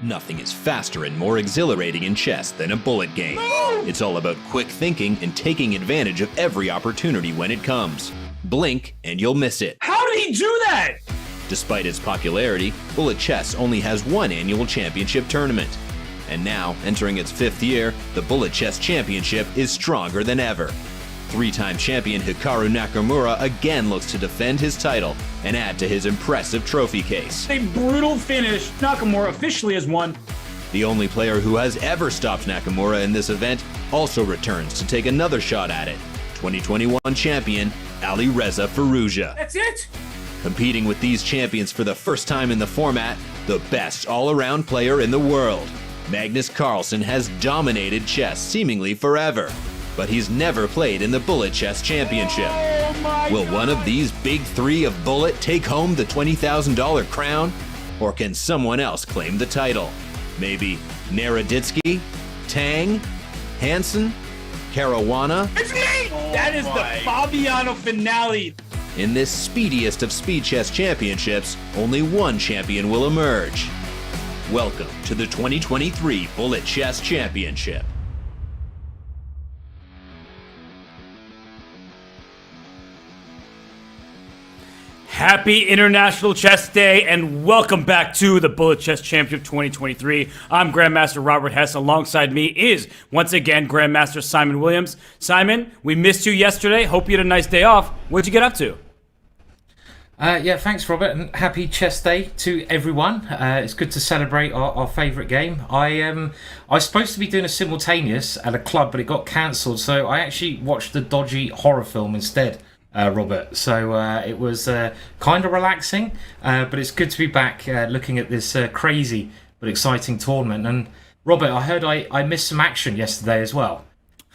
Nothing is faster and more exhilarating in chess than a bullet game. It's all about quick thinking and taking advantage of every opportunity when it comes. Blink and you'll miss it. How did he do that? Despite its popularity, bullet chess only has one annual championship tournament. And now, entering its 5th year, the Bullet Chess Championship is stronger than ever. 3-time champion Hikaru Nakamura again looks to defend his title and add to his impressive trophy case. A brutal finish. Nakamura officially has won. The only player who has ever stopped Nakamura in this event also returns to take another shot at it. 2021 champion Alireza Firouzja. That's it? Competing with these champions for the first time in the format, the best all-around player in the world. Magnus Carlsen has dominated chess seemingly forever, but he's never played in the Bullet Chess Championship. Will one of these big three of Bullet take home the $20,000 crown? Or can someone else claim the title? Maybe Naroditsky, Tang, Hansen, Caruana? It's me! That is the Fabiano finale. In this speediest of speed chess championships, only one champion will emerge. Welcome to the 2023 Bullet Chess Championship. Happy International Chess Day and welcome back to the Bullet Chess Championship 2023. I'm Grandmaster Robert Hess. Alongside me is, once again, Grandmaster Simon Williams. Simon, we missed you yesterday. Hope you had a nice day off. What'd you get up to? Yeah, thanks, Robert, and happy Chess Day to everyone. It's good to celebrate our favourite game. I was supposed to be doing a simultaneous at a club, but it got cancelled, so I actually watched the dodgy horror film instead, Robert. So it was kind of relaxing, but it's good to be back looking at this crazy but exciting tournament. And Robert, I heard I missed some action yesterday as well.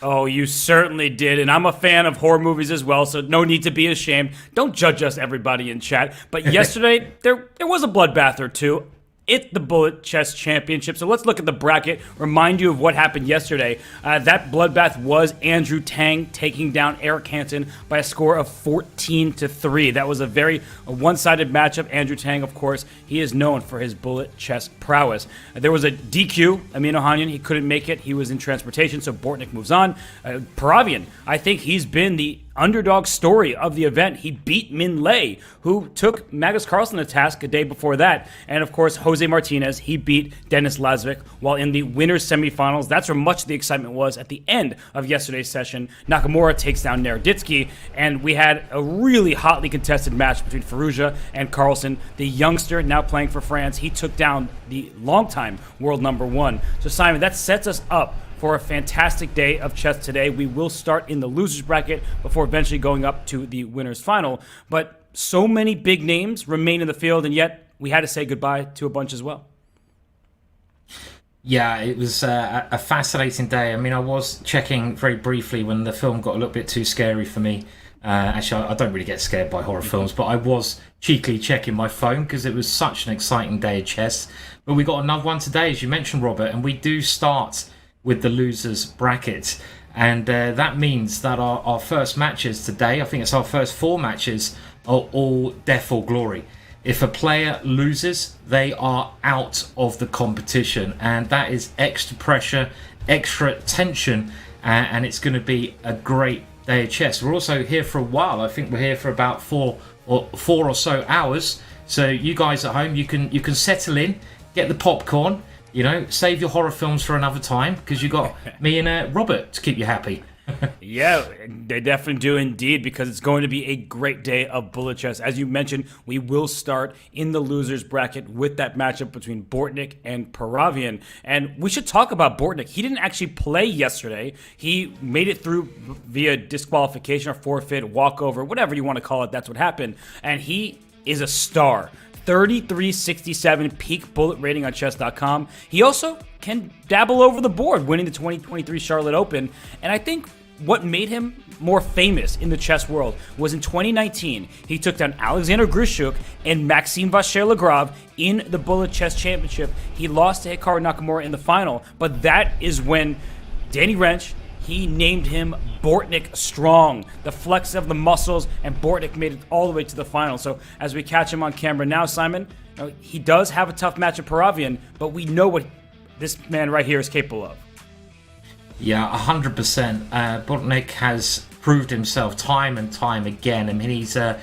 Oh, you certainly did, and I'm a fan of horror movies as well, so no need to be ashamed. Don't judge us, everybody in chat. But yesterday, there was a bloodbath or two at the Bullet Chess Championship. So let's look at the bracket, remind you of what happened yesterday. That bloodbath was Andrew Tang taking down Eric Hansen by a score of 14-3. That was a very one-sided matchup. Andrew Tang, of course, he is known for his bullet chess prowess. There was a DQ, Amin Ohanian, he couldn't make it. He was in transportation, so Bortnick moves on. Paravyan, I think he's been the underdog story of the event. He beat Min Lei, who took Magnus Carlsen to task a day before that. And of course, Jose Martinez, he beat Denis Lazovic. While in the winners semifinals, that's where much of the excitement was at the end of yesterday's session. Nakamura takes down Naroditsky, and we had a really hotly contested match between Firouzja and Carlsen. The youngster, now playing for France, he took down the longtime world number one. So Simon, that sets us up for a fantastic day of chess today. We will start in the losers bracket before eventually going up to the winners final. But so many big names remain in the field, and yet we had to say goodbye to a bunch as well. Yeah, it was a fascinating day. I mean, I was checking very briefly when the film got a little bit too scary for me. Actually, I don't really get scared by horror films, but I was cheekily checking my phone because it was such an exciting day of chess. But we got another one today, as you mentioned, Robert, and we do start with the losers bracket, and that means that our first matches today, I think it's our first 4 matches, are all death or glory. If a player loses, they are out of the competition, and that is extra pressure, extra tension, and it's going to be a great day of chess. We're also here for a while. I think we're here for about four or so hours, so you guys at home, you can settle in, get the popcorn. You know, save your horror films for another time because you got me and Robert to keep you happy. Yeah, they definitely do indeed, because it's going to be a great day of bullet chess. As you mentioned, we will start in the losers bracket with that matchup between Bortnick and Paravyan. And we should talk about Bortnick. He didn't actually play yesterday. He made it through via disqualification or forfeit, walkover, whatever you want to call it. That's what happened. And he is a star. 3367 peak bullet rating on chess.com. He also can dabble over the board, winning the 2023 Charlotte Open. And I think what made him more famous in the chess world was in 2019, he took down Alexander Grishuk and Maxime Vachier-Lagrave in the Bullet Chess Championship. He lost to Hikaru Nakamura in the final, but that is when Danny Wrench, he named him Bortnick Strong, the flex of the muscles, and Bortnick made it all the way to the final. So as we catch him on camera now, Simon, He does have a tough match at Paravyan, but we know what this man right here is capable of. Yeah, 100%. Bortnick has proved himself time and time again. I mean, he's a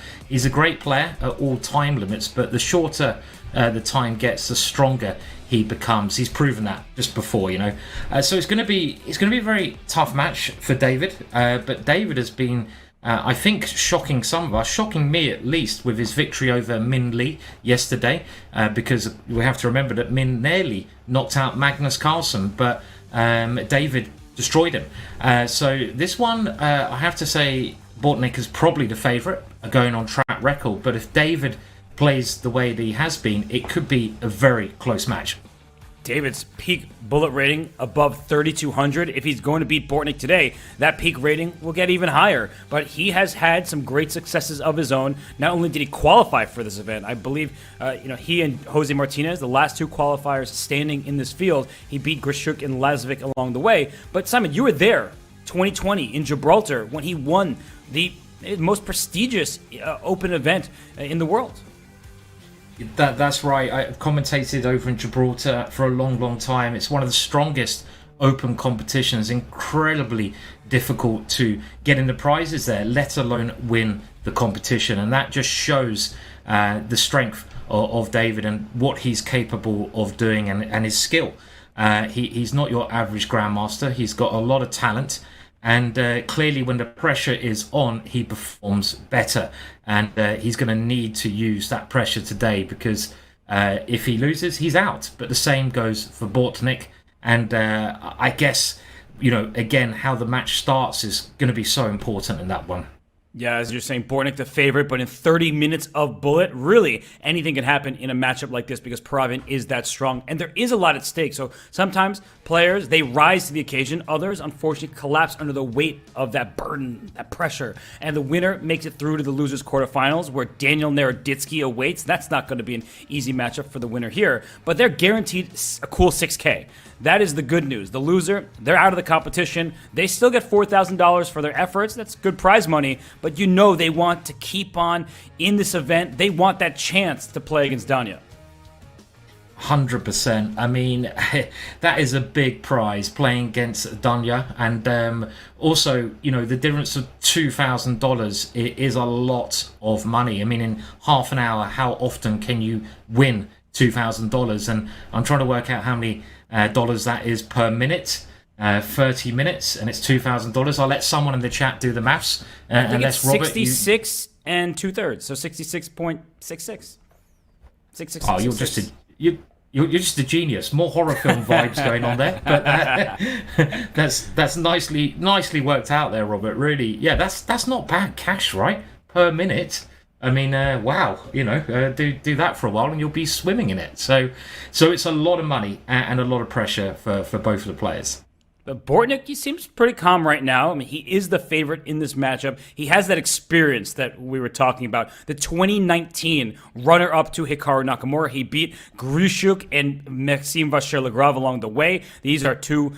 great player at all time limits, but the shorter the time gets, the stronger he becomes. He's proven that just before, So it's going to be a very tough match for David. But David has been, I think, shocking some of us, shocking me at least, with his victory over Min Lee yesterday. Because we have to remember that Min nearly knocked out Magnus Carlsen, but David destroyed him. So this one, I have to say, Bortnick is probably the favourite going on track record. But if David plays the way that he has been, it could be a very close match. David's peak bullet rating above 3,200. If he's going to beat Bortnick today, that peak rating will get even higher. But he has had some great successes of his own. Not only did he qualify for this event, I believe he and Jose Martinez, the last two qualifiers standing in this field, he beat Grishuk and Lazovic along the way. But Simon, you were there 2020 in Gibraltar when he won the most prestigious open event in the world. That's right. I commentated over in Gibraltar for a long time. It's one of the strongest open competitions. Incredibly difficult to get in the prizes there, let alone win the competition. And that just shows the strength of David and what he's capable of doing and his skill. He's not your average grandmaster. He's got a lot of talent. And clearly when the pressure is on, he performs better. And he's going to need to use that pressure today because if he loses, he's out. But the same goes for Bortnick. And I guess, again, how the match starts is going to be so important in that one. Yeah, as you're saying, Bortnick the favorite, but in 30 minutes of bullet, really anything can happen in a matchup like this because Paravyan is that strong, and there is a lot at stake. So sometimes players, they rise to the occasion. Others, unfortunately, collapse under the weight of that burden, that pressure. And the winner makes it through to the losers' quarterfinals where Daniel Naroditsky awaits. That's not going to be an easy matchup for the winner here, but they're guaranteed a cool 6K. That is the good news. The loser, they're out of the competition. They still get $4,000 for their efforts. That's good prize money, but they want to keep on in this event. They want that chance to play against Danya. 100%. I mean, that is a big prize playing against Danya. And also, the difference of $2,000 is a lot of money. I mean, in half an hour, how often can you win $2,000? And I'm trying to work out how many dollars that is per minute. 30 minutes, and it's $2,000. I'll let someone in the chat do the maths. Unless Robert, 66 and 2/3, so 66.66. 666. Oh, you're just a genius. More horror film vibes going on there, but that's nicely worked out there, Robert. Really, yeah, that's not bad cash, right? Per minute. I mean, wow, do that for a while and you'll be swimming in it. So it's a lot of money and a lot of pressure for both of the players. But Bortnick, he seems pretty calm right now. I mean, he is the favorite in this matchup. He has that experience that we were talking about. The 2019 runner-up to Hikaru Nakamura. He beat Grishuk and Maxime Vachier-Lagrave along the way. These are two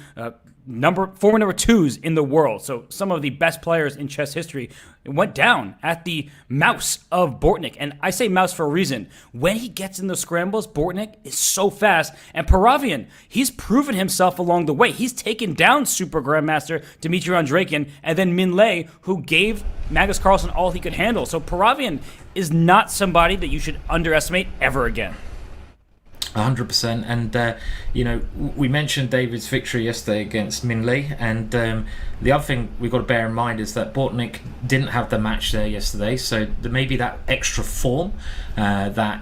former number twos in the world. So some of the best players in chess history went down at the mouse of Bortnick. And I say mouse for a reason. When he gets in the scrambles, Bortnick is so fast. And Paravyan, he's proven himself along the way. He's taken down Super Grandmaster Dmitry Andreikin and then Min Lee, who gave Magnus Carlsen all he could handle. So Paravyan is not somebody that you should underestimate ever again. 100%. And we mentioned David's victory yesterday against Min Lee, and the other thing we've got to bear in mind is that Bortnick didn't have the match there yesterday, so there may be that extra form that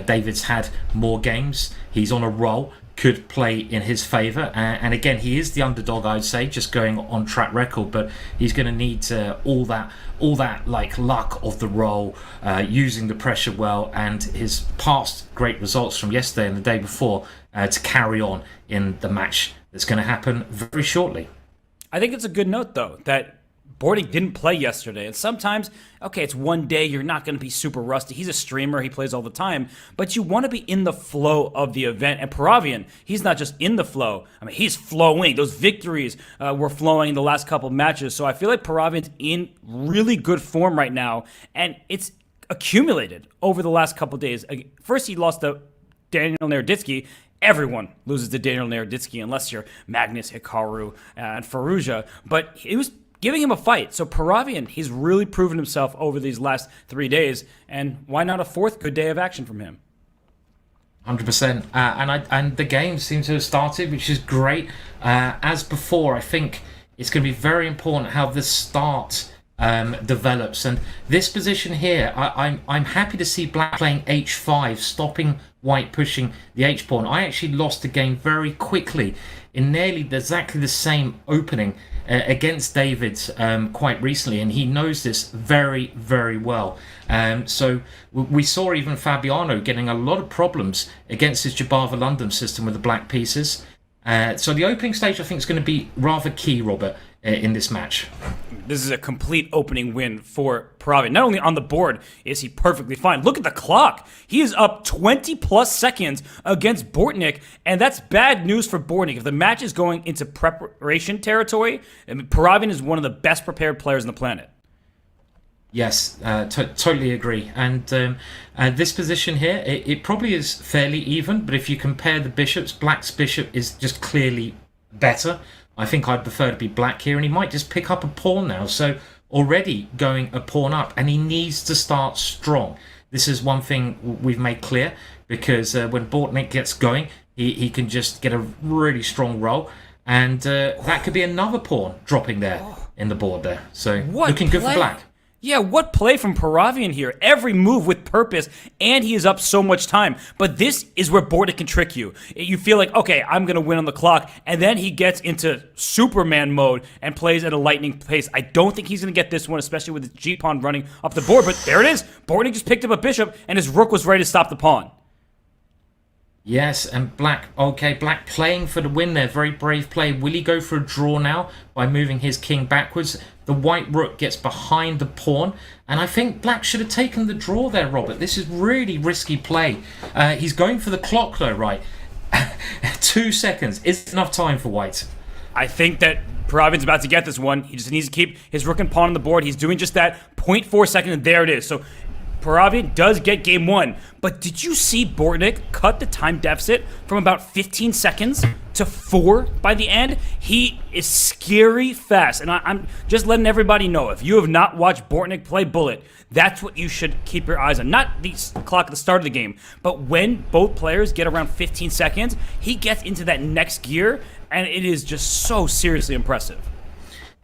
David's had more games, he's on a roll, could play in his favour, and again, he is the underdog, I'd say, just going on track record, but he's going to need all that like luck of the roll, using the pressure well, and his past great results from yesterday and the day before to carry on in the match that's going to happen very shortly. I think it's a good note, though, that Bortnick didn't play yesterday. And sometimes, okay, it's one day, you're not going to be super rusty. He's a streamer, he plays all the time. But you want to be in the flow of the event. And Paravyan, he's not just in the flow. I mean, he's flowing. Those victories were flowing in the last couple of matches. So I feel like Paravyan's in really good form right now. And it's accumulated over the last couple days. First, he lost to Daniel Naroditsky. Everyone loses to Daniel Naroditsky unless you're Magnus, Hikaru, and Firouzja. But it was giving him a fight. So Paravyan, he's really proven himself over these last 3 days. And why not a fourth good day of action from him? 100%. And the game seems to have started, which is great. As before, I think it's going to be very important how the start develops. And this position here, I'm happy to see black playing h5, stopping white pushing the h-pawn. I actually lost the game very quickly in nearly exactly the same opening against David quite recently, and he knows this very, very well. So we saw even Fabiano getting a lot of problems against his Jabava London system with the black pieces. So the opening stage, I think, is going to be rather key, Robert, in this match. This is a complete opening win for Paravyan. Not only on the board is he perfectly fine. Look at the clock. He is up 20-plus seconds against Bortnick, and that's bad news for Bortnick. If the match is going into preparation territory, I mean, Paravyan is one of the best prepared players on the planet. Yes, totally agree. And this position here, it probably is fairly even, but if you compare the bishops, black's bishop is just clearly better. I think I'd prefer to be black here, and he might just pick up a pawn now. So already going a pawn up, and he needs to start strong. This is one thing we've made clear, because when Bortnick gets going, he can just get a really strong roll, and that could be another pawn dropping there in the board there. So looking good for black. Yeah, what play from Paravyan here. Every move with purpose, and he is up so much time. But this is where Bortnick can trick you. You feel like, okay, I'm going to win on the clock, and then he gets into Superman mode and plays at a lightning pace. I don't think he's going to get this one, especially with the G-pawn running up the board. But there it is. Bortnick just picked up a bishop, and his rook was ready to stop the pawn. Yes, and black playing for the win there. Very brave play. Will he go for a draw now by moving his king backwards? The white rook gets behind the pawn, and I think black should have taken the draw there, Robert. This is really risky play. He's going for the clock though, right? 2 seconds is enough time for white. I think that Paravyan's about to get this one. He just needs to keep his rook and pawn on the board. He's doing just that. 0.4 seconds, and there it is. So Paravyan does get game one, but did you see Bortnick cut the time deficit from about 15 seconds to 4 by the end? He is scary fast, and I'm just letting everybody know, if you have not watched Bortnick play Bullet, that's what you should keep your eyes on. Not the clock at the start of the game, but when both players get around 15 seconds, he gets into that next gear, and it is just so seriously impressive.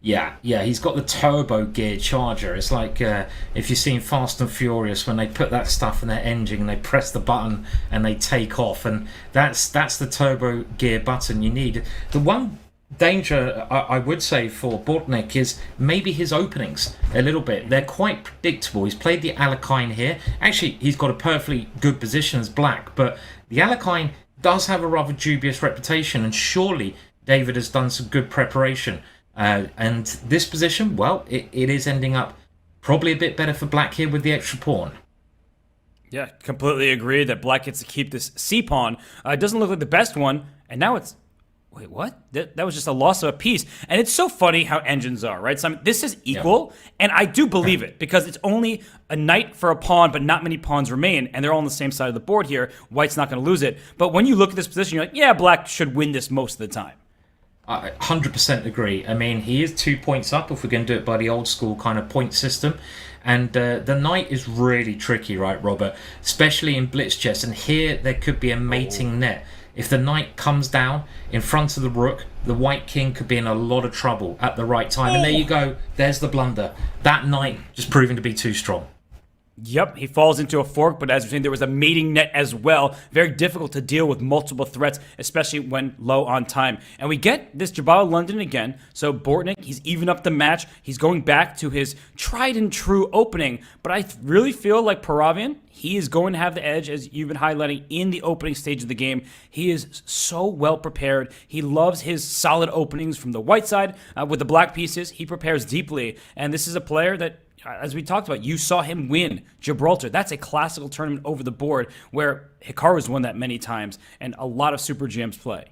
Yeah, he's got the turbo gear charger. It's like if you've seen Fast and Furious, when they put that stuff in their engine and they press the button and they take off, and that's the turbo gear button you need. The one danger I would say for Bortnick is maybe his openings a little bit. They're quite predictable. He's played the Alakine here. Actually, he's got a perfectly good position as black, but the Alakine does have a rather dubious reputation, and surely David has done some good preparation. And this position, well, it is ending up probably a bit better for black here with the extra pawn. Yeah, completely agree that black gets to keep this c-pawn. It doesn't look like the best one, and now it's... Wait, what? That was just a loss of a piece. And it's so funny how engines are, right? So I mean, this is equal, and I do believe it, because it's only a knight for a pawn, but not many pawns remain, and they're all on the same side of the board here. White's not going to lose it. But when you look at this position, you're like, yeah, black should win this most of the time. I 100% agree. I mean, he is 2 points up if we're going to do it by the old school kind of point system. And the knight is really tricky, right, Robert? Especially in blitz chess. And here there could be a mating net. If the knight comes down in front of the rook, the white king could be in a lot of trouble at the right time. And there you go. There's the blunder. That knight just proving to be too strong. Yep, he falls into a fork, but as you're saying, there was a mating net as well. Very difficult to deal with multiple threats, especially when low on time. And we get this Jabal London again. So Bortnick, he's even up the match. He's going back to his tried and true opening. But I really feel like Paravyan, he is going to have the edge, as you've been highlighting, in the opening stage of the game. He is so well prepared. He loves his solid openings from the white side. With the black pieces, he prepares deeply. And this is a player that, as we talked about, you saw him win Gibraltar. That's a classical tournament over the board where Hikaru's won that many times, and a lot of Super GMs play.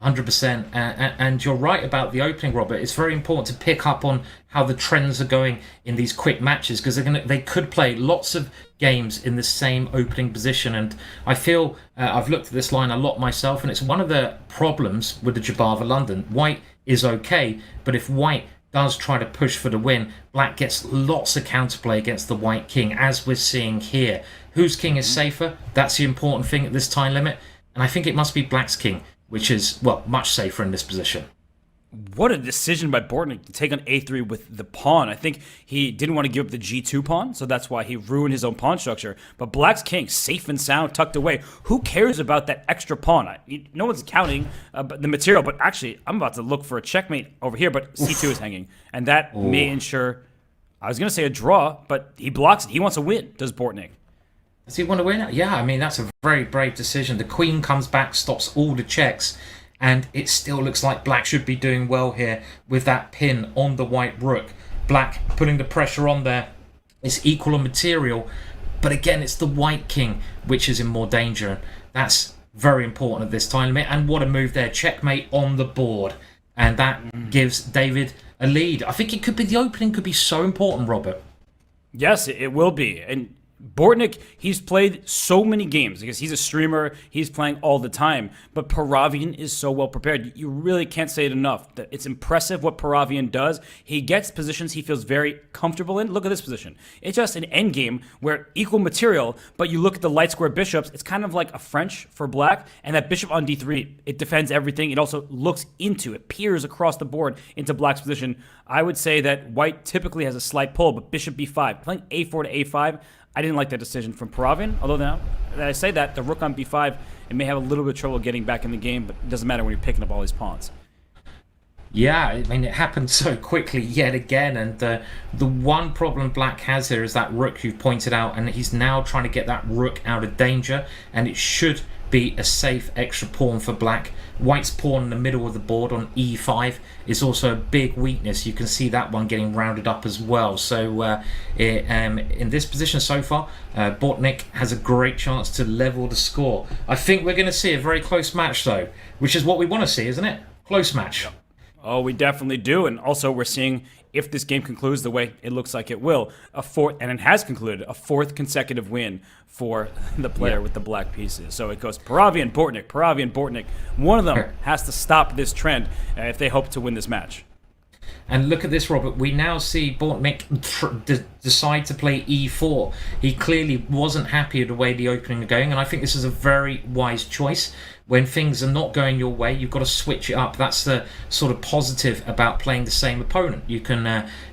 100%. And you're right about the opening, Robert. It's very important to pick up on how the trends are going in these quick matches, because they could play lots of games in the same opening position. And I feel I've looked at this line a lot myself, and it's one of the problems with the Jabava London. White is okay, but if White does try to push for the win, Black gets lots of counterplay against the White King, as we're seeing here. Whose king is safer? That's the important thing at this time limit. And I think it must be Black's king, which is, well, much safer in this position. What a decision by Bortnick to take on a3 with the pawn. I think he didn't want to give up the g2 pawn, so that's why he ruined his own pawn structure. But Black's king, safe and sound, tucked away. Who cares about that extra pawn? No one's counting the material, but actually, I'm about to look for a checkmate over here, but c2 is hanging. And that may ensure, I was going to say a draw, but he blocks it. He wants a win, does Bortnick. Does he want to win? Yeah, I mean, that's a very brave decision. The queen comes back, stops all the checks, and it still looks like Black should be doing well here with that pin on the white rook. Black putting the pressure on there. It's equal on material, but again, it's the white king which is in more danger. That's very important at this time limit. And what a move there. Checkmate on the board. And that gives David a lead. I think the opening could be so important, Robert. Yes, it will be. And Bortnick, he's played so many games because he's a streamer, he's playing all the time, but Paravyan is so well prepared. You really can't say it enough. It's impressive what Paravyan does. He gets positions he feels very comfortable in. Look at this position. It's just an endgame where equal material, but you look at the light square bishops, it's kind of like a French for Black, and that bishop on d3, it defends everything. It also looks into, it peers across the board into Black's position. I would say that White typically has a slight pull, but bishop b5, playing a4 to a5, I didn't like that decision from Paravyan, although now that I say that, the rook on b5, it may have a little bit of trouble getting back in the game, but it doesn't matter when you're picking up all these pawns. Yeah, I mean, it happened so quickly yet again, and the one problem Black has here is that rook you've pointed out, and he's now trying to get that rook out of danger, and it should be a safe extra pawn for Black. White's pawn in the middle of the board on e5 is also a big weakness. You can see that one getting rounded up as well. So in this position so far, Bortnick has a great chance to level the score. I think we're going to see a very close match though, which is what we want to see, isn't it? Close match. Oh, we definitely do. And also we're seeing, if this game concludes the way it looks like it will, a fourth, and it has concluded, a fourth consecutive win for the player with the black pieces. So it goes Paravyan, Bortnick, Paravyan, Bortnick. One of them has to stop this trend if they hope to win this match. And look at this, Robert. We now see Bortnick decide to play e4. He clearly wasn't happy with the way the opening are going, and I think this is a very wise choice. When things are not going your way, you've got to switch it up. That's the sort of positive about playing the same opponent. You can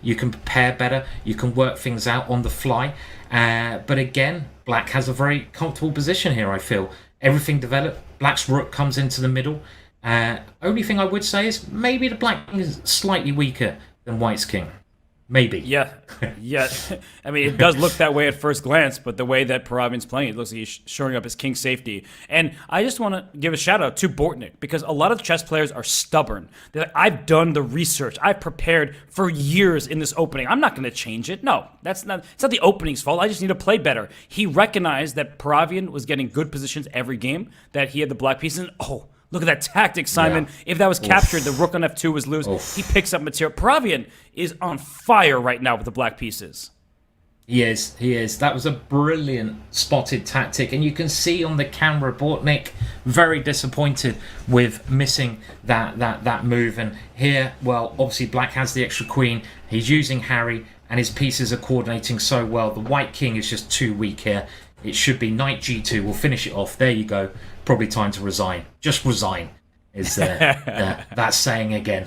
prepare better. You can work things out on the fly. But again, Black has a very comfortable position here, I feel. Everything developed. Black's rook comes into the middle. Only thing I would say is maybe the Black king is slightly weaker than White's king. Maybe. Yeah. I mean, it does look that way at first glance, but the way that Paravyan's playing, it looks like he's shoring up his king safety. And I just want to give a shout out to Bortnick, because a lot of chess players are stubborn. They're like, I've done the research. I've prepared for years in this opening. I'm not going to change it. No, it's not the opening's fault. I just need to play better. He recognized that Paravyan was getting good positions every game, that he had the black pieces. And, look at that tactic, Simon. Yeah. If that was captured, the rook on f2 was loose. He picks up material. Paravyan is on fire right now with the black pieces. He is. That was a brilliant spotted tactic. And you can see on the camera, Bortnick very disappointed with missing that move. And here, well, obviously Black has the extra queen. He's using Harry, and his pieces are coordinating so well. The white king is just too weak here. It should be knight g2. We'll finish it off. There you go. Probably time to resign. Just resign is that saying again.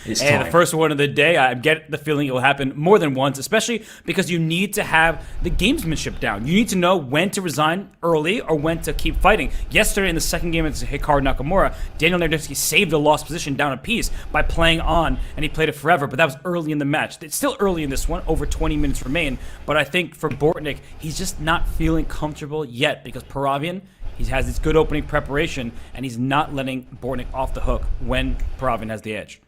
It's time. The first one of the day, I get the feeling it will happen more than once, especially because you need to have the gamesmanship down. You need to know when to resign early or when to keep fighting. Yesterday in the second game against Hikaru Nakamura, Daniel Naroditsky saved a lost position down a piece by playing on, and he played it forever, but that was early in the match. It's still early in this one, over 20 minutes remain, but I think for Bortnick, he's just not feeling comfortable yet, because Paravyan, he has this good opening preparation, and he's not letting Bortnick off the hook when Paravyan has the edge.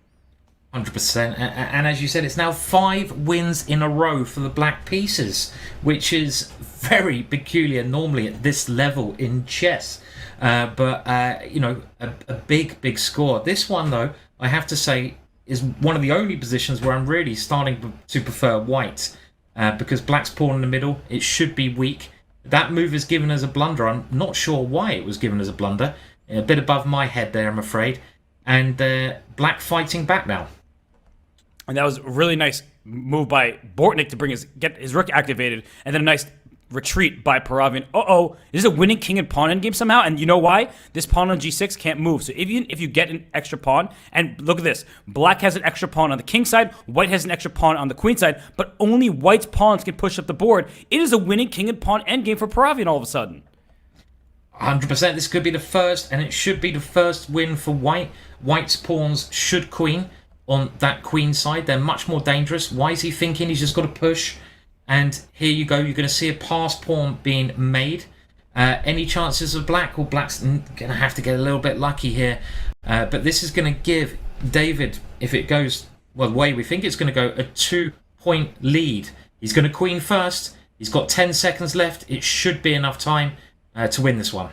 100%. And as you said, it's now 5 wins in a row for the black pieces, which is very peculiar normally at this level in chess. But a big score. This one, though, I have to say, is one of the only positions where I'm really starting to prefer white. Because black's pawn in the middle, it should be weak. That move is given as a blunder. I'm not sure why it was given as a blunder. A bit above my head there, I'm afraid. And black fighting back now. And that was a really nice move by Bortnick to get his rook activated, and then a nice retreat by Paravyan. This is a winning king and pawn endgame somehow, and you know why? This pawn on g6 can't move. So if you get an extra pawn, and look at this, black has an extra pawn on the king side, white has an extra pawn on the queen side, but only white's pawns can push up the board. It is a winning king and pawn endgame for Paravyan all of a sudden. 100%. This could be the first, and it should be the first win for white. White's pawns should queen on that queen side. They're much more dangerous. Why is he thinking he's just got to push? And here you go. You're going to see a pass pawn being made. Any chances of black? Well, black's going to have to get a little bit lucky here. But this is going to give David, if it goes the way we think it's going to go, a 2-point lead. He's going to queen first. He's got 10 seconds left. It should be enough time to win this one.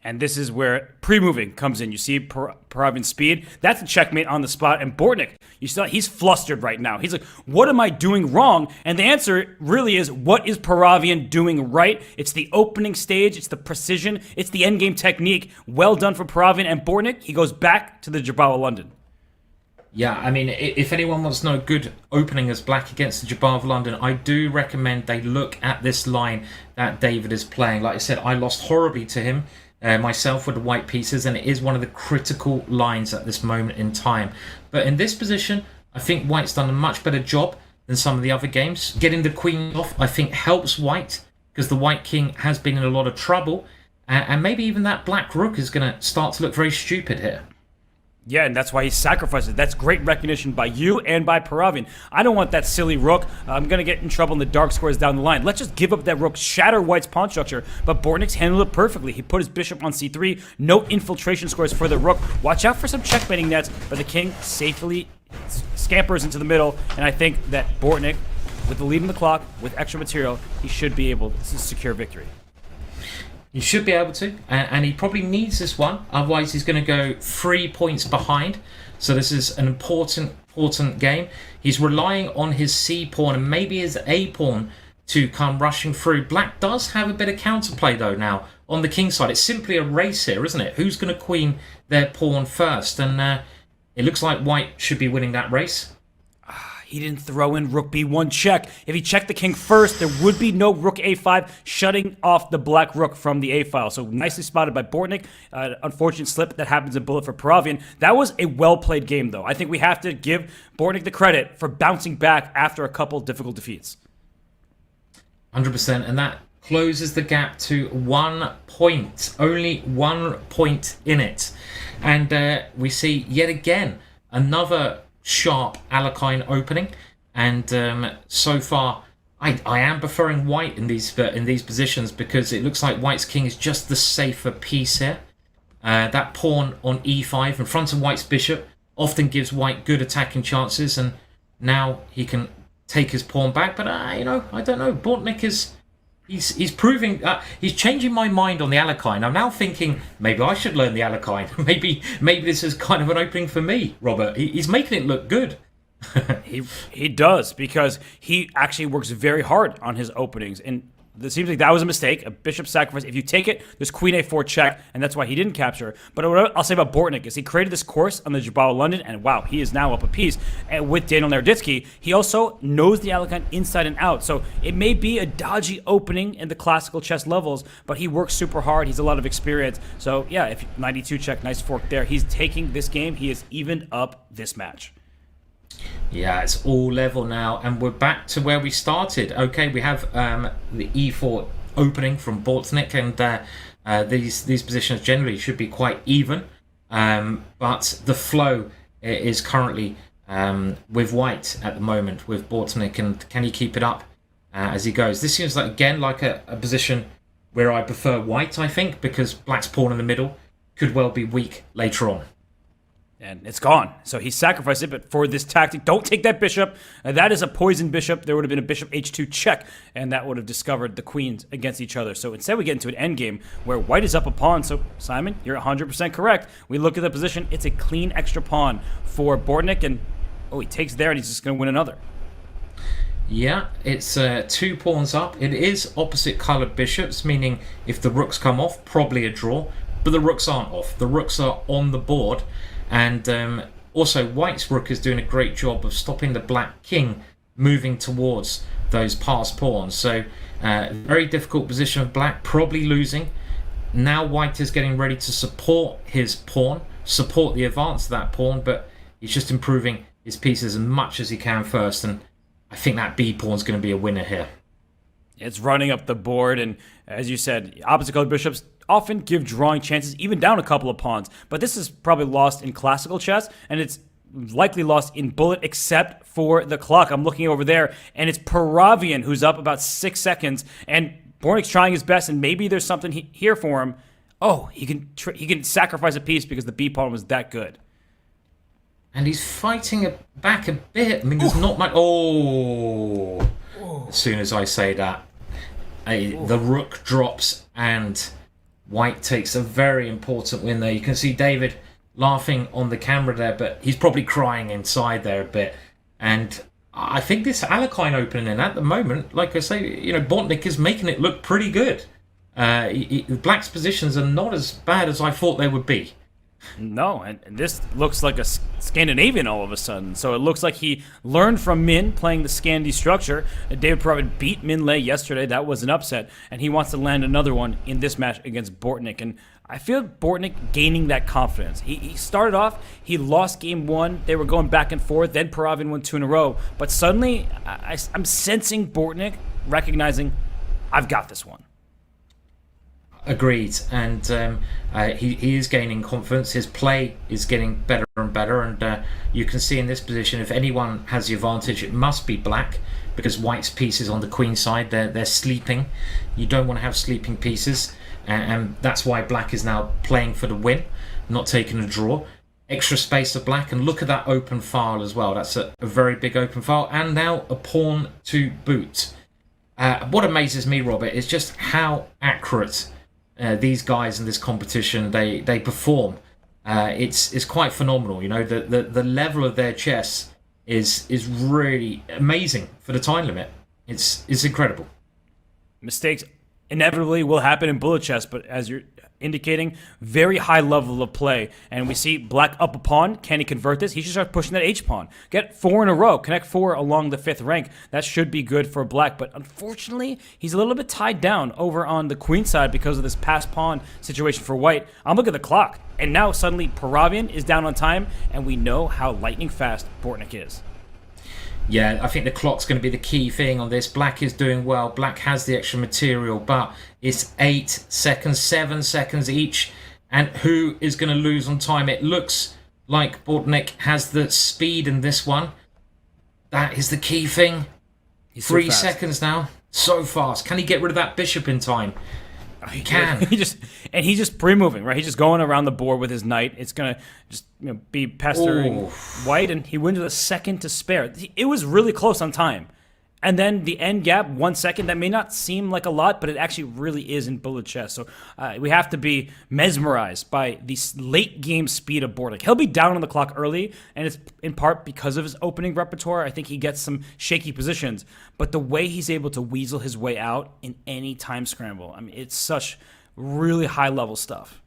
And this is where pre-moving comes in. You see Paravyan's speed. That's a checkmate on the spot. And Bortnick, you saw he's flustered right now. He's like, what am I doing wrong? And the answer really is, what is Paravyan doing right? It's the opening stage. It's the precision. It's the endgame technique. Well done for Paravyan. And Bortnick, he goes back to the Jabal of London. Yeah, I mean, if anyone wants to know a good opening as black against the Jabal of London, I do recommend they look at this line that David is playing. Like I said, I lost horribly to him. Myself with the white pieces, and it is one of the critical lines at this moment in time. But in this position, I think white's done a much better job than some of the other games. Getting the queen off, I think, helps white, because the white king has been in a lot of trouble, and maybe even that black rook is going to start to look very stupid here. Yeah, and that's why he sacrifices. That's great recognition by you and by Paravyan. I don't want that silly rook. I'm going to get in trouble in the dark squares down the line. Let's just give up that rook, shatter white's pawn structure. But Bortnick's handled it perfectly. He put his bishop on c3. No infiltration squares for the rook. Watch out for some checkmating nets, but the king safely scampers into the middle. And I think that Bortnick, with the lead in the clock, with extra material, he should be able to secure victory. He should be able to, and he probably needs this one. Otherwise, he's going to go 3 points behind. So this is an important game. He's relying on his C pawn and maybe his A pawn to come rushing through. Black does have a bit of counterplay, though, now on the king side. It's simply a race here, isn't it? Who's going to queen their pawn first? And it looks like white should be winning that race. He didn't throw in rook b1 check. If he checked the king first, there would be no rook a5 shutting off the black rook from the a file. So nicely spotted by Bortnick. Unfortunate slip that happens in bullet for Paravyan. That was a well-played game, though. I think we have to give Bortnick the credit for bouncing back after a couple difficult defeats. 100%, and that closes the gap to 1 point. Only 1 point in it. And we see, yet again, another sharp Alekhine opening, and so far I am preferring white in these positions, because it looks like white's king is just the safer piece here. That pawn on e5 in front of white's bishop often gives white good attacking chances, and now he can take his pawn back. But I don't know. Bortnick is he's proving he's changing my mind on the Alekhine. I'm now thinking maybe I should learn the Alekhine. maybe this is kind of an opening for me, Robert. He's making it look good. He does, because he actually works very hard on his openings, and it seems like that was a mistake, a bishop sacrifice. If you take it, there's queen a4 check, and that's why he didn't capture. But what I'll say about Bortnick is he created this course on the Jabal of London, and wow, he is now up a piece. And with Daniel Naroditsky, he also knows the Alekhine inside and out. So it may be a dodgy opening in the classical chess levels, but he works super hard. He's a lot of experience. So yeah, if 92 check, nice fork there. He's taking this game. He has evened up this match. Yeah, it's all level now, and we're back to where we started. Okay, we have the e4 opening from Bortnick, and these positions generally should be quite even, but the flow is currently with white at the moment with Bortnick, and can he keep it up as he goes? This seems like, again, like a position where I prefer white, I think, because black's pawn in the middle could well be weak later on. And it's gone. So he sacrificed it, but for this tactic, don't take that bishop. That is a poisoned bishop. There would have been a bishop h2 check, and that would have discovered the queens against each other. So instead we get into an endgame where white is up a pawn. So Simon, you're 100% correct. We look at the position. It's a clean extra pawn for Bortnick, and he takes there, and he's just going to win another. Yeah, it's 2 pawns up. It is opposite coloured bishops, meaning if the rooks come off, probably a draw. But the rooks aren't off. The rooks are on the board. And also, white's rook is doing a great job of stopping the black king moving towards those passed pawns. So, very difficult position of black, probably losing. Now white is getting ready to support his pawn, support the advance of that pawn, but he's just improving his pieces as much as he can first. And I think that b pawn is going to be a winner here. It's running up the board, and as you said, opposite colored bishops often give drawing chances, even down a couple of pawns. But this is probably lost in classical chess, and it's likely lost in bullet, except for the clock. I'm looking over there, and it's Paravyan who's up about 6 seconds, and Bortnick's trying his best, and maybe there's something here for him. Oh, he can sacrifice a piece because the b pawn was that good. And he's fighting back a bit. I mean, there's not much. Oh, as soon as I say that, the rook drops and white takes a very important win there. You can see David laughing on the camera there, but he's probably crying inside there a bit. And I think this Alekhine opening at the moment, like I say, Bortnick is making it look pretty good. Black's positions are not as bad as I thought they would be. No, and this looks like a Scandinavian all of a sudden. So it looks like he learned from Min playing the Scandi structure. David Paravyan beat Min Lei yesterday. That was an upset. And he wants to land another one in this match against Bortnick. And I feel Bortnick gaining that confidence. He started off, he lost game 1. They were going back and forth. Then Paravyan won 2 in a row. But suddenly, I'm sensing Bortnick recognizing, I've got this one. Agreed, and he is gaining confidence. His play is getting better and better, and you can see in this position, if anyone has the advantage, it must be black, because white's pieces on the queen side, they're sleeping. You don't want to have sleeping pieces, and that's why black is now playing for the win, not taking a draw. Extra space of black, and look at that open file as well. That's a very big open file, and now a pawn to boot. What amazes me, Robert, is just how accurate these guys in this competition they perform. It's quite phenomenal. The level of their chess is really amazing for the time limit. It's incredible. Mistakes inevitably will happen in bullet chess, but as you're indicating, very high level of play. And we see black up a pawn. Can he convert this? He should start pushing that h-pawn. Get 4 in a row. Connect 4 along the 5th rank. That should be good for black. But unfortunately, he's a little bit tied down over on the queen side because of this pass pawn situation for white. I'm looking at the clock. And now suddenly Paravyan is down on time. And we know how lightning fast Bortnick is. Yeah, I think the clock's going to be the key thing on this. Black is doing well. Black has the extra material, but it's 8 seconds, 7 seconds each. And who is going to lose on time? It looks like Bortnick has the speed in this one. That is the key thing. He's 3 so seconds now. So fast. Can he get rid of that bishop in time? He can. He's just pre-moving, right? He's just going around the board with his knight. It's gonna just be pestering white, and he wins with a second to spare. It was really close on time, and then the end gap, 1 second. That may not seem like a lot, but it actually really is in bullet chess. So we have to be mesmerized by the late game speed of Bortnick. He'll be down on the clock early, and it's in part because of his opening repertoire. I think he gets some shaky positions, but the way he's able to weasel his way out in any time scramble, I mean, it's such really high level stuff.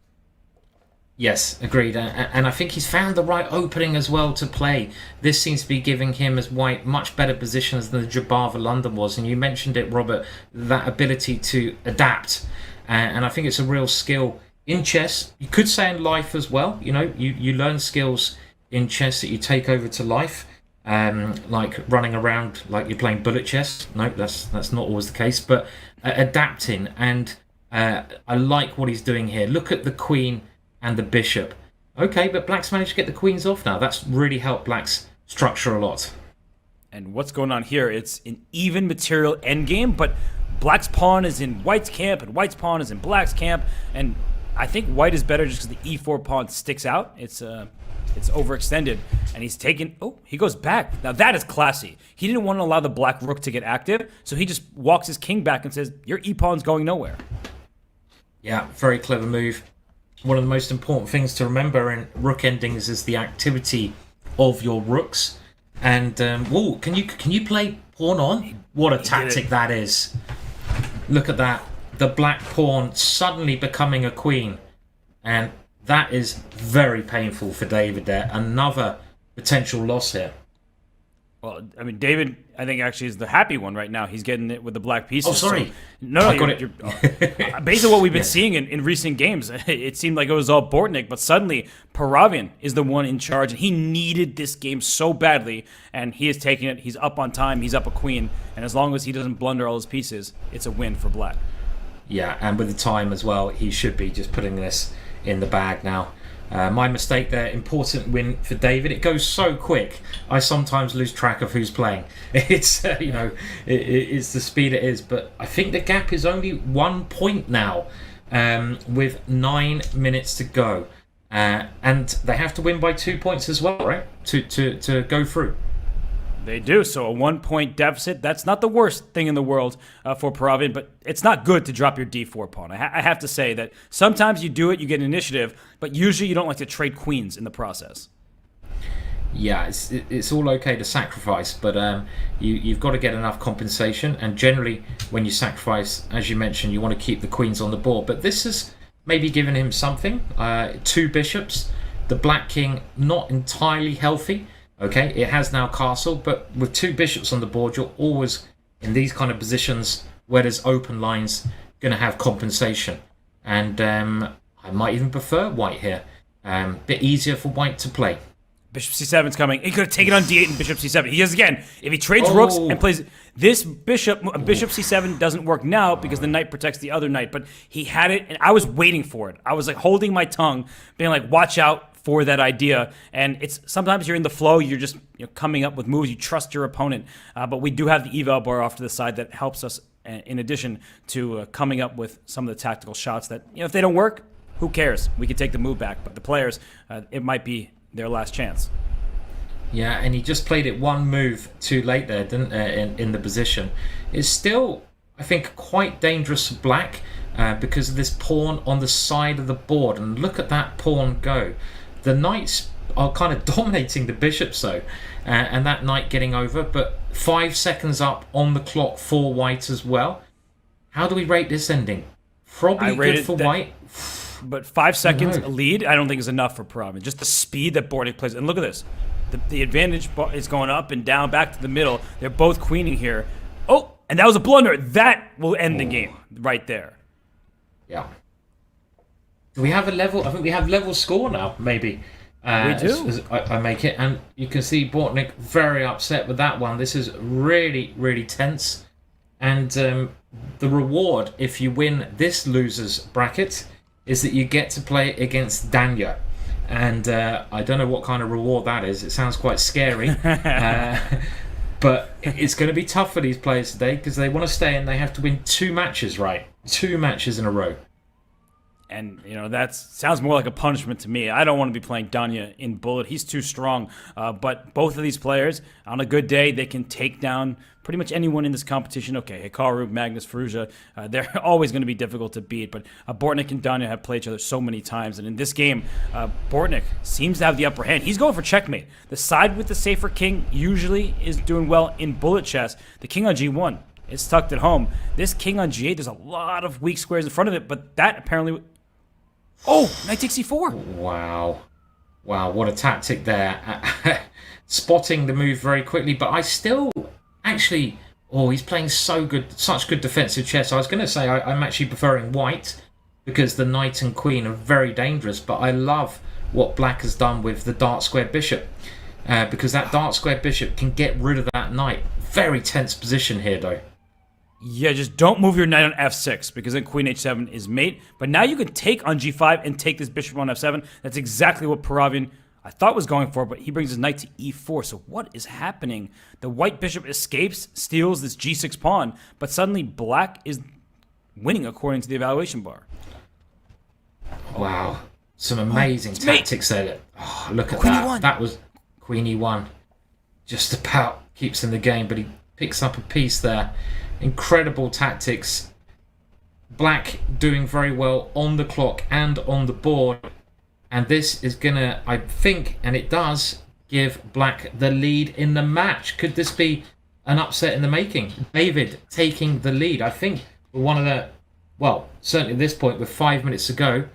Yes, agreed. And I think he's found the right opening as well to play. This seems to be giving him, as white, much better positions than the Jabava London was. And you mentioned it, Robert, that ability to adapt. And I think it's a real skill in chess. You could say in life as well. You learn skills in chess that you take over to life. Like running around like you're playing bullet chess. No, that's not always the case. But adapting. And I like what he's doing here. Look at the queen and the bishop. Okay, but black's managed to get the queens off now. That's really helped black's structure a lot. And what's going on here? It's an even material endgame, but black's pawn is in white's camp, and white's pawn is in black's camp, and I think white is better just because the e4 pawn sticks out. It's overextended, and he's taken. Oh, he goes back. Now that is classy. He didn't want to allow the black rook to get active, so he just walks his king back and says, "Your e pawn's going nowhere." Yeah, very clever move. One of the most important things to remember in rook endings is the activity of your rooks. And whoa, can you play pawn on? What a tactic that is! Look at that. The black pawn suddenly becoming a queen, and that is very painful for David there. Another potential loss here. Well, I mean, David, I think actually is the happy one right now. He's getting it with the black pieces. Oh, sorry. So, no, based on what we've been seeing in recent games, it seemed like it was all Bortnick, but suddenly Paravyan is the one in charge, and he needed this game so badly, and he is taking it. He's up on time. He's up a queen, and as long as he doesn't blunder all his pieces, it's a win for black. Yeah, and with the time as well, he should be just putting this in the bag now. My mistake there. Important win for David. It goes so quick. I sometimes lose track of who's playing. It's it's the speed it is. But I think the gap is only 1 point now, with 9 minutes to go, and they have to win by 2 points as well, right? To go through. They do. So a 1 point deficit, that's not the worst thing in the world for Paravyan, but it's not good to drop your d4 pawn. I have to say that sometimes you do it, you get initiative, but usually you don't like to trade queens in the process. Yeah, it's all okay to sacrifice, but you've got to get enough compensation, and generally when you sacrifice, as you mentioned, you want to keep the queens on the board. But this has maybe given him something. 2 bishops, the black king not entirely healthy. Okay, it has now castle, but with 2 bishops on the board, you're always, in these kind of positions where there's open lines, going to have compensation. And I might even prefer white here. Bit easier for white to play. Bishop c7 is coming. He could have taken on d8 and bishop c7. He is again. If he trades rooks and plays this bishop c7 doesn't work now because the knight protects the other knight. But he had it, and I was waiting for it. I was like holding my tongue, being like, watch out for that idea. And it's sometimes you're in the flow, you're just coming up with moves, you trust your opponent. But we do have the eval bar off to the side that helps us in addition to coming up with some of the tactical shots that, if they don't work, who cares? We can take the move back. But the players, it might be their last chance. Yeah, and he just played it one move too late there, didn't in the position. It's still, I think, quite dangerous for black because of this pawn on the side of the board. And look at that pawn go. The knights are kind of dominating the bishops though, and that knight getting over, but 5 seconds up on the clock for white as well. How do we rate this ending? Probably good for white. But 5 seconds lead, I don't think is enough for Paravyan. Just the speed that Bortnick plays. And look at this. The advantage is going up and down, back to the middle. They're both queening here. Oh, and that was a blunder. That will end the game right there. Yeah. Do we have a level? I think we have level score now, maybe. We do. As I make it. And you can see Bortnick very upset with that one. This is really, really tense. And the reward, if you win this loser's bracket, is that you get to play against Danya. And I don't know what kind of reward that is. It sounds quite scary. But it's going to be tough for these players today because they want to stay and they have to win 2 matches, right? 2 matches in a row. And, that sounds more like a punishment to me. I don't want to be playing Danya in bullet. He's too strong. But both of these players, on a good day, they can take down pretty much anyone in this competition. Okay, Hikaru, Magnus, Firouzja, they're always going to be difficult to beat. But Bortnick and Danya have played each other so many times. And in this game, Bortnick seems to have the upper hand. He's going for checkmate. The side with the safer king usually is doing well in bullet chess. The king on g1 is tucked at home. This king on g8, there's a lot of weak squares in front of it. But that apparently... Oh, knight takes c4. Wow, what a tactic there. Spotting the move very quickly, but I still actually... Oh, he's playing such good defensive chess. I was going to say I'm actually preferring white because the knight and queen are very dangerous, but I love what black has done with the dark square bishop because that dark square bishop can get rid of that knight. Very tense position here, though. Yeah, just don't move your knight on f6 because then queen h7 is mate. But now you can take on g5 and take this bishop on f7. That's exactly what Paravyan, I thought, was going for, but he brings his knight to e4. So what is happening? The white bishop escapes, steals this g6 pawn, but suddenly black is winning according to the evaluation bar. Wow. Some amazing tactics there. Oh, look at that. That was Queen E1. Just about keeps in the game, but he picks up a piece there. Incredible tactics. Black doing very well on the clock and on the board. And this is going to, I think, and it does, give Black the lead in the match. Could this be an upset in the making? David taking the lead. I think one of the, well, certainly at this point with 5 minutes to go,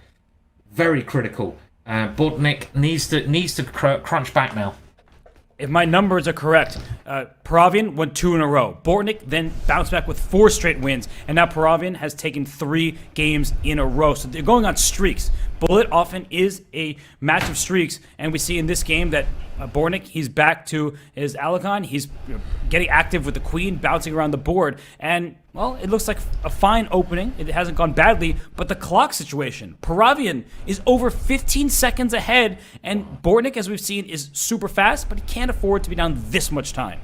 very critical. Bortnick needs to crunch back now. If my numbers are correct, Paravyan won 2 in a row. Bortnick then bounced back with 4 straight wins, and now Paravyan has taken 3 games in a row. So they're going on streaks. Bullet often is a match of streaks, and we see in this game that Bortnick, he's back to his Alakon. He's getting active with the queen, bouncing around the board, and, well, it looks like a fine opening. It hasn't gone badly, but the clock situation. Paravyan is over 15 seconds ahead, and Bortnick, as we've seen, is super fast, but he can't afford to be down this much time.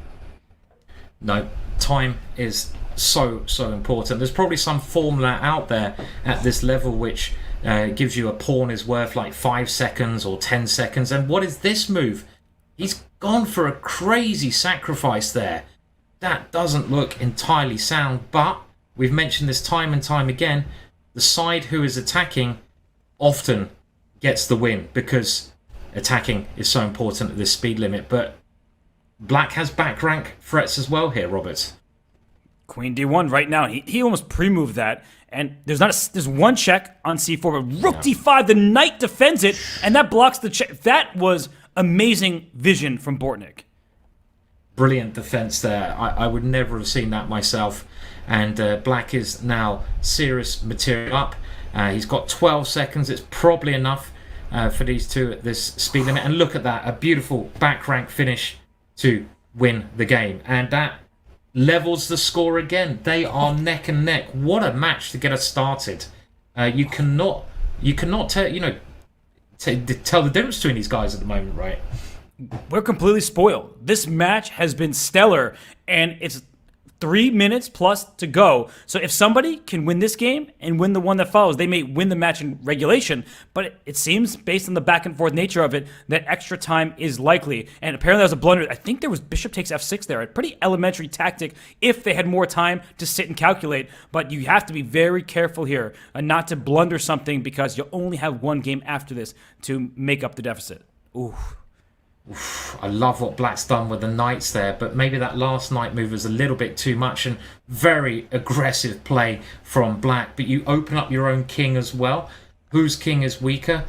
No, time is so important. There's probably some formula out there at this level which gives you a pawn is worth like 5 seconds or 10 seconds. And what is this move? He's gone for a crazy sacrifice there. That doesn't look entirely sound, but we've mentioned this time and time again. The side who is attacking often gets the win because attacking is so important at this speed limit. But Black has back rank threats as well here, Robert. Queen D1 right now. He almost pre-moved that. And there's one check on C4, but Rook D5, the knight defends it, and that blocks the check. That was amazing vision from Bortnick. Brilliant defense there. I would never have seen that myself. And Black is now serious material up. He's got 12 seconds. It's probably enough for these two at this speed limit. And look at that, a beautiful back rank finish to win the game. And that levels the score again. They are neck and neck. What a match to get us started. You cannot tell the difference between these guys at the moment, right? We're completely spoiled. This match has been stellar, and it's 3 minutes plus to go. So if somebody can win this game and win the one that follows, they may win the match in regulation. But it seems, based on the back and forth nature of it, that extra time is likely. And apparently that was a blunder. I think there was bishop takes f6 there. A pretty elementary tactic if they had more time to sit and calculate. But you have to be very careful here not to blunder something because you'll only have one game after this to make up the deficit. Ooh. I love what Black's done with the knights there, but maybe that last knight move was a little bit too much and very aggressive play from Black. But you open up your own king as well. Whose king is weaker?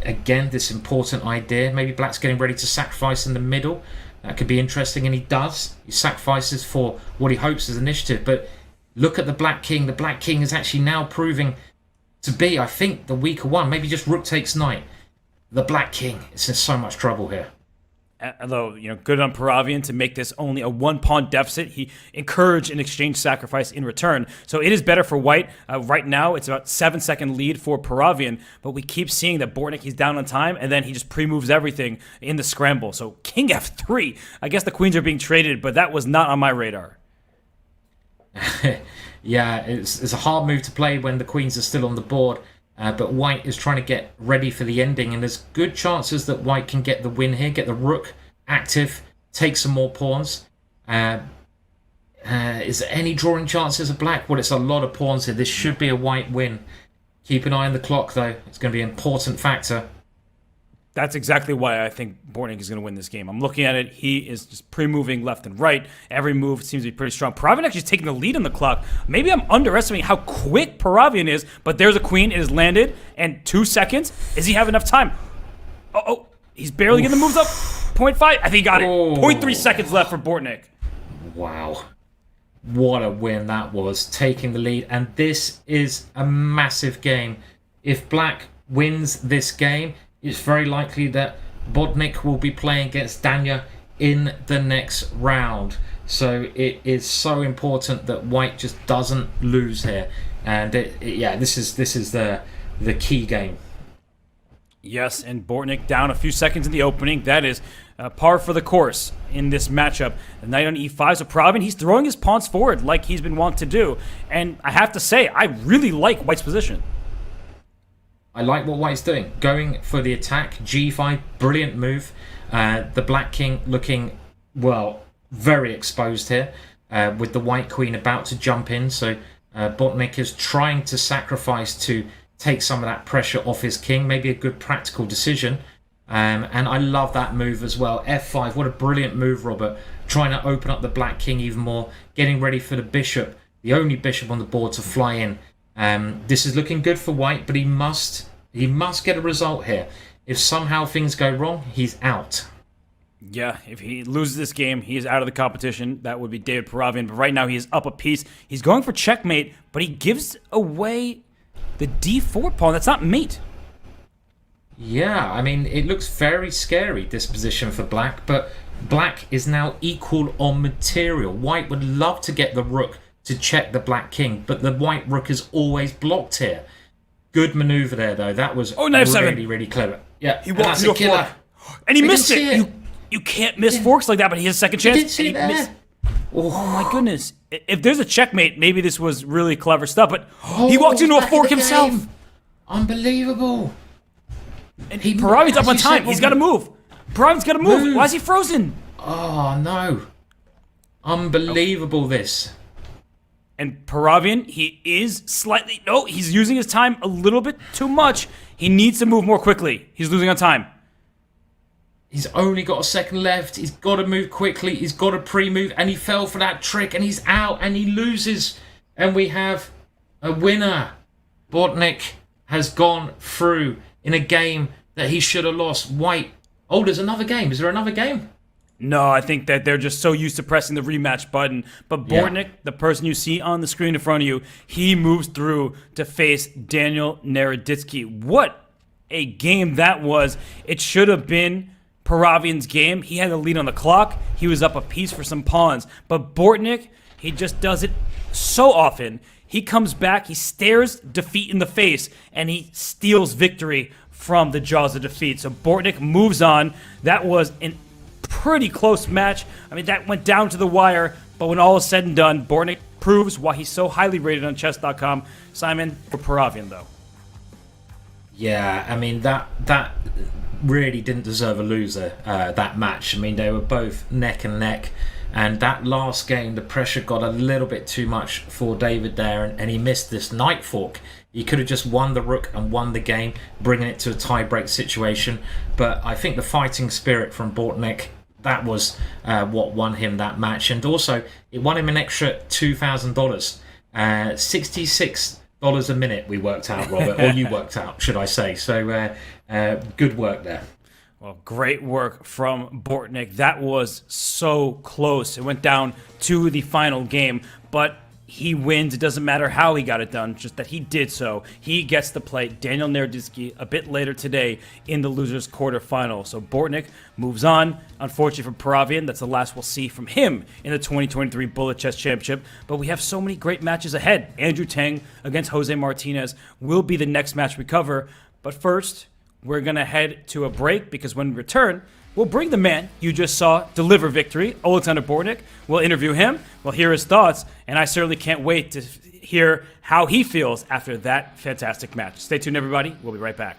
Again, this important idea. Maybe Black's getting ready to sacrifice in the middle. That could be interesting, and he does. He sacrifices for what he hopes is initiative. But look at the Black king. The Black king is actually now proving to be, I think, the weaker one. Maybe just rook takes knight. The Black king is in so much trouble here. Although, good on Paravyan to make this only a 1-pawn deficit. He encouraged an exchange sacrifice in return. So it is better for White. Right now, it's about 7-second lead for Paravyan, but we keep seeing that Bortnick, he's down on time, and then he just pre-moves everything in the scramble. So King F3. I guess the queens are being traded, but that was not on my radar. Yeah, it's a hard move to play when the queens are still on the board. But White is trying to get ready for the ending, and there's good chances that White can get the win here, get the rook active, take some more pawns. Is there any drawing chances of Black? Well, it's a lot of pawns here. This should be a White win. Keep an eye on the clock, though. It's going to be an important factor. That's exactly why I think Bortnick is going to win this game. I'm looking at it. He is just pre-moving left and right. Every move seems to be pretty strong. Paravyan actually is taking the lead on the clock. Maybe I'm underestimating how quick Paravyan is, but there's a queen. It is landed, and 2 seconds. Does he have enough time? Oh, he's barely getting the moves up. 0.5. I think he got it. 0.3 seconds left for Bortnick. Wow. What a win that was, taking the lead. And this is a massive game. If Black wins this game, it's very likely that Bortnick will be playing against Danya in the next round. So it is so important that White just doesn't lose here. And this is the key game. Yes, and Bortnick down a few seconds in the opening. That is par for the course in this matchup. The knight on e5. So Paravyan, he's throwing his pawns forward like he's been wont to do. And I have to say, I really like White's position. I like what White's doing. Going for the attack, G5, brilliant move. The Black King looking, well, very exposed here, with the White Queen about to jump in. So Bortnick is trying to sacrifice to take some of that pressure off his king. Maybe a good practical decision. And I love that move as well. F5, what a brilliant move, Robert. Trying to open up the Black King even more. Getting ready for the bishop, the only bishop on the board to fly in. This is looking good for White, but he must get a result here. If somehow things go wrong, he's out. Yeah, if he loses this game, he is out of the competition. That would be David Paravyan. But right now, he is up a piece. He's going for checkmate, but he gives away the d4 pawn. That's not mate. Yeah, I mean, it looks very scary, this position for Black, but Black is now equal on material. White would love to get the rook to check the Black King, but the White rook is always blocked here. Good maneuver there, though. That was really clever. Yeah, he walked into a killer. And he missed it. You can't miss forks like that, but he has a second chance. Did see that? Oh my goodness. If there's a checkmate, maybe this was really clever stuff, but he walked into a fork himself. Unbelievable. And Paravyan's up on time. He's got to move. Paravyan's got to move. Why is he frozen? Oh, no. Unbelievable, this. And Paravyan, he is slightly... No, he's using his time a little bit too much. He needs to move more quickly. He's losing on time. He's only got a second left. He's got to move quickly. He's got to pre-move. And he fell for that trick. And he's out. And he loses. And we have a winner. Bortnick has gone through in a game that he should have lost. White. Oh, there's another game. Is there another game? No, I think that they're just so used to pressing the rematch button. But Bortnick, the person you see on the screen in front of you, he moves through to face Daniel Naroditsky. What a game that was. It should have been Paravyan's game. He had the lead on the clock. He was up a piece for some pawns. But Bortnick, he just does it so often. He comes back, he stares defeat in the face, and he steals victory from the jaws of defeat. So Bortnick moves on. That was an pretty close match. I mean, that went down to the wire, but when all is said and done, Bortnick proves why he's so highly rated on chess.com. Simon, for Paravyan, though. Yeah, I mean, that really didn't deserve a loser, that match. I mean, they were both neck and neck, and that last game, the pressure got a little bit too much for David there, and he missed this knight fork. He could have just won the rook and won the game, bringing it to a tie-break situation. But I think the fighting spirit from Bortnick, that was what won him that match. And also, it won him an extra $2,000. $66 a minute we worked out, Robert. Or you worked out, should I say. So, good work there. Well, great work from Bortnick. That was so close. It went down to the final game. But he wins. It doesn't matter how he got it done, just that he did so. He gets to play Daniel Naroditsky a bit later today in the losers quarterfinal. So Bortnick moves on. Unfortunately for Paravyan, that's the last we'll see from him in the 2023 Bullet Chess Championship. But we have so many great matches ahead. Andrew Tang against Jose Martinez will be the next match we cover. But first, we're going to head to a break because when we return, we'll bring the man you just saw deliver victory, Alexander Bortnick. We'll interview him. We'll hear his thoughts. And I certainly can't wait to hear how he feels after that fantastic match. Stay tuned, everybody. We'll be right back.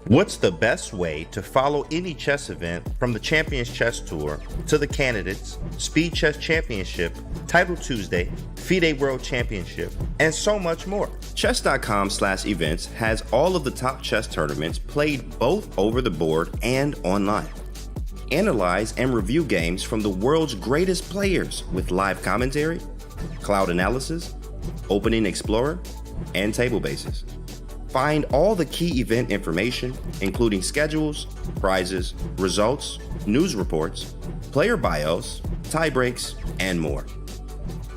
What's the best way to follow any chess event from the Champions Chess Tour to the Candidates, Speed Chess Championship, Title Tuesday, FIDE World Championship, and so much more? Chess.com/events has all of the top chess tournaments played both over the board and online. Analyze and review games from the world's greatest players with live commentary, cloud analysis, opening explorer, and table bases. Find all the key event information, including schedules, prizes, results, news reports, player bios, tie breaks, and more.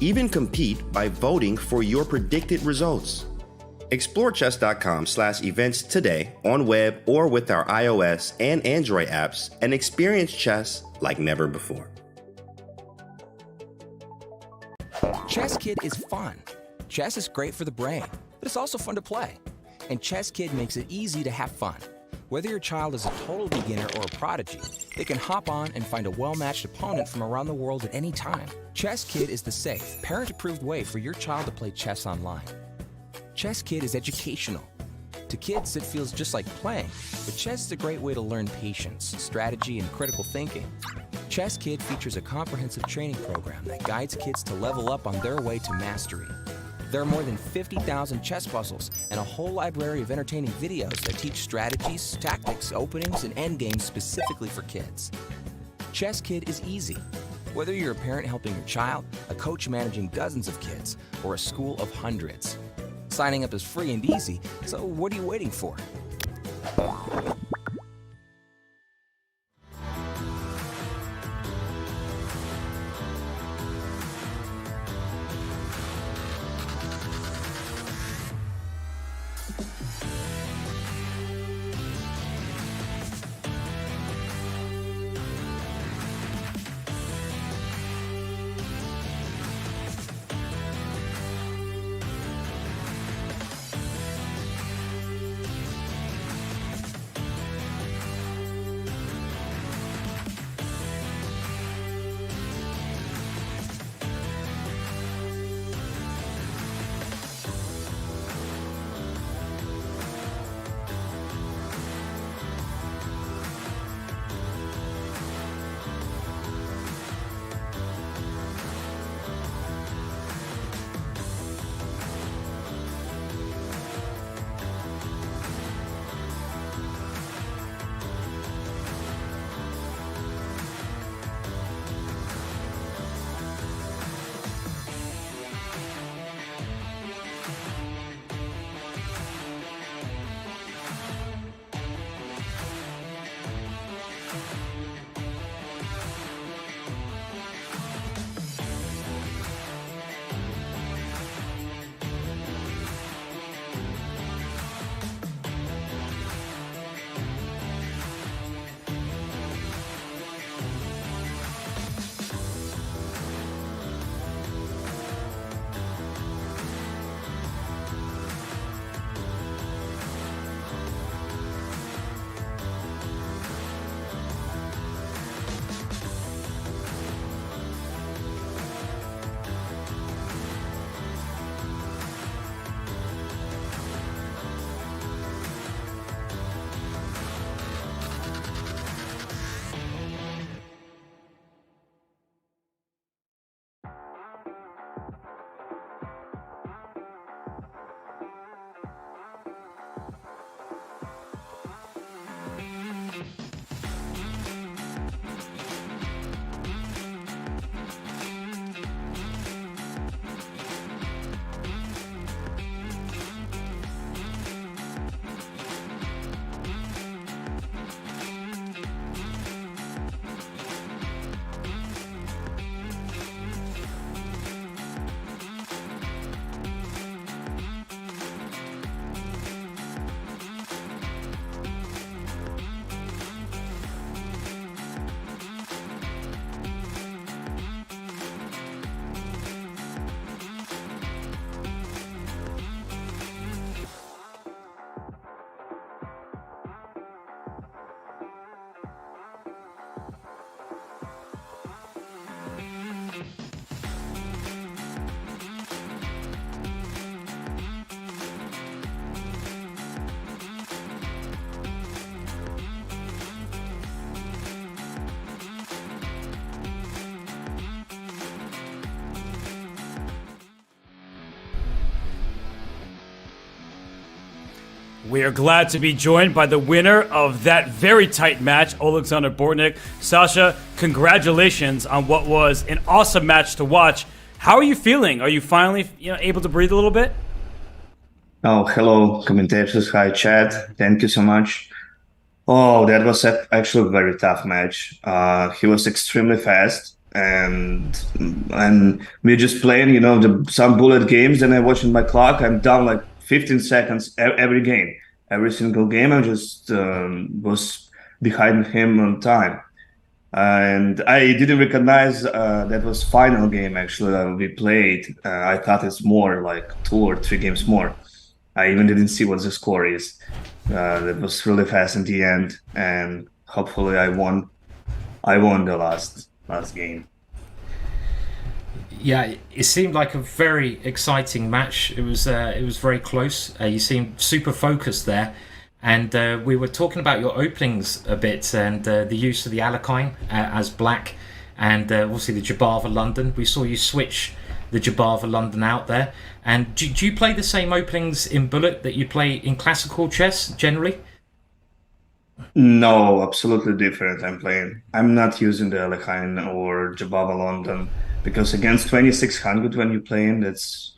Even compete by voting for your predicted results. Explore chess.com/events today on web or with our iOS and Android apps and experience chess like never before. Chess Kid is fun. Chess is great for the brain, but it's also fun to play. And Chess Kid makes it easy to have fun. Whether your child is a total beginner or a prodigy, they can hop on and find a well-matched opponent from around the world at any time. Chess Kid is the safe, parent-approved way for your child to play chess online. Chess Kid is educational. To kids, it feels just like playing, but chess is a great way to learn patience, strategy, and critical thinking. Chess Kid features a comprehensive training program that guides kids to level up on their way to mastery. There are more than 50,000 chess puzzles and a whole library of entertaining videos that teach strategies, tactics, openings, and endgames specifically for kids. Chess Kid is easy. Whether you're a parent helping your child, a coach managing dozens of kids, or a school of hundreds. Signing up is free and easy, so what are you waiting for? We are glad to be joined by the winner of that very tight match, Alexander Bortnick. Sasha, congratulations on what was an awesome match to watch. How are you feeling? Are you finally able to breathe a little bit? Oh, hello, commentators. Hi, Chad. Thank you so much. Oh, that was actually a very tough match. He was extremely fast, and we're just playing, some bullet games. And I watching my clock. I'm down like 15 seconds every game. Every single game, I just was behind him on time. And I didn't recognize that was final game, actually, we played. I thought it's more like 2 or 3 games more. I even didn't see what the score is. It was really fast in the end, and hopefully I won. I won the last game. Yeah, it seemed like a very exciting match. It was very close. You seemed super focused there, and we were talking about your openings a bit and the use of the Alakine as black, and obviously the Jabava London. We saw you switch the Jabava London out there. And do you play the same openings in Bullet that you play in classical chess generally? No, absolutely different. I'm not using the Alakine or Jabava London because against 2600 when you play in, that's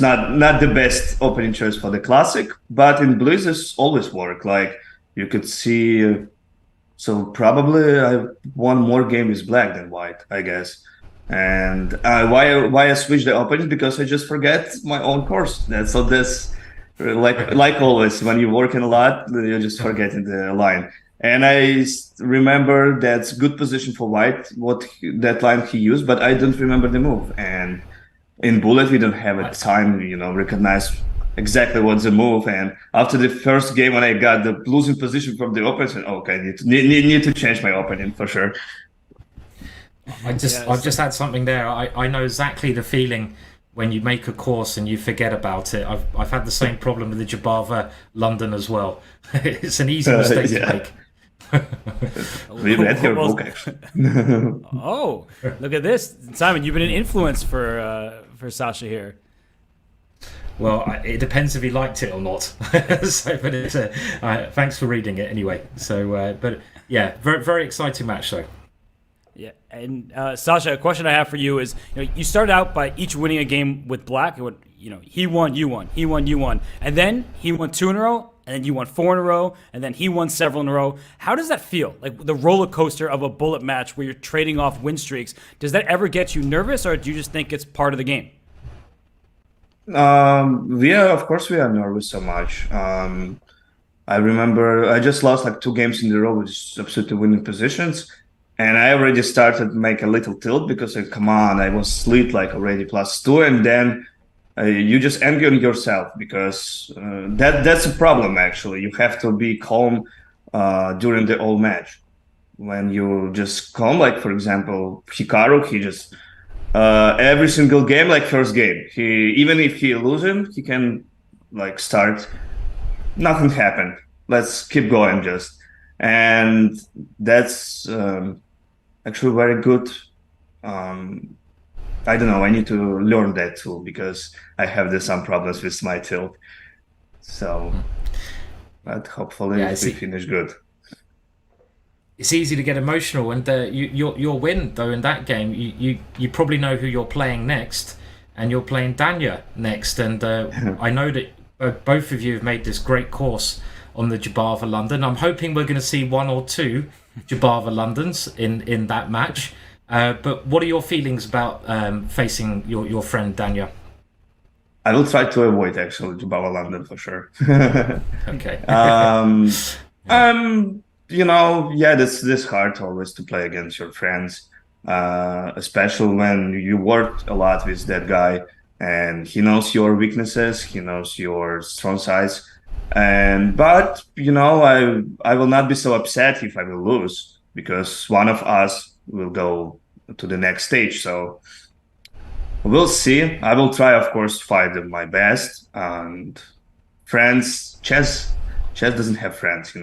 not the best opening choice for the classic. But in Blizzard's always work. Like you could see, so probably I won more games with black than white, I guess. And why I switched the opening, because I just forget my own course. That's like always when you're working a lot, you're just forgetting the line. And I remember that's good position for white, that line he used, but I don't remember the move. And in Bullet, we don't have a time, recognize exactly what's the move. And after the first game, when I got the losing position from the opener, I said, okay, need to change my opening for sure. I've just had something there. I know exactly the feeling when you make a course and you forget about it. I've had the same problem with the Jabava London as well. It's an easy mistake to make. We read your book, actually. Oh, look at this, Simon! You've been an influence for Sasha here. Well, it depends if he liked it or not. So, but it's thanks for reading it anyway. So, but yeah, very very exciting match though. Yeah, and Sasha, a question I have for you is: you started out by each winning a game with black. It went, he won, you won, he won, you won, and then he won 2 in a row, and then you won 4 in a row, and then he won several in a row. How does that feel? Like the roller coaster of a Bullet match where you're trading off win streaks. Does that ever get you nervous, or do you just think it's part of the game? Of course we are nervous so much. I remember I just lost like 2 games in a row with absolutely winning positions. And I already started to make a little tilt because, come on, I was lead like already +2, and then you just angry on yourself because that's a problem. Actually, you have to be calm during the whole match. When you just calm, like for example, Hikaru, he just every single game, like first game, even if he losing, he can like start. Nothing happened. Let's keep going, just, and that's. Actually very good. I don't know, I need to learn that too because I have some problems with my tilt. So, but hopefully we finish good. It's easy to get emotional, and your win though in that game, you probably know who you're playing next, and you're playing Danya next, and I know that both of you have made this great course on the Jabava London. I'm hoping we're going to see 1 or 2 Jabava Londons in that match. But what are your feelings about facing your friend Danya? I will try to avoid actually Jabava London for sure. Okay. This hard always to play against your friends, especially when you worked a lot with that guy and he knows your weaknesses, he knows your strong sides. But I will not be so upset if I will lose because one of us will go to the next stage. So we'll see. I will try, of course, to fight my best. And friends, chess doesn't have friends,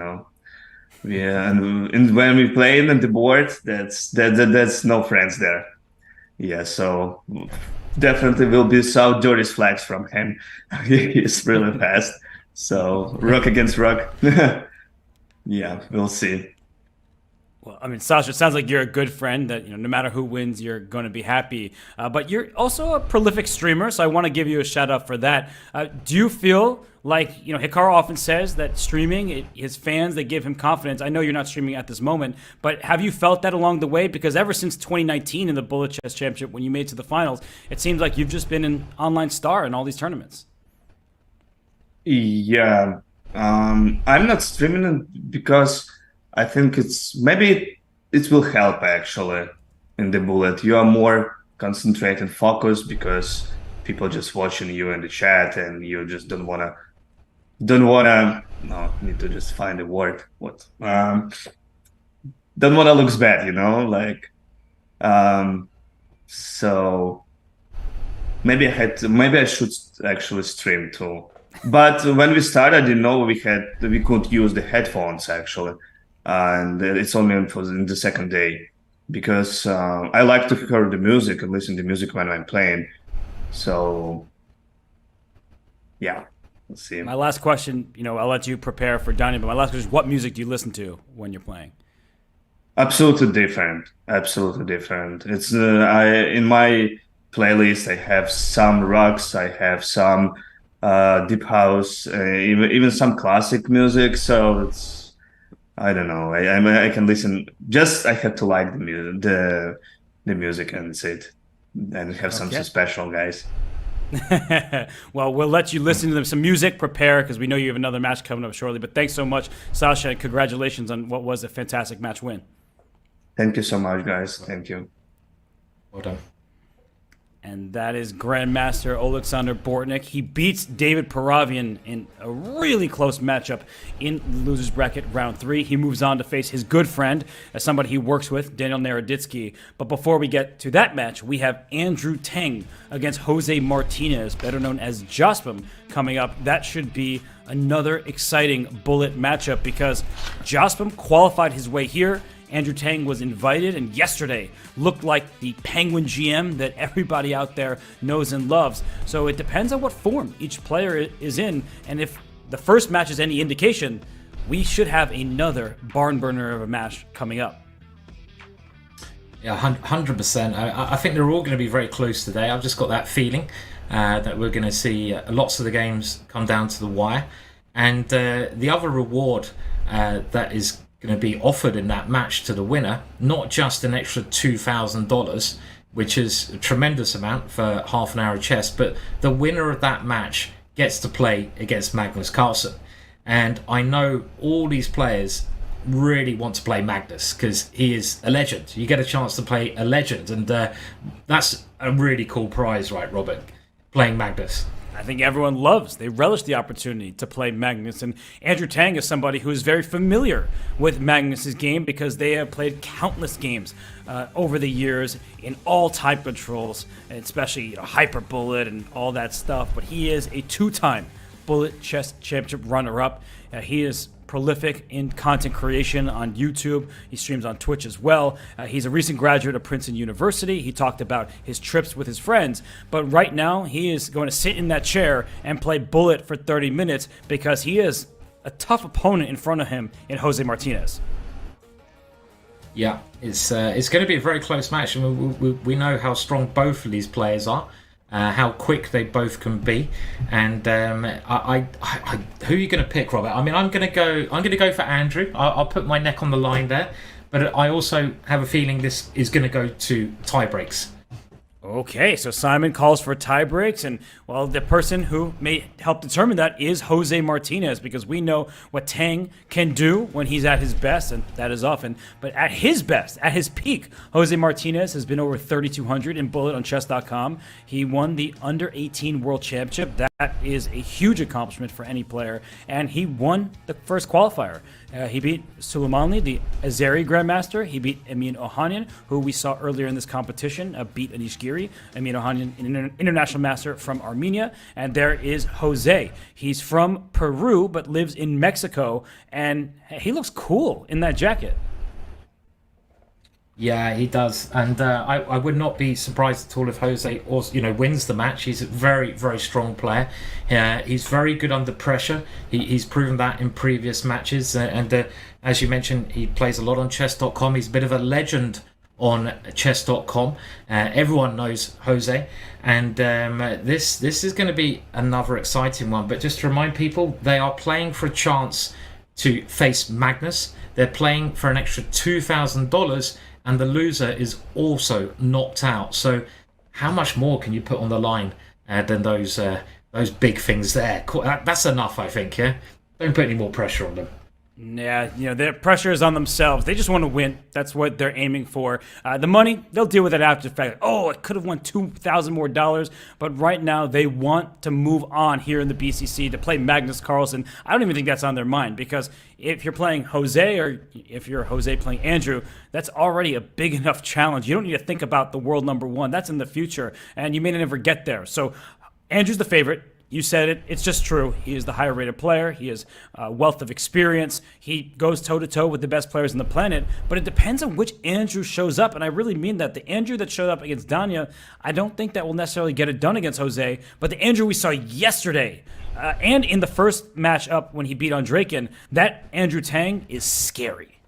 Yeah, and when we play in the board, that's no friends there. Yeah, so definitely will be some dirty flags from him. He's really fast. So rook against rook. Yeah, we'll see. Well, I mean, Sasha, it sounds like you're a good friend that, no matter who wins, you're going to be happy. But you're also a prolific streamer, so I want to give you a shout out for that. Do you feel like, Hikaru often says that streaming, his fans, they give him confidence. I know you're not streaming at this moment, but have you felt that along the way? Because ever since 2019 in the Bullet Chess Championship, when you made it to the finals, it seems like you've just been an online star in all these tournaments. Yeah, I'm not streaming because I think maybe it will help actually in the Bullet. You are more concentrated, focused because people just watching you in the chat and you just don't want to don't wanna. No, need to just find a word. What? Don't wanna look bad, like. So maybe maybe I should actually stream too. But when we started, we could use the headphones actually, and it's only for in the second day because I like to hear the music and listen to music when I'm playing. So yeah, let's see. My last question, I'll let you prepare for dining, but my last question is, what music do you listen to when you're playing? Absolutely different. Absolutely different. It's in my playlist. I have some rocks. I have some deep house, even some classic music. So I don't know. I can listen. Just I have to like the music, and that's it. And have something special, guys. Well, we'll let you listen to them. Some music, prepare, because we know you have another match coming up shortly. But thanks so much, Sasha, and congratulations on what was a fantastic match win. Thank you so much, guys. Thank you. Well done. And that is Grandmaster Alexander Bortnick. He beats David Paravyan in a really close matchup in the loser's bracket round 3. He moves on to face his good friend, as somebody he works with, Daniel Naroditsky. But before we get to that match, we have Andrew Tang against Jose Martinez, better known as Jospim, coming up. That should be another exciting bullet matchup because Jospim qualified his way here. Andrew Tang was invited and yesterday looked like the Penguin GM that everybody out there knows and loves. So it depends on what form each player is in, and if the first match is any indication, we should have another barn burner of a match coming up. Yeah, 100%. I think they're all going to be very close today. I've just got that feeling that we're going to see lots of the games come down to the wire. And the other reward that is going to be offered in that match to the winner, not just an extra $2,000, which is a tremendous amount for half an hour of chess, but the winner of that match gets to play against Magnus Carlsen. And I know all these players really want to play Magnus because he is a legend. You get a chance to play a legend, and that's a really cool prize, right, Robert? Playing Magnus. I think everyone they relish the opportunity to play Magnus. And Andrew Tang is somebody who is very familiar with Magnus's game because they have played countless games over the years in all type controls, especially Hyper Bullet and all that stuff. But he is a 2-time Bullet Chess Championship runner-up. He is prolific in content creation on YouTube. He streams on Twitch as well. He's a recent graduate of Princeton University. He talked about his trips with his friends, but right now he is going to sit in that chair and play Bullet for 30 minutes because he is a tough opponent in front of him in Jose Martinez. Yeah, it's going to be a very close match, and we know how strong both of these players are. How quick they both can be, and who are you going to pick, Robert? I mean, I'm going to go for Andrew. I'll put my neck on the line there, but I also have a feeling this is going to go to tie breaks. Okay, so Simon calls for tie breaks, and well, the person who may help determine that is Jose Martinez, because we know what Tang can do when he's at his best, and that is often. But at his best, at his peak, Jose Martinez has been over 3,200 in Bullet on Chess.com. He won the Under-18 World Championship. That is a huge accomplishment for any player, and he won the first qualifier. He beat Suleimanli, the Azeri Grandmaster. He beat Emin Ohanian, who we saw earlier in this competition, beat Anish Giri. Emin Ohanian, an international master from Armenia. And there is Jose. He's from Peru, but lives in Mexico, and he looks cool in that jacket. Yeah, he does, and I would not be surprised at all if Jose wins the match. He's a very, very strong player. He's very good under pressure. He's proven that in previous matches, and as you mentioned, he plays a lot on Chess.com. He's a bit of a legend on Chess.com. Everyone knows Jose, and this is going to be another exciting one. But just to remind people, they are playing for a chance to face Magnus. They're playing for an extra $2,000. And the loser is also knocked out. So how much more can you put on the line than those big things there? That's enough, I think, yeah? Don't put any more pressure on them. Yeah, their pressure is on themselves. They just want to win. That's what they're aiming for. The money, they'll deal with it after the fact. Oh, I could have won $2,000 more. But right now, they want to move on here in the BCC to play Magnus Carlsen. I don't even think that's on their mind, because if you're playing Jose, or if you're Jose playing Andrew, that's already a big enough challenge. You don't need to think about the world number one. That's in the future, and you may never get there. So Andrew's the favorite. You said it. It's just true. He is the higher rated player. He has a wealth of experience. He goes toe-to-toe with the best players on the planet. But it depends on which Andrew shows up. And I really mean that. The Andrew that showed up against Danya, I don't think that will necessarily get it done against Jose. But the Andrew we saw yesterday, and in the first match up when he beat Andrekin, that Andrew Tang is scary.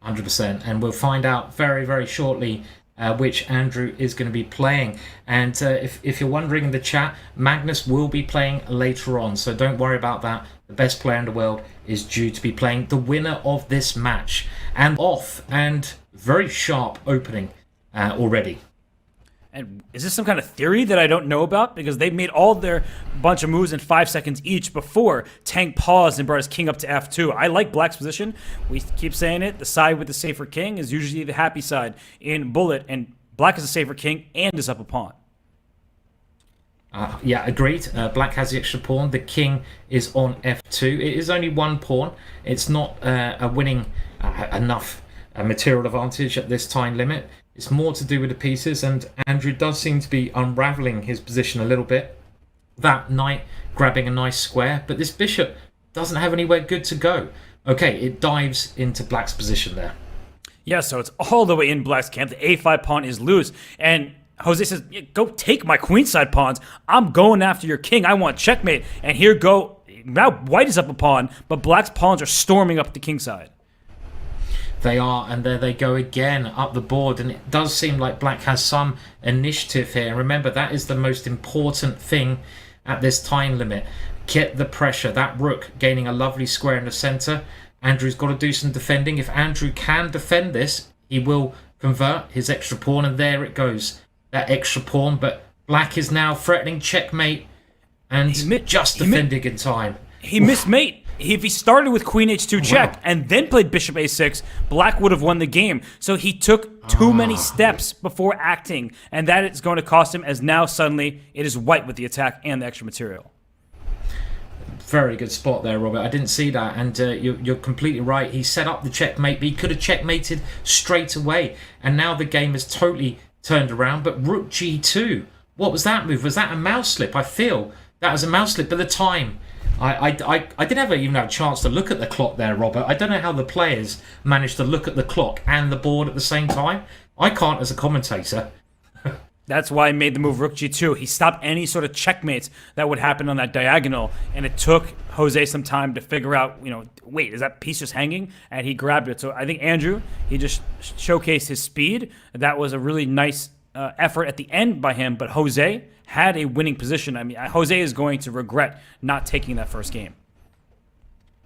100%. And we'll find out very, very shortly which Andrew is going to be playing. And if you're wondering in the chat, Magnus will be playing later on, so don't worry about that. The best player in the world is due to be playing the winner of this match. And very sharp opening already. And is this some kind of theory that I don't know about? Because they made all their bunch of moves in 5 seconds each before Tang paused and brought his king up to F2. I like Black's position. We keep saying it. The side with the safer king is usually the happy side in Bullet, and Black is a safer king and is up a pawn. Yeah, agreed. Black has the extra pawn. The king is on F2. It is only one pawn. It's not a winning enough material advantage at this time limit. It's more to do with the pieces, and Andrew does seem to be unraveling his position a little bit. That knight grabbing a nice square, but this bishop doesn't have anywhere good to go. Okay, it dives into Black's position there. Yeah, so it's all the way in Black's camp. The A5 pawn is loose, and Jose says, go take my queenside pawns. I'm going after your king. I want checkmate. And here go. Now White is up a pawn, but Black's pawns are storming up the king side. They are, and there they go again up the board, and it does seem like Black has some initiative here. And remember, that is the most important thing at this time limit. Get the pressure. That rook gaining a lovely square in the center. Andrew's got to do some defending. If Andrew can defend this, he will convert his extra pawn, and there it goes. That extra pawn, but Black is now threatening checkmate, and just defending in time. He missed mate. If he started with Queen H2 check and then played Bishop A6, Black would have won the game. So he took too many steps before acting, and that is going to cost him, as now suddenly it is White with the attack and the extra material. Very good spot there, Robert. I didn't see that, and you're completely right. He set up the checkmate, but he could have checkmated straight away, and now the game is totally turned around. But Rook G2, what was that move? Was that a mouse slip? I feel that was a mouse slip, but the time... I didn't even have a chance to look at the clock there, Robert. I don't know how the players managed to look at the clock and the board at the same time. I can't as a commentator. That's why he made the move Rook G2. He stopped any sort of checkmates that would happen on that diagonal, and it took Jose some time to figure out, wait, is that piece just hanging? And he grabbed it. So I think Andrew, he just showcased his speed. That was a really nice effort at the end by him, but Jose had a winning position. I mean, Jose is going to regret not taking that first game.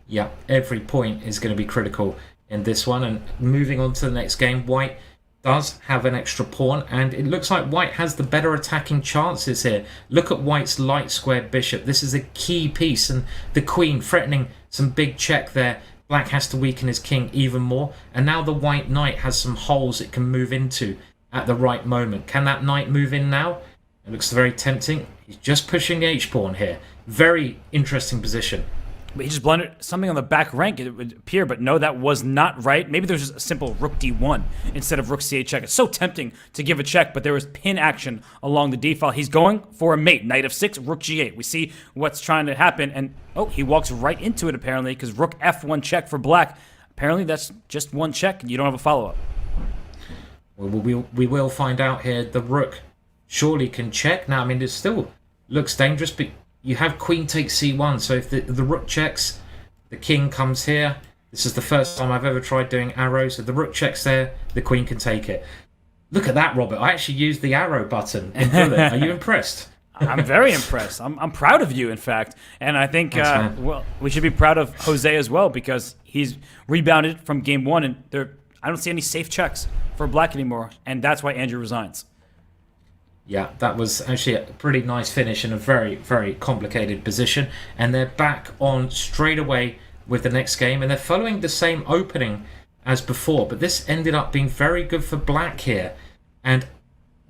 Yeah, every point is going to be critical in this one. And moving on to the next game, White does have an extra pawn, and it looks like White has the better attacking chances here. Look at White's light square bishop. This is a key piece, and the queen threatening some big check there. Black has to weaken his king even more, and now the white knight has some holes it can move into at the right moment. Can that knight move in now? It looks very tempting. He's just pushing the H-pawn here. Very interesting position. But he just blundered something on the back rank, it would appear, but no, that was not right. Maybe there's just a simple Rook D1 instead of Rook C8 check. It's so tempting to give a check, but there was pin action along the D file. He's going for a mate. Knight of 6, Rook G8. We see what's trying to happen, and he walks right into it apparently, because Rook F1 check for Black. Apparently that's just one check, and you don't have a follow-up. Well, we will find out here. The Rook surely can check. Now, I mean, it still looks dangerous, but you have Queen takes C1, so if the Rook checks, the King comes here. This is the first time I've ever tried doing arrows. So the Rook checks there, the Queen can take it. Look at that, Robert. I actually used the arrow button in Bullet. Are you impressed? I'm very impressed. I'm proud of you, in fact. And I think we should be proud of Jose as well, because he's rebounded from game one, and I don't see any safe checks for Black anymore, and that's why Andrew resigns. Yeah, that was actually a pretty nice finish in a very, very complicated position. And they're back on straight away with the next game, and they're following the same opening as before, but this ended up being very good for black here. And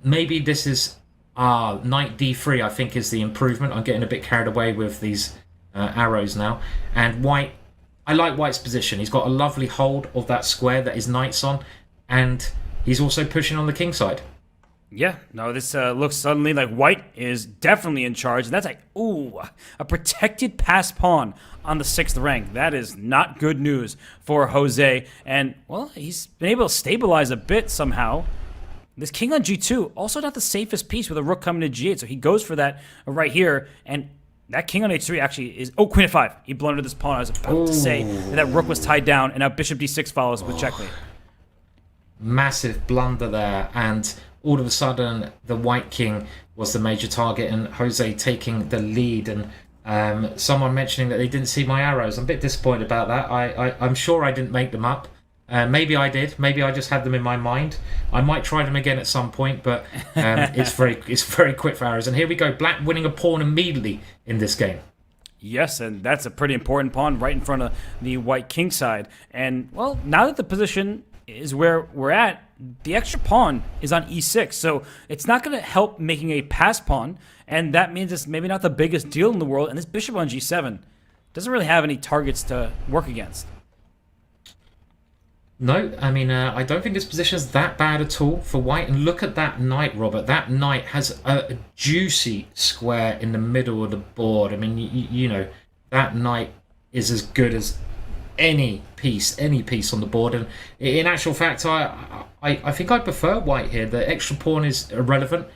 maybe this is knight d3, I think, is the improvement. I'm getting a bit carried away with these arrows now. And white, I like white's position. He's got a lovely hold of that square that his knight's on, and he's also pushing on the king side. Yeah, no, this looks suddenly like white is definitely in charge. And that's like, ooh, a protected pass pawn on the 6th rank. That is not good news for Jose. And, well, he's been able to stabilize a bit somehow. This king on g2, also not the safest piece with a rook coming to g8. So he goes for that right here. And that king on h3 actually is... Oh, queen f5. He blundered this pawn. I was about to say that rook was tied down. And now bishop d6 follows with checkmate. Massive blunder there. And all of a sudden, the white king was the major target. And Jose taking the lead. And someone mentioning that they didn't see my arrows. I'm a bit disappointed about that. I'm sure I didn't make them up. Maybe I did. Maybe I just had them in my mind. I might try them again at some point, but it's very quick for arrows. And here we go. Black winning a pawn immediately in this game. Yes, and that's a pretty important pawn right in front of the white king side. And, well, now that the position is where we're at, the extra pawn is on e6. So it's not going to help making a pass pawn, and that means it's maybe not the biggest deal in the world. And this bishop on g7 doesn't really have any targets to work against. No, I mean, I don't think this position is that bad at all for white. And look at that knight, Robert. That knight has a juicy square in the middle of the board. I mean, you know, that knight is as good as any piece on the board. And in actual fact, I think I prefer white here. The extra pawn is irrelevant.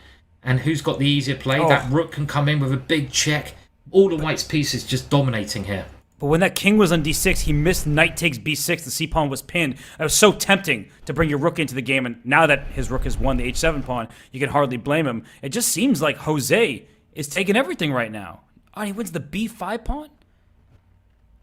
And who's got the easier play? Oh. That rook can come in with a big check. All the white's pieces just dominating here. But when that king was on d6, he missed knight takes b6. The c-pawn was pinned. It was so tempting to bring your rook into the game. And now that his rook has won the h7 pawn, you can hardly blame him. It just seems like Jose is taking everything right now. Oh, and he wins the b5 pawn?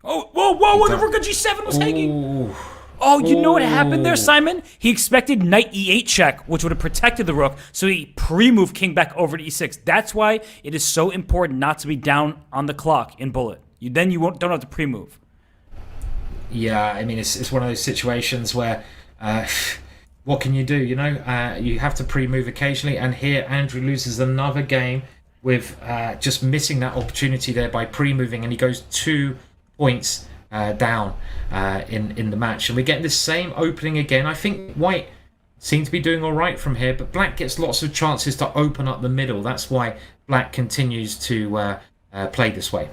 Oh, whoa, the rook on g7 was hanging. Oh, you know what happened there, Simon? He expected knight e8 check, which would have protected the rook, so he pre-moved king back over to e6. That's why it is so important not to be down on the clock in bullet. Then you don't have to pre-move. Yeah, I mean, it's one of those situations where what can you do, you know? You have to pre-move occasionally, and here Andrew loses another game with just missing that opportunity there by pre-moving, and he goes 2 points down in the match. And we get this same opening again. I think white seemed to be doing all right from here, but black gets lots of chances to open up the middle. That's why black continues to play this way.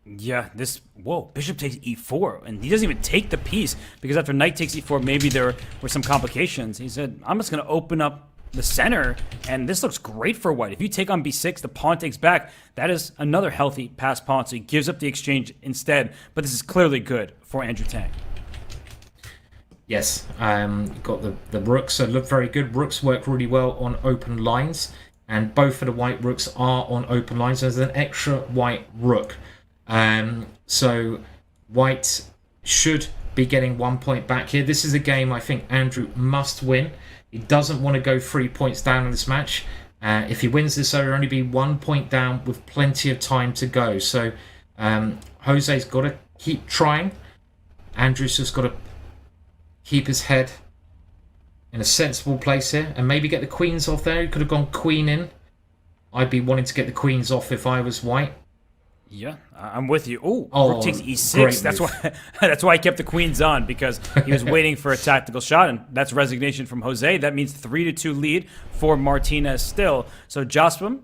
Yeah, bishop takes e4, and he doesn't even take the piece, because after knight takes e4, maybe there were some complications. He said, I'm just going to open up the center, and this looks great for white. If you take on b6, the pawn takes back. That is another healthy pass pawn, so he gives up the exchange instead, but this is clearly good for Andrew Tang. Yes, got the rooks look very good. Rooks work really well on open lines, and both of the white rooks are on open lines. There's an extra white rook. So white should be getting 1 point back here. This is a game I think Andrew must win. He doesn't want to go 3 points down in this match. If he wins this, there will only be 1 point down with plenty of time to go. So Jose's got to keep trying. Andrew's just got to keep his head in a sensible place here and maybe get the queens off there. He could have gone queen in. I'd be wanting to get the queens off if I was white. Yeah, I'm with you. Rook takes e6. That's why I kept the queens on, because he was waiting for a tactical shot, and that's resignation from Jose. That means 3-2 lead for Martinez still. So Jospin,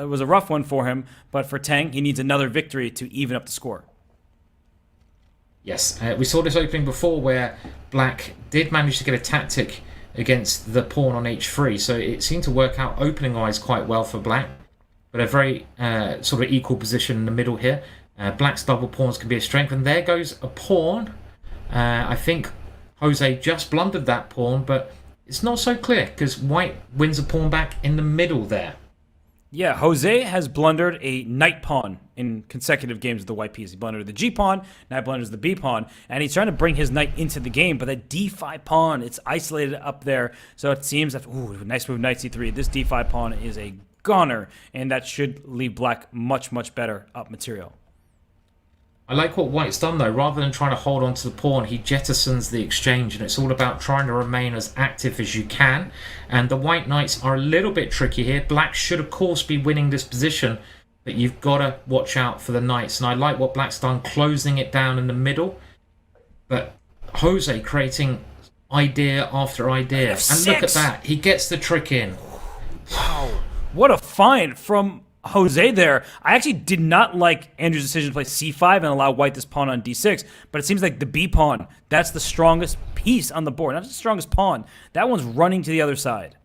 was a rough one for him, but for Tang, he needs another victory to even up the score. Yes, we saw this opening before where black did manage to get a tactic against the pawn on h3, so it seemed to work out opening-wise quite well for black. But a very sort of equal position in the middle here. Black's double pawns can be a strength. And there goes a pawn. I think Jose just blundered that pawn, but it's not so clear because white wins a pawn back in the middle there. Yeah, Jose has blundered a knight pawn in consecutive games of the white piece. He blundered the g pawn, now blunders the b pawn, and he's trying to bring his knight into the game, but that d5 pawn, it's isolated up there. So it seems that, nice move, knight c3. This d5 pawn is a goner, and that should leave black much, much better up material. I like what White's done though. Rather than trying to hold on to the pawn, he jettisons the exchange, and it's all about trying to remain as active as you can. And the White Knights are a little bit tricky here. Black should of course be winning this position, but you've got to watch out for the Knights. And I like what Black's done, closing it down in the middle. But Jose creating idea after idea. And look at that. He gets the trick in. Wow. What a find from Jose there. I actually did not like Andrew's decision to play c5 and allow White this pawn on d6, but it seems like the b pawn, that's the strongest piece on the board. Not the strongest pawn. That one's running to the other side.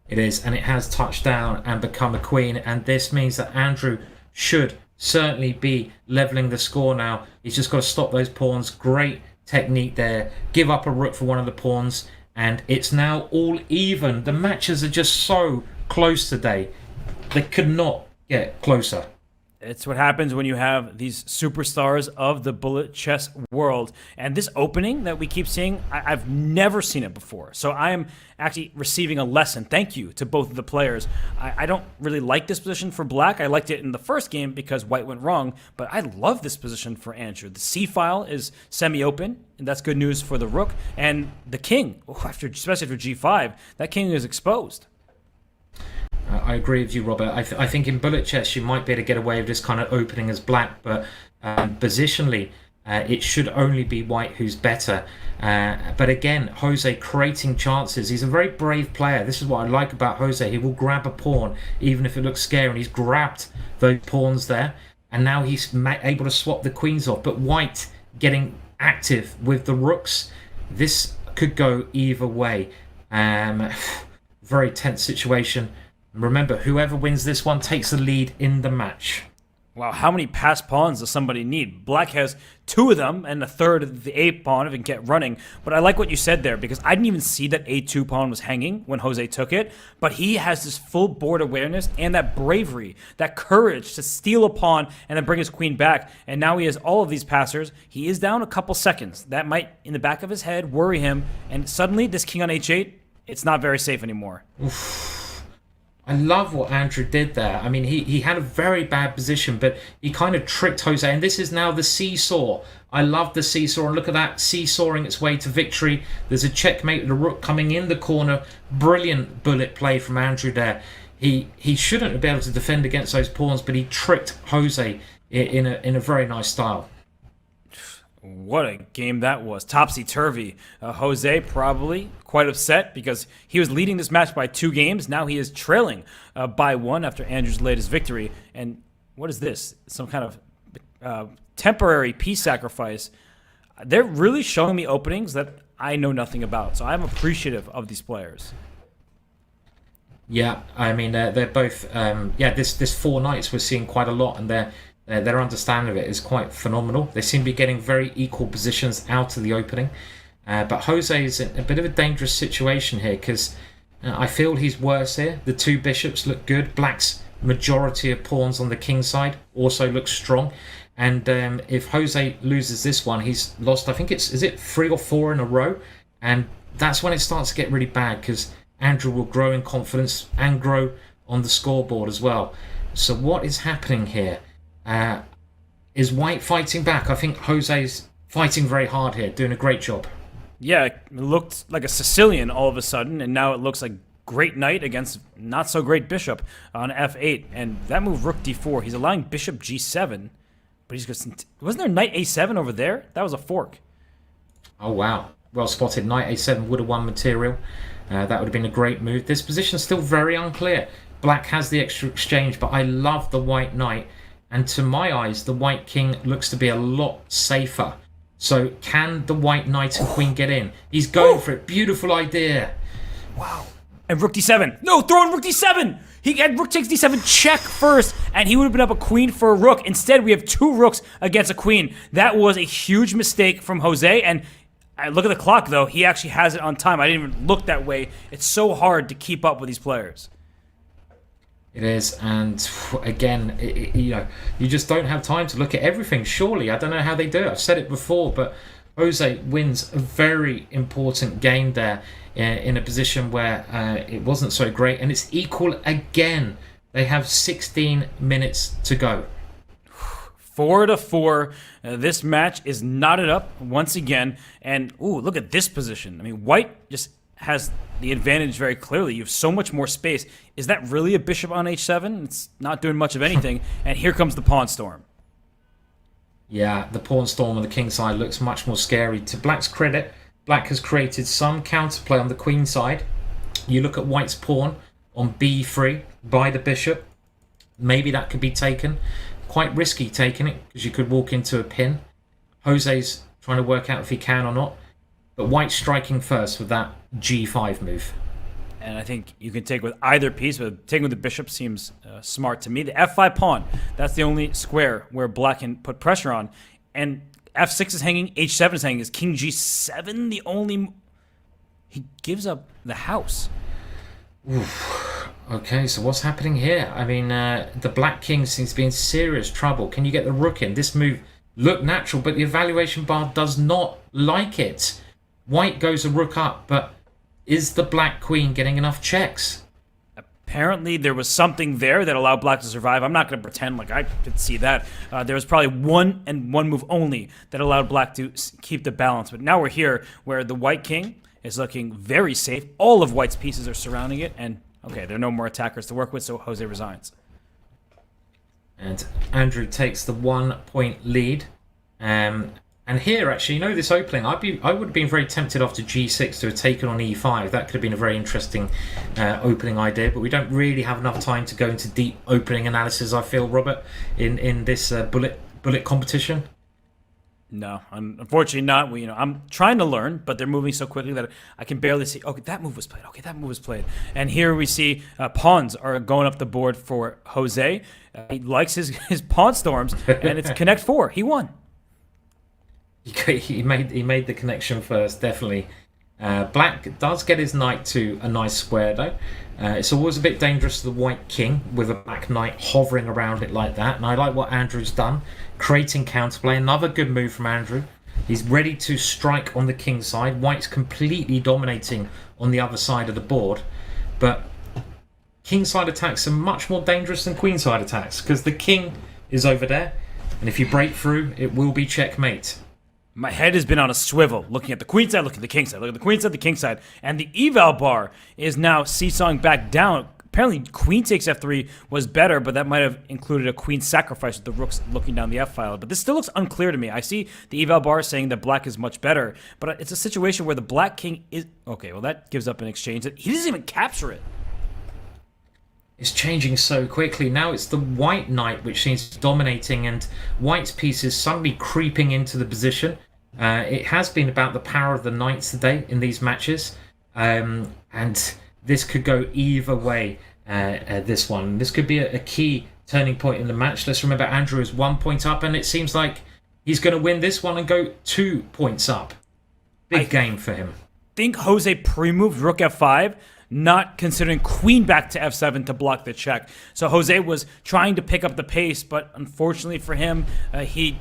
It is, and it has touched down and become a queen, and this means that Andrew should certainly be leveling the score now. He's just got to stop those pawns. Great technique there. Give up a rook for one of the pawns, and it's now all even. The matches are just so close today. They could not get closer. It's what happens when you have these superstars of the bullet chess world. And this opening that we keep seeing, I've never seen it before. So I am actually receiving a lesson. Thank you to both of the players. I don't really like this position for Black. I liked it in the first game because White went wrong. But I love this position for Andrew. The C-file is semi-open, and that's good news for the rook. And the king, especially after G5, that king is exposed. I agree with you, Robert. I think in bullet chess you might be able to get away with this kind of opening as Black, but positionally it should only be White who's better. But again, Jose creating chances. He's a very brave player. This is what I like about Jose. He will grab a pawn even if it looks scary, and he's grabbed those pawns there, and now he's able to swap the queens off. But White getting active with the rooks. This could go either way. Very tense situation. Remember, whoever wins this one takes the lead in the match. Wow, how many passed pawns does somebody need? Black has 2 of them and a third of the A pawn if it can get running. But I like what you said there, because I didn't even see that A2 pawn was hanging when Jose took it. But he has this full board awareness and that bravery, that courage to steal a pawn and then bring his queen back. And now he has all of these passers. He is down a couple seconds. That might, in the back of his head, worry him. And suddenly, this king on H8, it's not very safe anymore. Oof. I love what Andrew did there. I mean, he had a very bad position, but he kind of tricked Jose. And this is now the seesaw. I love the seesaw. And look at that, seesawing its way to victory. There's a checkmate with the rook coming in the corner. Brilliant bullet play from Andrew there. He shouldn't be able to defend against those pawns, but he tricked Jose in a very nice style. What a game that was. Topsy-turvy. Jose probably quite upset because he was leading this match by 2 games. Now he is trailing by 1 after Andrew's latest victory. And what is this? Some kind of temporary peace sacrifice. They're really showing me openings that I know nothing about. So I'm appreciative of these players. Yeah, I mean, they're both... this 4 nights we're seeing quite a lot, and their understanding of it is quite phenomenal. They seem to be getting very equal positions out of the opening. But Jose is in a bit of a dangerous situation here because I feel he's worse here. The 2 bishops look good. Black's majority of pawns on the king side also look strong. And if Jose loses this one, he's lost, I think is it 3 or 4 in a row? And that's when it starts to get really bad because Andrew will grow in confidence and grow on the scoreboard as well. So what is happening here? Is White fighting back? I think Jose's fighting very hard here, doing a great job. Yeah, it looked like a Sicilian all of a sudden, and now it looks like great knight against not so great bishop on f8. And that move, rook d4, he's allowing bishop g7, but he's just... Wasn't there knight a7 over there? That was a fork. Oh, wow. Well spotted. Knight a7 would have won material. That would have been a great move. This position's still very unclear. Black has the extra exchange, but I love the white knight. And to my eyes, the white king looks to be a lot safer. So can the white knight and queen get in? He's going for it. Beautiful idea. Wow. And rook d7. No, throw in rook d7. He had rook takes d7 check first, and he would have been up a queen for a rook. Instead, we have 2 rooks against a queen. That was a huge mistake from Jose. And I look at the clock, though. He actually has it on time. I didn't even look that way. It's so hard to keep up with these players. It is, and again, you just don't have time to look at everything. Surely, I don't know how they do it. I've said it before, but Jose wins a very important game there in a position where it wasn't so great, and it's equal again. They have 16 minutes to go. 4-4. This match is knotted up once again. And, ooh, look at this position. I mean, white just has the advantage very clearly. You have so much more space. Is that really a bishop on h7? It's not doing much of anything. And here comes the pawn storm. Yeah, the pawn storm on the king side looks much more scary. To black's credit, black has created some counterplay on the queen side. You look at white's pawn on b3 by the bishop. Maybe that could be taken. Quite risky taking it because you could walk into a pin. Jose's trying to work out if he can or not. But white's striking first with that g5 move. And I think you can take with either piece, but taking with the bishop seems smart to me. The f5 pawn, that's the only square where black can put pressure on. And f6 is hanging, h7 is hanging. Is king g7 the only... He gives up the house. Oof. Okay, so what's happening here? I mean, the black king seems to be in serious trouble. Can you get the rook in? This move looked natural, but the evaluation bar does not like it. White goes a rook up, but is the black queen getting enough checks? Apparently there was something there that allowed black to survive. I'm not going to pretend like I could see that. There was probably one move only that allowed black to keep the balance. But now we're here where the white king is looking very safe. All of white's pieces are surrounding it. And, okay, there are no more attackers to work with, so Jose resigns. And Andrew takes the 1 point lead. And here, actually, this opening, I would have been very tempted after g6 to have taken on e5. That could have been a very interesting opening idea, but we don't really have enough time to go into deep opening analysis, I feel, Robert, in this bullet competition. No, unfortunately not. I'm trying to learn, but they're moving so quickly that I can barely see. Okay, that move was played. Okay, that move was played. And here we see pawns are going up the board for Jose. He likes his pawn storms, and it's connect 4. He won. He made the connection first, definitely. Black does get his knight to a nice square, though. It's always a bit dangerous to the white king with a black knight hovering around it like that. And I like what Andrew's done, creating counterplay. Another good move from Andrew. He's ready to strike on the king side. White's completely dominating on the other side of the board. But king side attacks are much more dangerous than queen side attacks because the king is over there. And if you break through, it will be checkmate. My head has been on a swivel, looking at the queen side, looking at the king side, looking at the queen side, the king side, and the eval bar is now seesawing back down. Apparently, queen takes f3 was better, but that might have included a queen sacrifice with the rooks looking down the f-file. But this still looks unclear to me. I see the eval bar saying that black is much better, but it's a situation where the black king is... Okay, well, that gives up an exchange. He doesn't even capture it. It's changing so quickly. Now it's the white knight which seems dominating, and white's pieces suddenly creeping into the position. It has been about the power of the knights today in these matches, and this could go either way. This one, this could be a key turning point in the match. Let's remember Andrew is 1 point up, and it seems like he's going to win this one and go 2 points up. Big game for him. I think Jose pre-moved rook f5, not considering queen back to f7 to block the check. So Jose was trying to pick up the pace, but unfortunately for him, he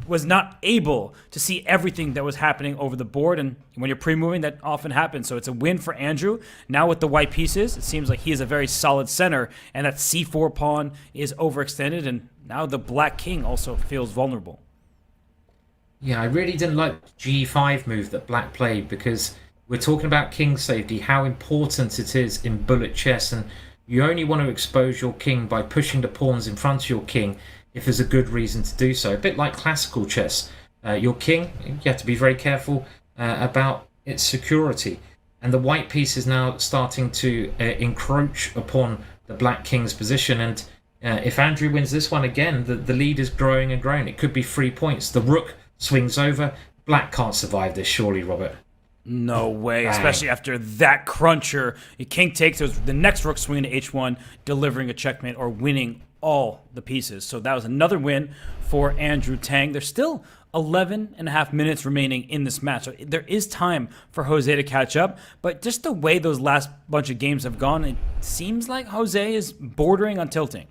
was not able to see everything that was happening over the board, and when you're pre-moving, that often happens. So it's a win for Andrew. Now with the white pieces, it seems like he is a very solid center, and that c4 pawn is overextended, and now the black king also feels vulnerable. Yeah, I really didn't like the g5 move that black played, because we're talking about king safety, how important it is in bullet chess, and you only want to expose your king by pushing the pawns in front of your king if there's a good reason to do so. A bit like classical chess. Your king, you have to be very careful about its security. And the white piece is now starting to encroach upon the black king's position. And if Andrew wins this one again, the lead is growing and growing. It could be 3 points. The rook swings over. Black can't survive this, surely, Robert. No way, especially after that cruncher. Your king takes the next rook swinging to h1, delivering a checkmate or winning all the pieces. So that was another win for Andrew Tang. There's still 11 and a half minutes remaining in this match. So there is time for Jose to catch up, but just the way those last bunch of games have gone, it seems like Jose is bordering on tilting.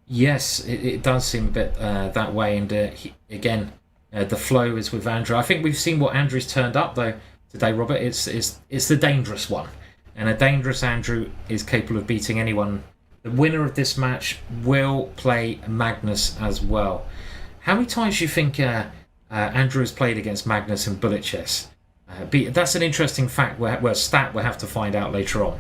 Yes, it does seem a bit that way, and the flow is with Andrew. I think we've seen what Andrew's turned up though today, Robert. It's the dangerous one, and a dangerous Andrew is capable of beating anyone The winner of this match will play Magnus as well. How many times do you think Andrew has played against Magnus in bullet chess? That's an interesting fact, stat we'll have to find out later on.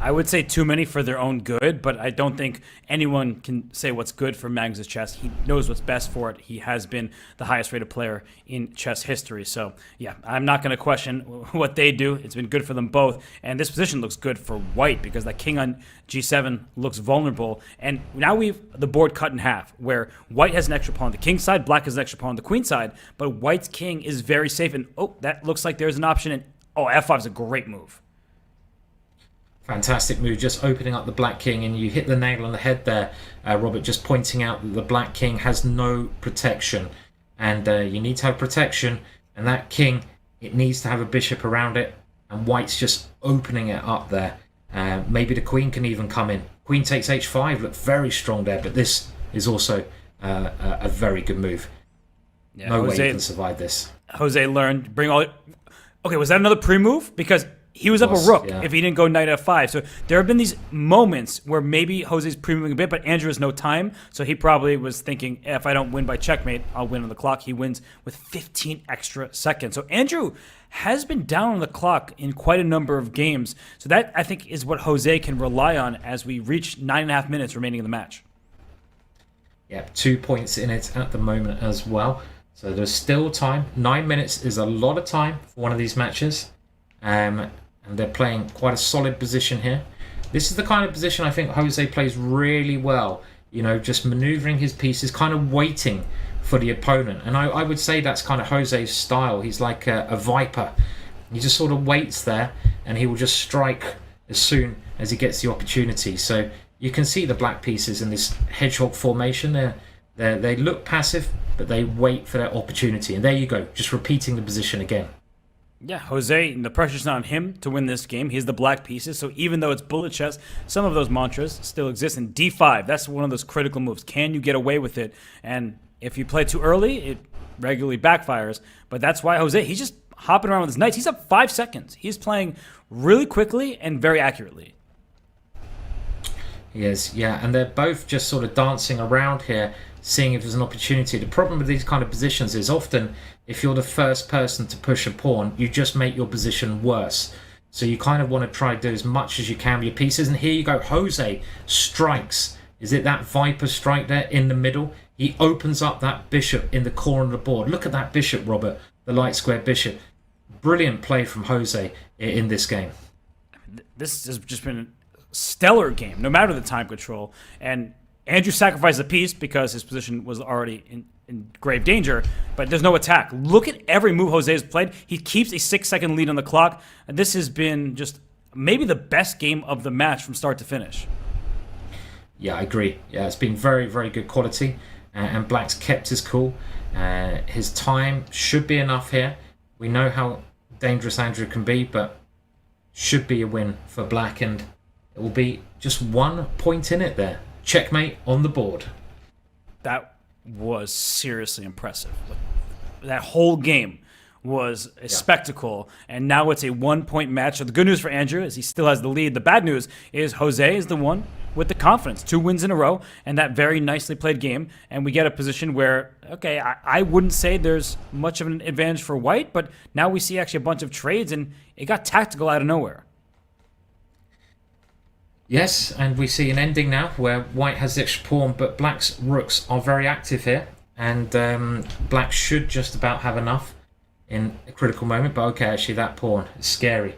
I would say too many for their own good, but I don't think anyone can say what's good for Magnus' chess. He knows what's best for it. He has been the highest rated player in chess history. So, yeah, I'm not going to question what they do. It's been good for them both. And this position looks good for white because that king on g7 looks vulnerable. And now we've the board cut in half, where white has an extra pawn on the king side, black has an extra pawn on the queen side, but white's king is very safe. And, that looks like there's an option. And, f5 is a great move. Fantastic move, just opening up the black king, and you hit the nail on the head there, Robert, just pointing out that the black king has no protection, and you need to have protection, and that king, it needs to have a bishop around it, and white's just opening it up there. Maybe the queen can even come in. Queen takes h5, look very strong there, but this is also a very good move. Yeah, no way you can survive this. Jose learned, Okay, was that another pre-move? Because he was up a rook if he didn't go knight f5. So there have been these moments where maybe Jose's pre-moving a bit, but Andrew has no time. So he probably was thinking, if I don't win by checkmate, I'll win on the clock. He wins with 15 extra seconds. So Andrew has been down on the clock in quite a number of games. So that, I think, is what Jose can rely on as we reach 9.5 minutes remaining in the match. Yeah, 2 points in it at the moment as well. So there's still time. 9 minutes is a lot of time for one of these matches. And they're playing quite a solid position here. This is the kind of position I think Jose plays really well. You know, just maneuvering his pieces, kind of waiting for the opponent. And I would say that's kind of Jose's style. He's like a viper. He just sort of waits there, and he will just strike as soon as he gets the opportunity. So you can see the black pieces in this hedgehog formation. They look passive, but they wait for their opportunity. And there you go, just repeating the position again. Yeah, Jose, the pressure's not on him to win this game. He has the black pieces, so even though it's bullet chess, some of those mantras still exist. In d5, that's one of those critical moves. Can you get away with it? And if you play too early, it regularly backfires. But that's why Jose, he's just hopping around with his knights. He's up 5 seconds. He's playing really quickly and very accurately. He is, yeah, and they're both just sort of dancing around here, seeing if there's an opportunity. The problem with these kind of positions is often if you're the first person to push a pawn, you just make your position worse. So you kind of want to try to do as much as you can with your pieces. And here you go, Jose strikes. Is it that Viper strike there in the middle? He opens up that bishop in the corner of the board. Look at that bishop, Robert, the light square bishop. Brilliant play from Jose in this game. This has just been a stellar game, no matter the time control. And Andrew sacrificed a piece because his position was already in grave danger, but there's no attack. Look at every move Jose has played. He keeps a 6-second lead on the clock. And this has been just maybe the best game of the match from start to finish. Yeah, I agree. Yeah, it's been very, very good quality. And Black's kept his cool. His time should be enough here. We know how dangerous Andrew can be, but should be a win for Black, and it will be just 1 point in it there. Checkmate on the board. That was seriously impressive. That whole game was a spectacle, and now it's a 1-point match. So the good news for Andrew is he still has the lead. The bad news is Jose is the one with the confidence. 2 wins in a row, and that very nicely played game. And we get a position where, okay, I wouldn't say there's much of an advantage for white, but now we see actually a bunch of trades, and it got tactical out of nowhere. Yes, and we see an ending now where white has the extra pawn, but black's rooks are very active here, and black should just about have enough in a critical moment. But okay, actually that pawn is scary.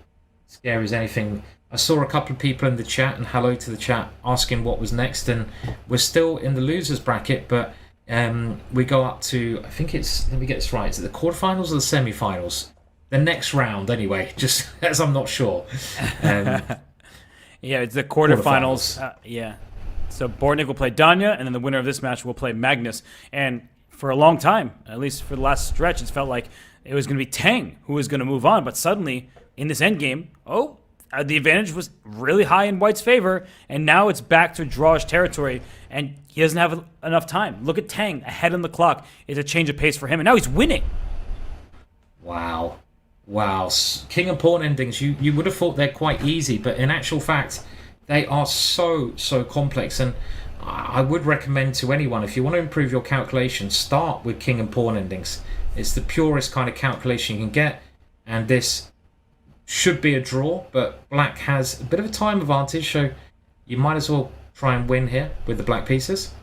Scary as anything. I saw a couple of people in the chat, and hello to the chat, asking what was next, and we're still in the losers bracket, but we go up to, I think it's, let me get this right, is it the quarterfinals or the semi-finals? The next round anyway, just as I'm not sure. Yeah, it's the quarterfinals. Yeah. So Bortnick will play Danya, and then the winner of this match will play Magnus. And for a long time, at least for the last stretch, it felt like it was going to be Tang who was going to move on. But suddenly, in this endgame, the advantage was really high in white's favor, and now it's back to drawish territory, and he doesn't have enough time. Look at Tang ahead on the clock. It's a change of pace for him, and now he's winning. Wow. King and pawn endings, you would have thought they're quite easy, but in actual fact, They are so complex, and I would recommend to anyone, if you want to improve your calculation, start with king and pawn endings. It's the purest kind of calculation you can get, and this should be a draw, but black has a bit of a time advantage, so you might as well try and win here with the black pieces.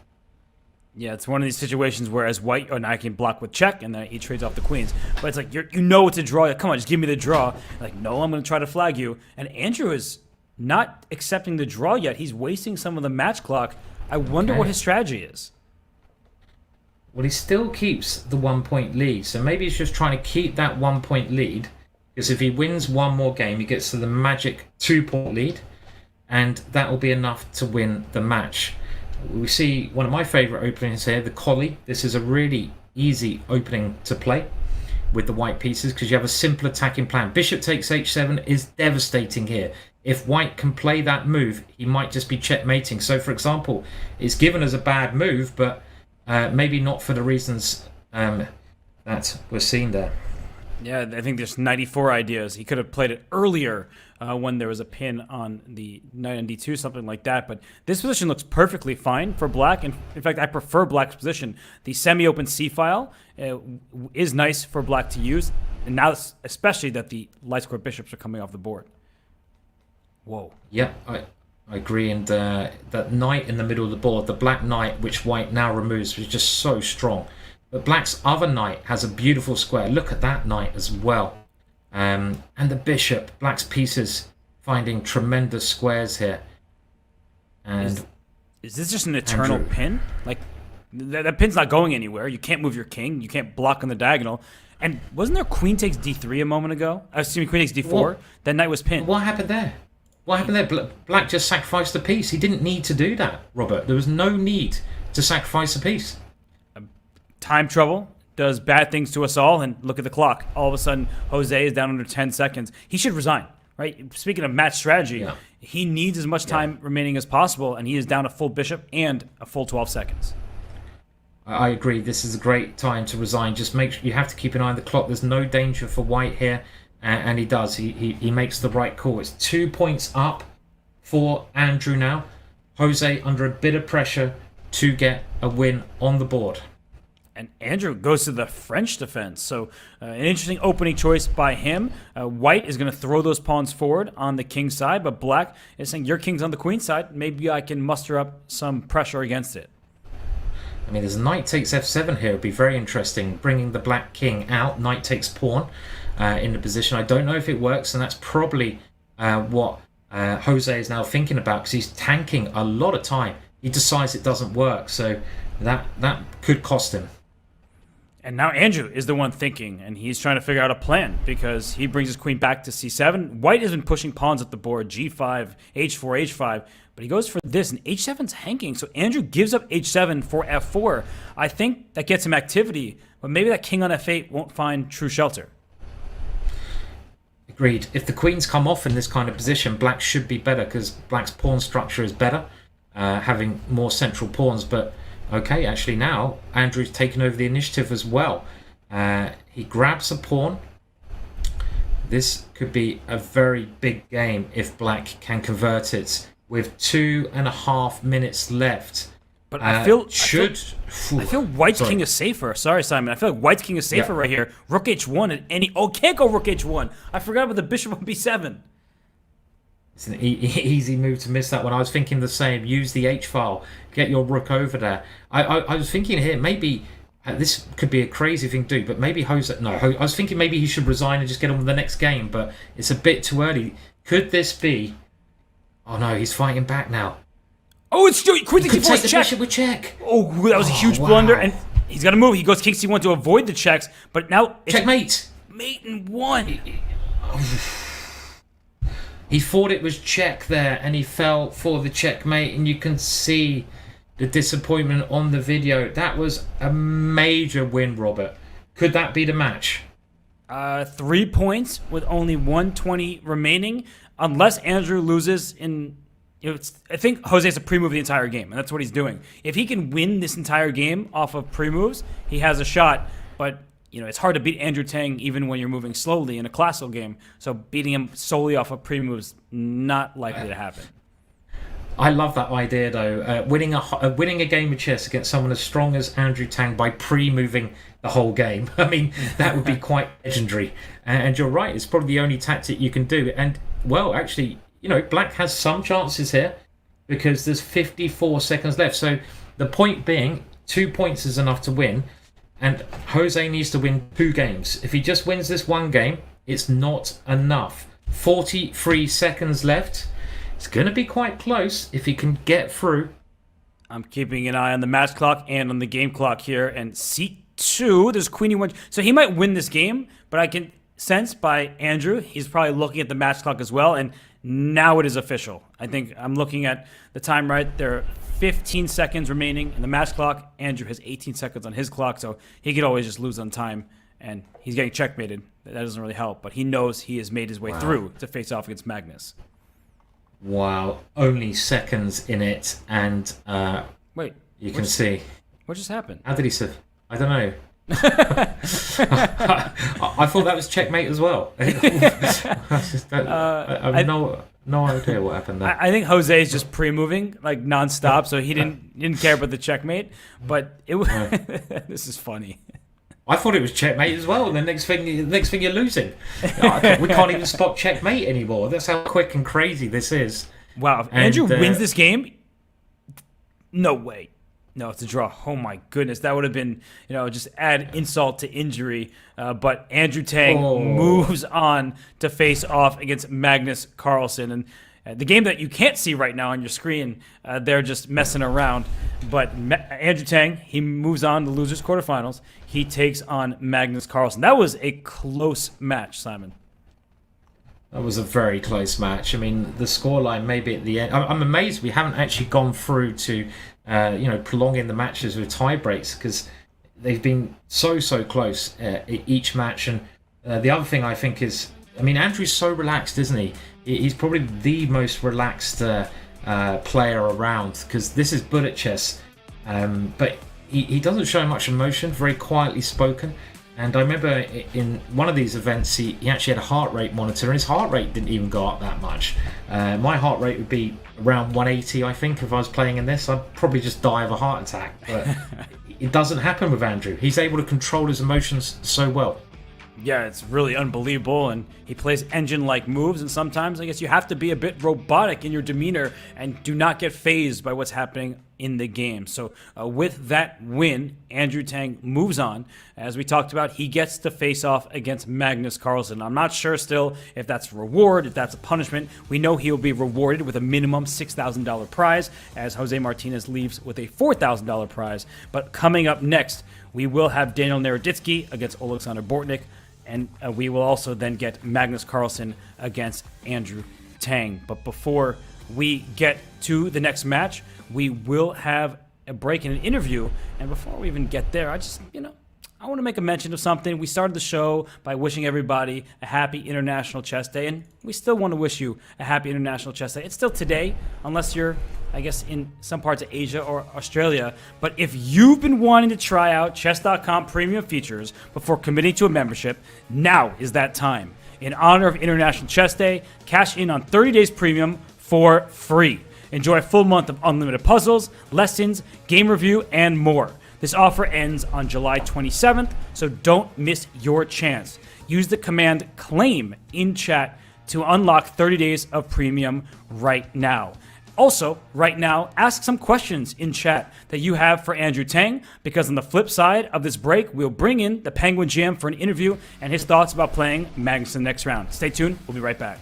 Yeah, it's one of these situations where as white, and I can block with check, and then he trades off the queens. But it's like, you know it's a draw. Like, come on, just give me the draw. Like, no, I'm going to try to flag you. And Andrew is not accepting the draw yet. He's wasting some of the match clock. I wonder what his strategy is. Well, he still keeps the 1 point lead, so maybe he's just trying to keep that 1 point lead, because if he wins one more game, he gets to the magic 2 point lead, and that will be enough to win the match. We see one of my favourite openings here, the collie. This is a really easy opening to play with the white pieces because you have a simple attacking plan. Bishop takes h7 is devastating here. If white can play that move, he might just be checkmating. So, for example, it's given as a bad move, but maybe not for the reasons that we're seeing there. Yeah, I think there's 94 ideas. He could have played it earlier when there was a pin on the knight on d2, something like that. But this position looks perfectly fine for black. And in fact, I prefer black's position. The semi-open c-file is nice for black to use. And now, especially that the light square bishops are coming off the board. Whoa. Yeah, I agree. And that knight in the middle of the board, the black knight, which white now removes, was just so strong. But black's other knight has a beautiful square. Look at that knight as well. And the bishop, black's pieces finding tremendous squares here. And is this just an eternal pin? Like, that pin's not going anywhere. You can't move your king. You can't block on the diagonal. And wasn't there queen takes d3 a moment ago? Excuse me, queen takes d4. What? That knight was pinned. What happened there? What happened there? Black just sacrificed a piece. He didn't need to do that, Robert. There was no need to sacrifice a piece. Time trouble does bad things to us all, and look at the clock. All of a sudden, Jose is down under 10 seconds. He should resign, right? Speaking of match strategy, he needs as much time remaining as possible, and he is down a full bishop and a full 12 seconds. I agree. This is a great time to resign. Just make sure you have to keep an eye on the clock. There's no danger for white here, and he does. He makes the right call. It's 2 points up for Andrew now. Jose under a bit of pressure to get a win on the board. And Andrew goes to the French defense. So an interesting opening choice by him. White is going to throw those pawns forward on the king side, but black is saying, your king's on the queen side. Maybe I can muster up some pressure against it. I mean, there's knight takes f7 here. It would be very interesting. Bringing the black king out. Knight takes pawn in the position. I don't know if it works, and that's probably what Jose is now thinking about, because he's tanking a lot of time. He decides it doesn't work, so that could cost him. And now Andrew is the one thinking, and he's trying to figure out a plan because he brings his queen back to c7. White has been pushing pawns at the board, g5, h4, h5, but he goes for this, and h7's hanging. So Andrew gives up h7 for f4. I think that gets him activity, but maybe that king on f8 won't find true shelter. Agreed. If the queens come off in this kind of position, black should be better because black's pawn structure is better, having more central pawns, but okay, actually now Andrew's taken over the initiative as well. He grabs a pawn. This could be a very big game if black can convert it with 2.5 minutes left. But I feel white's king is safer. Sorry, Simon. I feel like white's king is safer right here. Rook h1 at any... Oh, can't go rook h1. I forgot about the bishop on b7. It's an easy move to miss that one. I was thinking the same. Use the h-file. Get your rook over there. I was thinking here, maybe... this could be a crazy thing to do, but maybe Jose... No, I was thinking maybe he should resign and just get on with the next game, but it's a bit too early. Could this be... Oh no, he's fighting back now. Oh, it's still... Queen takes the check. bishop with check. Oh, that was a huge blunder, and he's got to move. He goes king c1 to avoid the checks, but now... Checkmate! Mate in one. He thought it was check there, and he fell for the checkmate, and you can see the disappointment on the video. That was a major win, Robert. Could that be the match? 3 points with only 120 remaining, unless Andrew loses in... I think Jose's a pre-move the entire game, and that's what he's doing. If he can win this entire game off of pre-moves, he has a shot, but... it's hard to beat Andrew Tang even when you're moving slowly in a classical game. So beating him solely off of pre-moves, not likely to happen. I love that idea though. Winning a game of chess against someone as strong as Andrew Tang by pre-moving the whole game. I mean, that would be quite legendary. And you're right, it's probably the only tactic you can do. And well, actually, Black has some chances here because there's 54 seconds left. So the point being, 2 points is enough to win, and Jose needs to win 2 games. If he just wins this 1 game, it's not enough. 43 seconds left. It's going to be quite close if he can get through. I'm keeping an eye on the match clock and on the game clock here. And C2, there's Queenie 1. So he might win this game, but I can sense by Andrew, he's probably looking at the match clock as well. And now it is official. I think I'm looking at the time right. There are 15 seconds remaining in the match clock. Andrew has 18 seconds on his clock, so he could always just lose on time. And he's getting checkmated. That doesn't really help, but he knows he has made his way through to face off against Magnus. Wow, only seconds in it, and wait, you can see. What just happened? How did he survive? I don't know. I thought that was checkmate as well. I have no idea what happened there. I think Jose is just pre-moving like nonstop, so he didn't care about the checkmate. But this is funny. I thought it was checkmate as well, and the next thing you're losing. We can't even spot checkmate anymore. That's how quick and crazy this is. Wow, if Andrew wins this game, no way. No, it's a draw. Oh my goodness, that would have been, just add insult to injury. But Andrew Tang moves on to face off against Magnus Carlsen. And the game that you can't see right now on your screen, they're just messing around. But Andrew Tang, he moves on to losers quarterfinals. He takes on Magnus Carlsen. That was a close match, Simon. That was a very close match. I mean, the scoreline maybe at the end. I'm amazed we haven't actually gone through to, prolonging the matches with tie breaks, because they've been so close each match. And the other thing I think is, Andrew's so relaxed, isn't he? He's probably the most relaxed player around, because this is bullet chess. But he doesn't show much emotion, very quietly spoken. And I remember in one of these events, he actually had a heart rate monitor, and his heart rate didn't even go up that much. My heart rate would be around 180, I think, if I was playing in this. I'd probably just die of a heart attack. But it doesn't happen with Andrew. He's able to control his emotions so well. Yeah, it's really unbelievable, and he plays engine-like moves, and sometimes I guess you have to be a bit robotic in your demeanor and do not get fazed by what's happening in the game. So with that win, Andrew Tang moves on. As we talked about, he gets to face off against Magnus Carlsen. I'm not sure still if that's a reward, if that's a punishment. We know he'll be rewarded with a minimum $6,000 prize, as Jose Martinez leaves with a $4,000 prize. But coming up next, we will have Daniel Naroditsky against Alexander Bortnick. And we will also then get Magnus Carlsen against Andrew Tang. But before we get to the next match, we will have a break in an interview. And before we even get there, I want to make a mention of something. We started the show by wishing everybody a happy International Chess Day, and we still want to wish you a happy International Chess Day. It's still today, unless you're, I guess, in some parts of Asia or Australia. But if you've been wanting to try out Chess.com premium features before committing to a membership, now is that time. In honor of International Chess Day, cash in on 30 days premium for free. Enjoy a full month of unlimited puzzles, lessons, game review, and more. This offer ends on July 27th, so don't miss your chance. Use the command CLAIM in chat to unlock 30 days of premium right now. Also, right now, ask some questions in chat that you have for Andrew Tang, because on the flip side of this break, we'll bring in the Penguin GM for an interview and his thoughts about playing Magnus in the next round. Stay tuned. We'll be right back.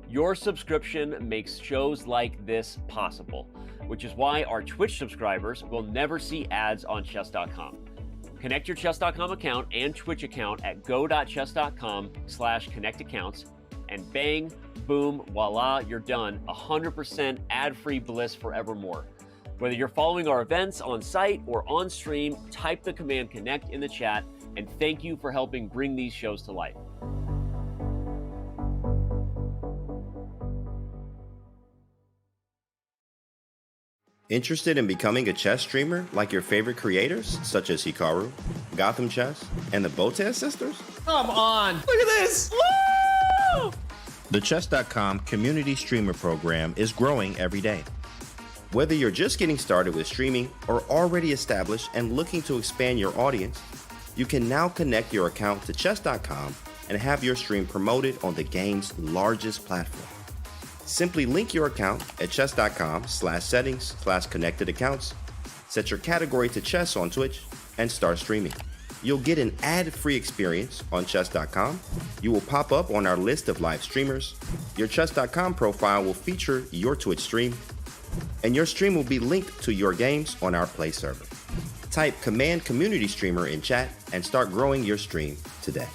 Your subscription makes shows like this possible, which is why our Twitch subscribers will never see ads on chess.com. Connect your chess.com account and Twitch account at go.chess.com/connectaccounts, and bang, boom, voila, you're done. 100% ad-free bliss forevermore. Whether you're following our events on site or on stream, type the command connect in the chat, and thank you for helping bring these shows to life. Interested in becoming a chess streamer like your favorite creators, such as Hikaru, Gotham Chess, and the Botez sisters? Come on! Look at this! Woo! The Chess.com community streamer program is growing every day. Whether you're just getting started with streaming or already established and looking to expand your audience, you can now connect your account to Chess.com and have your stream promoted on the game's largest platform. Simply link your account at chess.com/settings/connected accounts, set your category to chess on Twitch, and start streaming. You'll get an ad-free experience on chess.com. You will pop up on our list of live streamers. Your chess.com profile will feature your Twitch stream, and your stream will be linked to your games on our Play server. Type Command Community Streamer in chat and start growing your stream today.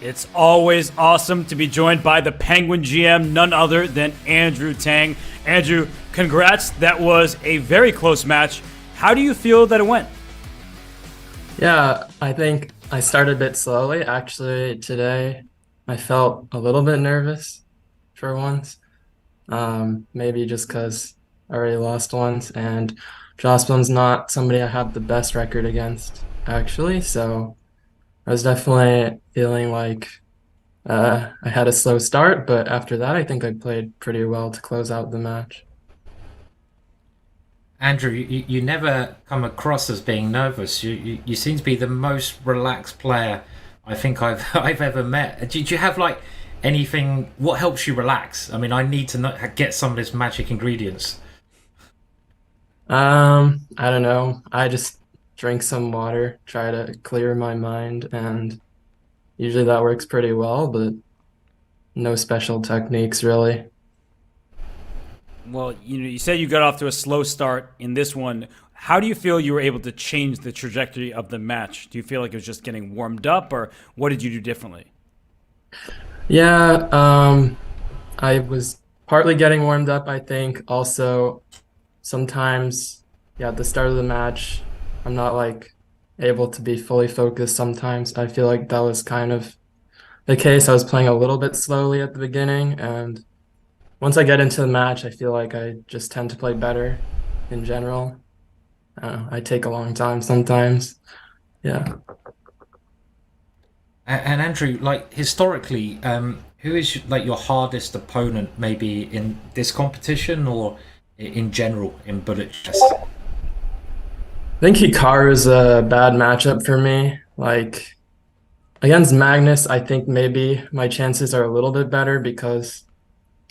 It's always awesome to be joined by the Penguin GM, none other than Andrew Tang. Andrew, congrats. That was a very close match. How do you feel that it went? Yeah, I think I started a bit slowly. Actually, today I felt a little bit nervous for once. Maybe just because I already lost once, and Jocelyn's not somebody I have the best record against, actually. So I was definitely feeling like I had a slow start, but after that, I think I played pretty well to close out the match. Andrew, you never come across as being nervous. You seem to be the most relaxed player I think I've ever met. Do you have like anything? What helps you relax? I mean, I need to get some of this magic ingredients. I don't know. I just drink some water, try to clear my mind, and usually that works pretty well, but no special techniques really. Well, you said you got off to a slow start in this one. How do you feel you were able to change the trajectory of the match? Do you feel like it was just getting warmed up, or what did you do differently? Yeah, I was partly getting warmed up, I think. Also, sometimes, yeah, at the start of the match, I'm not like able to be fully focused sometimes. I feel like that was kind of the case. I was playing a little bit slowly at the beginning, and once I get into the match, I feel like I just tend to play better in general. I take a long time sometimes. Yeah. And Andrew, like historically, who is like your hardest opponent, maybe in this competition or in general in bullet chess? I think Hikaru is a bad matchup for me. Like against Magnus, I think maybe my chances are a little bit better because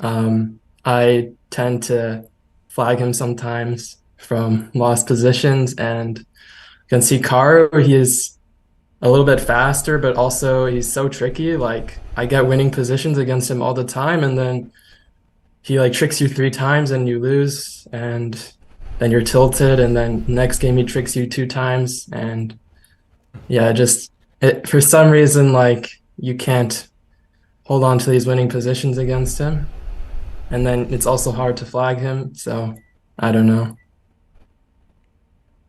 I tend to flag him sometimes from lost positions, and against Hikaru, he is a little bit faster, but also he's so tricky. Like I get winning positions against him all the time, and then he like tricks you 3 times and you lose, and then you're tilted, and then next game he tricks you 2 times, and yeah, for some reason like you can't hold on to these winning positions against him. And then it's also hard to flag him, so I don't know.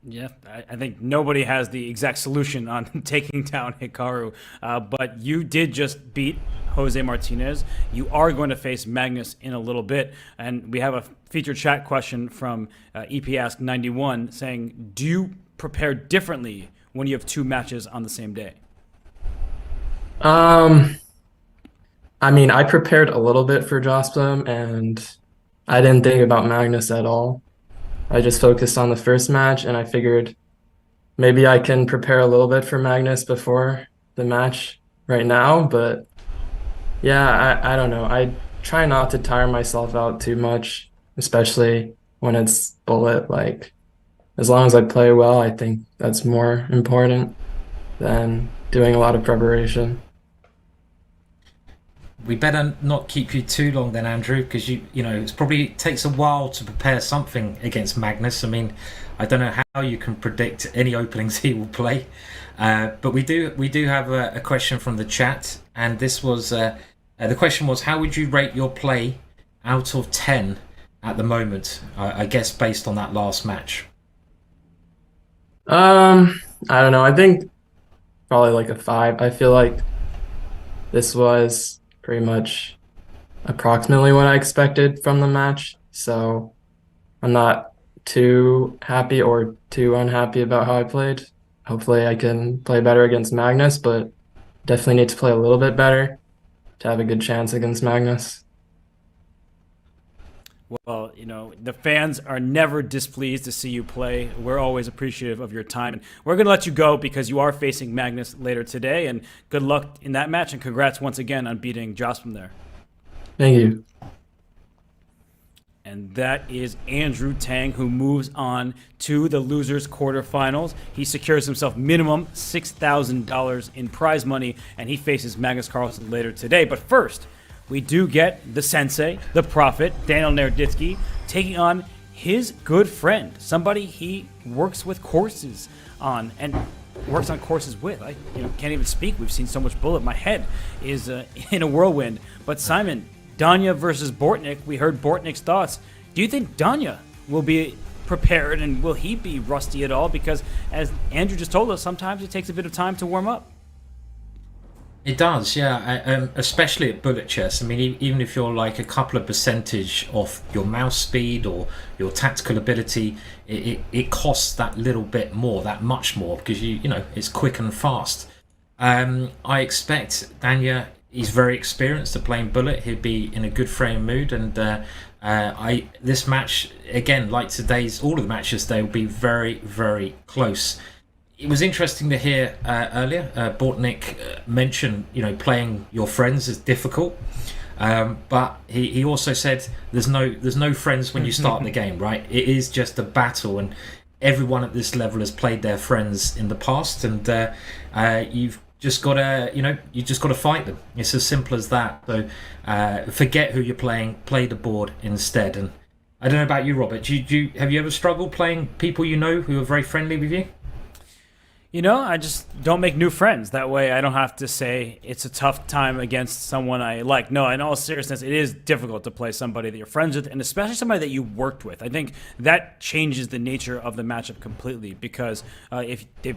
Yeah, I think nobody has the exact solution on taking down Hikaru, but you did just beat Jose Martinez. You are going to face Magnus in a little bit, and we have a featured chat question from EPAsk91 saying, do you prepare differently when you have 2 matches on the same day? I mean, I prepared a little bit for Jospam, and I didn't think about Magnus at all. I just focused on the first match, and I figured maybe I can prepare a little bit for Magnus before the match right now. But yeah, I don't know. I try not to tire myself out too much, especially when it's bullet. Like, as long as I play well, I think that's more important than doing a lot of preparation. We better not keep you too long then, Andrew, because you know it probably takes a while to prepare something against Magnus. I mean, I don't know how you can predict any openings he will play, but we do have a question from the chat, and this was the question was, how would you rate your play out of 10 at the moment? I guess based on that last match. I don't know. I think probably like a 5. I feel like this was pretty much approximately what I expected from the match, so I'm not too happy or too unhappy about how I played. Hopefully I can play better against Magnus, but definitely need to play a little bit better to have a good chance against Magnus. Well, the fans are never displeased to see you play. We're always appreciative of your time. And we're going to let you go because you are facing Magnus later today. And good luck in that match. And congrats once again on beating Jospam there. Thank you. And that is Andrew Tang, who moves on to the losers quarterfinals. He secures himself minimum $6,000 in prize money, and he faces Magnus Carlsen later today. But first, we do get the sensei, the prophet, Daniel Naroditsky, taking on his good friend, somebody he works with courses on. And works on courses with. I can't even speak. We've seen so much bullet. My head is in a whirlwind. But Simon, Danya versus Bortnick. We heard Bortnick's thoughts. Do you think Danya will be prepared, and will he be rusty at all? Because as Andrew just told us, sometimes it takes a bit of time to warm up. It does, yeah. Especially at bullet chess. I mean, even if you're like a couple of percentage off your mouse speed or your tactical ability, it costs that little bit more, that much more, because you know it's quick and fast. I expect Danya. He's very experienced at playing bullet. He'll be in a good frame mood, and this match again, like today's, all of the matches, they will be very, very close. It was interesting to hear earlier Bortnick mention, playing your friends is difficult, but he also said there's no friends when you start the game, right? It is just a battle, and everyone at this level has played their friends in the past, and you've just got to fight them. It's as simple as that. So forget who you're playing, play the board instead. And I don't know about you, Robert. Have you ever struggled playing people who are very friendly with you? I just don't make new friends. That way I don't have to say it's a tough time against someone I like. No, in all seriousness, it is difficult to play somebody that you're friends with, and especially somebody that you worked with. I think that changes the nature of the matchup completely, because if they've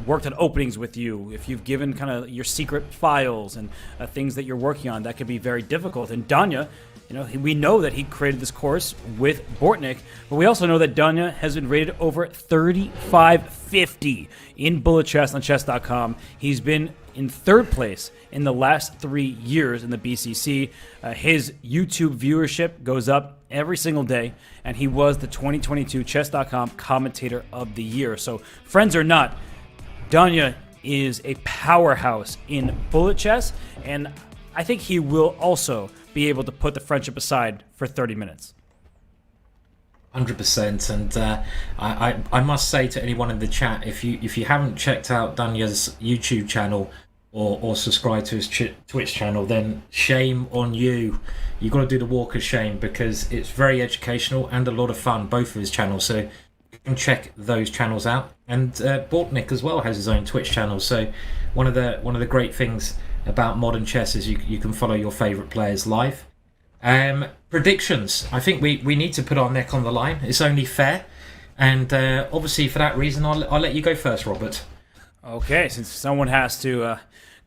worked on openings with you, if you've given kind of your secret files and things that you're working on, that could be very difficult. And Danya, we know that he created this course with Bortnick, but we also know that Danya has been rated over 3550 in bullet chess on chess.com. He's been in third place in the last 3 years in the BCC. His YouTube viewership goes up every single day, and he was the 2022 chess.com commentator of the year. So, friends or not, Danya is a powerhouse in bullet chess, and I think he will also be able to put the friendship aside for 30 minutes. 100%, and I must say to anyone in the chat, if you haven't checked out Danya's YouTube channel or subscribed to his Twitch channel, then shame on you. You've got to do the walk of shame, because it's very educational and a lot of fun, both of his channels. So you can check those channels out. And Bortnick as well has his own Twitch channel. So one of the great things about modern chess is you can follow your favourite players live. Predictions. I think we need to put our neck on the line. It's only fair. And obviously for that reason, I'll let you go first, Robert. Okay, since someone has to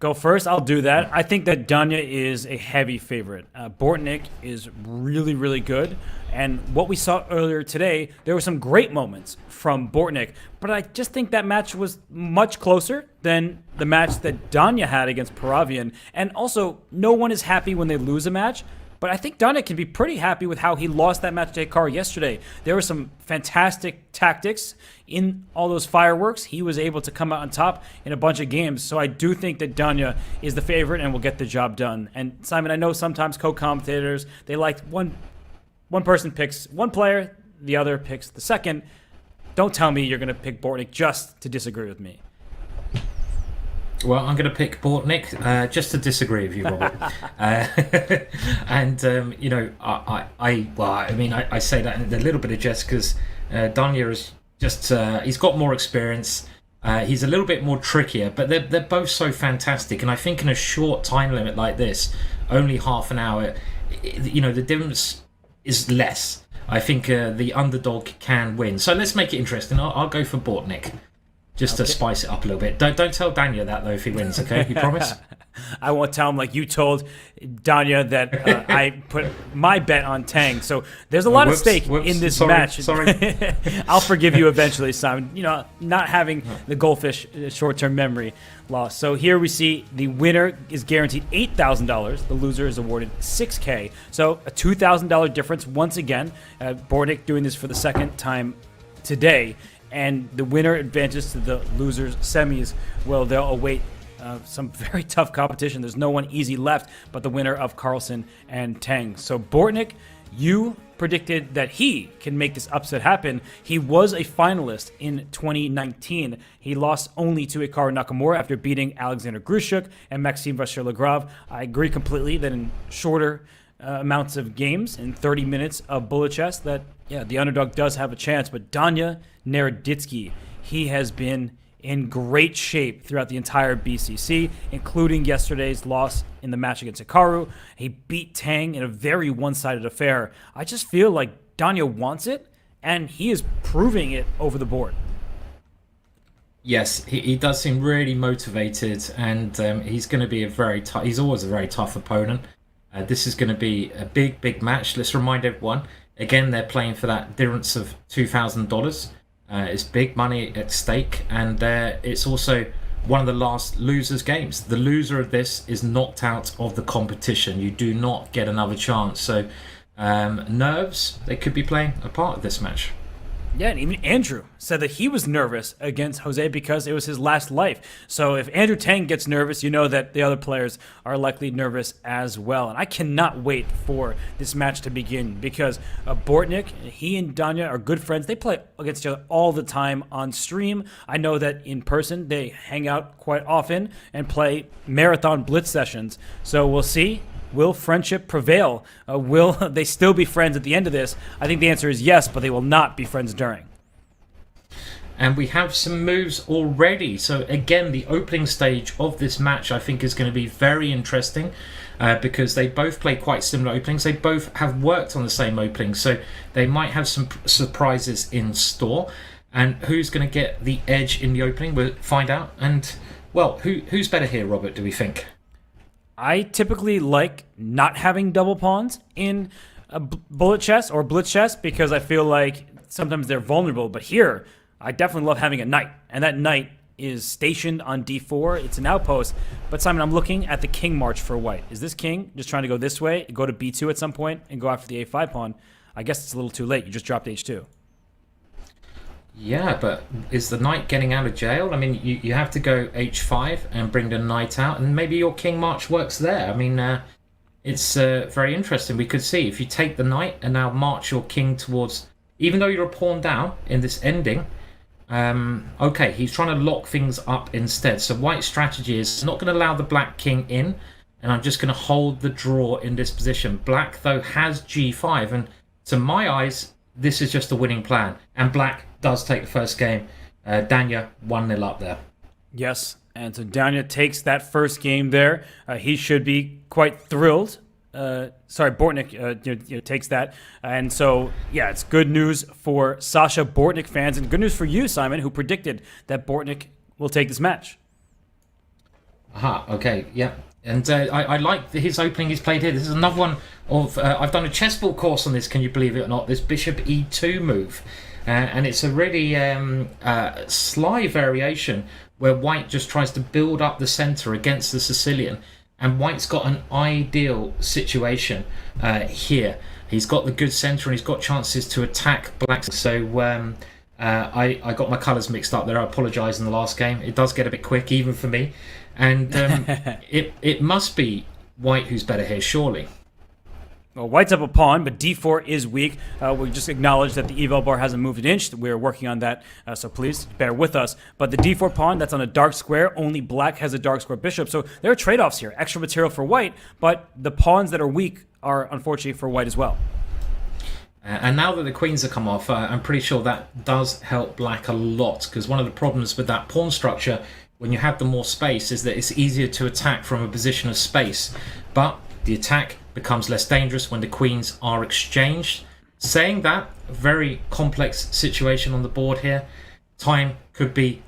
go first, I'll do that. I think that Danya is a heavy favorite. Bortnick is really, really good. And what we saw earlier today, there were some great moments from Bortnick, but I just think that match was much closer than the match that Danya had against Paravyan. And also, no one is happy when they lose a match, but I think Danya can be pretty happy with how he lost that match to Hikaru yesterday. There were some fantastic tactics in all those fireworks. He was able to come out on top in a bunch of games. So I do think that Danya is the favorite and will get the job done. And Simon, I know sometimes co-commentators, they like one person picks one player, the other picks the second. Don't tell me you're going to pick Bortnick just to disagree with me. Well, I'm going to pick Bortnick just to disagree with you, Robert. And I say that in a little bit of jest because Danya is just he's got more experience. He's a little bit more trickier, but they're both so fantastic. And I think in a short time limit like this, only half an hour, the difference is less. I think the underdog can win. So let's make it interesting. I'll go for Bortnick. Just to spice it up a little bit. Don't tell Danya that, though, if he wins, okay? You promise? I won't tell him like you told Danya that I put my bet on Tang. So there's a lot of stake in this match. Sorry. I'll forgive you eventually, Simon. Not having the goldfish short-term memory loss. So here we see the winner is guaranteed $8,000. The loser is awarded $6,000. So a $2,000 difference once again. Bortnick doing this for the second time today. And the winner advances to the losers' semis. Well, they'll await some very tough competition. There's no one easy left but the winner of Carlsen and Tang. So Bortnick, you predicted that he can make this upset happen. He was a finalist in 2019. He lost only to Hikaru Nakamura after beating Alexander Grushuk and Maxime Vachier-Lagrave. I agree completely that in shorter amounts of games, in 30 minutes of bullet chess, that the underdog does have a chance. But Danya Naroditsky, he has been in great shape throughout the entire BCC, including yesterday's loss in the match against Hikaru. He beat Tang in a very one-sided affair. I just feel like Danya wants it, and he is proving it over the board. Yes, he does seem really motivated, and he's going to be he's always a very tough opponent. This is going to be a big match. Let's remind everyone, again, they're playing for that difference of $2,000. It's big money at stake, and it's also one of the last losers' games. The loser of this is knocked out of the competition. You do not get another chance. So nerves, they could be playing a part of this match. Yeah, and even Andrew said that he was nervous against Jose because it was his last life. So if Andrew Tang gets nervous, you know that the other players are likely nervous as well. And I cannot wait for this match to begin because Bortnick, he and Danya are good friends. They play against each other all the time on stream. I know that in person they hang out quite often and play marathon blitz sessions. So we'll see. Will friendship prevail? Will they still be friends at the end of this? I think the answer is yes, but they will not be friends during. And we have some moves already. So again, the opening stage of this match I think is going to be very interesting because they both play quite similar openings. They both have worked on the same opening, so they might have some surprises in store. And who's going to get the edge in the opening? We'll find out. And, well, who's better here, Robert, do we think? I typically like not having double pawns in a bullet chess or blitz chess because I feel like sometimes they're vulnerable. But here, I definitely love having a knight. And that knight is stationed on d4. It's an outpost. But Simon, I'm looking at the king march for white. Is this king just trying to go this way, go to b2 at some point, and go after the a5 pawn? I guess it's a little too late. You just dropped h2. Yeah, but is the knight getting out of jail? I mean, you have to go h5 and bring the knight out, and maybe your king march works there. I mean, it's very interesting. We could see if you take the knight and now march your king towards, even though you're a pawn down in this ending, okay, he's trying to lock things up instead. So white's strategy is not going to allow the black king in, and I'm just going to hold the draw in this position. Black, though, has g5, and to my eyes, this is just a winning plan. And black does take the first game. Danya 1-0 up there. Yes, and so Danya takes that first game there. He should be quite thrilled. Bortnick takes that. And so, yeah, it's good news for Sasha Bortnick fans and good news for you, Simon, who predicted that Bortnick will take this match. Aha, okay, yeah. And I like his opening he's played here. This is another one of... I've done a chessball course on this, can you believe it or not? This bishop e2 move. And it's a really sly variation where white just tries to build up the centre against the Sicilian. And white's got an ideal situation here. He's got the good centre and he's got chances to attack black. So I got my colours mixed up there. I apologise in the last game. It does get a bit quick, even for me. And it must be white who's better here, surely. Well, white's up a pawn, but d4 is weak. We just acknowledge that the eval bar hasn't moved an inch. We're working on that, so please bear with us. But the d4 pawn, that's on a dark square. Only black has a dark square bishop. So there are trade-offs here. Extra material for white, but the pawns that are weak are unfortunately for white as well. And now that the queens have come off, I'm pretty sure that does help black a lot, because one of the problems with that pawn structure, when you have the more space, is that it's easier to attack from a position of space. But the attack becomes less dangerous when the queens are exchanged. Saying that, a very complex situation on the board here. Time could be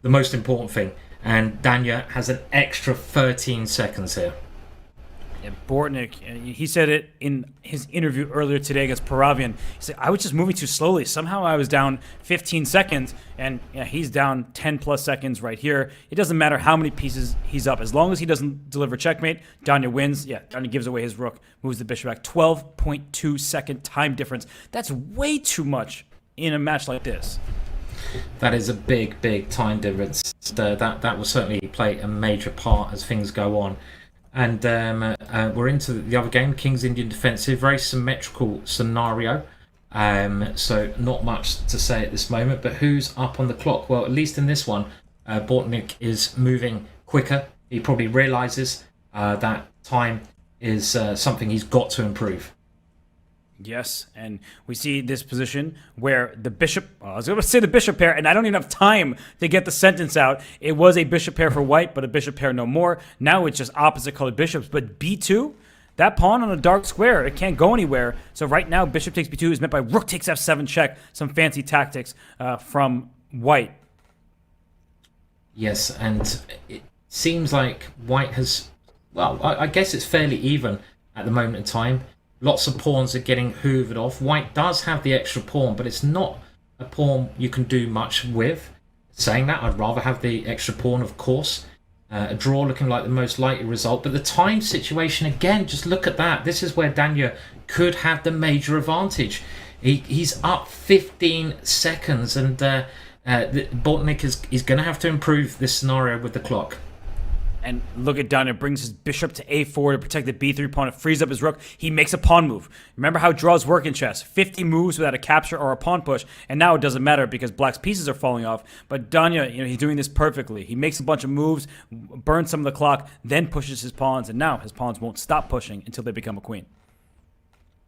the most important thing. And Danya has an extra 13 seconds here. Yeah, Bortnick, he said it in his interview earlier today against Paravyan. He said, I was just moving too slowly. Somehow I was down 15 seconds, and he's down 10 plus seconds right here. It doesn't matter how many pieces he's up. As long as he doesn't deliver checkmate, Danya wins. Yeah, Danya gives away his rook, moves the bishop back. 12.2 second time difference. That's way too much in a match like this. That is a big time difference. That will certainly play a major part as things go on. And we're into the other game, King's Indian Defensive, very symmetrical scenario. So not much to say at this moment, but who's up on the clock? Well, at least in this one, Bortnick is moving quicker. He probably realises that time is something he's got to improve. Yes, and we see this position where the bishop, I was going to say the bishop pair, and I don't even have time to get the sentence out. It was a bishop pair for white, but a bishop pair no more. Now it's just opposite colored bishops, but b2, that pawn on a dark square, it can't go anywhere. So right now, bishop takes b2 is met by rook takes f7 check, some fancy tactics from white. Yes, and it seems like white has, well, I guess it's fairly even at the moment in time. Lots of pawns are getting hoovered off. White does have the extra pawn, but it's not a pawn you can do much with. Saying that, I'd rather have the extra pawn, of course. A draw looking like the most likely result. But the time situation, again, just look at that. This is where Danya could have the major advantage. He's up 15 seconds, and Bortnick is going to have to improve this scenario with the clock. And look at Danya, brings his bishop to a4 to protect the b3 pawn. It frees up his rook. He makes a pawn move. Remember how draws work in chess. 50 moves without a capture or a pawn push. And now it doesn't matter because black's pieces are falling off. But Danya, he's doing this perfectly. He makes a bunch of moves, burns some of the clock, then pushes his pawns. And now his pawns won't stop pushing until they become a queen.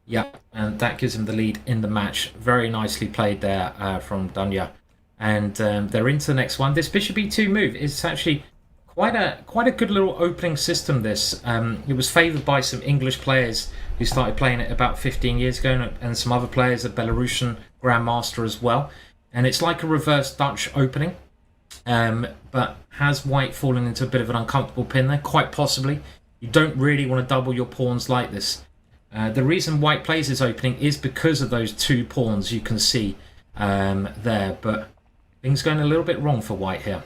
Yeah, and that gives him the lead in the match. Very nicely played there from Danya. And they're into the next one. This bishop e2 move is actually quite a good little opening system, this. It was favoured by some English players who started playing it about 15 years ago, and some other players, a Belarusian Grandmaster as well. And it's like a reverse Dutch opening, but has white fallen into a bit of an uncomfortable pin there? Quite possibly. You don't really want to double your pawns like this. The reason white plays this opening is because of those two pawns you can see there, but things going a little bit wrong for white here.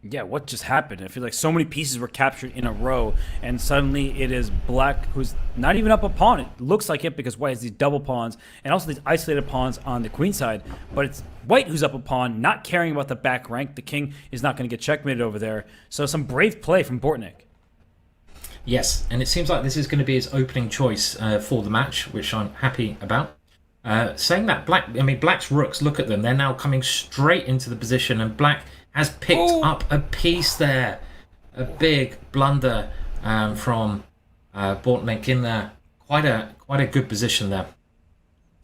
Yeah, what just happened? I feel like so many pieces were captured in a row, and suddenly it is black who's not even up a pawn. It looks like it because white has these double pawns and also these isolated pawns on the queen side, but it's white who's up a pawn, not caring about the back rank. The king is not going to get checkmated over there. So some brave play from Bortnick. Yes, and it seems like this is going to be his opening choice for the match, which I'm happy about. Saying that, black's rooks, look at them. They're now coming straight into the position, and black has picked up a piece there. A big blunder from Bortnick in there. Quite a good position there.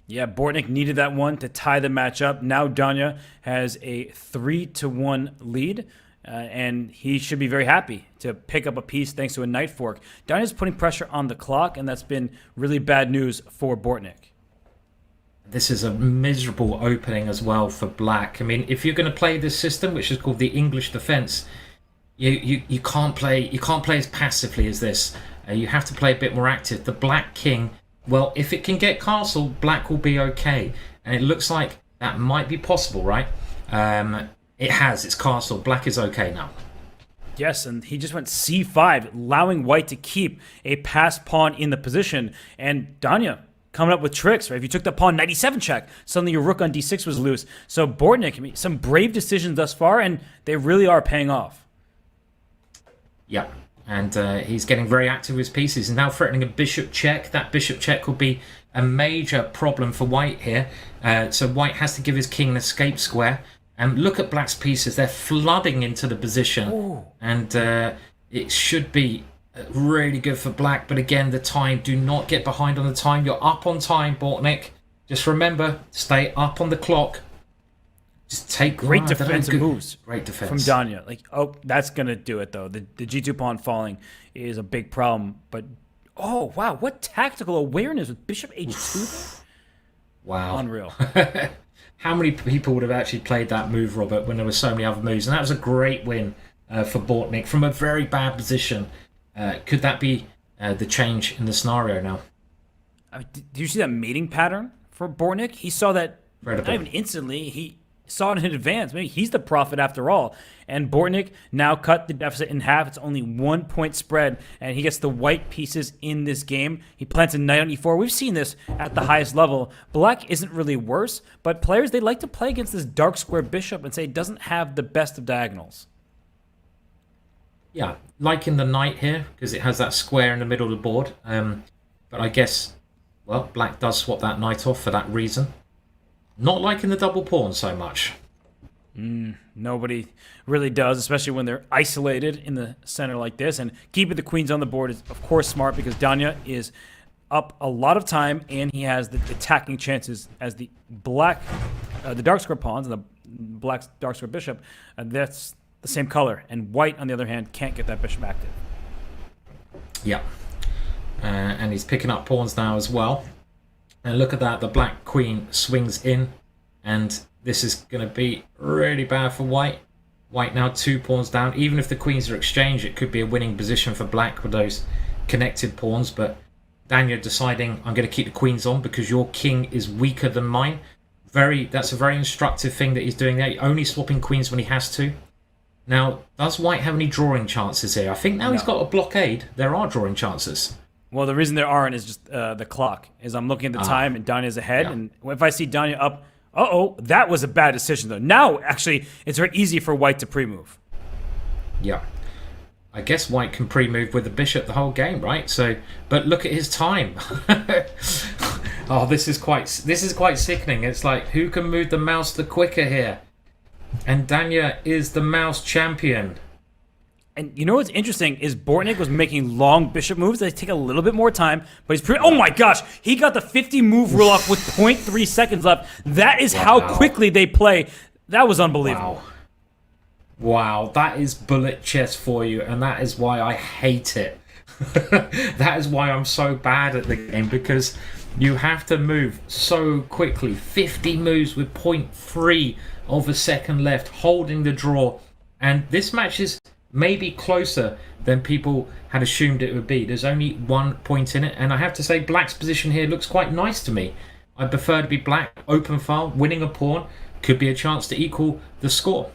Yeah, Bortnick needed that one to tie the match up. Now Danya has a 3-1 lead, and he should be very happy to pick up a piece thanks to a knight fork. Danya's putting pressure on the clock, and that's been really bad news for Bortnick. This is a miserable opening as well for black. I mean, if you're going to play this system, which is called the English defense, you can't play as passively as this. You have to play a bit more active. The black king, well, if it can get castle, black will be okay, and it looks like that might be possible, right? It has. It's castle. Black is okay now. Yes, and he just went c5, allowing white to keep a passed pawn in the position, and Danya coming up with tricks, right? If you took the pawn, knight e7 check, suddenly your rook on d6 was loose. So Bortnick, some brave decisions thus far, and they really are paying off. Yeah, and he's getting very active with his pieces. He's now threatening a bishop check. That bishop check will be a major problem for white here. So white has to give his king an escape square. And look at black's pieces. They're flooding into the position. Ooh. And it should be really good for black, but again, the time, do not get behind on the time. You're up on time, Bortnick. Just remember, stay up on the clock. Just take great defensive moves. Great defense from Danya. Like, that's gonna do it though. The G2 pawn falling is a big problem. But oh wow, what tactical awareness with Bishop H2 there? Wow, unreal. How many people would have actually played that move, Robert, when there were so many other moves? And that was a great win for Bortnick from a very bad position. Could that be the change in the scenario now? Did you see that mating pattern for Bortnick? He saw that not even instantly. He saw it in advance. Maybe he's the prophet after all. And Bortnick now cut the deficit in half. It's only 1 point spread, and he gets the white pieces in this game. He plants a knight on e4. We've seen this at the highest level. Black isn't really worse, but players, they like to play against this dark square bishop and say it doesn't have the best of diagonals. Yeah, liking the knight here because it has that square in the middle of the board. But I guess, well, black does swap that knight off for that reason. Not liking the double pawn so much. Nobody really does, especially when they're isolated in the center like this. And keeping the queens on the board is, of course, smart because Danya is up a lot of time, and he has the attacking chances as the dark square pawns and the black dark square bishop. That's the same color, and white, on the other hand, can't get that bishop active. Yeah. And he's picking up pawns now as well. And look at that, the black queen swings in, and this is going to be really bad for white. White now 2 pawns down. Even if the queens are exchanged, it could be a winning position for black with those connected pawns, but Daniel deciding, I'm going to keep the queens on because your king is weaker than mine. That's a very instructive thing that he's doing there, only swapping queens when he has to. Now, does white have any drawing chances here? I think now he's got a blockade. There are drawing chances. Well, the reason there aren't is just the clock. Is I'm looking at the time and Danya's ahead, and if I see Danya up, that was a bad decision though. Now, actually, it's very easy for white to pre-move. Yeah. I guess white can pre-move with the bishop the whole game, right? So, but look at his time. Oh, this is quite sickening. It's like, who can move the mouse the quicker here? And Danya is the mouse champion. And you know what's interesting is Bortnick was making long bishop moves. They take a little bit more time, but he's oh my gosh, he got the 50 move rule off with 0.3 seconds left. That is how quickly they play. That was unbelievable. Wow, that is bullet chess for you, and that is why I hate it. That is why I'm so bad at the game, because you have to move so quickly. 50 moves with 0.3 of a second left, holding the draw. And this match is maybe closer than people had assumed it would be. There's only 1 point in it, and I have to say black's position here looks quite nice to me. I prefer to be black, open file, winning a pawn, could be a chance to equal the score.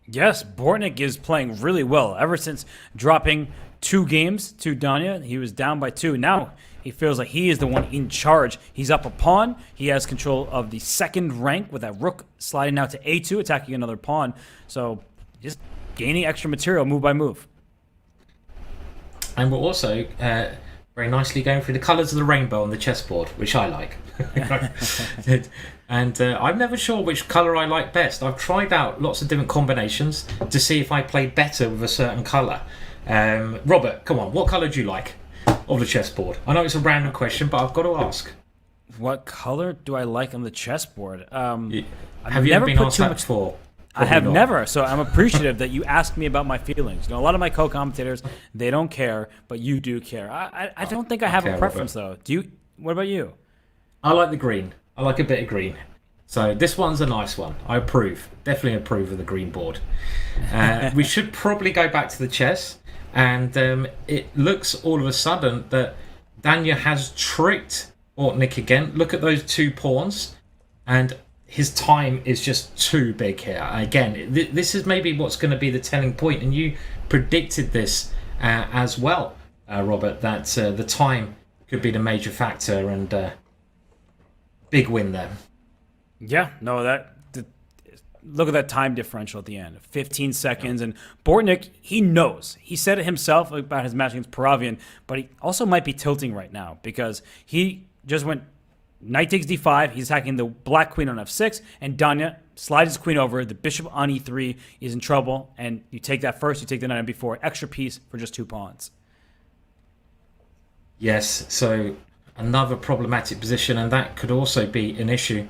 Yes, Bortnick is playing really well. Ever since dropping 2 games to Danya, he was down by 2. Now he feels like he is the one in charge. He's up a pawn. He has control of the second rank with that rook sliding out to A2, attacking another pawn. So just gaining extra material move by move. And we're also very nicely going through the colours of the rainbow on the chessboard, which I like. And I'm never sure which colour I like best. I've tried out lots of different combinations to see if I play better with a certain colour. Robert, come on, what colour do you like of the chessboard? I know it's a random question, but I've got to ask. What colour do I like on the chessboard? Have you ever been asked that before? I have never, so I'm appreciative that you asked me about my feelings. You know, a lot of my co-commentators, they don't care, but you do care. I don't think I have a preference, though. Do you? What about you? I like the green. I like a bit of green. So this one's a nice one. I approve. Definitely approve of the green board. We should probably go back to the chess. And it looks all of a sudden that Danya has tricked Bortnick again. Look at those 2 pawns. And his time is just too big here. Again, this is maybe what's going to be the telling point, and you predicted this as well, Robert, that the time could be the major factor, and big win there. Yeah, no, look at that time differential at the end, 15 seconds, and Bortnick, he knows. He said it himself about his match against Paravyan, but he also might be tilting right now because he just went knight takes d5, he's attacking the black queen on f6, and Danya slides his queen over, the bishop on e3 is in trouble, and you take that first, you take the knight on b4, extra piece for just 2 pawns. Yes, so another problematic position, and that could also be an issue.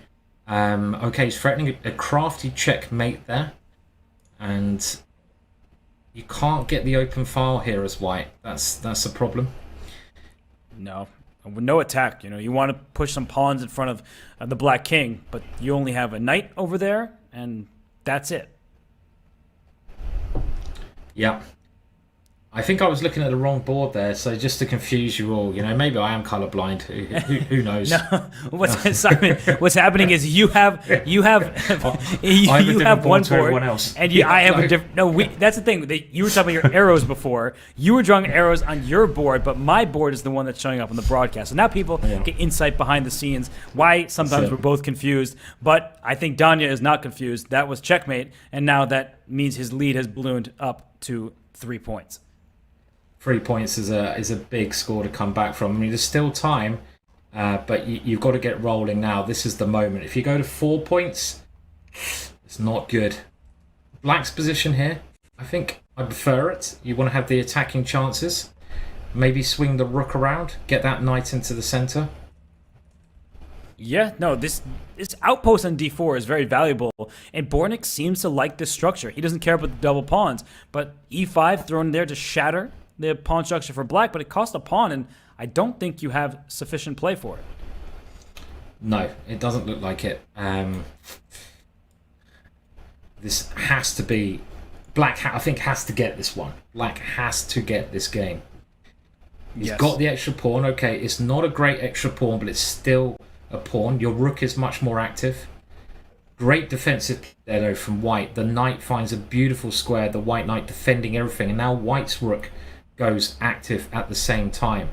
Okay, he's threatening a crafty checkmate there, and you can't get the open file here as white. That's a problem. No. With no attack, you know, you want to push some pawns in front of the black king, but you only have a knight over there, and that's it. Yeah. I think I was looking at the wrong board there, so just to confuse you all, you know, maybe I am colorblind. Who knows? No, Simon, what's happening is you have one board, else. And I have a different. No, that's the thing. You were talking about your arrows before. You were drawing arrows on your board, but my board is the one that's showing up on the broadcast. So now people get insight behind the scenes. Why sometimes we're both confused, but I think Danya is not confused. That was checkmate, and now that means his lead has ballooned up to 3 points. 3 points is a big score to come back from. I mean, there's still time, but you've got to get rolling now. This is the moment. If you go to 4 points, it's not good. Black's position here, I think I prefer it. You want to have the attacking chances. maybe swing the rook around, get that knight into the center. Yeah, no, this outpost on d4 is very valuable, and Bortnick seems to like this structure. He doesn't care about the double pawns, but e5 thrown there to shatter the pawn structure for black, but it costs a pawn, and I don't think you have sufficient play for it. No, it doesn't look like it. This has to be... Black, I think, has to get this one. Black has to get this game. He's got the extra pawn. Okay, it's not a great extra pawn, but it's still a pawn. Your rook is much more active. Great defensive there, though, from white. The knight finds a beautiful square. The white knight defending everything. And now white's rook goes active at the same time.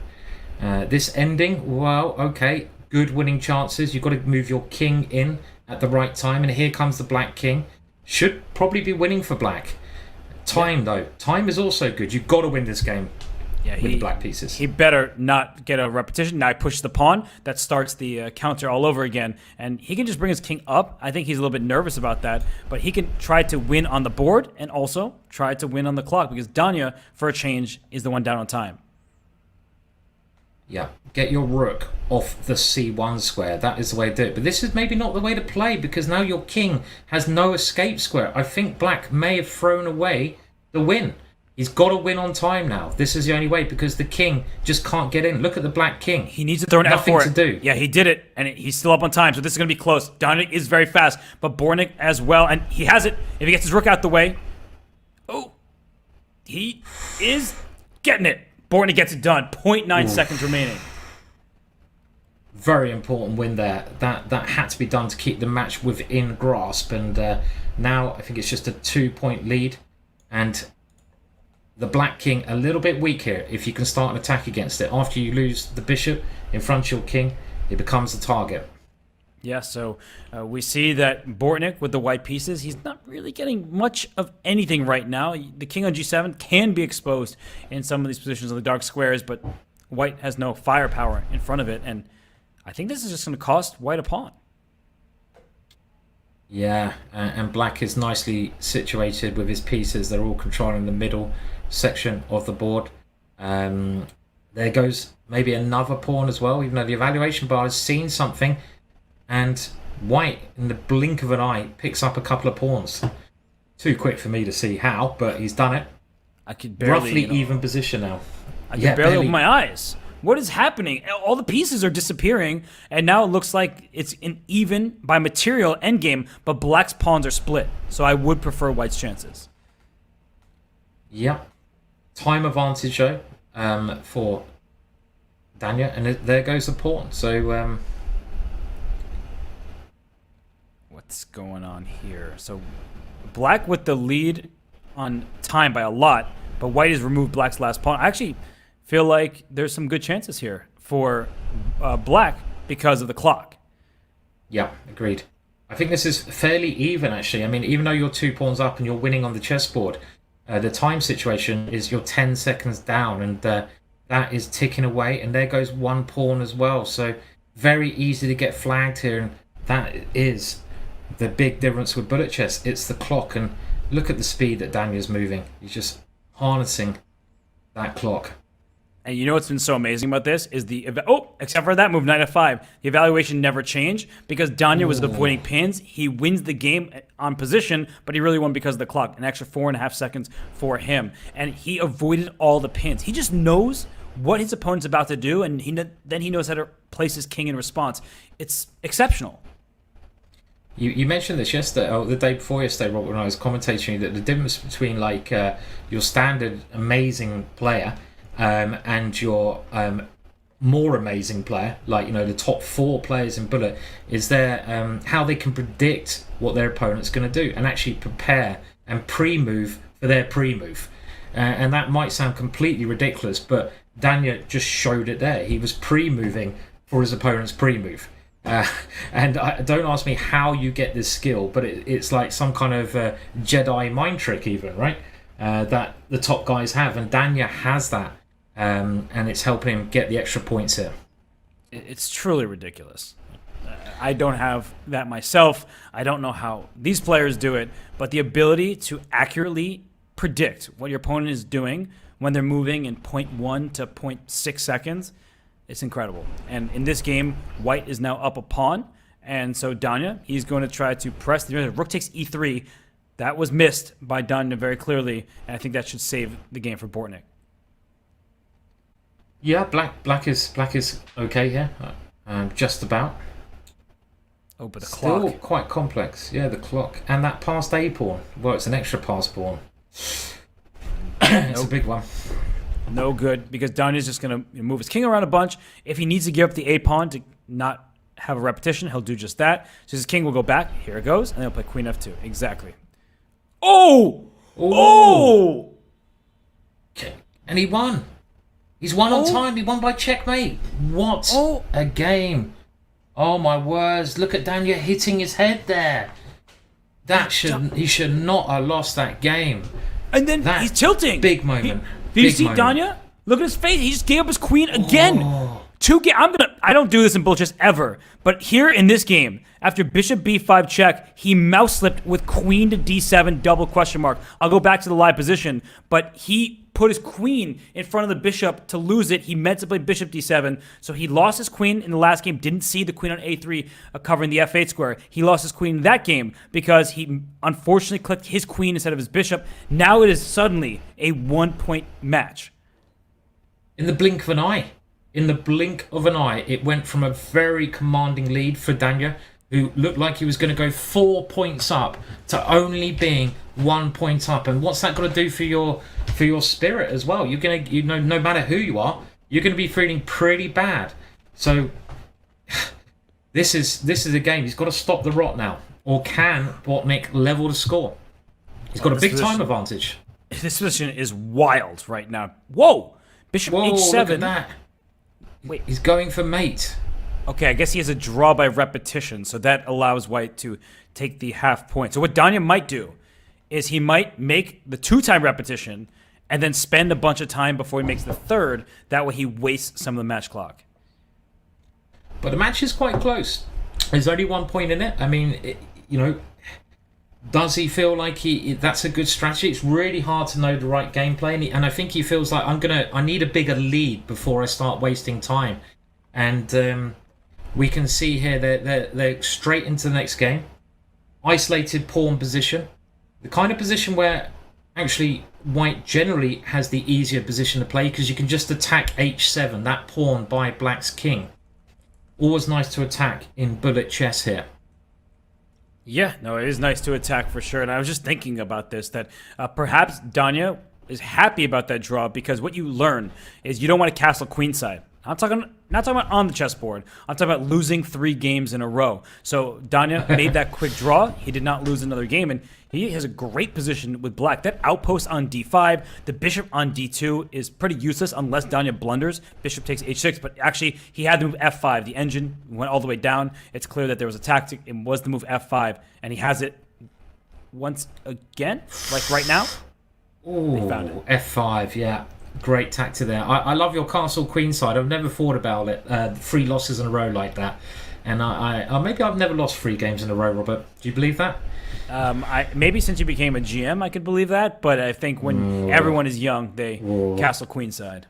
This ending, well, okay, good winning chances. You've got to move your king in at the right time. And here comes the black king. Should probably be winning for black. Time, though. Time is also good. You've got to win this game with the black pieces. He better not get a repetition. Now I push the pawn. That starts the counter all over again. And he can just bring his king up. I think he's a little bit nervous about that. But he can try to win on the board and also try to win on the clock, because Danya, for a change, is the one down on time. Yeah, get your rook off the c1 square. That is the way to do it. But this is maybe not the way to play, because now your king has no escape square. I think black may have thrown away the win. He's got to win on time now. This is the only way, because the king just can't get in. Look at the black king. He needs to throw an Nothing F4 to do. Yeah, he did it, and he's still up on time, so this is going to be close. Danya is very fast, but Bortnick as well, and he has it. If he gets his rook out the way, oh, he is getting it. Bortnick gets it done. 0.9 seconds remaining. Very important win there. That had to be done to keep the match within grasp. And now I think it's just a 2-point lead. And the black king a little bit weak here. If you can start an attack against it. After you lose the bishop in front of your king, it becomes a target. Yeah, so we see that Bortnick with the white pieces, he's not really getting much of anything right now. The king on g7 can be exposed in some of these positions on the dark squares, but white has no firepower in front of it, and I think this is just going to cost white a pawn. Yeah, and black is nicely situated with his pieces. They're all controlling the middle section of the board. There goes maybe another pawn as well, even though the evaluation bar has seen something. And white, in the blink of an eye, picks up a couple of pawns. Too quick for me to see how, but he's done it. I could barely, roughly even position now. I can barely open my eyes. What is happening? All the pieces are disappearing, and now it looks like it's an even by material endgame, but black's pawns are split. So I would prefer white's chances. Yep. Time advantage, though, for Danya, and there goes the pawn. So... what's going on here? So black with the lead on time by a lot, but white has removed black's last pawn. I actually feel like there's some good chances here for black because of the clock. Yeah, agreed. I think this is fairly even, actually. I mean, even though you're 2 pawns up and you're winning on the chessboard, the time situation is you're 10 seconds down, and that is ticking away, and there goes 1 pawn as well. So very easy to get flagged here, and that is the big difference with bullet chess. It's the clock, and look at the speed that Danya's moving. He's just harnessing that clock. And you know what's been so amazing about this is except for that move, knight f5, the evaluation never changed because Danya was avoiding pins. He wins the game on position, but he really won because of the clock. An extra 4.5 seconds for him, and he avoided all the pins. He just knows what his opponent's about to do, and then he knows how to place his king in response. It's exceptional. You mentioned this yesterday, or the day before yesterday, Robert, when I was commentating, that the difference between like your standard amazing player and your more amazing player, like the top 4 players in bullet, is their how they can predict what their opponent's going to do and actually prepare and pre-move for their pre-move. And that might sound completely ridiculous, but Danya just showed it there. He was pre-moving for his opponent's pre-move. And don't ask me how you get this skill, but it's like some kind of Jedi mind trick even, right? That the top guys have, and Danya has that, and it's helping him get the extra points here. It's truly ridiculous. I don't have that myself. I don't know how these players do it, but the ability to accurately predict what your opponent is doing when they're moving in 0.1 to 0.6 seconds. It's incredible. And in this game, white is now up a pawn. And so Danya, he's going to try to press. The rook takes e3. That was missed by Danya very clearly. And I think that should save the game for Bortnick. Yeah, black is okay here. Just about. Oh, but the Still clock. quite complex. Yeah, the clock. And that passed A pawn. Well, it's an extra pass pawn. It's a big one. No good, because Danya's just going to move his king around a bunch. If he needs to give up the A pawn to not have a repetition, he'll do just that. So his king will go back. Here it goes. And he'll play queen f2. Exactly. Oh! Oh! Okay. And he won. He's won on time. He won by checkmate. What a game. Oh, my words. Look at Danya hitting his head there. He should not have lost that game. And then he's tilting. Big moment. Do you see Danya? Look at his face. He just gave up his queen again. I don't do this in bull chess ever, but here in this game, after bishop b5 check, he mouse slipped with queen to d7 double question mark. I'll go back to the live position, but he put his queen in front of the bishop to lose it. He meant to play bishop d7, so he lost his queen in the last game, didn't see the queen on a3 covering the f8 square. He lost his queen in that game because he unfortunately clicked his queen instead of his bishop. Now it is suddenly a 1-point match. In the blink of an eye. In the blink of an eye, it went from a very commanding lead for Danya, who looked like he was going to go 4 points up, to only being 1 point up. And what's that going to do for your spirit as well? You're going to, no matter who you are, you're going to be feeling pretty bad. So this is a game. He's got to stop the rot now, or can Bortnick level the score? He's got a big time advantage. This position is wild right now. Whoa! Bishop h7. Look at that. Wait, he's going for mate. Okay, I guess he has a draw by repetition, so that allows white to take the half point. So what Danya might do is he might make the 2-time repetition and then spend a bunch of time before he makes the third. That way he wastes some of the match clock. But the match is quite close. There's only 1 point in it. I mean, does he feel like that's a good strategy? It's really hard to know the right gameplay, and I think he feels like I need a bigger lead before I start wasting time. And we can see here they're straight into the next game. Isolated pawn position, the kind of position where actually white generally has the easier position to play, because you can just attack h7, that pawn by black's king. Always nice to attack in bullet chess here. Yeah, no, it is nice to attack for sure. And I was just thinking about this, that perhaps Danya is happy about that draw, because what you learn is you don't want to castle queenside. Not talking about on the chessboard. I'm talking about losing 3 games in a row. So Danya made that quick draw. He did not lose another game, and he has a great position with black. That outpost on d5, the bishop on d2 is pretty useless unless Danya blunders. Bishop takes h6, but actually he had to move f5. The engine went all the way down. It's clear that there was a tactic. It was the move f5, and he has it once again, like right now. Oh, they found it. f5, yeah. Great tactic there. I love your castle queenside. I've never thought about it. 3 losses in a row like that. And I maybe I've never lost 3 games in a row, Robert. Do you believe that? Maybe since you became a GM, I could believe that. But I think when everyone is young, they castle queenside.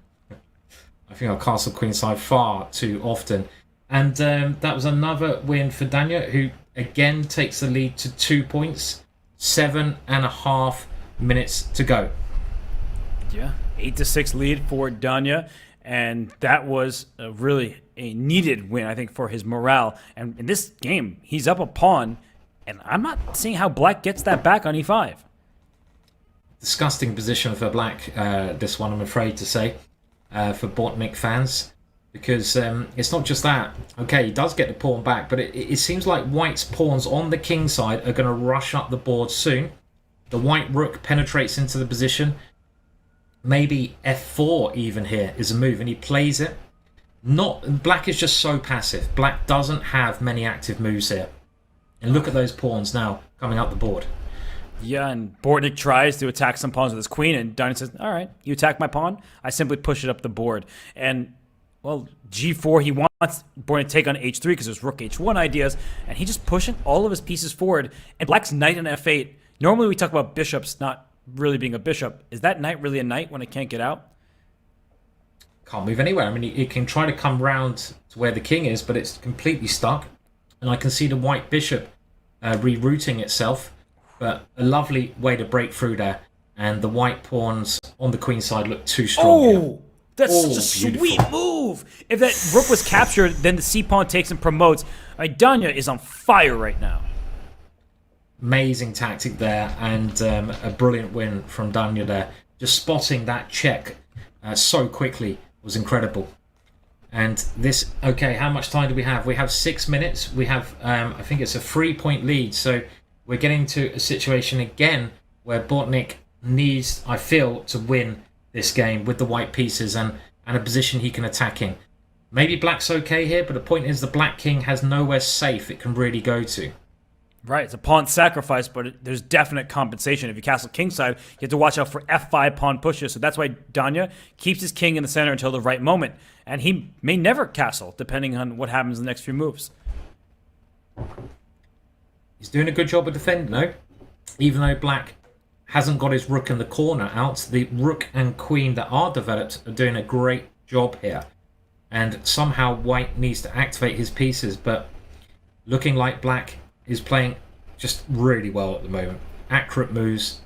I think I castle queenside far too often. And that was another win for Danya, who again takes the lead to 2 points. 7.5 minutes to go. Yeah, 8-6 lead for Danya, and that was really a needed win, I think, for his morale. And in this game, he's up a pawn, and I'm not seeing how black gets that back on e5. Disgusting position for black, this one, I'm afraid to say, for Bortnick fans, because it's not just that. Okay, he does get the pawn back, but it seems like white's pawns on the king side are going to rush up the board soon. The white rook penetrates into the position. Maybe f4 even here is a move, and he plays it. Black is just so passive. Black doesn't have many active moves here. And look at those pawns now coming up the board. Yeah, and Bortnick tries to attack some pawns with his queen, and Danya says, all right, you attack my pawn, I simply push it up the board. And, well, g4, he wants Bortnick to take on h3 because there's rook h1 ideas, and he's just pushing all of his pieces forward. And black's knight on f8. Normally we talk about bishops not really being a bishop. Is that knight really a knight when it can't get out? Can't move anywhere. I mean, it can try to come round to where the king is, but it's completely stuck. And I can see the white bishop rerouting itself, but a lovely way to break through there. And the white pawns on the queen side look too strong here. That's such a beautiful. sweet move. If that rook was captured, then the c-pawn takes and promotes. Danya is on fire right now. Amazing tactic there, and a brilliant win from Danya there. Just spotting that check so quickly was incredible. And this, okay, how much time do we have? We have 6 minutes. We have, I think it's a 3-point lead. So we're getting to a situation again where Bortnick needs, I feel, to win this game with the white pieces and a position he can attack in. Maybe black's okay here, but the point is the black king has nowhere safe it can really go to. Right, it's a pawn sacrifice, but there's definite compensation. If you castle kingside, you have to watch out for f5 pawn pushes. So that's why Danya keeps his king in the center until the right moment. And he may never castle, depending on what happens in the next few moves. He's doing a good job of defending, though. Even though black hasn't got his rook in the corner out, the rook and queen that are developed are doing a great job here. And somehow white needs to activate his pieces, but looking like black is playing just really well at the moment. Accurate moves.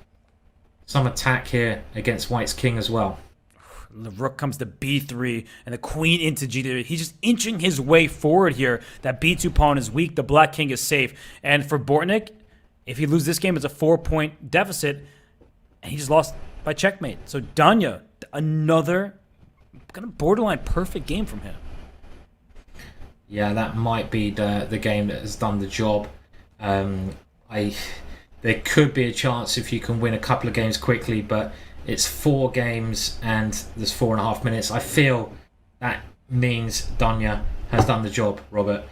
Some attack here against white's king as well. The rook comes to b3 and the queen into g3. He's just inching his way forward here. That b2 pawn is weak. The black king is safe. And for Bortnick, if he loses this game, it's a 4-point deficit. And he just lost by checkmate. So Danya, another kind of borderline perfect game from him. Yeah, that might be the game that has done the job. There could be a chance if you can win a couple of games quickly, but it's 4 games and there's 4.5 minutes. I feel that means Danya has done the job, Robert.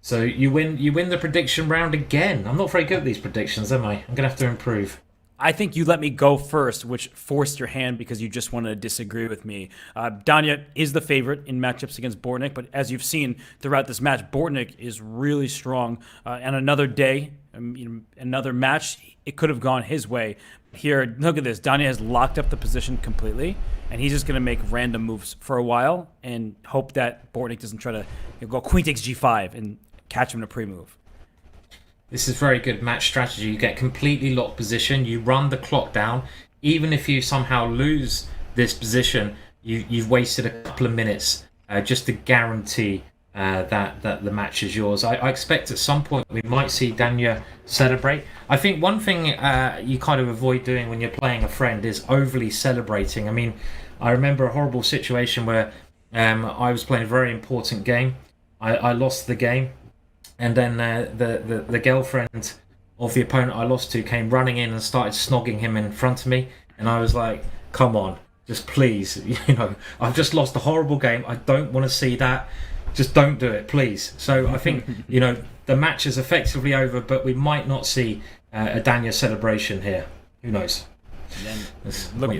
So you win the prediction round again. I'm not very good at these predictions, am I? I'm gonna have to improve. I think you let me go first, which forced your hand because you just wanted to disagree with me. Danya is the favorite in matchups against Bortnick, but as you've seen throughout this match, Bortnick is really strong. And another day, another match, it could have gone his way. Here, look at this. Danya has locked up the position completely, and he's just going to make random moves for a while and hope that Bortnick doesn't try to go queen takes g5 and catch him in a pre-move. This is very good match strategy. You get completely locked position. You run the clock down. Even if you somehow lose this position, you've wasted a couple of minutes just to guarantee that the match is yours. I expect at some point we might see Danya celebrate. I think one thing you kind of avoid doing when you're playing a friend is overly celebrating. I mean, I remember a horrible situation where I was playing a very important game. I lost the game. And then the girlfriend of the opponent I lost to came running in and started snogging him in front of me. And I was like, come on, just please. I've just lost a horrible game. I don't want to see that. Just don't do it, please. So I think, the match is effectively over, but we might not see a Danya celebration here. Who knows? Look,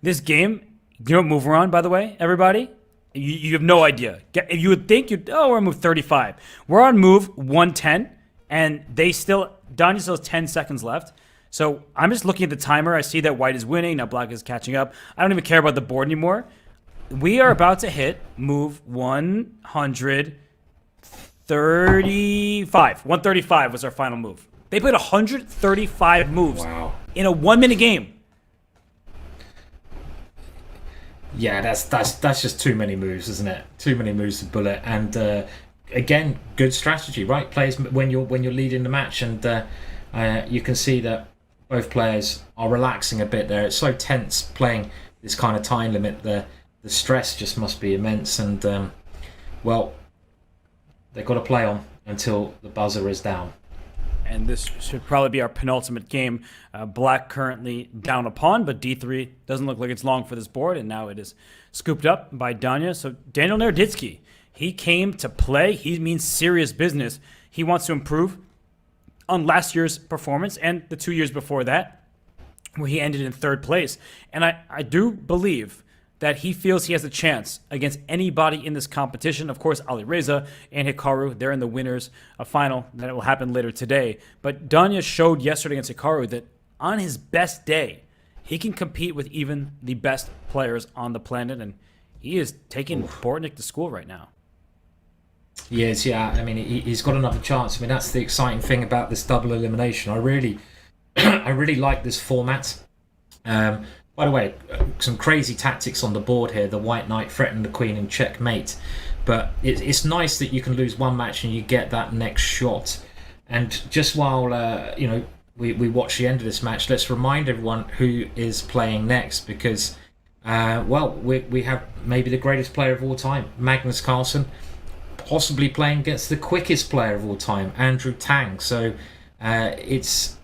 this game, you know what move we're on, by the way, everybody? You have no idea. You would think we're on move 35. We're on move 110, and Danya still has 10 seconds left. So I'm just looking at the timer. I see that white is winning. Now black is catching up. I don't even care about the board anymore. We are about to hit move 135. 135 was our final move. They played 135 moves in a 1-minute game. Yeah, that's just too many moves, isn't it? Too many moves to bullet, and again, good strategy, right? Players when you're leading the match, and you can see that both players are relaxing a bit there. It's so tense playing this kind of time limit. The stress just must be immense, and they've got to play on until the buzzer is down. And this should probably be our penultimate game. Black currently down a pawn, but d3 doesn't look like it's long for this board, and now it is scooped up by Danya. So Daniel Naroditsky, he came to play. He means serious business. He wants to improve on last year's performance and the 2 years before that, where he ended in 3rd place. And I do believe that he feels he has a chance against anybody in this competition. Of course, Alireza and Hikaru, they're in the winners final. That will happen later today. But Danya showed yesterday against Hikaru that on his best day, he can compete with even the best players on the planet, and he is taking Bortnick to school right now. Yes, yeah. I mean, he's got another chance. I mean, that's the exciting thing about this double elimination. I really, I really like this format. By the way, some crazy tactics on the board here. The White Knight threatened the Queen in checkmate. But it's nice that you can lose one match and you get that next shot. And just while we watch the end of this match, let's remind everyone who is playing next, because we have maybe the greatest player of all time, Magnus Carlsen, possibly playing against the quickest player of all time, Andrew Tang. So it's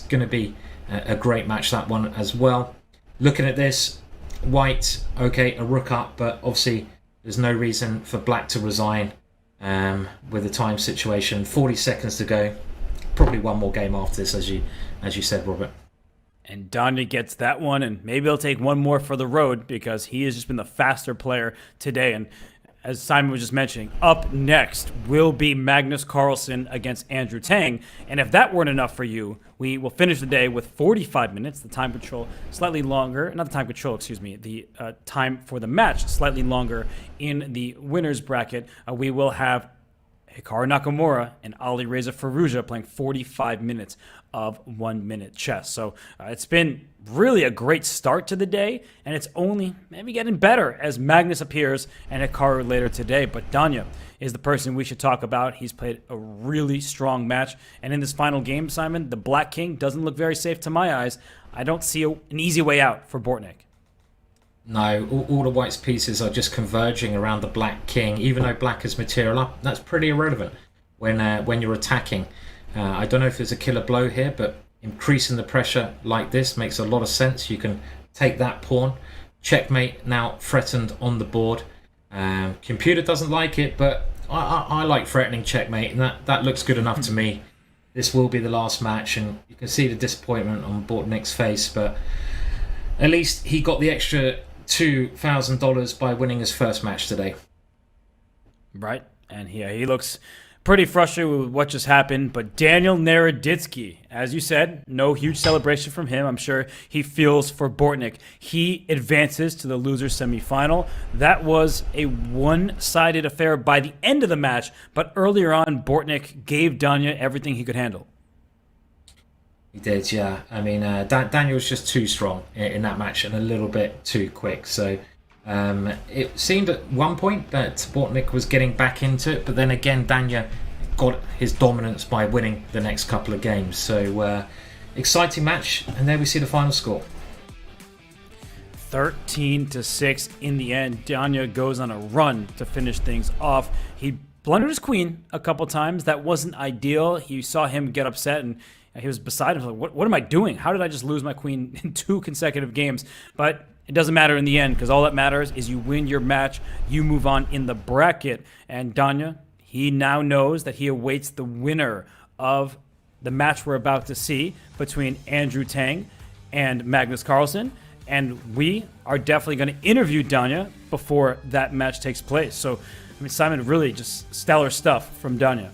going to be a great match, that one as well. Looking at this, White, okay, a rook up, but obviously there's no reason for Black to resign with the time situation. 40 seconds to go. Probably one more game after this, as you said, Robert. And Danya gets that one, and maybe he'll take one more for the road because he has just been the faster player today. And as Simon was just mentioning, up next will be Magnus Carlsen against Andrew Tang. And if that weren't enough for you, we will finish the day with 45 minutes. The time control slightly longer. Not the time control, excuse me. The time for the match slightly longer in the winner's bracket. We will have Hikaru Nakamura and Alireza Firouzja playing 45 minutes of 1 minute chess. So it's been really a great start to the day, and it's only maybe getting better as Magnus appears and Hikaru later today. But Danya is the person we should talk about. He's played a really strong match, and in this final game, Simon, the Black King doesn't look very safe to my eyes. I don't see an easy way out for Bortnick. No, all the White's pieces are just converging around the Black King. Even though Black is material up, that's pretty irrelevant when you're attacking. I don't know if there's a killer blow here, but increasing the pressure like this makes a lot of sense. You can take that pawn. Checkmate now threatened on the board. Computer doesn't like it, but I like threatening checkmate, and that looks good enough to me. This will be the last match, and you can see the disappointment on Bortnick's face, but at least he got the extra $2,000 by winning his first match today. Right, and he looks pretty frustrated with what just happened, but Daniel Naroditsky, as you said, no huge celebration from him. I'm sure he feels for Bortnick. He advances to the loser's semifinal. That was a one-sided affair by the end of the match, but earlier on, Bortnick gave Danya everything he could handle. He did, yeah. I mean, Daniel was just too strong in that match and a little bit too quick. So it seemed at one point that Bortnick was getting back into it, but then again, Danya got his dominance by winning the next couple of games. So exciting match, and there we see the final score. 13-6 in the end. Danya goes on a run to finish things off. He blundered his queen a couple times. That wasn't ideal. You saw him get upset, and he was beside himself. What am I doing? How did I just lose my queen in 2 consecutive games? But it doesn't matter in the end, because all that matters is you win your match, you move on in the bracket. And Danya, he now knows that he awaits the winner of the match we're about to see between Andrew Tang and Magnus Carlsen. And we are definitely going to interview Danya before that match takes place. So, I mean, Simon, really just stellar stuff from Danya.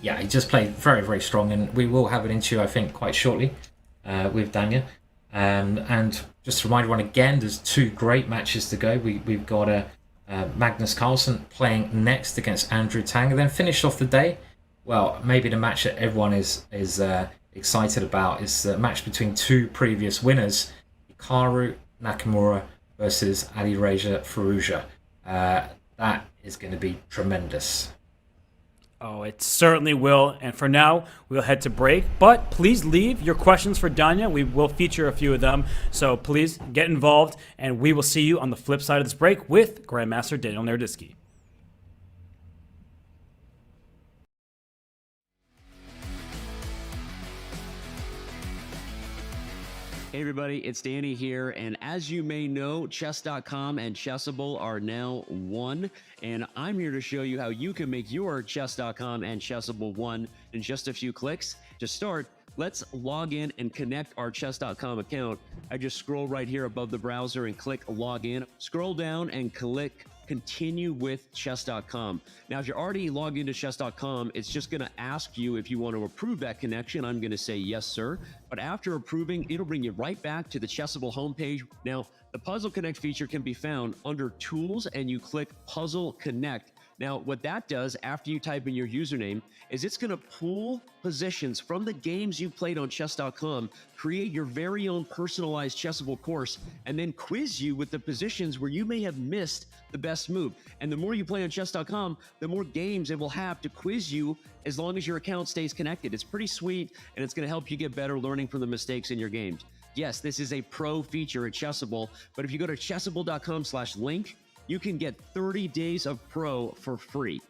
Yeah, he just played very, very strong, and we will have an interview, I think, quite shortly with Danya. And just to remind everyone again, there's 2 great matches to go. We've got Magnus Carlsen playing next against Andrew Tang, and then finish off the day. Well, maybe the match that everyone is excited about is the match between 2 previous winners, Hikaru Nakamura versus Alireza Firouzja. That is going to be tremendous. Oh, it certainly will. And for now, we'll head to break. But please leave your questions for Danya. We will feature a few of them. So please get involved. And we will see you on the flip side of this break with Grandmaster Daniel Naroditsky. Hey everybody, it's Danny here, and as you may know, Chess.com and Chessable are now one, and I'm here to show you how you can make your Chess.com and Chessable one in just a few clicks. To start, let's log in and connect our Chess.com account. I just scroll right here above the browser and click Log In. Scroll down and click continue with chess.com. Now, if you're already logged into chess.com, it's just going to ask you if you want to approve that connection. I'm going to say yes, sir. But after approving, it'll bring you right back to the Chessable homepage. Now, the Puzzle Connect feature can be found under Tools, and you click Puzzle Connect. Now, what that does after you type in your username is it's going to pull positions from the games you played on chess.com, create your very own personalized Chessable course, and then quiz you with the positions where you may have missed the best move. And the more you play on chess.com, the more games it will have to quiz you as long as your account stays connected. It's pretty sweet, and it's going to help you get better learning from the mistakes in your games. Yes, this is a pro feature at Chessable, but if you go to chessable.com/link, you can get 30 days of Pro for free.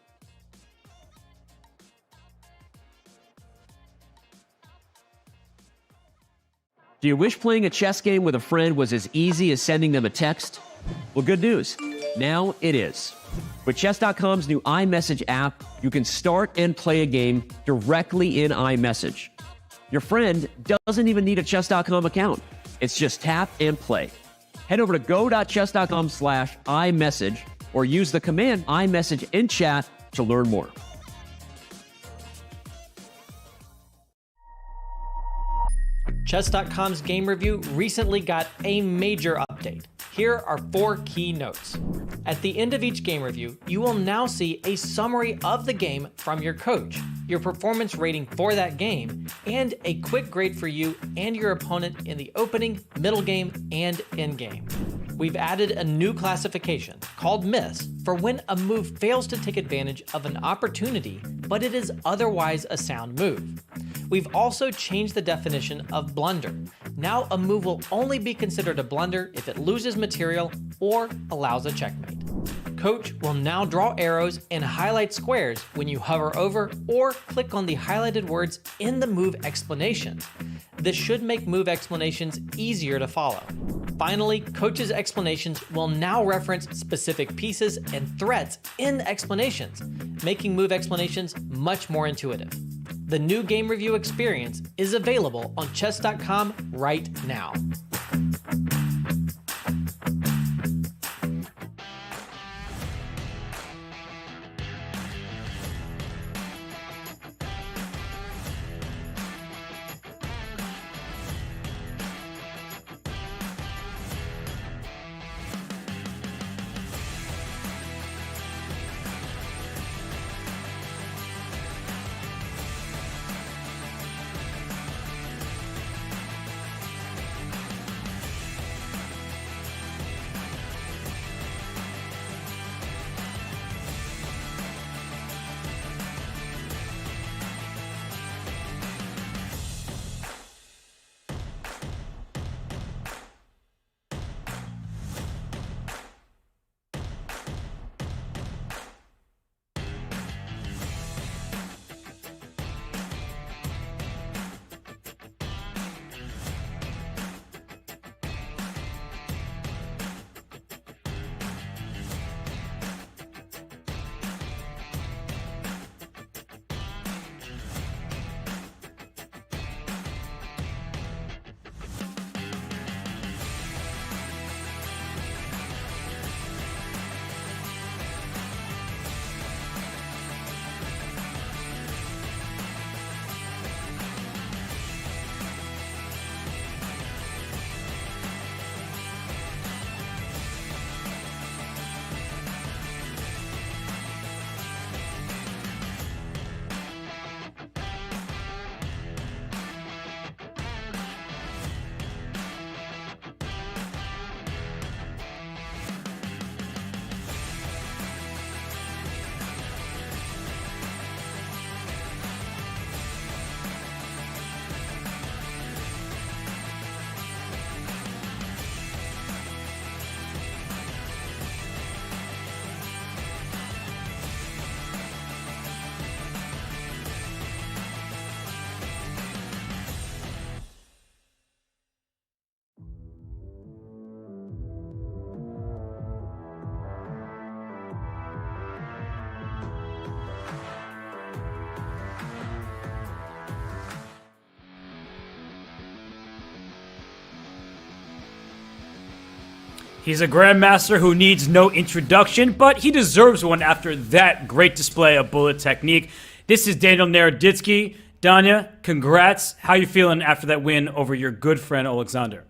Do you wish playing a chess game with a friend was as easy as sending them a text? Well, good news. Now it is. With Chess.com's new iMessage app, you can start and play a game directly in iMessage. Your friend doesn't even need a Chess.com account. It's just tap and play. Head over to go.chess.com/iMessage or use the command iMessage in chat to learn more. Chess.com's game review recently got a major update. Here are 4 key notes. At the end of each game review, you will now see a summary of the game from your coach, your performance rating for that game, and a quick grade for you and your opponent in the opening, middle game, and end game. We've added a new classification called Miss for when a move fails to take advantage of an opportunity, but it is otherwise a sound move. We've also changed the definition of blunder. Now a move will only be considered a blunder if it loses material or allows a checkmate. Coach will now draw arrows and highlight squares when you hover over or click on the highlighted words in the move explanations. This should make move explanations easier to follow. Finally, Coach's explanations will now reference specific pieces and threats in explanations, making move explanations much more intuitive. The new game review experience is available on chess.com right now. He's a grandmaster who needs no introduction, but he deserves one after that great display of bullet technique. This is Daniel Naroditsky. Danya, congrats. How you feeling after that win over your good friend Alexander?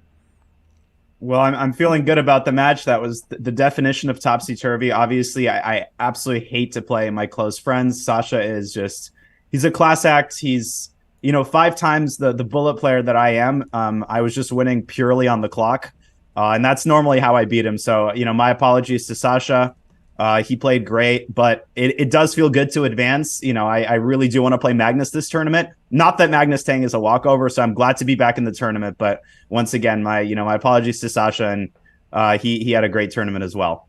Well, I'm feeling good about the match. That was the definition of topsy-turvy. Obviously, I absolutely hate to play my close friends. Sasha is just, he's a class act. He's, 5 times the bullet player that I am. I was just winning purely on the clock. And that's normally how I beat him. So, my apologies to Sasha. He played great, but it does feel good to advance. I really do want to play Magnus this tournament. Not that Magnus Tang is a walkover, so I'm glad to be back in the tournament. But once again, my apologies to Sasha, and he had a great tournament as well.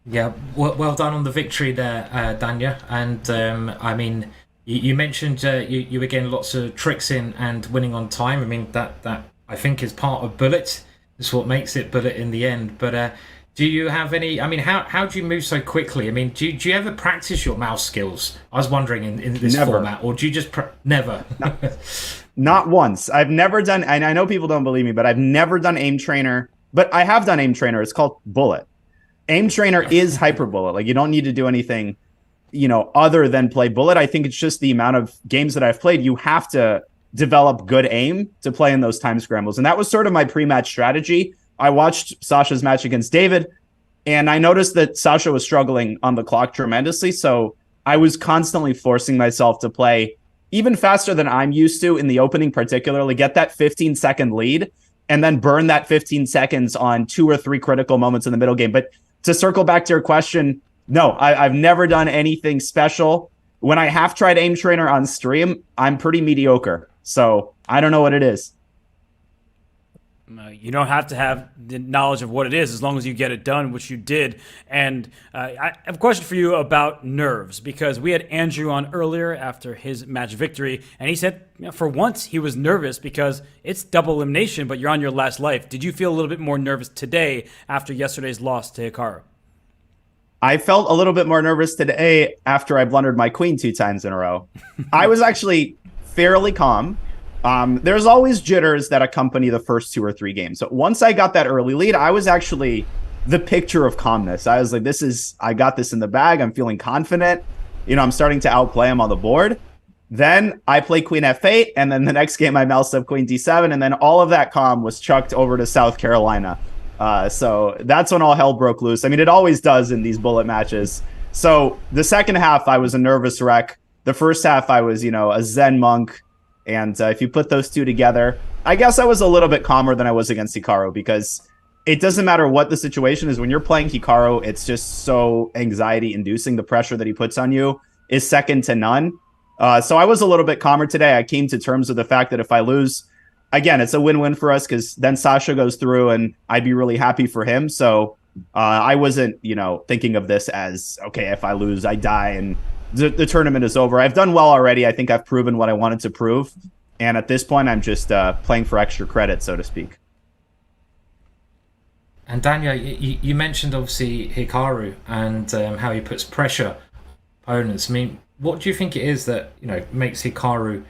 Yeah, well done on the victory there, Danya. And you mentioned you were getting lots of tricks in and winning on time. I mean, that I think is part of Bullet. It's what makes it Bullet in the end. But do you have any? I mean, how do you move so quickly? I mean, do you ever practice your mouse skills? I was wondering in this format, or do you just never? Not once. I've never done, and I know people don't believe me, but I've never done Aim Trainer. But I have done Aim Trainer. It's called Bullet. Aim Trainer is Hyper Bullet. Like, you don't need to do anything, other than play Bullet. I think it's just the amount of games that I've played. You have to develop good aim to play in those time scrambles, and that was sort of my pre-match strategy. I watched Sasha's match against David, and I noticed that Sasha was struggling on the clock tremendously, so I was constantly forcing myself to play even faster than I'm used to in the opening, particularly get that 15-second lead, and then burn that 15 seconds on 2 or 3 critical moments in the middle game. But to circle back to your question, no, I've never done anything special. When I have tried Aim Trainer on stream, I'm pretty mediocre, so I don't know what it is. You don't have to have the knowledge of what it is as long as you get it done, which you did. And I have a question for you about nerves, because we had Andrew on earlier after his match victory, and he said for once he was nervous because it's double elimination, but you're on your last life. Did you feel a little bit more nervous today after yesterday's loss to Hikaru? I felt a little bit more nervous today after I blundered my queen 2 times in a row. I was actually fairly calm. There's always jitters that accompany the first 2 or 3 games. So once I got that early lead, I was actually the picture of calmness. I was like, I got this in the bag. I'm feeling confident. I'm starting to outplay him on the board. Then I play Queen F8, and then the next game I moused up Queen D7, and then all of that calm was chucked over to South Carolina. So that's when all hell broke loose. I mean, it always does in these bullet matches. So the second half, I was a nervous wreck. The first half, I was, a Zen monk. And if you put those two together, I guess I was a little bit calmer than I was against Hikaru, because it doesn't matter what the situation is. When you're playing Hikaru, it's just so anxiety-inducing. The pressure that he puts on you is second to none. So I was a little bit calmer today. I came to terms with the fact that if I lose, again, it's a win-win for us, because then Sasha goes through and I'd be really happy for him. So I wasn't, thinking of this as, okay, if I lose, I die and the tournament is over. I've done well already. I think I've proven what I wanted to prove. And at this point, I'm just playing for extra credit, so to speak. And Daniel, you mentioned obviously Hikaru and how he puts pressure on opponents. I mean, what do you think it is that makes Hikaru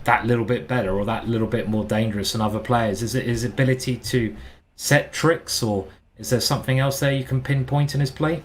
that little bit better or that little bit more dangerous than other players? Is it his ability to set tricks, or is there something else there you can pinpoint in his play?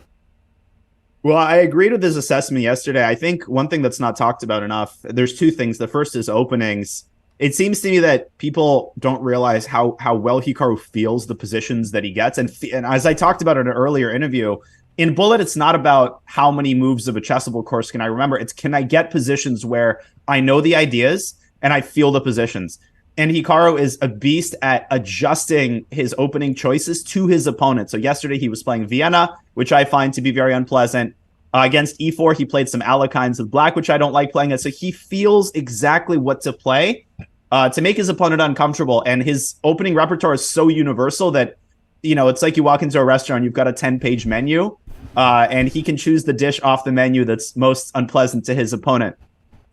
Well, I agreed with his assessment yesterday. I think one thing that's not talked about enough, there's 2 things. The first is openings. It seems to me that people don't realize how well Hikaru feels the positions that he gets. And as I talked about in an earlier interview, in Bullet, it's not about how many moves of a chessable course can I remember. It's, can I get positions where I know the ideas and I feel the positions. And Hikaru is a beast at adjusting his opening choices to his opponent. So yesterday he was playing Vienna, which I find to be very unpleasant. Against E4, he played some Alekhines with black, which I don't like playing it. So he feels exactly what to play to make his opponent uncomfortable. And his opening repertoire is so universal that, it's like you walk into a restaurant, you've got a 10-page menu, and he can choose the dish off the menu that's most unpleasant to his opponent.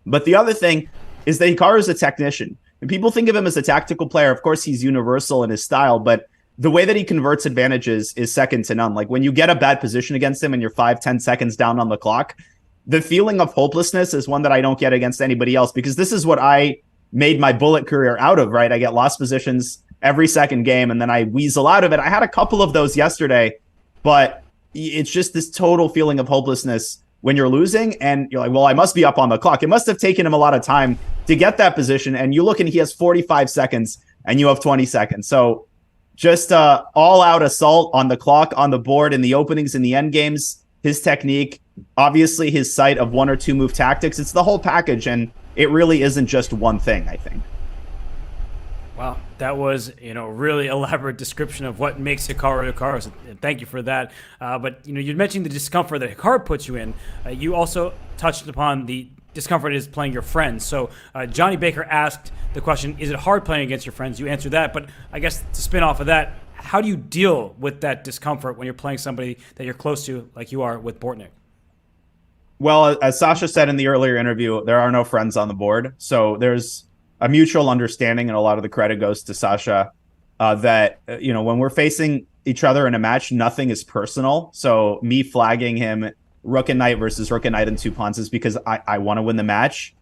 But the other thing is that Hikaru is a technician. And people think of him as a tactical player. Of course, he's universal in his style, but the way that he converts advantages is second to none. Like, when you get a bad position against him and you're 5-10 seconds down on the clock, the feeling of hopelessness is one that I don't get against anybody else, because this is what I made my bullet career out of, right? I get lost positions every second game, and then I weasel out of it. I had a couple of those yesterday, but it's just this total feeling of hopelessness when you're losing, and you're like, well, I must be up on the clock. It must have taken him a lot of time to get that position, and you look and he has 45 seconds, and you have 20 seconds. So just all-out assault on the clock, on the board, in the openings, in the end games, his technique, obviously his sight of 1 or 2 move tactics. It's the whole package, and it really isn't just one thing, I think. Wow, that was really elaborate description of what makes Hikaru. So thank you for that. But you mentioned the discomfort that Hikaru puts you in. You also touched upon the discomfort is playing your friends. So Johnny Baker asked the question: is it hard playing against your friends? You answered that, but I guess to spin off of that, how do you deal with that discomfort when you're playing somebody that you're close to, like you are with Bortnick? Well, as Sasha said in the earlier interview, there are no friends on the board, so there's a mutual understanding, and a lot of the credit goes to Sasha, that, when we're facing each other in a match, nothing is personal. So me flagging him rook and knight versus rook and knight and 2 pawns is because I want to win the match,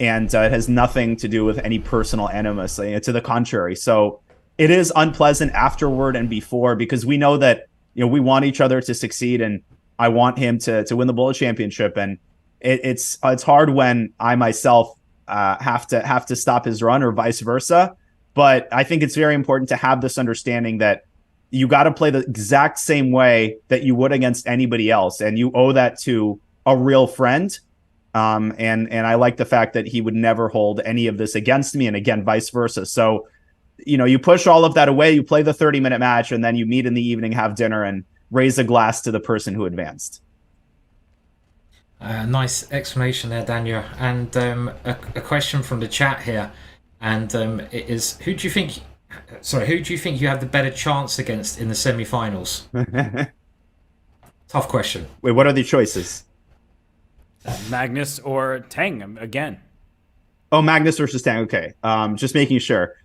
and it has nothing to do with any personal animus. To the contrary. So it is unpleasant afterward and before, because we know that, we want each other to succeed, and I want him to win the Bullet Championship. And it's hard when I myself have to stop his run, or vice versa. But I think it's very important to have this understanding that you got to play the exact same way that you would against anybody else, and you owe that to a real friend. And I like the fact that he would never hold any of this against me, and again, vice versa. So, you push all of that away, you play the 30-minute match, and then you meet in the evening, have dinner, and raise a glass to the person who advanced. Nice explanation there, Daniel. And a question from the chat here, and it is: who do you think you have the better chance against in the semi-finals? Tough question. Wait, what are the choices? Magnus or Tang again? Oh, Magnus versus Tang. Okay, just making sure.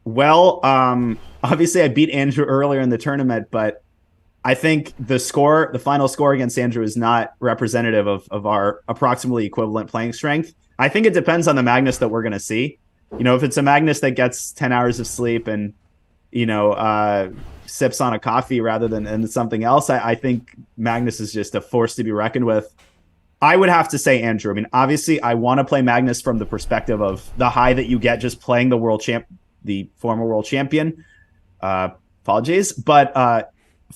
Well, obviously I beat Andrew earlier in the tournament, but I think the final score against Andrew is not representative of our approximately equivalent playing strength. I think it depends on the Magnus that we're going to see. If it's a Magnus that gets 10 hours of sleep and, sips on a coffee rather than something else, I think Magnus is just a force to be reckoned with. I would have to say Andrew. I mean, obviously I want to play Magnus from the perspective of the high that you get just playing the former world champion. Apologies. But,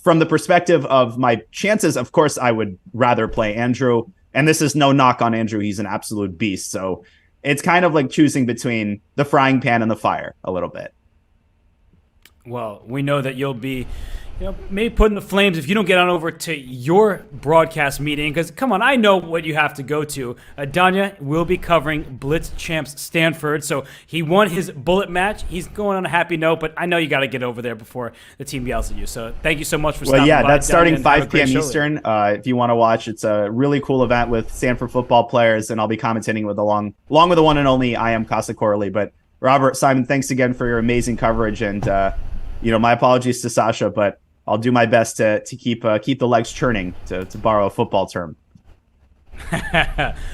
from the perspective of my chances, of course, I would rather play Andrew. And this is no knock on Andrew. He's an absolute beast. So it's kind of like choosing between the frying pan and the fire a little bit. Well, we know that you'll be maybe put in the flames if you don't get on over to your broadcast meeting, because, come on, I know what you have to go to. Danya will be covering Blitz Champs Stanford, so he won his bullet match. He's going on a happy note, but I know you got to get over there before the team yells at you. So thank you so much for stopping by. Well, yeah, that's starting Danya, 5 p.m. Eastern. If you want to watch, it's a really cool event with Stanford football players, and I'll be commentating with along with the one and only I am Casa Corley. But Robert, Simon, thanks again for your amazing coverage, and my apologies to Sasha, but I'll do my best to keep the legs churning, to borrow a football term.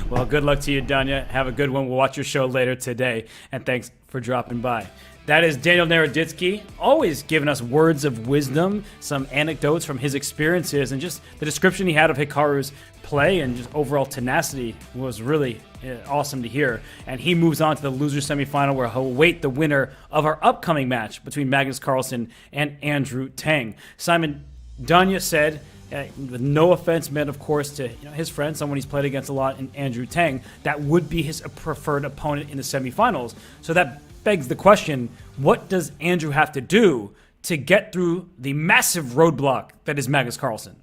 Well, good luck to you, Danya. Have a good one. We'll watch your show later today, and thanks for dropping by. That is Daniel Naroditsky, always giving us words of wisdom, some anecdotes from his experiences, and just the description he had of Hikaru's play and just overall tenacity was really awesome to hear. And he moves on to the loser semifinal, where he'll await the winner of our upcoming match between Magnus Carlsen and Andrew Tang. Simon, Danya said, with no offense meant, of course, to his friend, someone he's played against a lot, in Andrew Tang, that would be his preferred opponent in the semifinals. So that begs the question, what does Andrew have to do to get through the massive roadblock that is Magnus Carlsen?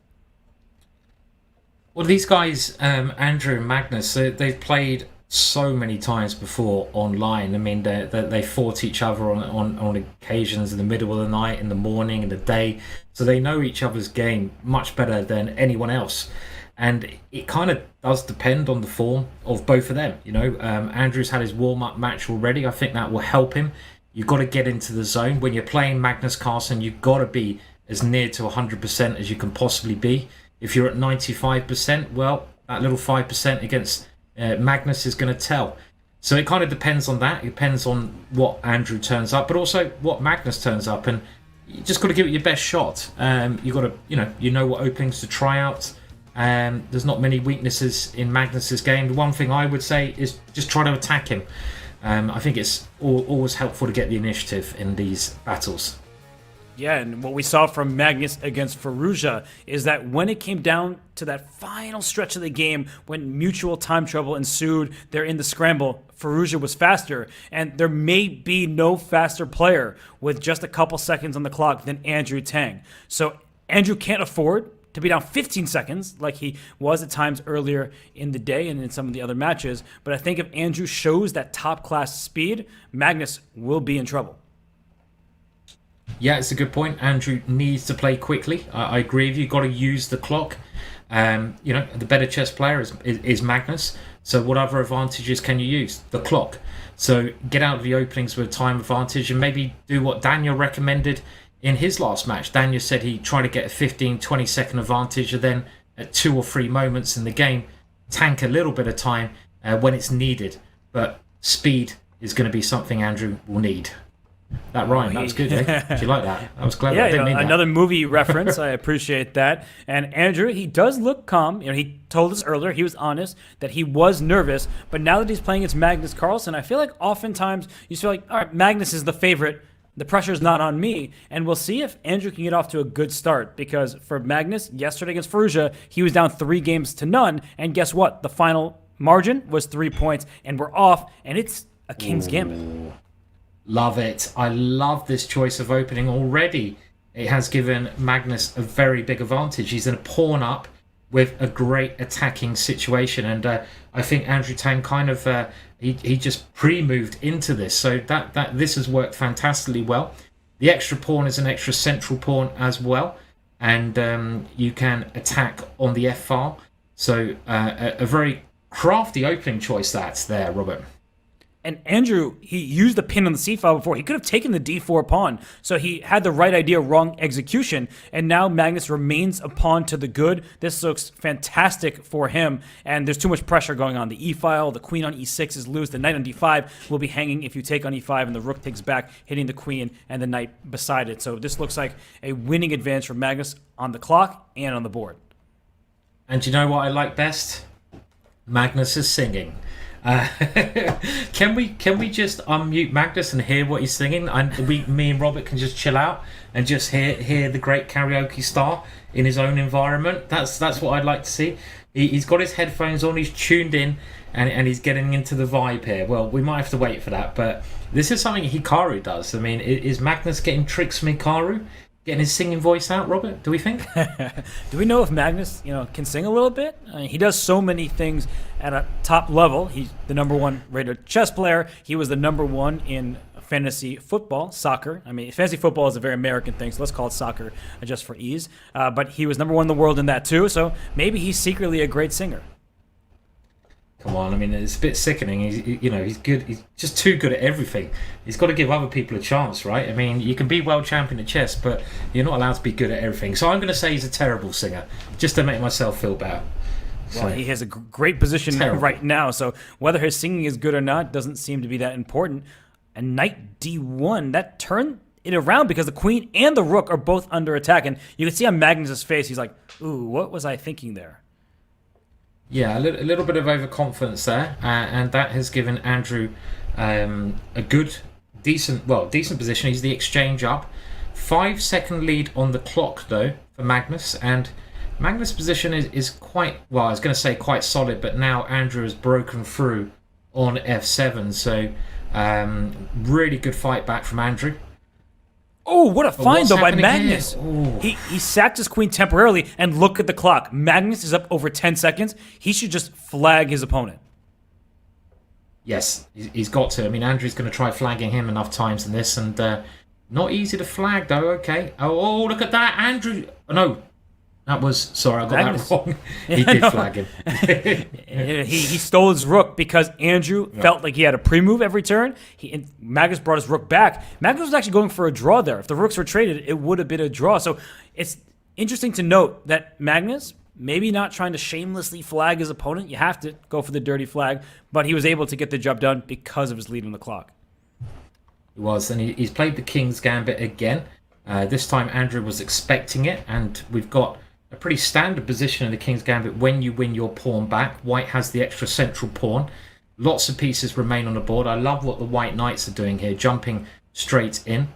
Well, these guys, Andrew and Magnus, they've played so many times before online. I mean, they fought each other on occasions in the middle of the night, in the morning, in the day. So they know each other's game much better than anyone else. And it kind of does depend on the form of both of them. Andrew's had his warm-up match already. I think that will help him. You've got to get into the zone. When you're playing Magnus Carlsen, you've got to be as near to 100% as you can possibly be. If you're at 95%, well, that little 5% against Magnus is going to tell. So it kind of depends on that. It depends on what Andrew turns up, but also what Magnus turns up, and you just got to give it your best shot. You got to, you know what openings to try out. There's not many weaknesses in Magnus's game. The one thing I would say is just try to attack him. I think it's always helpful to get the initiative in these battles. Yeah, and what we saw from Magnus against Firouzja is that when it came down to that final stretch of the game, when mutual time trouble ensued, they're in the scramble, Firouzja was faster, and there may be no faster player with just a couple seconds on the clock than Andrew Tang. So Andrew can't afford to be down 15 seconds like he was at times earlier in the day and in some of the other matches. But I think if Andrew shows that top-class speed, Magnus will be in trouble. Yeah, it's a good point. Andrew needs to play quickly. I agree with you. You've got to use the clock. The better chess player is Magnus. So what other advantages can you use? The clock. So get out of the openings with a time advantage and maybe do what Daniel recommended in his last match. Daniel said he tried to get a 15-20 second advantage and then at 2 or 3 moments in the game, tank a little bit of time when it's needed. But speed is going to be something Andrew will need. That rhyme, that was good, eh? Did you like that? That was clever. Yeah, I didn't mean that. Another movie reference. I appreciate that. And Andrew, he does look calm. He told us earlier, he was honest, that he was nervous. But now that he's playing against Magnus Carlsen, I feel like oftentimes you feel like, all right, Magnus is the favorite. The pressure's not on me. And we'll see if Andrew can get off to a good start. Because for Magnus, yesterday against Firouzja, he was down 3-0. And guess what? The final margin was 3 points. And we're off. And it's a king's gambit. Love it. I love this choice of opening already. It has given Magnus a very big advantage. He's in a pawn up with a great attacking situation. And I think Andrew Tang kind of, he just pre-moved into this. So that this has worked fantastically well. The extra pawn is an extra central pawn as well. And you can attack on the F-file. So a very crafty opening choice that's there, Robert. And Andrew, he used the pin on the c-file before. He could have taken the d4 pawn. So he had the right idea, wrong execution. And now Magnus remains a pawn to the good. This looks fantastic for him. And there's too much pressure going on. The e-file, the queen on e6 is loose. The knight on d5 will be hanging if you take on e5. And the rook takes back, hitting the queen and the knight beside it. So this looks like a winning advantage for Magnus on the clock and on the board. And you know what I like best? Magnus is singing. Can we just unmute Magnus and hear what he's singing? And me and Robert can just chill out and just hear the great karaoke star in his own environment. That's what I'd like to see. He's got his headphones on, he's tuned in, and he's getting into the vibe here. Well, we might have to wait for that, but this is something Hikaru does. I mean, is Magnus getting tricks from Hikaru? Getting his singing voice out, Robert? Do we think? Do we know if Magnus, can sing a little bit? I mean, he does so many things at a top level. He's the #1 rated chess player. He was the #1 in fantasy football, soccer. I mean, fantasy football is a very American thing, so let's call it soccer just for ease. But he was #1 in the world in that too. So maybe he's secretly a great singer. Come on, I mean, it's a bit sickening. He's good. He's just too good at everything. He's got to give other people a chance, right? I mean, you can be world champion at chess, but you're not allowed to be good at everything. So I'm going to say he's a terrible singer, just to make myself feel better. Well, he has a great position right now, so whether his singing is good or not doesn't seem to be that important. And knight d1, that turned it around because the queen and the rook are both under attack. And you can see on Magnus's face, he's like, ooh, what was I thinking there? Yeah, a little bit of overconfidence there, and that has given Andrew a good, decent position. He's the exchange up. 5-second lead on the clock, though, for Magnus, and Magnus' position is quite, well, I was going to say quite solid, but now Andrew has broken through on f7, so really good fight back from Andrew. Oh, what a find, though, by Magnus. He sacked his queen temporarily, and look at the clock. Magnus is up over 10 seconds. He should just flag his opponent. Yes, he's got to. I mean, Andrew's going to try flagging him enough times in this, and not easy to flag, though. Okay. Oh, look at that. Andrew. No. That was, sorry, I got Magnus. That wrong. He did flag him. he stole his rook because Andrew felt like he had a pre-move every turn. Magnus brought his rook back. Magnus was actually going for a draw there. If the rooks were traded, it would have been a draw. So it's interesting to note that Magnus maybe not trying to shamelessly flag his opponent. You have to go for the dirty flag, but he was able to get the job done because of his lead on the clock. He was, and he's played the King's Gambit again. This time Andrew was expecting it, and we've got a pretty standard position in the King's Gambit when you win your pawn back. White has the extra central pawn. Lots of pieces remain on the board. I love what the White Knights are doing here, jumping straight in.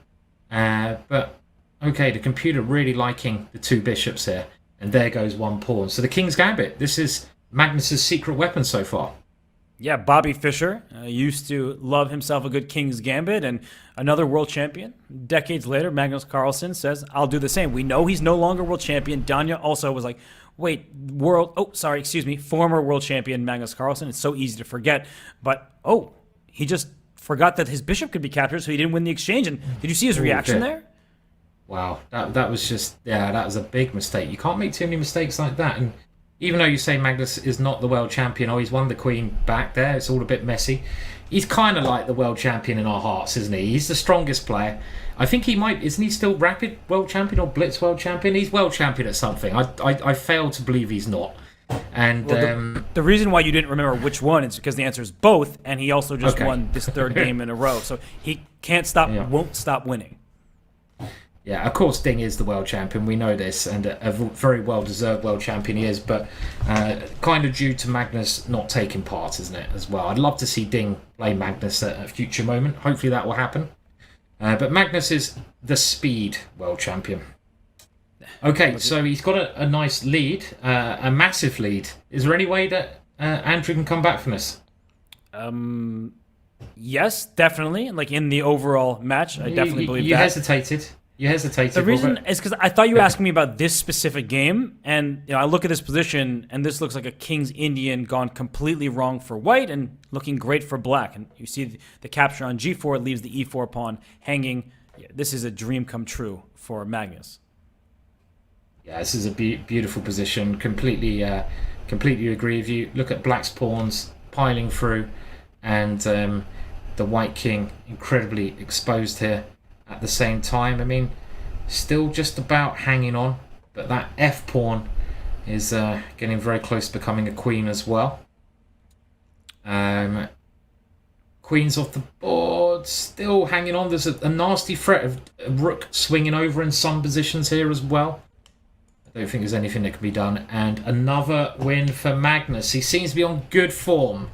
But, okay, the computer really liking the 2 bishops here. And there goes 1 pawn. So the King's Gambit, this is Magnus's secret weapon so far. Yeah, Bobby Fischer used to love himself a good King's Gambit, and another world champion. Decades later, Magnus Carlsen says, I'll do the same. We know he's no longer world champion. Danya also was like, wait, former world champion Magnus Carlsen. It's so easy to forget. But, he just forgot that his bishop could be captured, so he didn't win the exchange. And did you see his reaction there? Wow, that was just, that was a big mistake. You can't make too many mistakes like that. And even though you say Magnus is not the world champion, he's won the queen back there, it's all a bit messy. He's kind of like the world champion in our hearts, isn't he? He's the strongest player. I think he might, isn't he still Rapid world champion or Blitz world champion? He's world champion at something. I fail to believe he's not. And the reason why you didn't remember which one is because the answer is both, and he also just won this 3rd game in a row. So he can't stop, won't stop winning. Yeah, of course Ding is the world champion, we know this, and a very well-deserved world champion he is, but kind of due to Magnus not taking part, isn't it, as well? I'd love to see Ding play Magnus at a future moment. Hopefully that will happen. But Magnus is the speed world champion. Okay, so he's got a nice lead, a massive lead. Is there any way that Andrew can come back from this? Yes, definitely. Like in the overall match, I definitely believe that. You hesitated. The reason is because I thought you were asking me about this specific game, and I look at this position, and this looks like a King's Indian gone completely wrong for white and looking great for black. And you see the capture on g4, it leaves the e4 pawn hanging. Yeah, this is a dream come true for Magnus. Yeah, this is a beautiful position. Completely agree with you. Look at black's pawns piling through, and the white king incredibly exposed here. At the same time, I mean, still just about hanging on, but that F pawn is getting very close to becoming a queen as well. Queen's off the board, still hanging on. There's a nasty threat of a rook swinging over in some positions here as well. I don't think there's anything that can be done. And another win for Magnus. He seems to be on good form.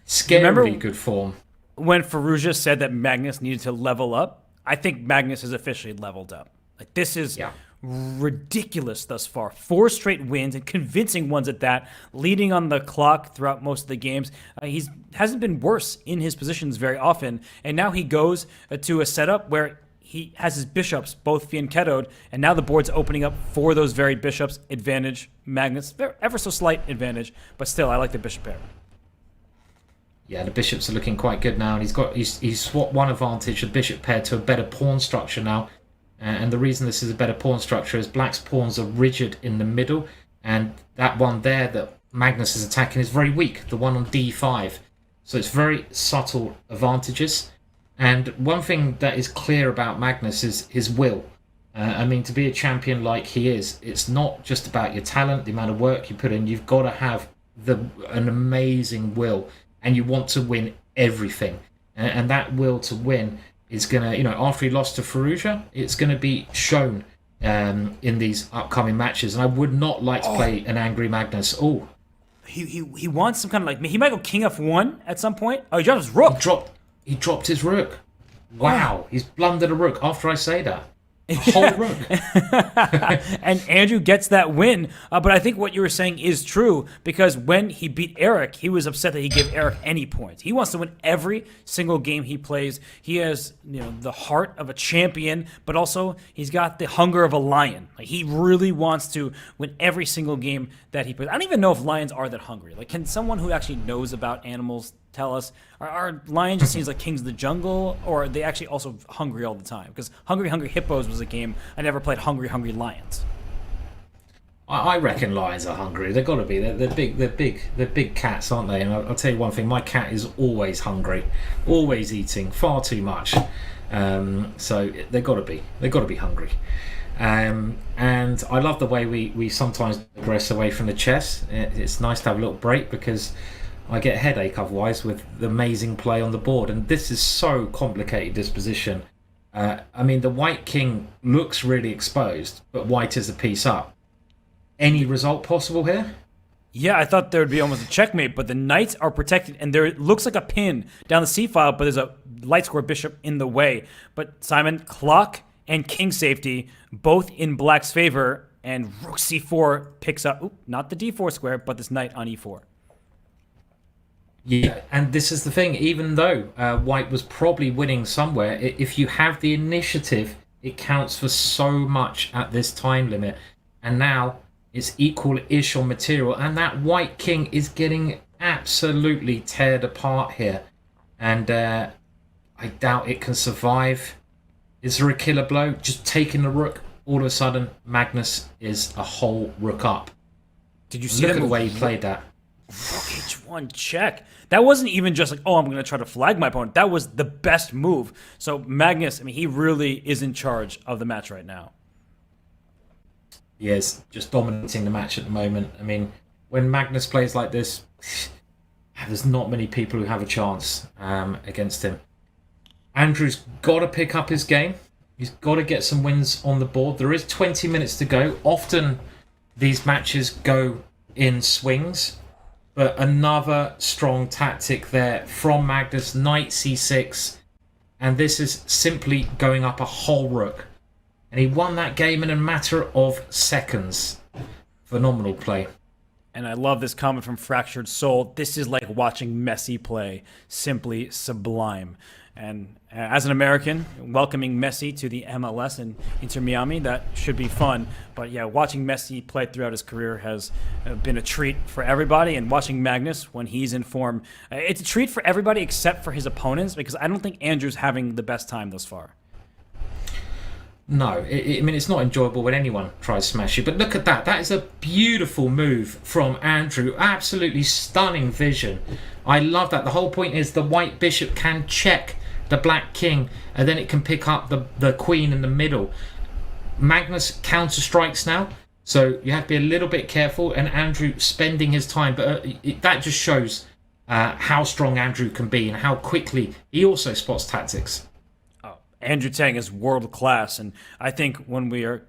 Scarily good form. When Firouzja said that Magnus needed to level up, I think Magnus has officially leveled up. Like, this is ridiculous thus far. 4 straight wins, and convincing ones at that, leading on the clock throughout most of the games. He hasn't been worse in his positions very often, and now he goes to a setup where he has his bishops both fianchettoed, and now the board's opening up for those very bishops. Advantage Magnus, ever so slight advantage, but still, I like the bishop pair. Yeah, the bishops are looking quite good now, and he's swapped one advantage, the bishop pair, to a better pawn structure now. And the reason this is a better pawn structure is black's pawns are rigid in the middle, and that one there that Magnus is attacking is very weak, the one on d5. So it's very subtle advantages. And one thing that is clear about Magnus is his will. I mean, to be a champion like he is, it's not just about your talent, the amount of work you put in. You've got to have an amazing will. And you want to win everything. And that will to win is going to, after he lost to Firouzja, it's going to be shown in these upcoming matches. And I would not like to play an angry Magnus. Oh. He wants some kind of he might go king f1 at some point. Oh, he dropped his rook. He dropped his rook. Wow. He's blundered a rook after I say that. A whole rook. And Andrew gets that win. But I think what you were saying is true, because when he beat Eric, he was upset that he gave Eric any points. He wants to win every single game he plays. He has the heart of a champion, but also he's got the hunger of a lion. Like, he really wants to win every single game that he plays. I don't even know if lions are that hungry. Like, can someone who actually knows about animals tell us, are lions just seems like kings of the jungle, or are they actually also hungry all the time? Because Hungry Hungry Hippos was a game I never played. Hungry Hungry Lions. I reckon lions are hungry. They've got to be. They're big. They're big cats, aren't they? And I'll tell you one thing: my cat is always hungry, always eating far too much. So they've got to be. They've got to be hungry. And I love the way we sometimes digress away from the chess. It's nice to have a little break because I get a headache otherwise with the amazing play on the board. And this is so complicated, this position. I mean, the white king looks really exposed, but white is a piece up. Any result possible here? Yeah, I thought there would be almost a checkmate, but the knights are protected, and there looks like a pin down the c-file, but there's a light square bishop in the way. But Simon, clock and king safety, both in black's favor, and rook c4 picks up, not the d4 square, but this knight on e4. Yeah, and this is the thing, even though white was probably winning somewhere, if you have the initiative, it counts for so much at this time limit. And now it's equal-ish on material, and that white king is getting absolutely teared apart here. And I doubt it can survive. Is there a killer blow? Just taking the rook, all of a sudden, Magnus is a whole rook up. Did you see Look at the way he played that? Rook h1 check. That wasn't even just like, oh, I'm going to try to flag my opponent. That was the best move. So Magnus, I mean, he really is in charge of the match right now. He is just dominating the match at the moment. I mean, when Magnus plays like this, there's not many people who have a chance against him. Andrew's got to pick up his game. He's got to get some wins on the board. There is 20 minutes to go. Often these matches go in swings. But another strong tactic there from Magnus, knight c6. And this is simply going up a whole rook. And he won that game in a matter of seconds. Phenomenal play. And I love this comment from Fractured Soul. This is like watching Messi play. Simply sublime. And as an American, welcoming Messi to the MLS and Inter Miami, that should be fun. But yeah, watching Messi play throughout his career has been a treat for everybody. And watching Magnus when he's in form, it's a treat for everybody except for his opponents, because I don't think Andrew's having the best time thus far. No, I mean, it's not enjoyable when anyone tries to smash you. But look at that. That is a beautiful move from Andrew. Absolutely stunning vision. I love that. The whole point is the white bishop can check the black king, and then it can pick up the queen in the middle. Magnus counter strikes now, so you have to be a little bit careful, and Andrew spending his time. But that just shows how strong Andrew can be and how quickly he also spots tactics. Andrew Tang is world class, and I think when we are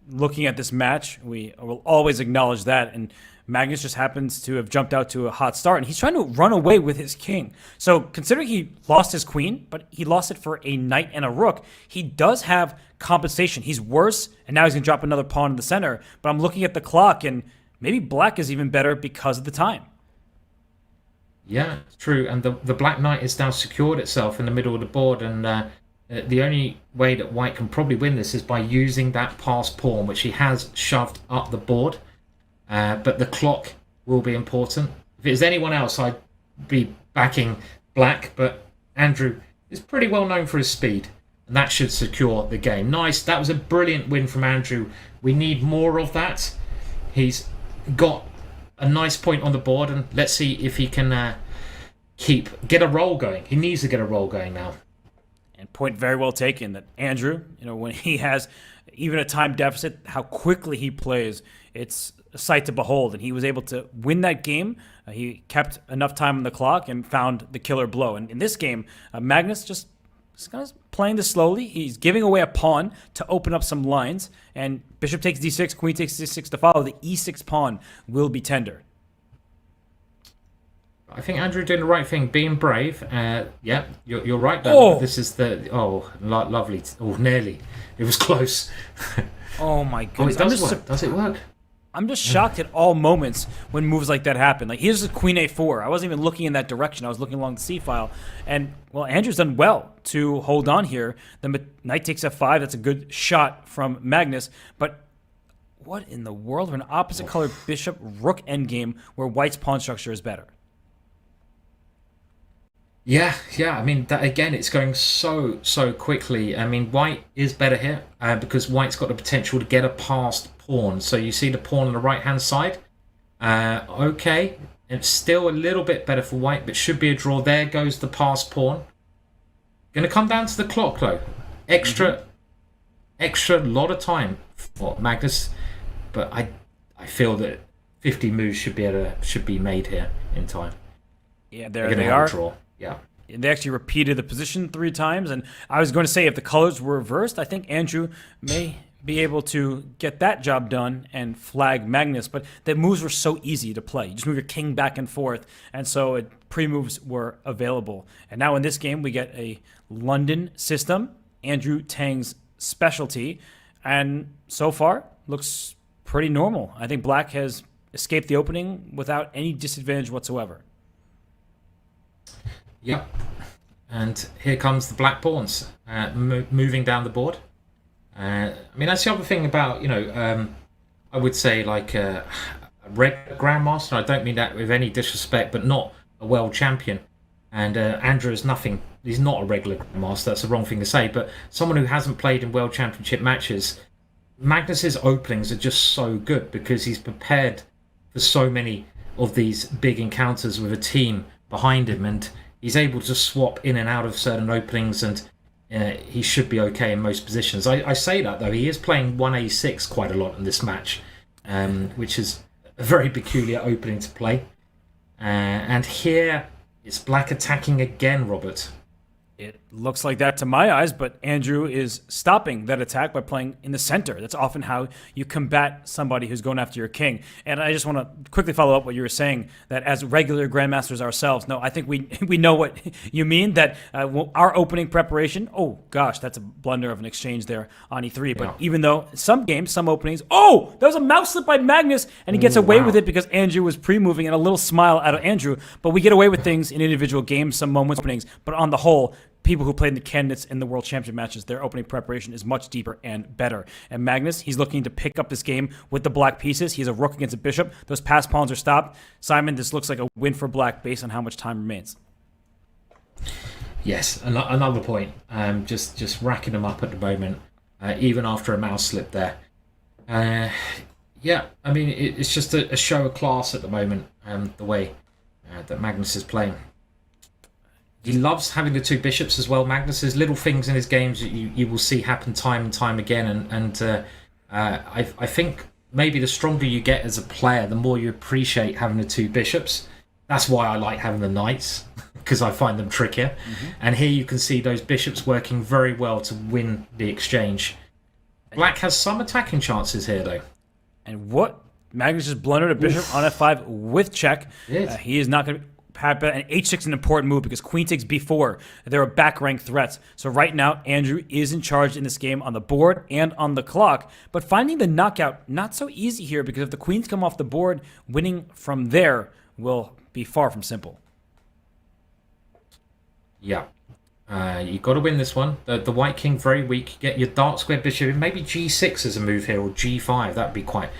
looking at this match, we will always acknowledge that. And Magnus just happens to have jumped out to a hot start, and he's trying to run away with his king. So considering he lost his queen, but he lost it for a knight and a rook, he does have compensation. He's worse, and now he's going to drop another pawn in the center. But I'm looking at the clock, and maybe black is even better because of the time. Yeah, it's true. And the black knight is now secured itself in the middle of the board, and the only way that white can probably win this is by using that passed pawn, which he has shoved up the board. But the clock will be important. If it was anyone else, I'd be backing black, but Andrew is pretty well known for his speed, and that should secure the game. Nice. That was a brilliant win from Andrew. We need more of that. He's got a nice point on the board, and let's see if he can get a roll going. He needs to get a roll going now. And point very well taken that Andrew, when he has even a time deficit, how quickly he plays, it's a sight to behold. And he was able to win that game. He kept enough time on the clock and found the killer blow. And in this game, Magnus just kind of playing this slowly. He's giving away a pawn to open up some lines. And bishop takes d6, queen takes d6 to follow. The e6 pawn will be tender. I think Andrew doing the right thing, being brave. Yeah, you're right. This is lovely. Oh, nearly. It was close. Oh my goodness! Does it work? I'm just shocked at all moments when moves like that happen. Like here's the queen a4. I wasn't even looking in that direction. I was looking along the c-file, and well, Andrew's done well to hold on here. The knight takes f5. That's a good shot from Magnus, but what in the world of an opposite color bishop rook endgame where white's pawn structure is better? Yeah. I mean, that again, it's going so quickly. I mean, white is better here because white's got the potential to get a passed pawn. So you see the pawn on the right-hand side. Okay, it's still a little bit better for white, but should be a draw. There goes the passed pawn. Going to come down to the clock, though. Extra extra lot of time for Magnus, but I feel that 50 moves should be made here in time. Yeah, there they are. Draw. Yeah. They actually repeated the position 3 times, and I was going to say if the colors were reversed, I think Andrew may be able to get that job done and flag Magnus, but the moves were so easy to play. You just move your king back and forth, and so pre-moves were available. And now in this game, we get a London system, Andrew Tang's specialty, and so far looks pretty normal. I think Black has escaped the opening without any disadvantage whatsoever. Yep. And here comes the Black Pawns moving down the board. I mean, that's the other thing about, I would say like a regular Grandmaster. I don't mean that with any disrespect, but not a world champion. And Andrew is nothing. He's not a regular Grandmaster. That's the wrong thing to say. But someone who hasn't played in World Championship matches, Magnus's openings are just so good because he's prepared for so many of these big encounters with a team behind him, and he's able to swap in and out of certain openings, and he should be okay in most positions. I say that, though. He is playing 1a6 quite a lot in this match, which is a very peculiar opening to play. And here it's Black attacking again, Robert. It looks like that to my eyes, but Andrew is stopping that attack by playing in the center. That's often how you combat somebody who's going after your king. And I just want to quickly follow up what you were saying, that as regular grandmasters ourselves, no, I think we know what you mean, that our opening preparation, oh gosh, that's a blunder of an exchange there on E3. But even though some games, some openings, oh, that was a mouse slip by Magnus, and he gets away with it because Andrew was pre-moving, and a little smile out of Andrew. But we get away with things in individual games, some moments, openings, but on the whole, people who played the candidates in the World Championship matches, their opening preparation is much deeper and better. And Magnus, he's looking to pick up this game with the black pieces. He has a rook against a bishop. Those pass pawns are stopped. Simon, this looks like a win for Black based on how much time remains. Yes, another point. Just racking them up at the moment, even after a mouse slip there. Yeah, I mean, it's just a show of class at the moment, the way that Magnus is playing. He loves having the 2 bishops as well. Magnus, there's little things in his games that you will see happen time and time again. And I think maybe the stronger you get as a player, the more you appreciate having the 2 bishops. That's why I like having the knights, because I find them trickier. Mm-hmm. And here you can see those bishops working very well to win the exchange. Black has some attacking chances here, though. And what? Magnus just blundered a bishop on f5 with check. He is not going to... And h6 is an important move because queen takes b4. There are back rank threats. So right now, Andrew is in charge in this game on the board and on the clock. But finding the knockout, not so easy here, because if the queens come off the board, winning from there will be far from simple. Yeah. You've got to win this one. The white king, very weak. Get your dark square bishop. Maybe g6 is a move here, or g5. That would be quite...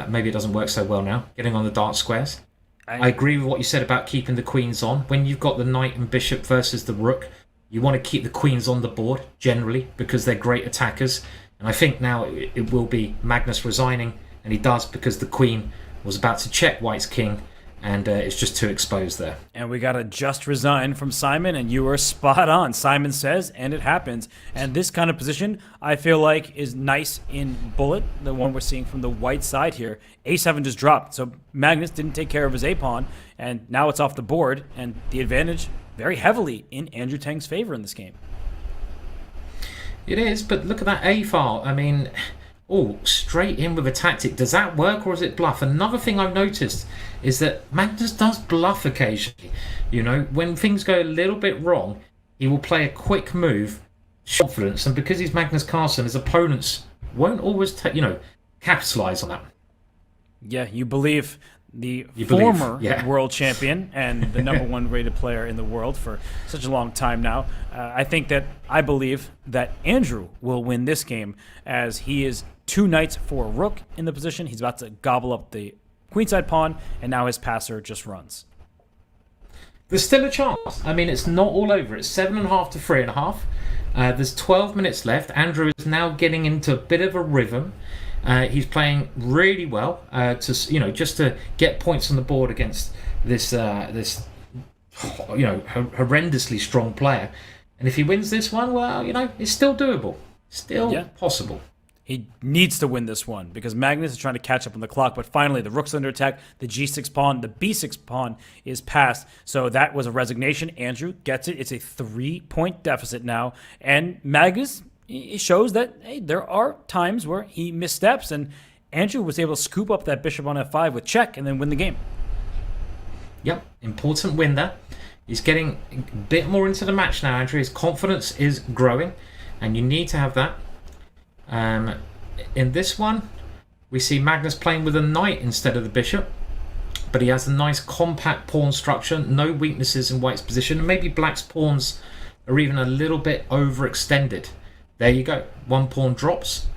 maybe it doesn't work so well now, getting on the dark squares. I agree with what you said about keeping the queens on. When you've got the knight and bishop versus the rook, you want to keep the queens on the board, generally, because they're great attackers. And I think now it will be Magnus resigning, and he does, because the queen was about to check white's king, and it's just too exposed there. And we got a just resign from Simon, and you were spot on. Simon says, and it happens. And this kind of position, I feel like, is nice in bullet, the one we're seeing from the white side here. A7 just dropped, so Magnus didn't take care of his a-pawn, and now it's off the board, and the advantage very heavily in Andrew Tang's favor in this game. It is, but look at that a-file. I mean... Oh, straight in with a tactic. Does that work, or is it bluff? Another thing I've noticed is that Magnus does bluff occasionally. You know, when things go a little bit wrong, he will play a quick move, confidence, and because he's Magnus Carlsen, his opponents won't always, capitalize on that. Yeah, you believe the former world champion and the number 1 rated player in the world for such a long time now. I believe that Andrew will win this game, as he is 2 knights for a rook in the position. He's about to gobble up the queenside pawn, and now his passer just runs. There's still a chance. I mean, it's not all over. It's 7.5 to 3.5. There's 12 minutes left. Andrew is now getting into a bit of a rhythm. He's playing really well just to get points on the board against this horrendously strong player. And if he wins this one, well, it's still doable. Still possible. He needs to win this one because Magnus is trying to catch up on the clock, but finally the rook's under attack, the g6 pawn, the b6 pawn is passed. So that was a resignation. Andrew gets it. It's a 3-point deficit now. And Magnus, he shows that, hey, there are times where he missteps, and Andrew was able to scoop up that bishop on f5 with check and then win the game. Yep, important win there. He's getting a bit more into the match now, Andrew. His confidence is growing, and you need to have that. In this one, we see Magnus playing with a knight instead of the bishop, but he has a nice compact pawn structure, no weaknesses in white's position, and maybe black's pawns are even a little bit overextended. There you go, 1 pawn drops,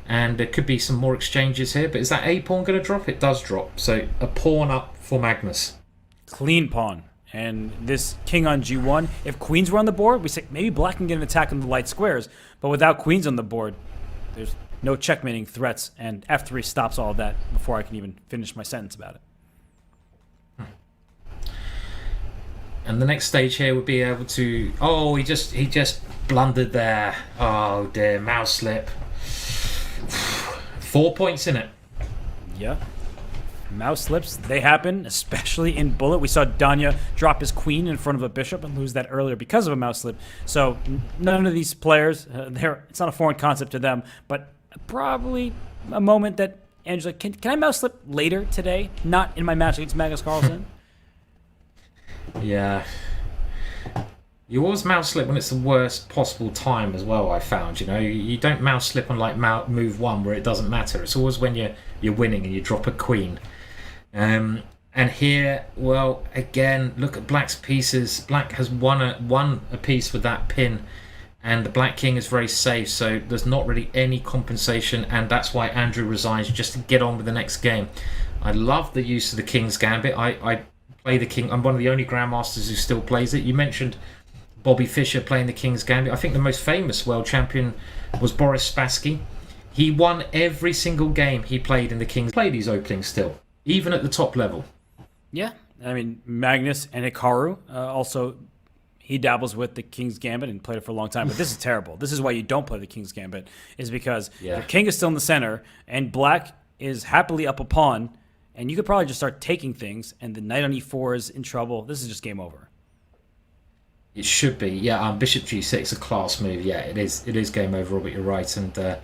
and there could be some more exchanges here, but is that a pawn going to drop? It does drop, so a pawn up for Magnus. Clean pawn. And this king on g1, if queens were on the board, we say maybe black can get an attack on the light squares, but without queens on the board, there's no checkmating threats, and f3 stops all of that before I can even finish my sentence about it. And the next stage here would be able to... Oh, he just blundered there. Oh dear, mouse slip. 4 points in it. Yeah. Mouse slips, they happen, especially in bullet. We saw Danya drop his queen in front of a bishop and lose that earlier because of a mouse slip. So none of these players, it's not a foreign concept to them, but probably a moment that Andrew's like, can I mouse slip later today? Not in my match against Magnus Carlsen. Yeah. You always mouse slip when it's the worst possible time as well, I found. You know, you don't mouse slip on like move 1 where it doesn't matter. It's always when you're winning and you drop a queen. And here, well, again, look at black's pieces. Black has won a piece with that pin, and the black king is very safe, so there's not really any compensation, and that's why Andrew resigns, just to get on with the next game. I love the use of the king's gambit. I play the king. I'm one of the only grandmasters who still plays it. You mentioned Bobby Fischer playing the king's gambit. I think the most famous world champion was Boris Spassky. He won every single game he played in the king's. Played his opening still, even at the top level. Yeah, I mean, Magnus and Hikaru also, he dabbles with the King's Gambit and played it for a long time, but this is terrible. This is why you don't play the King's Gambit, is because the king is still in the center, and black is happily up a pawn, and you could probably just start taking things, and the knight on e4 is in trouble. This is just game over. It should be, yeah. Bishop g6, a class move. Yeah, it is game over, Robert, you're right, and a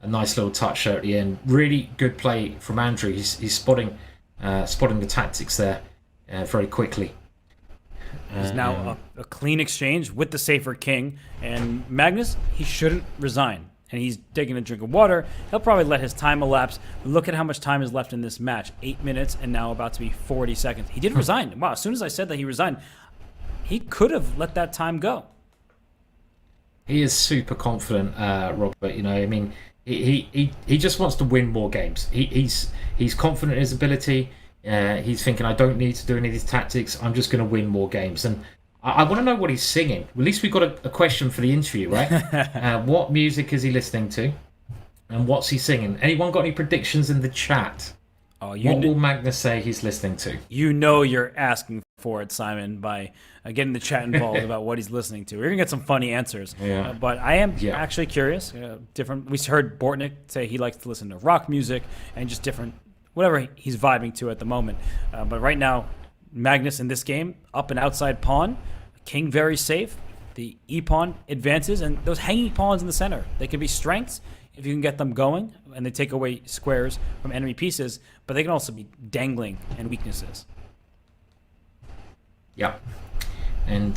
nice little touch there at the end. Really good play from Andrew. He's spotting the tactics there very quickly. There's now a clean exchange with the safer king, and Magnus, he shouldn't resign. And he's taking a drink of water. He'll probably let his time elapse. Look at how much time is left in this match. 8 minutes, and now about to be 40 seconds. He did resign. Wow, as soon as I said that he resigned, he could have let that time go. He is super confident, Robert. You know, I mean, he just wants to win more games. He's confident in his ability. He's thinking, I don't need to do any of these tactics. I'm just going to win more games. And I want to know what he's singing. At least we've got a question for the interview, right? What music is he listening to? And what's he singing? Anyone got any predictions in the chat? What will Magnus say he's listening to? You know you're asking for it, Simon, by getting the chat involved about what he's listening to. We're going to get some funny answers. Yeah. But I am actually curious. We heard Bortnick say he likes to listen to rock music and just different, whatever he's vibing to at the moment. But right now, Magnus in this game, up and outside pawn, king very safe. The e-pawn advances, and those hanging pawns in the center, they can be strengths if you can get them going, and they take away squares from enemy pieces, but they can also be dangling and weaknesses. Yeah. And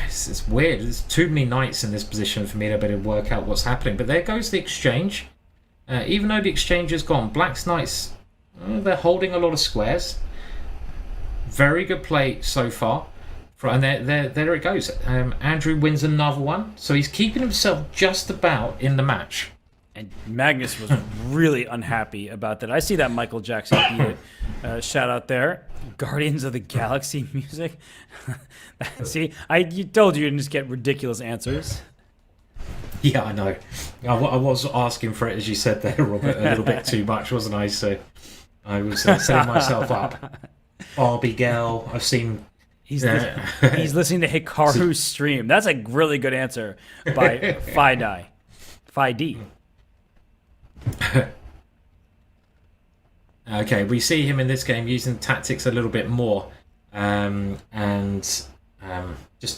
it's weird. There's too many knights in this position for me to be able to work out what's happening. But there goes the exchange. Even though the exchange is gone, black's knights, they're holding a lot of squares. Very good play so far. And there it goes. Andrew wins another one. So he's keeping himself just about in the match. And Magnus was really unhappy about that. I see that Michael Jackson beat it. Shout out there. Guardians of the Galaxy music. See, I told you didn't just get ridiculous answers. Yeah, I know. I was asking for it, as you said there, Robert, a little bit too much, wasn't I? So I was setting myself up. Barbie girl, I've seen... He's listening to Hikaru's stream. That's a really good answer by Fidai. FID. Okay, we see him in this game using tactics a little bit more. Just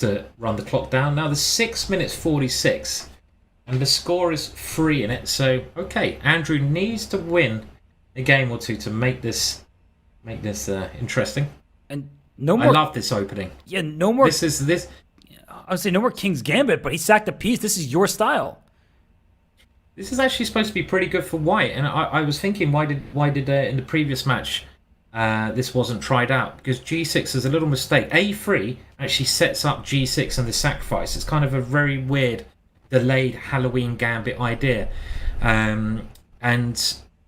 to run the clock down. Now there's 6 minutes 46. And the score is 3 in it. So, okay, Andrew needs to win a game or two to make this interesting. And no more. I love this opening. Yeah, no more. This. I would say no more King's Gambit, but he sacked a piece. This is your style. This is actually supposed to be pretty good for White, and I was thinking, why did in the previous match this wasn't tried out? Because G6 is a little mistake. A3 actually sets up G6 and the sacrifice. It's kind of a very weird delayed Halloween Gambit idea, and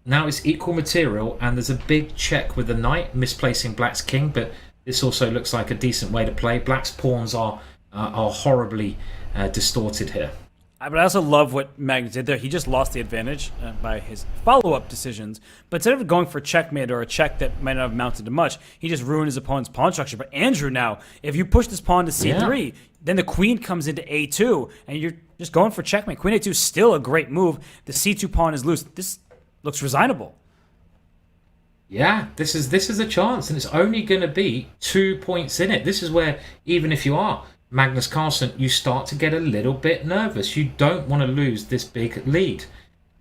now it's equal material, and there's a big check with the knight misplacing Black's king, but this also looks like a decent way to play. Black's pawns are horribly distorted here. But I also love what Magnus did there. He just lost the advantage by his follow-up decisions. But instead of going for checkmate or a check that might not have amounted to much, he just ruined his opponent's pawn structure. But Andrew now, if you push this pawn to c3, then the queen comes into a2, and you're just going for checkmate. Queen a2 is still a great move. The c2 pawn is loose. This looks resignable. Yeah, this is a chance, and it's only going to be 2 points in it. This is where, even if you are Magnus Carlsen, you start to get a little bit nervous. You don't want to lose this big lead.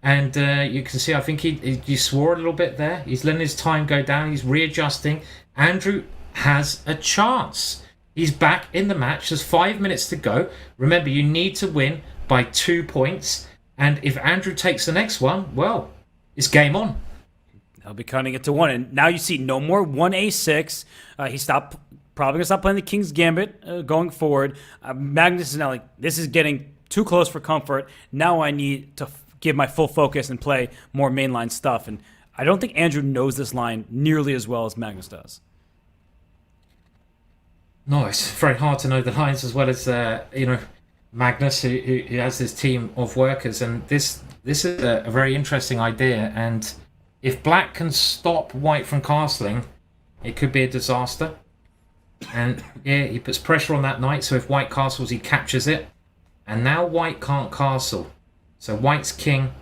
And you can see, I think he swore a little bit there. He's letting his time go down. He's readjusting. Andrew has a chance. He's back in the match. There's 5 minutes to go. Remember, you need to win by 2 points. And if Andrew takes the next one, well, it's game on. He'll be cutting it to 1. And now you see no more 1a6. He probably going to stop playing the King's Gambit going forward. Magnus is now like, this is getting too close for comfort. Now I need to give my full focus and play more mainline stuff. And I don't think Andrew knows this line nearly as well as Magnus does. No, it's very hard to know the lines as well as Magnus, who has this team of workers. And this is a very interesting idea. And if Black can stop White from castling, it could be a disaster. And yeah, he puts pressure on that knight, so if White castles, he captures it. And now White can't castle. So White's king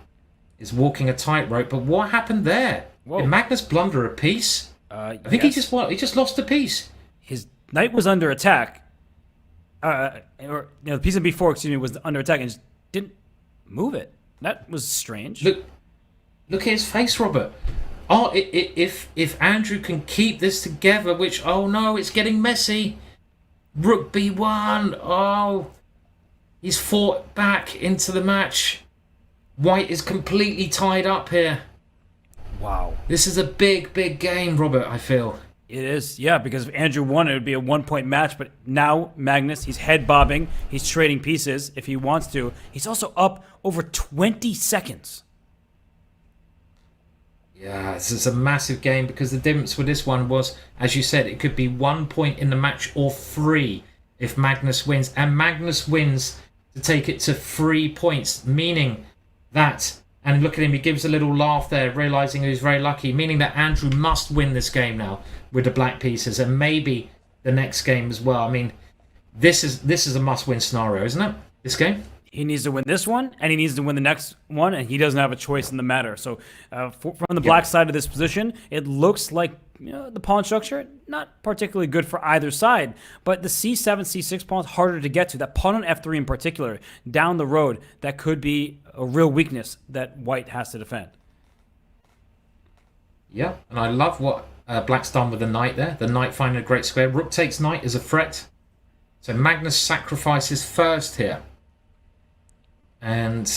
is walking a tightrope. But what happened there? Did Magnus blunder a piece? I think he just lost a piece. His knight was under attack. The piece of b4, was under attack and just didn't move it. That was strange. Look at his face, Robert. Oh, if Andrew can keep this together, which, oh no, it's getting messy. Rook b1. Oh, he's fought back into the match. White is completely tied up here. Wow. This is a big, big game, Robert, I feel. It is, yeah, because if Andrew won, it would be a 1-point match. But now Magnus, he's head bobbing. He's trading pieces if he wants to. He's also up over 20 seconds. Yeah, this is a massive game because the difference with this one was, as you said, it could be 1 point in the match or 3 if Magnus wins. And Magnus wins to take it to 3 points, meaning that, and look at him, he gives a little laugh there, realising he was very lucky, meaning that Andrew must win this game now with the black pieces and maybe the next game as well. I mean, this is a must-win scenario, isn't it, this game? He needs to win this one, and he needs to win the next one, and he doesn't have a choice in the matter. So from the black side of this position, it looks like the pawn structure, not particularly good for either side. But the c7, c6 pawn is harder to get to. That pawn on f3 in particular, down the road, that could be a real weakness that White has to defend. Yeah, and I love what Black's done with the knight there. The knight finding a great square. Rook takes knight as a threat. So Magnus sacrifices first here. And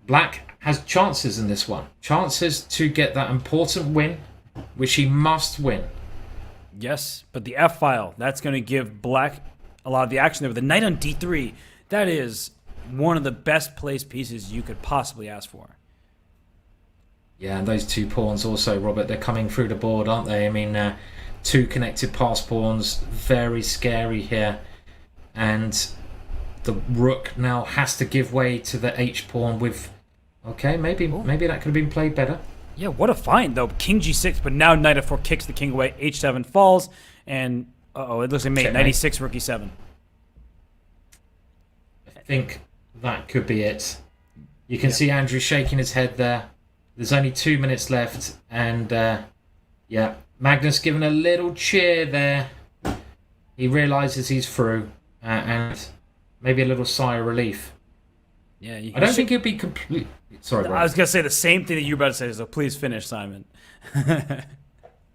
Black has chances in this one. Chances to get that important win, which he must win. Yes, but the f-file, that's going to give Black a lot of the action there. With the knight on d3, that is one of the best placed pieces you could possibly ask for. Yeah, and those two pawns also, Robert, they're coming through the board, aren't they? I mean, two connected pass pawns, very scary here. And the rook now has to give way to the h-pawn with... Okay, maybe that could have been played better. Yeah, what a find, though. King g6, but now knight f4 kicks the king away. h7 falls, and... it looks like mate. Knight e6, rook e7. I think that could be it. You can see Andrew shaking his head there. There's only 2 minutes left, and Magnus giving a little cheer there. He realises he's through, and maybe a little sigh of relief. Yeah, I don't think he'll be complete. Sorry, I was gonna say the same thing that you were about to say, so please finish, Simon.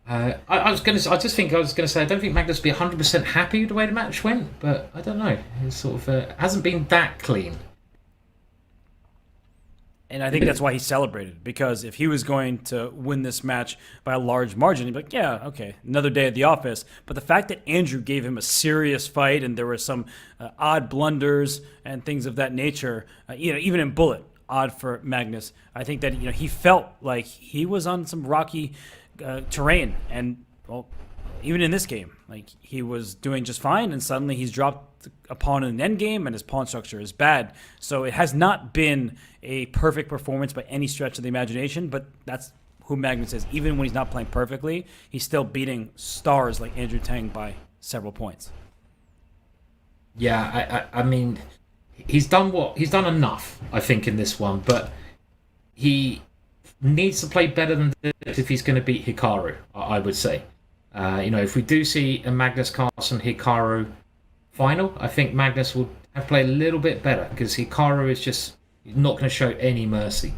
I was gonna say I don't think Magnus will be 100% happy with the way the match went, but I don't know. It sort of hasn't been that clean. And I think that's why he celebrated, because if he was going to win this match by a large margin, he'd be like, yeah, okay, another day at the office. But the fact that Andrew gave him a serious fight and there were some odd blunders and things of that nature, even in Bullet, odd for Magnus, I think that he felt like he was on some rocky terrain. And, well, even in this game, like he was doing just fine, and suddenly he's dropped a pawn in an endgame, and his pawn structure is bad. So it has not been a perfect performance by any stretch of the imagination, but that's who Magnus is. Even when he's not playing perfectly, he's still beating stars like Andrew Tang by several points. Yeah, I mean, he's done enough, I think, in this one, but he needs to play better than this if he's going to beat Hikaru, I would say. If we do see a Magnus Carlsen Hikaru final, I think Magnus will have to play a little bit better, because Hikaru is just not going to show any mercy.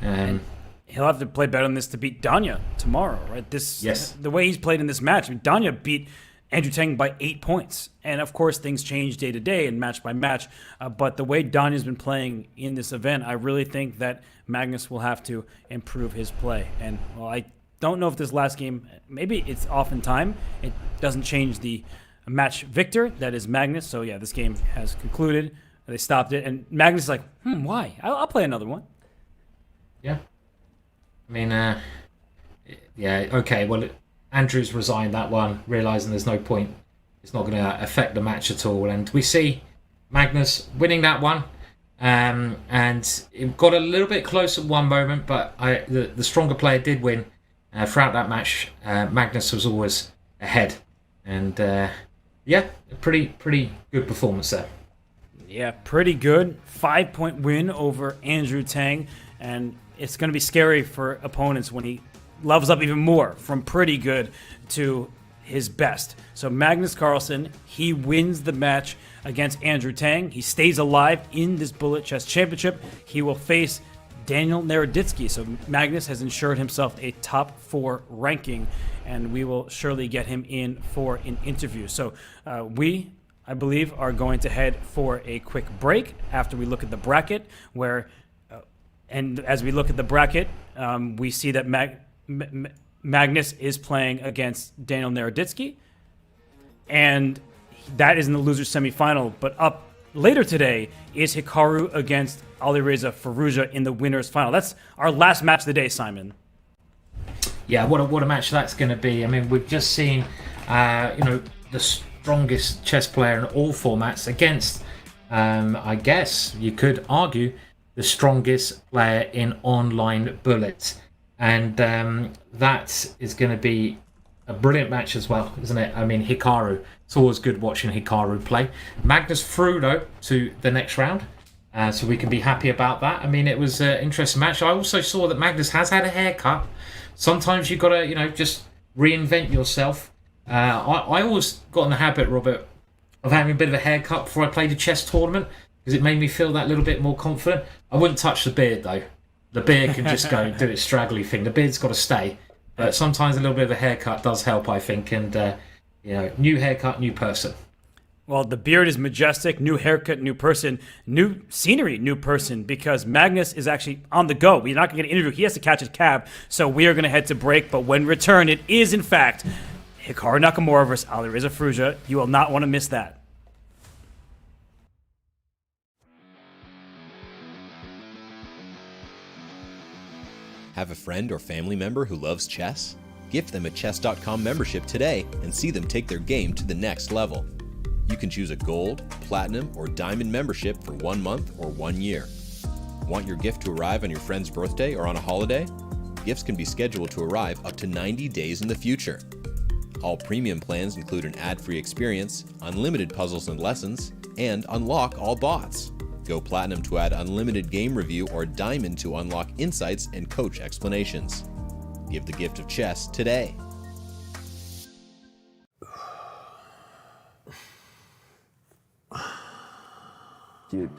He'll have to play better than this to beat Danya tomorrow, right? The way he's played in this match, Danya beat Andrew Tang by 8 points. And of course, things change day to day and match by match. But the way Danya's been playing in this event, I really think that Magnus will have to improve his play. And, well, I don't know if this last game, maybe it's off in time. It doesn't change the match victor, that is Magnus. So, yeah, this game has concluded. They stopped it. And Magnus is like, why? I'll play another one. Yeah. I mean, okay, well, Andrew's resigned that one, realising there's no point. It's not going to affect the match at all. And we see Magnus winning that one. And it got a little bit close at one moment, but the stronger player did win. Throughout that match, Magnus was always ahead. And, a pretty good performance there. Yeah, pretty good. 5-point win over Andrew Tang. And it's going to be scary for opponents when he levels up even more from pretty good to his best. So Magnus Carlsen, he wins the match against Andrew Tang. He stays alive in this Bullet Chess Championship. He will face Daniel Naroditsky. So Magnus has ensured himself a top 4 ranking, and we will surely get him in for an interview. So I believe, are going to head for a quick break after we look at the bracket, and as we look at the bracket, we see that Magnus is playing against Daniel Naroditsky, and that is in the loser's semifinal. But up later today is Hikaru against Alireza Firouzja in the winner's final. That's our last match of the day, Simon. Yeah, what a match that's going to be. I mean, we've just seen, the strongest chess player in all formats against, I guess you could argue, the strongest player in online bullets. And that is going to be a brilliant match as well, isn't it? I mean, Hikaru, it's always good watching Hikaru play. Magnus through, though, to the next round. So we can be happy about that. I mean, it was an interesting match. I also saw that Magnus has had a haircut. Sometimes you've got to, just reinvent yourself. I always got in the habit, Robert, of having a bit of a haircut before I played a chess tournament, because it made me feel that little bit more confident. I wouldn't touch the beard, though. The beard can just go do its straggly thing. The beard's got to stay. But sometimes a little bit of a haircut does help, I think. And, new haircut, new person. Well, the beard is majestic, new haircut, new person, new scenery, new person, because Magnus is actually on the go. We're not going to get an interview. He has to catch a cab, so we are going to head to break. But when return, it is, in fact, Hikaru Nakamura versus Alireza Firouzja. You will not want to miss that. Have a friend or family member who loves chess? Gift them a Chess.com membership today and see them take their game to the next level. You can choose a gold, platinum, or diamond membership for 1 month or 1 year. Want your gift to arrive on your friend's birthday or on a holiday? Gifts can be scheduled to arrive up to 90 days in the future. All premium plans include an ad-free experience, unlimited puzzles and lessons, and unlock all bots. Go Platinum to add unlimited game review or Diamond to unlock insights and coach explanations. Give the gift of chess today. Dude,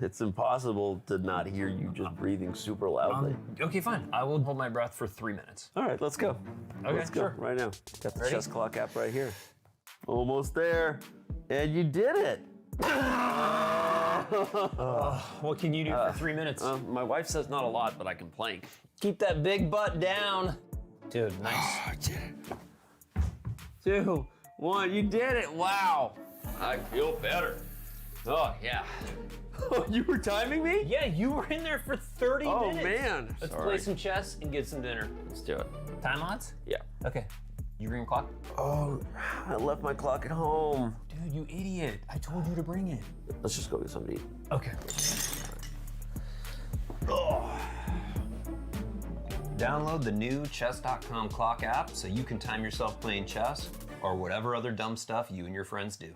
it's impossible to not hear you just breathing super loudly. Okay, fine. I will hold my breath for 3 minutes. All right, let's go. Okay, let's go sure. right now. Got the Ready? chess clock app right here. Almost there. And you did it. What can you do for 3 minutes? My wife says not a lot, but I can plank. Keep that big butt down. Dude, nice. 2, 1, you did it. Wow. I feel better. Oh, yeah. You were timing me? Yeah, you were in there for 30 minutes. Oh, man. Let's Sorry. play some chess and get some dinner. Let's do it. Time odds? Yeah. Okay. You bring your clock? Oh, I left my clock at home. Dude, you idiot. I told you to bring it. Let's just go get something to eat. Okay. Download the new chess.com clock app so you can time yourself playing chess or whatever other dumb stuff you and your friends do.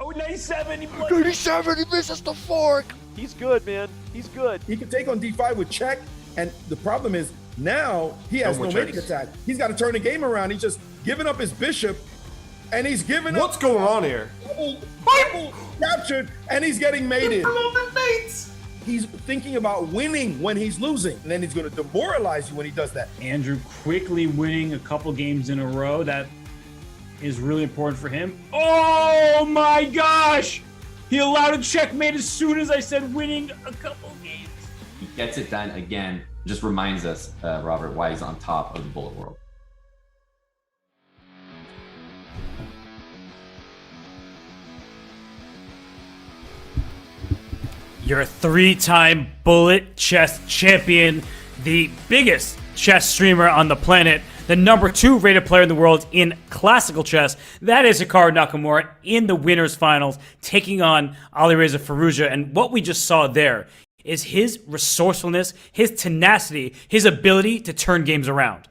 Oh, 97. 97, he misses the fork. He's good, man. He's good. He can take on D5 with check, and the problem is now he has no mating attack. He's got to turn the game around. He's just giving up his bishop, and he's giving up. What's going on here? Double captured, and he's getting mated. He's thinking about winning when he's losing, and then he's going to demoralize you when he does that. Andrew quickly winning a couple games in a row. That is really important for him. Oh my gosh! He allowed a checkmate as soon as I said winning a couple games. He gets it done again. Just reminds us, Robert, why he's on top of the bullet world. You're a 3-time bullet chess champion, the biggest chess streamer on the planet, the number 2 rated player in the world in classical chess. That is Hikaru Nakamura in the winners finals, taking on Alireza Firouzja. And what we just saw there is his resourcefulness, his tenacity, his ability to turn games around.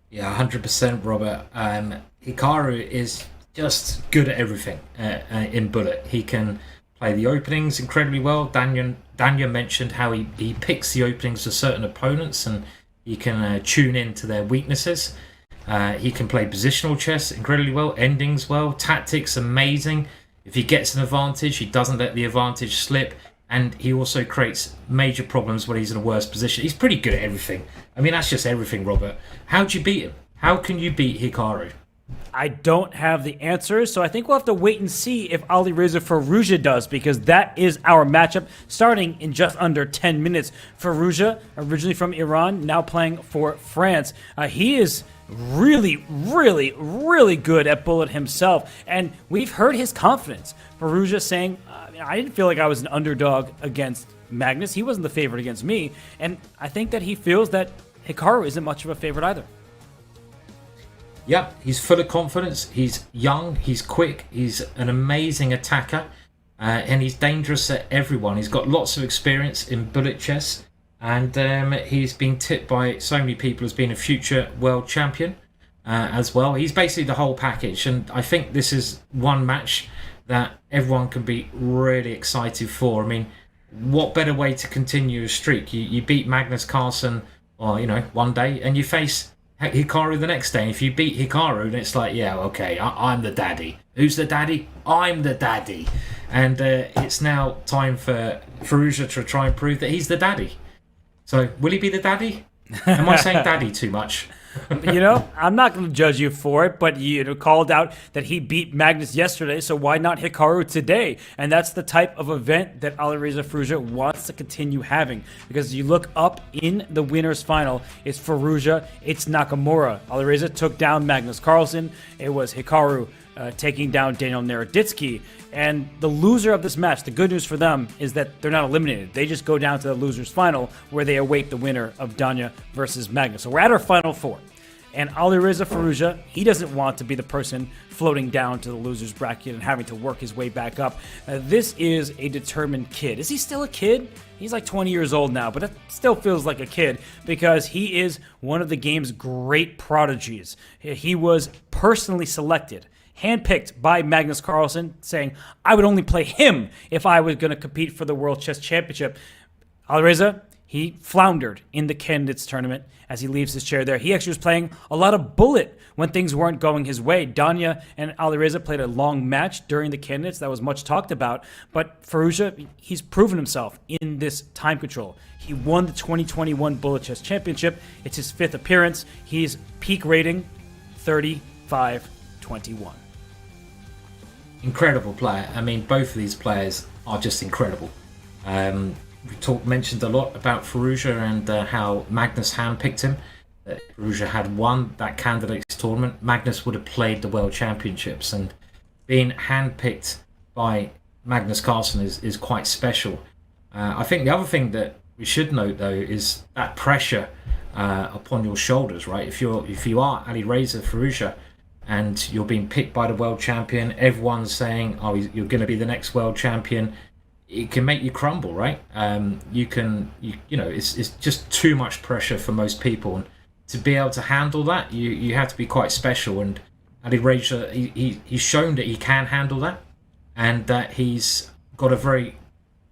Yeah, 100%, Robert. Hikaru is just good at everything in bullet. He can play the openings incredibly well. Danya mentioned how he picks the openings for certain opponents and he can tune in to their weaknesses. He can play positional chess incredibly well, endings well, tactics amazing. If he gets an advantage, he doesn't let the advantage slip, and he also creates major problems when he's in a worse position. He's pretty good at everything. I mean, that's just everything, Robert. How'd you beat him? How can you beat Hikaru? I don't have the answers, so I think we'll have to wait and see if Alireza Firouzja does, because that is our matchup starting in just under 10 minutes. Firouzja, originally from Iran, now playing for France. He is really, really, really good at bullet himself, and we've heard his confidence. Firouzja saying, I didn't feel like I was an underdog against Magnus. He wasn't the favorite against me, and I think that he feels that Hikaru isn't much of a favorite either. Yeah, he's full of confidence. He's young, he's quick, he's an amazing attacker, and he's dangerous at everyone. He's got lots of experience in bullet chess, and he's been tipped by so many people as being a future world champion as well. He's basically the whole package, and I think this is one match that everyone can be really excited for. I mean, what better way to continue a streak? You beat Magnus Carlsen, or one day, and you face Hikaru the next day. And if you beat Hikaru, then it's like, yeah, okay, I'm the daddy. Who's the daddy? I'm the daddy. And it's now time for Firouzja to try and prove that he's the daddy. So, will he be the daddy? Am I saying daddy too much? I'm not going to judge you for it, but you called out that he beat Magnus yesterday, so why not Hikaru today? And that's the type of event that Alireza Firouzja wants to continue having, because you look up in the winners final, it's Firouzja, it's Nakamura. Alireza took down Magnus Carlsen. It was Hikaru taking down Daniel Naroditsky. And the loser of this match, the good news for them is that they're not eliminated. They just go down to the losers final, where they await the winner of Danya versus Magnus. So we're at our final 4. And Alireza Firouzja, he doesn't want to be the person floating down to the losers bracket and having to work his way back up. This is a determined kid. Is he still a kid? He's like 20 years old now, but it still feels like a kid, because he is one of the game's great prodigies. He was personally selected, handpicked by Magnus Carlsen, saying, I would only play him if I was going to compete for the World Chess Championship. Alireza, he floundered in the candidates tournament as he leaves his chair there. He actually was playing a lot of bullet when things weren't going his way. Danya and Alireza played a long match during the candidates that was much talked about, but Firouzja, he's proven himself in this time control. He won the 2021 Bullet Chess Championship. It's his 5th appearance. He's peak rating 35-21. Incredible player. I mean, both of these players are just incredible. We mentioned a lot about Firouzja and how Magnus handpicked him. Firouzja had won that candidates tournament. Magnus would have played the World Championships, and being handpicked by Magnus Carlsen is quite special. I think the other thing that we should note, though, is that pressure upon your shoulders, right? If you are Alireza Firouzja and you're being picked by the world champion, everyone's saying, oh, you're going to be the next world champion. It can make you crumble, right? It's just too much pressure for most people, and to be able to handle that, you have to be quite special. And Alireza, he's shown that he can handle that, and that he's got a very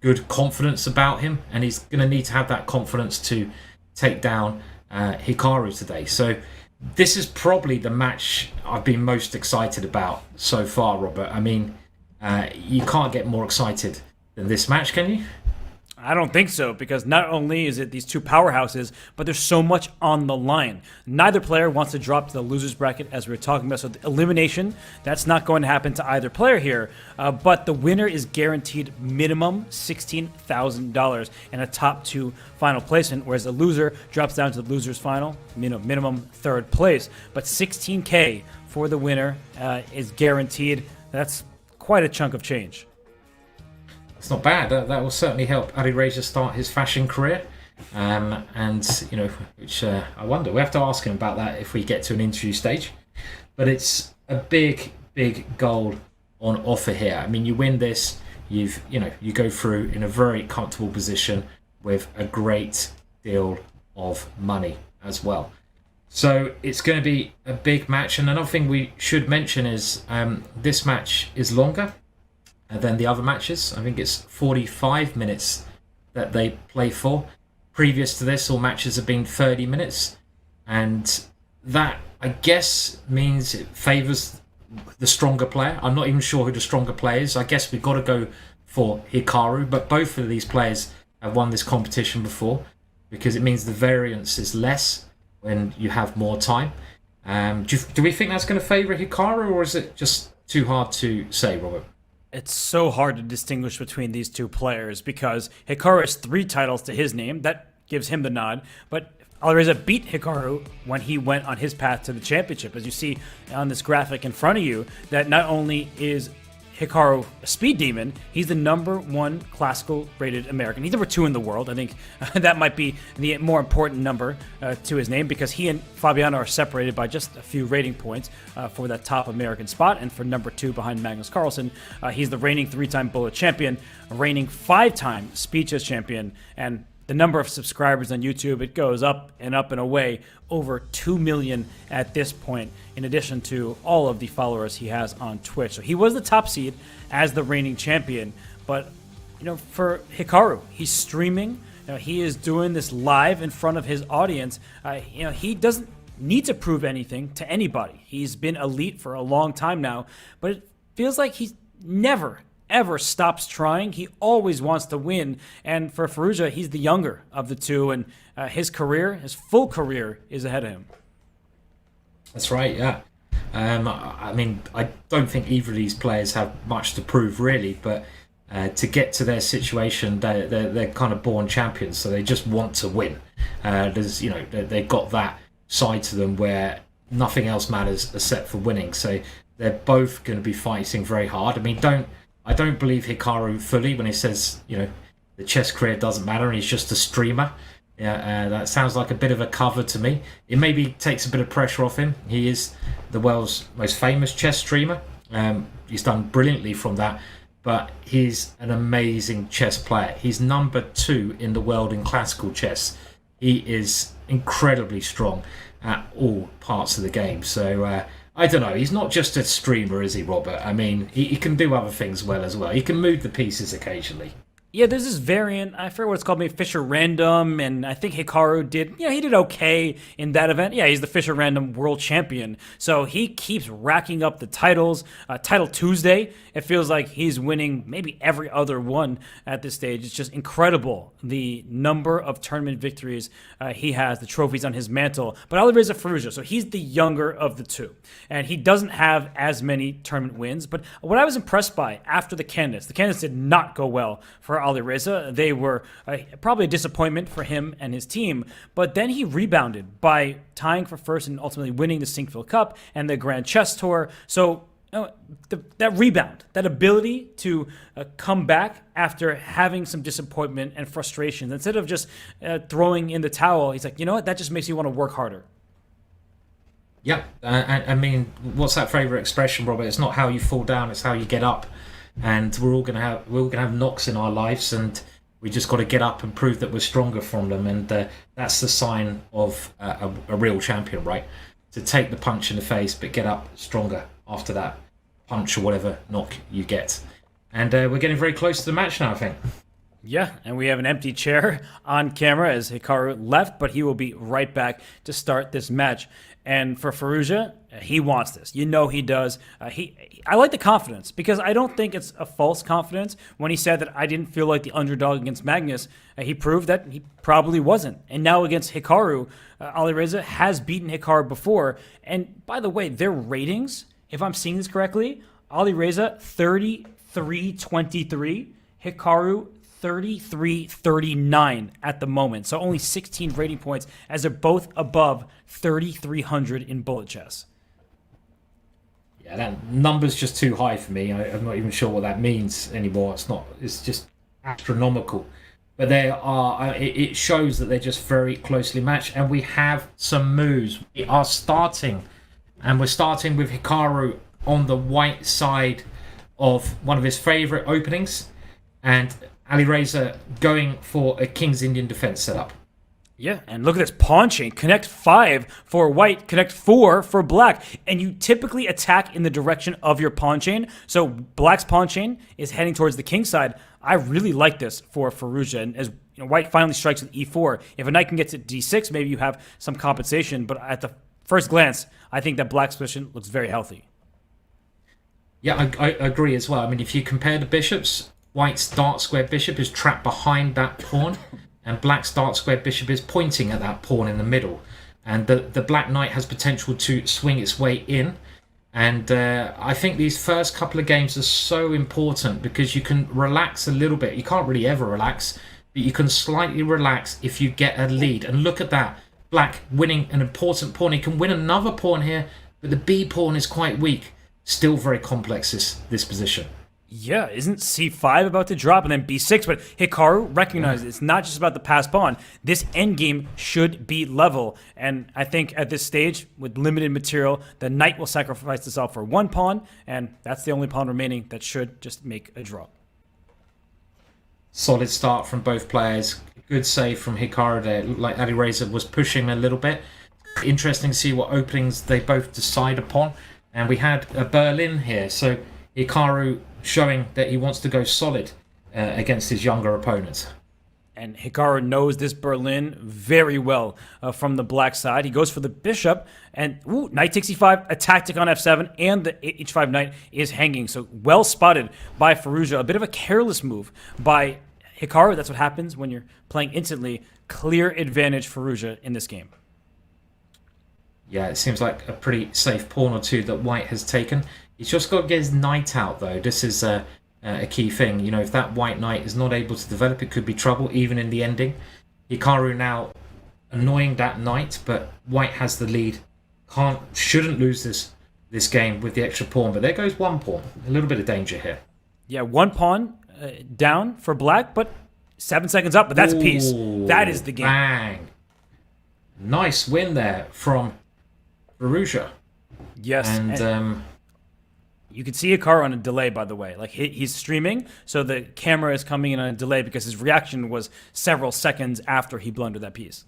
good confidence about him, and he's going to need to have that confidence to take down Hikaru today. So this is probably the match I've been most excited about so far, Robert. I mean, you can't get more excited than this match, can you? I don't think so, because not only is it these two powerhouses, but there's so much on the line. Neither player wants to drop to the loser's bracket, as we were talking about. So the elimination, that's not going to happen to either player here. But the winner is guaranteed minimum $16,000 and a top two final placement, whereas the loser drops down to the loser's final, minimum third place. But $16K for the winner is guaranteed. That's quite a chunk of change. It's not bad. That will certainly help Alireza start his fashion career. And, you know, which I wonder, we have to ask him about that if we get to an interview stage. But it's a big, big goal on offer here. I mean, you win this, you go through in a very comfortable position with a great deal of money as well. So it's going to be a big match. And another thing we should mention is this match is longer than the other matches. I think it's 45 minutes that they play for. Previous to this, all matches have been 30 minutes. And that, I guess, means it favours the stronger player. I'm not even sure who the stronger player is. I guess we've got to go for Hikaru. But both of these players have won this competition before, because it means the variance is less when you have more time. Do we think that's going to favour Hikaru, or is it just too hard to say, Robert? It's so hard to distinguish between these two players, because Hikaru has 3 titles to his name. That gives him the nod. But Alireza beat Hikaru when he went on his path to the championship. As you see on this graphic in front of you, that not only is Hikaru a speed demon, he's the #1 classical rated American. He's #2 in the world. I think that might be the more important number to his name, because he and Paravyan are separated by just a few rating points for that top American spot. And for #2 behind Magnus Carlsen, he's the reigning 3-time bullet champion, reigning 5-time speed chess champion, and the number of subscribers on YouTube, it goes up and away, over 2 million at this point, in addition to all of the followers he has on Twitch. So he was the top seed as the reigning champion. But, for Hikaru, he's streaming. He is doing this live in front of his audience. He doesn't need to prove anything to anybody. He's been elite for a long time now, but it feels like he's never ever stops trying. He always wants to win. And for Firouzja, he's the younger of the two, and his full career is ahead of him. That's right, yeah. I mean, I don't think either of these players have much to prove, really, but to get to their situation, they're kind of born champions, so they just want to win. They've got that side to them where nothing else matters except for winning. So they're both going to be fighting very hard. I mean, I don't believe Hikaru fully when he says, the chess career doesn't matter and he's just a streamer. That sounds like a bit of a cover to me. It maybe takes a bit of pressure off him. He is the world's most famous chess streamer. He's done brilliantly from that, but he's an amazing chess player. He's #2 in the world in classical chess. He is incredibly strong at all parts of the game. So I don't know. He's not just a streamer, is he, Robert? I mean, he can do other things well as well. He can move the pieces occasionally. Yeah, there's this variant, I forget what it's called, maybe Fisher Random, and I think Hikaru he did okay in that event. Yeah, he's the Fisher Random world champion. So he keeps racking up the titles. Title Tuesday, it feels like he's winning maybe every other one at this stage. It's just incredible, the number of tournament victories he has, the trophies on his mantle. But Alireza Firouzja, so he's the younger of the two, and he doesn't have as many tournament wins. But what I was impressed by after the candidates did not go well for Alireza. They were probably a disappointment for him and his team, but then he rebounded by tying for first and ultimately winning the Sinkfield Cup and the Grand Chess Tour. So that rebound, that ability to come back after having some disappointment and frustration, instead of just throwing in the towel, he's like, you know what, that just makes you want to work harder. Yeah, I mean, what's that favourite expression, Robert? It's not how you fall down, it's how you get up. And we're all gonna have knocks in our lives, and we just got to get up and prove that we're stronger from them. And that's the sign of a real champion, right? to take the punch in the face, but get up stronger after that punch or whatever knock you get. And we're getting very close to the match now, I think. Yeah, and we have an empty chair on camera as Hikaru left, but he will be right back to start this match. And for Firouzja, he wants this. You know he does. I like the confidence because I don't think it's a false confidence. When he said that I didn't feel like the underdog against Magnus, he proved that he probably wasn't. And now against Hikaru, Alireza has beaten Hikaru before. And by the way, their ratings, if I'm seeing this correctly, Alireza 33-23, Hikaru 33-39 at the moment. So only 16 rating points as they're both above 3,300 in bullet chess. Yeah, that number's just too high for me. I'm not even sure what that means anymore. It's just astronomical. But it shows that they're just very closely matched. And we have some moves. We are starting. And we're starting with Hikaru on the white side of one of his favorite openings. And Alireza going for a King's Indian defense setup. Yeah, and look at this pawn chain. Connect 5 for white, connect 4 for black. And you typically attack in the direction of your pawn chain. So black's pawn chain is heading towards the king side. I really like this for Firouzja. And as white finally strikes with e4, if a knight can get to d6, maybe you have some compensation. But at the first glance, I think that black's position looks very healthy. Yeah, I agree as well. I mean, if you compare the bishops, white's dark square bishop is trapped behind that pawn, and black's dark square bishop is pointing at that pawn in the middle. And the black knight has potential to swing its way in. And I think these first couple of games are so important because you can relax a little bit. You can't really ever relax, but you can slightly relax if you get a lead. And look at that. Black winning an important pawn. He can win another pawn here, but the B pawn is quite weak. Still very complex, this position. Yeah, isn't c5 about to drop and then b6? But Hikaru recognizes it's not just about the passed pawn. This endgame should be level. And I think at this stage, with limited material, the knight will sacrifice this off for one pawn, and that's the only pawn remaining that should just make a draw. Solid start from both players. Good save from Hikaru there. Looked like Alireza was pushing a little bit. Interesting to see what openings they both decide upon. And we had a Berlin here, so Hikaru showing that he wants to go solid against his younger opponents. And Hikaru knows this Berlin very well from the black side. He goes for the bishop, and knight takes e5, a tactic on f7, and the h5 knight is hanging. So well spotted by Firouzja. A bit of a careless move by Hikaru. That's what happens when you're playing instantly. Clear advantage Firouzja in this game. Yeah, it seems like a pretty safe pawn or two that white has taken. He's just got to get his knight out, though. This is a key thing. You know, if that white knight is not able to develop, it could be trouble, even in the ending. Hikaru now annoying that knight, but white has the lead. Shouldn't lose this game with the extra pawn, but there goes one pawn. A little bit of danger here. Yeah, one pawn down for black, but 7 seconds up, but that's peace. That is the game. Bang. Nice win there from Firouzja. Yes, and you can see Hikaru on a delay, by the way. Like he's streaming, so the camera is coming in on a delay because his reaction was several seconds after he blundered that piece.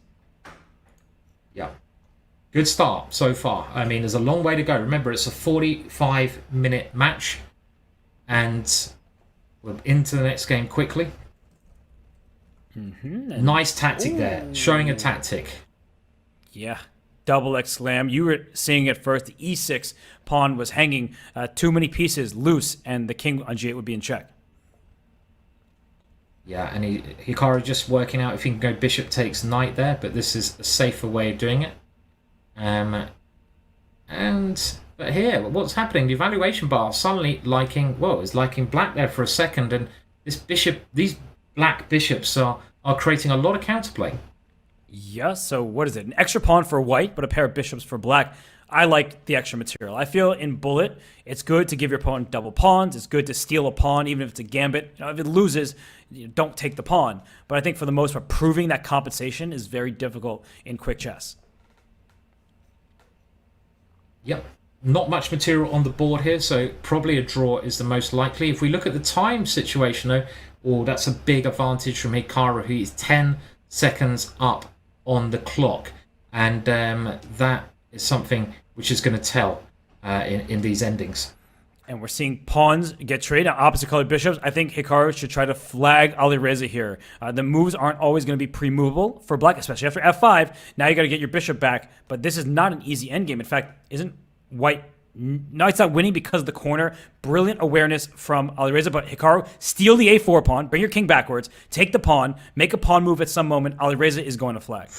Yeah. Good start so far. I mean, there's a long way to go. Remember, it's a 45-minute match, and we're into the next game quickly. Mm-hmm. Nice tactic there. Showing a tactic. Yeah. Double X slam. You were seeing it first. The e6 pawn was hanging too many pieces loose, and the king on g8 would be in check. Yeah, and Hikaru just working out if he can go bishop takes knight there, but this is a safer way of doing it. But here, what's happening? The evaluation bar suddenly liking black there for a second, and these black bishops are creating a lot of counterplay. Yeah, so what is it? An extra pawn for white, but a pair of bishops for black. I like the extra material. I feel in bullet, it's good to give your opponent double pawns. It's good to steal a pawn, even if it's a gambit. If it loses, don't take the pawn. But I think for the most part, proving that compensation is very difficult in quick chess. Yep. Not much material on the board here, so probably a draw is the most likely. If we look at the time situation, though, that's a big advantage from Hikaru, who is 10 seconds up on the clock, and that is something which is going to tell in these endings. And we're seeing pawns get traded on opposite colored bishops. I think Hikaru should try to flag Alireza here. The moves aren't always going to be pre-movable for black, especially after f5. Now you got to get your bishop back, but this is not an easy endgame. In fact, isn't white... No, it's not winning because of the corner. Brilliant awareness from Alireza, but Hikaru, steal the a4 pawn, bring your king backwards, take the pawn, make a pawn move at some moment. Alireza is going to flag.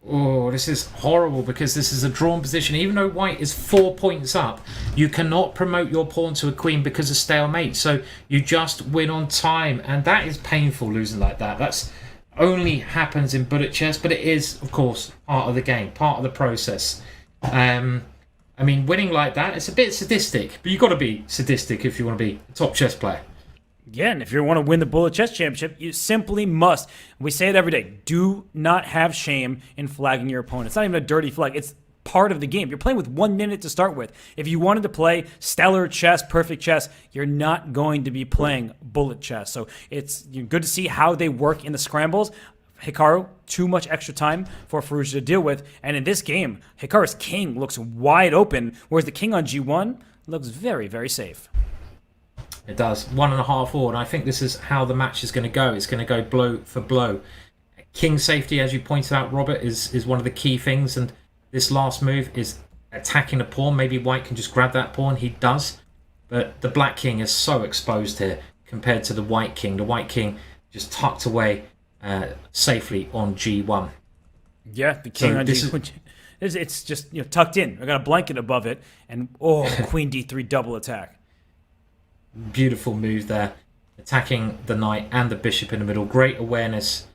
Oh, this is horrible because this is a drawn position. Even though white is 4 points up, you cannot promote your pawn to a queen because of stalemate. So you just win on time, and that is painful losing like that. That's only happens in bullet chess, but it is, of course, part of the game, part of the process. I mean, winning like that, it's a bit sadistic, but you've got to be sadistic if you want to be a top chess player. Yeah, and if you want to win the Bullet Chess Championship, you simply must. We say it every day. Do not have shame in flagging your opponent. It's not even a dirty flag. It's part of the game. You're playing with 1 minute to start with. If you wanted to play stellar chess, perfect chess, you're not going to be playing bullet chess. So it's good to see how they work in the scrambles. Hikaru, too much extra time for Firouzja to deal with. And in this game, Hikaru's king looks wide open, whereas the king on g1 looks very, very safe. It does. 1.5 all, and I think this is how the match is going to go. It's going to go blow for blow. King safety, as you pointed out, Robert, is one of the key things, and this last move is attacking a pawn. Maybe white can just grab that pawn. He does, but the black king is so exposed here compared to the white king. The white king just tucked away safely on g1. Yeah, the king on g1. It's just tucked in. I got a blanket above it, and queen d3 double attack. Beautiful move there, attacking the knight and the bishop in the middle. Great awareness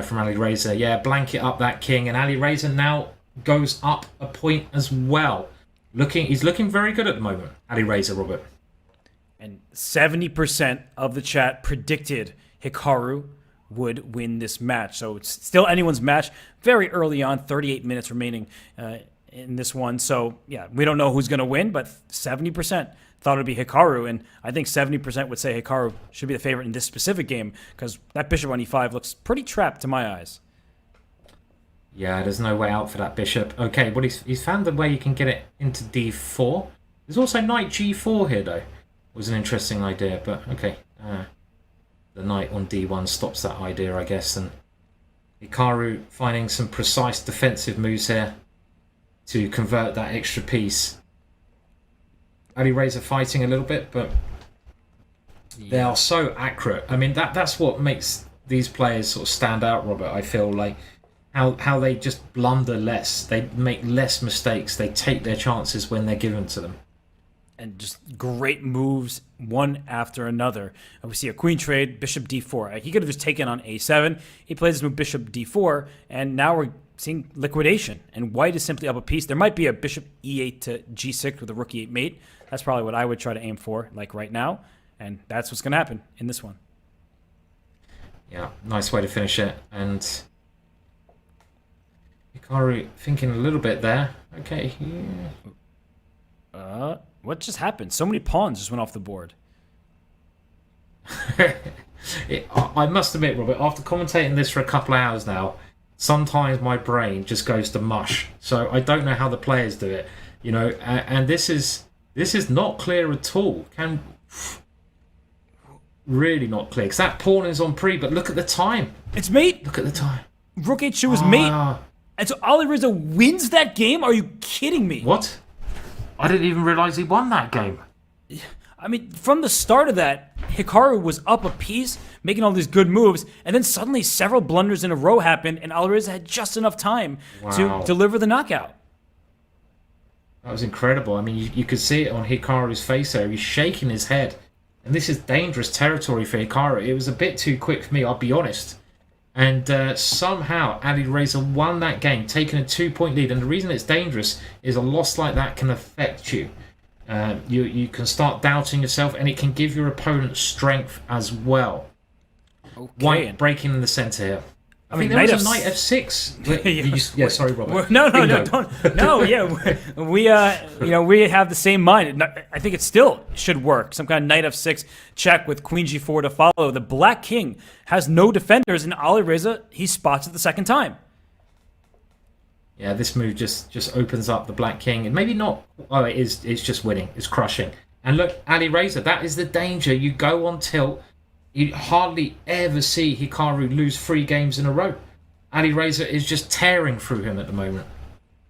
from Alireza. Yeah, blanket up that king, and Alireza now goes up a point as well. He's looking very good at the moment, Alireza, Robert. And 70% of the chat predicted Hikaru would win this match. So it's still anyone's match. Very early on, 38 minutes remaining in this one. So yeah, we don't know who's going to win, but 70% thought it would be Hikaru, and I think 70% would say Hikaru should be the favorite in this specific game because that bishop on e5 looks pretty trapped to my eyes. Yeah, there's no way out for that bishop. Okay, well, he's found a way you can get it into d4. There's also knight g4 here, though. Was an interesting idea, but okay. The knight on d1 stops that idea, I guess, and Hikaru finding some precise defensive moves here to convert that extra piece. Alireza fighting a little bit, but they are so accurate. I mean, that's what makes these players sort of stand out, Robert. I feel like how they just blunder less. They make less mistakes. They take their chances when they're given to them. And just great moves, one after another. And we see a queen trade, bishop d4. He could have just taken on a7. He plays this move, bishop d4, and now we're seeing liquidation. And white is simply up a piece. There might be a bishop e8 to g6 with a rook e8 mate. That's probably what I would try to aim for, like right now. And that's what's going to happen in this one. Yeah, nice way to finish it. And Hikaru thinking a little bit there. Okay. Yeah. What just happened? So many pawns just went off the board. I must admit, Robert, after commentating this for a couple of hours now, sometimes my brain just goes to mush. So I don't know how the players do it, and this is not clear at all. Really not clear, because that pawn is on pre, but look at the time. It's mate. Look at the time. Rook h2 is mate. And so Alireza wins that game? Are you kidding me? What? I didn't even realize he won that game. I mean, from the start of that, Hikaru was up a piece, making all these good moves, and then suddenly several blunders in a row happened, and Alireza had just enough time to deliver the knockout. That was incredible. I mean, you could see it on Hikaru's face there. He's shaking his head. And this is dangerous territory for Hikaru. It was a bit too quick for me, I'll be honest. And somehow Alireza won that game, taking a 2-point lead. And the reason it's dangerous is a loss like that can affect you. You can start doubting yourself, and it can give your opponent strength as well. Okay. White breaking in the centre here. I mean, there was a knight f6. Yeah, sorry, Robert. No, don't. No, yeah, we have the same mind. I think it still should work. Some kind of knight f6 check with queen g4 to follow. The black king has no defenders, and Alireza, he spots it the second time. Yeah, this move just opens up the Black King. And maybe not. Oh, it is. It's just winning. It's crushing. And look, Alireza, that is the danger. You go on tilt. You hardly ever see Hikaru lose 3 games in a row. Alireza is just tearing through him at the moment.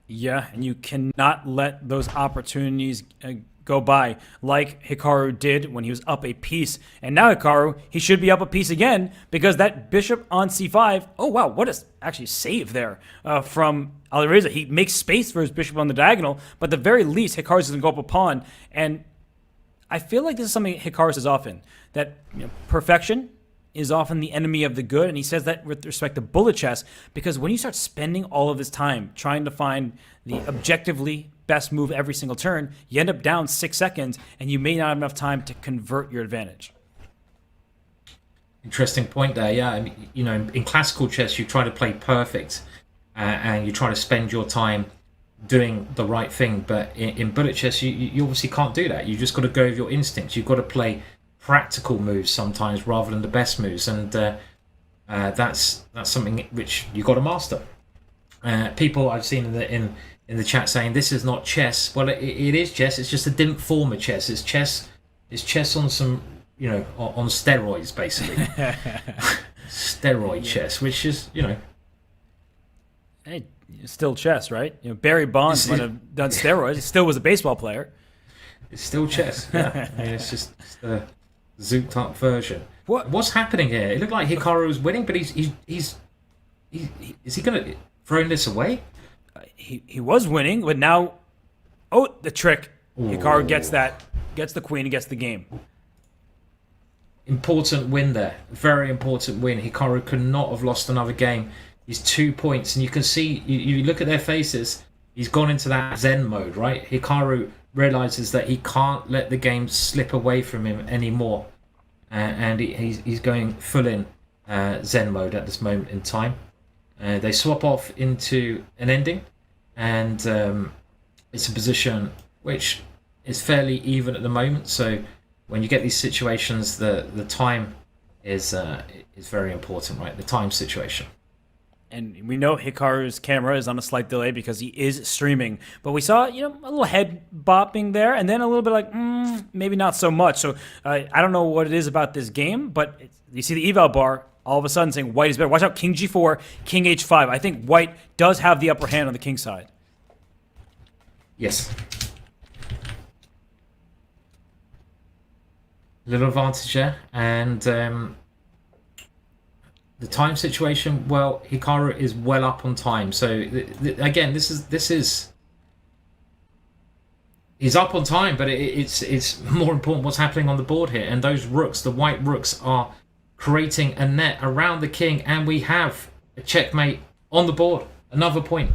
Yeah, and you cannot let those opportunities go by like Hikaru did when he was up a piece. And now Hikaru, he should be up a piece again because that bishop on c5, oh wow, what a actually save there from Alireza. He makes space for his bishop on the diagonal, but at the very least, Hikaru's going to go up a pawn. And I feel like this is something Hikaru says often, that perfection is often the enemy of the good, and he says that with respect to bullet chess, because when you start spending all of this time trying to find the objectively best move every single turn, you end up down 6 seconds, and you may not have enough time to convert your advantage. Interesting point there. Yeah, I mean, in classical chess, you try to play perfect, and you try to spend your time doing the right thing. But in bullet chess, you obviously can't do that. You just got to go with your instincts. You've got to play practical moves sometimes rather than the best moves, and that's something which you got to master. People I've seen in the chat saying this is not chess. Well, it is chess. It's just a different form of chess. It's chess. It's chess on some on steroids basically. Steroid chess, which is Hey, it's still chess, right? Barry Bonds might have done steroids. He still was a baseball player. It's still chess. Yeah, I mean, it's just the zooked up version. What's happening here? It looked like Hikaru was winning, but is he going to throw this away? He was winning, but now, the trick. Hikaru gets the queen, and gets the game. Important win there. Very important win. Hikaru could not have lost another game. He's 2 points, and you can see, you look at their faces, he's gone into that Zen mode, right? Hikaru realizes that he can't let the game slip away from him anymore, and he's going full in Zen mode at this moment in time. They swap off into an ending, and it's a position which is fairly even at the moment. So when you get these situations, the time is very important, right? The time situation. And we know Hikaru's camera is on a slight delay because he is streaming. But we saw, a little head bopping there, and then a little bit like, maybe not so much. So I don't know what it is about this game, but you see the eval bar all of a sudden saying white is better. Watch out, king g4, king h5. I think white does have the upper hand on the king side. Yes. Little advantage there, and the time situation, well, Hikaru is well up on time. So again, this is he's up on time, but it's more important what's happening on the board here. And those rooks, the white rooks, are creating a net around the king, and we have a checkmate on the board. Another point.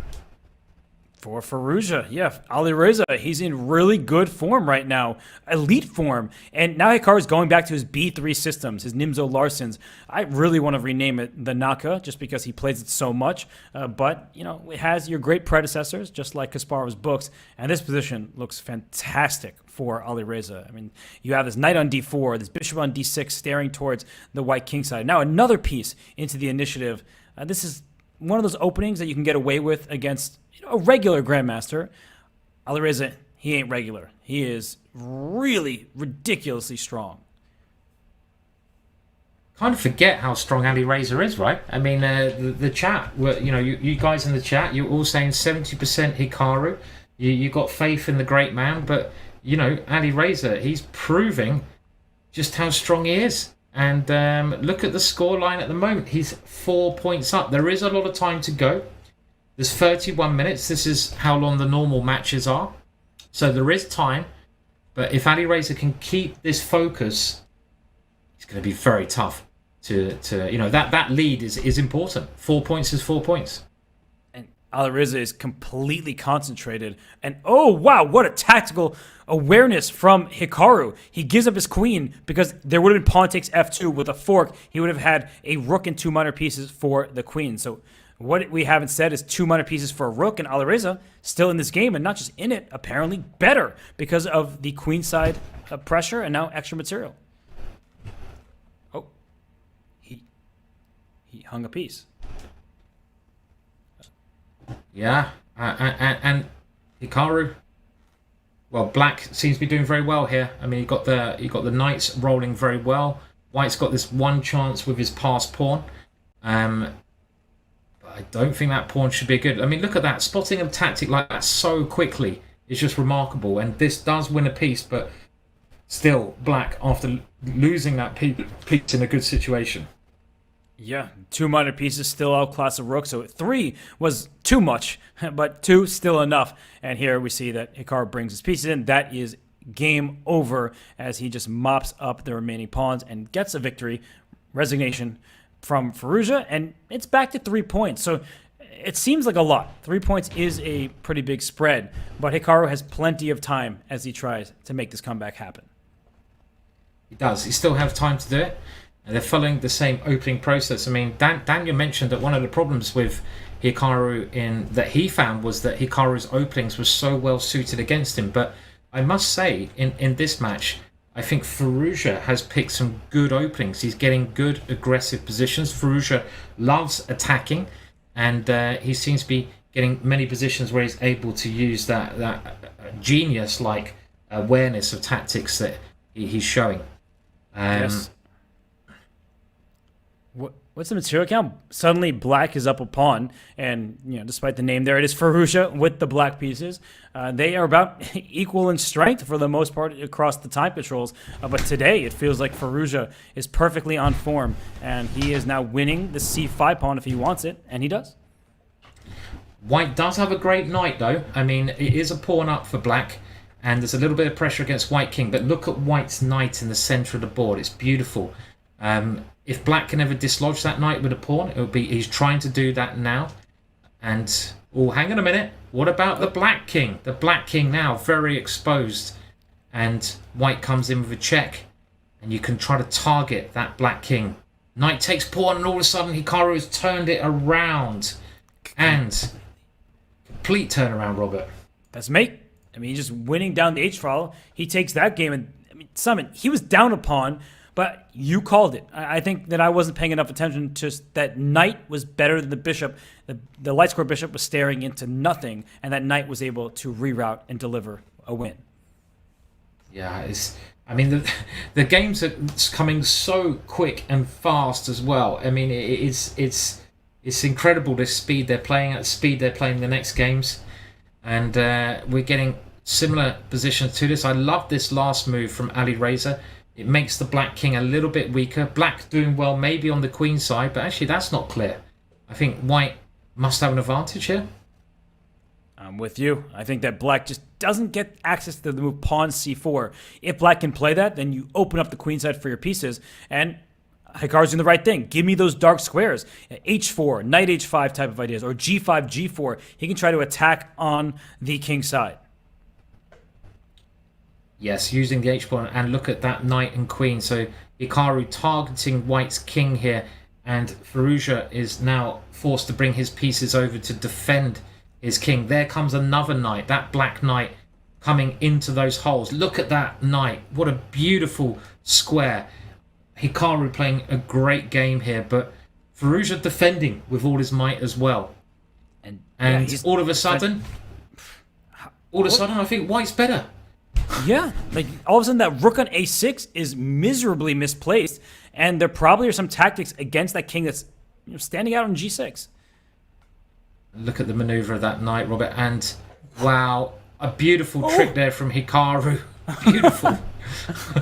For Firouzja, yeah, Alireza, he's in really good form right now, elite form. And now Hikaru's going back to his B3 systems, his Nimzo Larsens. I really want to rename it the Naka, just because he plays it so much. But, it has your great predecessors, just like Kasparov's books. And this position looks fantastic for Alireza. I mean, you have this knight on d4, this bishop on d6 staring towards the white king side. Now another piece into the initiative. This is one of those openings that you can get away with against a regular grandmaster. Alireza, he ain't regular. He is really ridiculously strong. Kind of forget how strong Alireza is, right? I mean, the chat, you guys in the chat, you're all saying 70% Hikaru. You got faith in the great man, but Alireza, he's proving just how strong he is. And look at the scoreline at the moment. He's 4 points up. There is a lot of time to go. There's 31 minutes. This is how long the normal matches are. So there is time. But if Alireza can keep this focus, it's going to be very tough to that lead is important. 4 points is 4 points. And Alireza is completely concentrated. And oh, wow, what a tactical awareness from Hikaru. He gives up his queen because there would have been pawn takes f2 with a fork. He would have had a rook and 2 minor pieces for the queen. So what we haven't said is 2 minor pieces for a rook, and Alireza still in this game, and not just in it, apparently better because of the queenside pressure and now extra material. Oh, he hung a piece. Yeah, and Hikaru. Well, Black seems to be doing very well here. I mean, he got the knights rolling very well. White's got this one chance with his passed pawn. But I don't think that pawn should be good. I mean, look at that. Spotting a tactic like that so quickly is just remarkable. And this does win a piece, but still, Black, after losing that piece in a good situation. Yeah, 2 minor pieces still outclass a rook, so 3 was too much, but 2 still enough. And here we see that Hikaru brings his pieces in. That is game over as he just mops up the remaining pawns and gets a victory. Resignation from Firouzja, and it's back to 3 points. So it seems like a lot. 3 points is a pretty big spread, but Hikaru has plenty of time as he tries to make this comeback happen. He does. He still has time to do it. And they're following the same opening process. I mean, Daniel mentioned that one of the problems with Hikaru that he found was that Hikaru's openings were so well suited against him. But I must say, in this match, I think Firouzja has picked some good openings. He's getting good aggressive positions. Firouzja loves attacking, and he seems to be getting many positions where he's able to use that genius-like awareness of tactics that he's showing. Yes. What's the material count? Suddenly Black is up a pawn, and despite the name there, it is Firouzja with the black pieces. They are about equal in strength for the most part across the time controls, but today it feels like Firouzja is perfectly on form, and he is now winning the c5 pawn if he wants it, and he does. White does have a great knight, though. I mean, it is a pawn up for Black, and there's a little bit of pressure against White King, but look at White's knight in the center of the board. It's beautiful. If Black can ever dislodge that knight with a pawn, it would be he's trying to do that now. And hang on a minute. What about the Black King? The Black King now very exposed, and White comes in with a check, and you can try to target that Black King. Knight takes pawn, and all of a sudden Hikaru has turned it around, and complete turnaround, Robert. That's mate. I mean, he's just winning down the H file. He takes that game, and I mean, Simon, he was down a pawn. But you called it. I think that I wasn't paying enough attention to that knight was better than the bishop. The light square bishop was staring into nothing, and that knight was able to reroute and deliver a win. Yeah, I mean, the games are coming so quick and fast as well. I mean, it's incredible the speed they're playing at, the speed they're playing the next games. And we're getting similar positions to this. I love this last move from Alireza. It makes the Black King a little bit weaker. Black doing well maybe on the Queen side, but actually that's not clear. I think White must have an advantage here. I'm with you. I think that Black just doesn't get access to the move pawn c4. If Black can play that, then you open up the queen side for your pieces, and Hikaru's doing the right thing. Give me those dark squares. h4, knight h5 type of ideas, or g5, g4. He can try to attack on the king side. Yes, using the h-pawn, and look at that knight and queen. So Hikaru targeting White's king here, and Firouzja is now forced to bring his pieces over to defend his king. There comes another knight, that black knight coming into those holes. Look at that knight. What a beautiful square. Hikaru playing a great game here, but Firouzja defending with all his might as well. And yeah, all of a sudden, I think White's better. Yeah, like all of a sudden that rook on a6 is miserably misplaced, and there probably are some tactics against that king that's standing out on g6. Look at the maneuver of that knight, Robert, and wow, a beautiful trick there from Hikaru. Beautiful.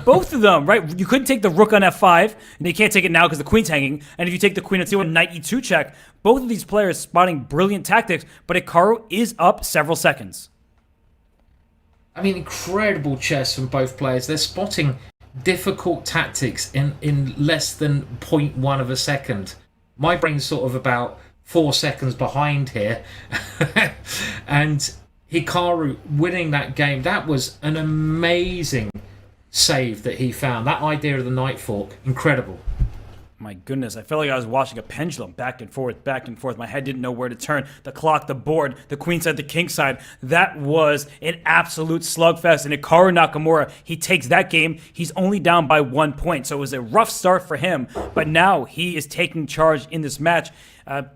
Both of them, right? You couldn't take the rook on f5, and you can't take it now because the queen's hanging. And if you take the queen on c1, knight e2 check. Both of these players spotting brilliant tactics, but Hikaru is up several seconds. I mean, incredible chess from both players. They're spotting difficult tactics in less than 0.1 of a second. My brain's sort of about 4 seconds behind here. And Hikaru winning that game, that was an amazing save that he found. That idea of the knight fork, incredible. My goodness, I felt like I was watching a pendulum back and forth, back and forth. My head didn't know where to turn. The clock, the board, the queen side, the king side. That was an absolute slugfest. And Hikaru Nakamura, he takes that game. He's only down by 1 point. So it was a rough start for him. But now he is taking charge in this match.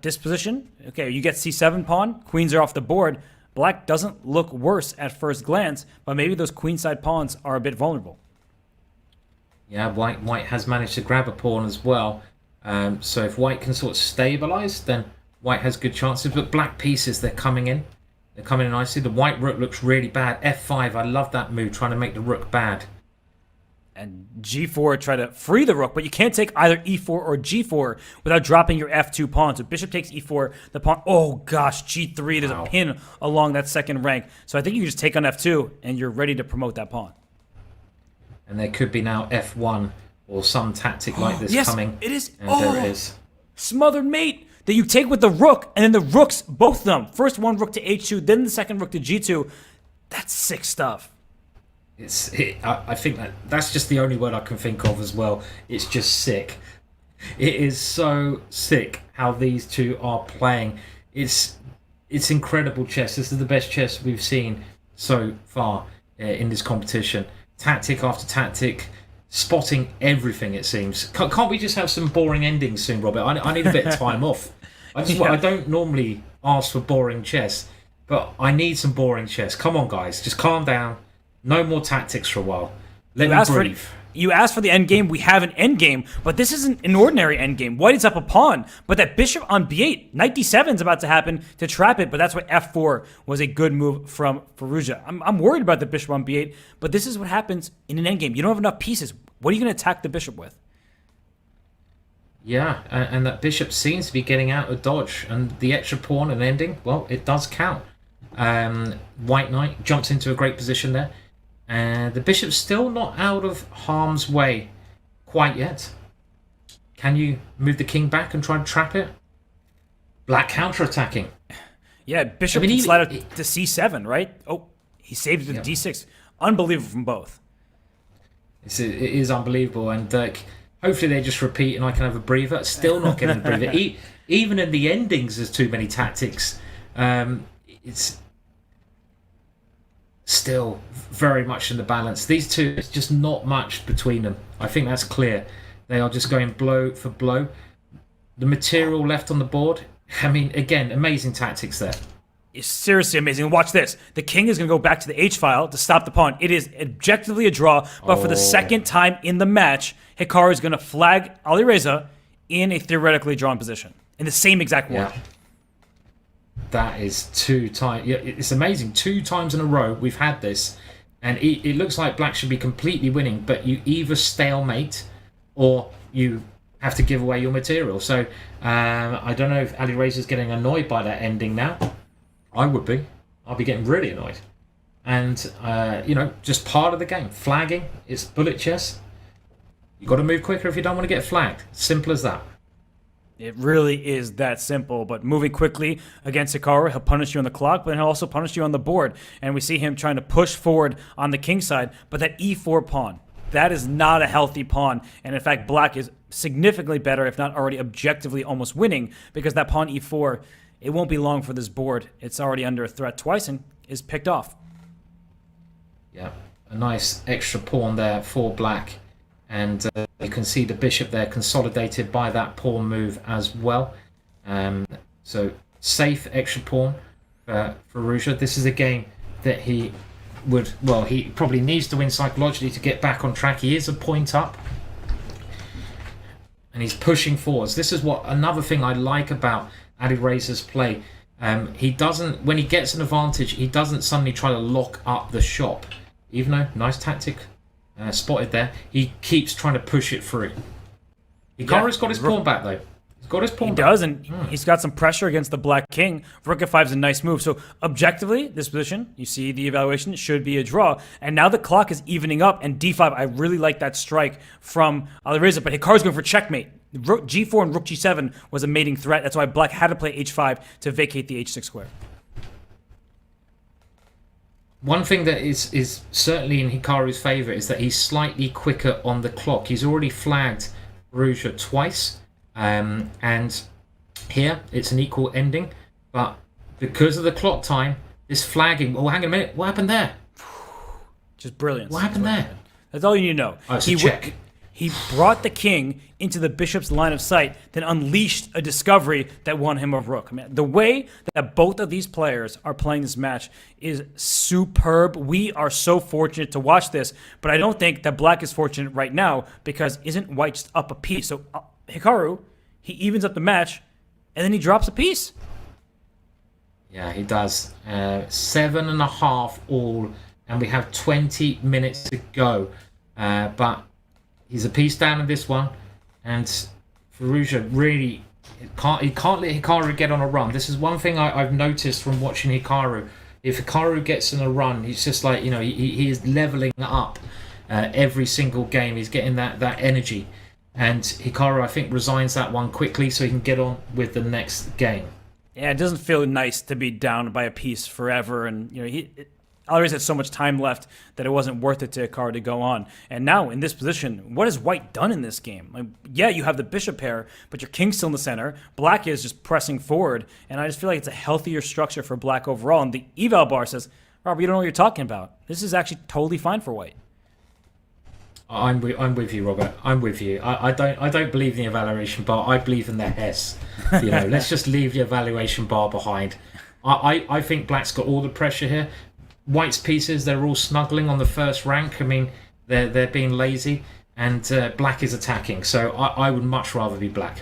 Disposition, okay, you get C7 pawn. Queens are off the board. Black doesn't look worse at first glance, but maybe those queenside pawns are a bit vulnerable. Yeah, White has managed to grab a pawn as well. So if White can sort of stabilize, then White has good chances. But Black pieces, they're coming in. They're coming in nicely. The White rook looks really bad. F5, I love that move, trying to make the rook bad. And G4 try to free the rook, but you can't take either E4 or G4 without dropping your F2 pawn. So bishop takes E4, the pawn, oh gosh, G3, there's a pin along that second rank. So I think you can just take on F2 and you're ready to promote that pawn. And there could be now F1 or some tactic like this yes, coming. It is. And there it is. Smothered mate that you take with the rook, and then the rooks, both of them. First one rook to H2, then the second rook to G2. That's sick stuff. I think that's just the only word I can think of as well. It's just sick. It is so sick how these two are playing. It's incredible chess. This is the best chess we've seen so far in this competition. Tactic after tactic, spotting everything, it seems. Can't we just have some boring endings soon, Robert? I need a bit of time off. I don't normally ask for boring chess, but I need some boring chess. Come on, guys. Just calm down. No more tactics for a while. Let me breathe. You asked for the endgame, we have an endgame, but this isn't an ordinary endgame. White is up a pawn, but that bishop on b8, knight d7 is about to happen to trap it, but that's why f4 was a good move from Firouzja. I'm worried about the bishop on b8, but this is what happens in an endgame. You don't have enough pieces. What are you going to attack the bishop with? Yeah, and that bishop seems to be getting out of dodge, and the extra pawn and ending, well, it does count. White knight jumps into a great position there. And the bishop's still not out of harm's way quite yet. Can you move the king back and try and trap it? Black counter-attacking. Yeah, bishop can slide out to c7, right? Oh, he saved it to d6. Unbelievable from both. It is unbelievable, and hopefully they just repeat and I can have a breather. Still not getting a breather. Even in the endings, there's too many tactics. It's still very much in the balance. These two, it's just not much between them. I think that's clear. They are just going blow for blow. The material left on the board, I mean, again, amazing tactics there. It's seriously amazing. Watch this. The king is going to go back to the H-file to stop the pawn. It is objectively a draw, but for the second time in the match, Hikaru is going to flag Alireza in a theoretically drawn position, in the same exact one. Yeah. That is 2 times. Yeah, it's amazing. 2 times in a row we've had this, and it looks like Black should be completely winning, but you either stalemate or you have to give away your material. So I don't know if Alireza's getting annoyed by that ending now. I would be. I'll be getting really annoyed. And just part of the game. Flagging, it's bullet chess. You got to move quicker if you don't want to get flagged. Simple as that. It really is that simple, but moving quickly against Hikaru, he'll punish you on the clock, but he'll also punish you on the board. And we see him trying to push forward on the king side, but that e4 pawn, that is not a healthy pawn. And in fact, Black is significantly better, if not already objectively almost winning, because that pawn e4, it won't be long for this board. It's already under a threat twice and is picked off. Yeah, a nice extra pawn there for Black. And you can see the bishop there consolidated by that pawn move as well. So safe extra pawn for Firouzja. This is a game that he probably needs to win psychologically to get back on track. He is a point up. And he's pushing forwards. This is another thing I like about Alireza's play. He doesn't, when he gets an advantage, he doesn't suddenly try to lock up the shop. Even though, nice tactic. Spotted there. He keeps trying to push it through. Hikaru's got his pawn back though. He's got his pawn back. He does, and he's got some pressure against the Black king. Rook f5 is a nice move. So objectively, this position, you see the evaluation, should be a draw. And now the clock is evening up, and d5, I really like that strike from Alireza, but Hikaru's going for checkmate. Rook g4 and rook g7 was a mating threat. That's why Black had to play h5 to vacate the h6 square. One thing that is certainly in Hikaru's favour is that he's slightly quicker on the clock. He's already flagged Firouzja twice. And here, it's an equal ending. But because of the clock time, this flagging... Oh, hang on a minute. What happened there? Just brilliant. What happened there? That's all you need to know. Oh, it's a check. He brought the king into the bishop's line of sight, then unleashed a discovery that won him a rook. I mean, the way that both of these players are playing this match is superb. We are so fortunate to watch this, but I don't think that black is fortunate right now because isn't white just up a piece? So Hikaru, he evens up the match, and then he drops a piece. Yeah, he does. 7.5 all, and we have 20 minutes to go. But he's a piece down in this one, and Firouzja really he can't let Hikaru get on a run. This is one thing I've noticed from watching Hikaru. If Hikaru gets on a run, he's just like, you know, he is leveling up every single game. He's getting that energy, and Hikaru, I think, resigns that one quickly so he can get on with the next game. Yeah, it doesn't feel nice to be down by a piece forever, and you know Alireza had so much time left that it wasn't worth it to Hikaru to go on. And now, in this position, what has white done in this game? Like, yeah, you have the bishop pair, but your king's still in the center. Black is just pressing forward, and I just feel like it's a healthier structure for black overall. And the eval bar says, Robert, you don't know what you're talking about. This is actually totally fine for white. I'm with you, Robert. I'm with you. I don't believe in the evaluation bar. I believe in the Hess. You know, let's just leave the evaluation bar behind. I think black's got all the pressure here. White's pieces, they're all snuggling on the first rank. I mean, they're being lazy, and black is attacking. So I would much rather be black.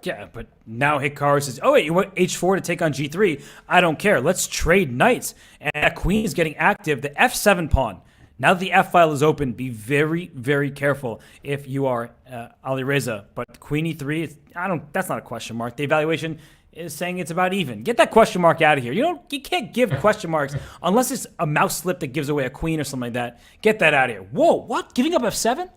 Yeah, but now Hikaru says, oh, wait, you want h4 to take on g3? I don't care. Let's trade knights. And that queen is getting active. The f7 pawn. Now that the f file is open, be very, very careful if you are Alireza. But queen e3, that's not a question mark. The evaluation is saying it's about even. Get that question mark out of here. You can't give question marks unless it's a mouse slip that gives away a queen or something like that. Get that out of here. Whoa, what? Giving up f7?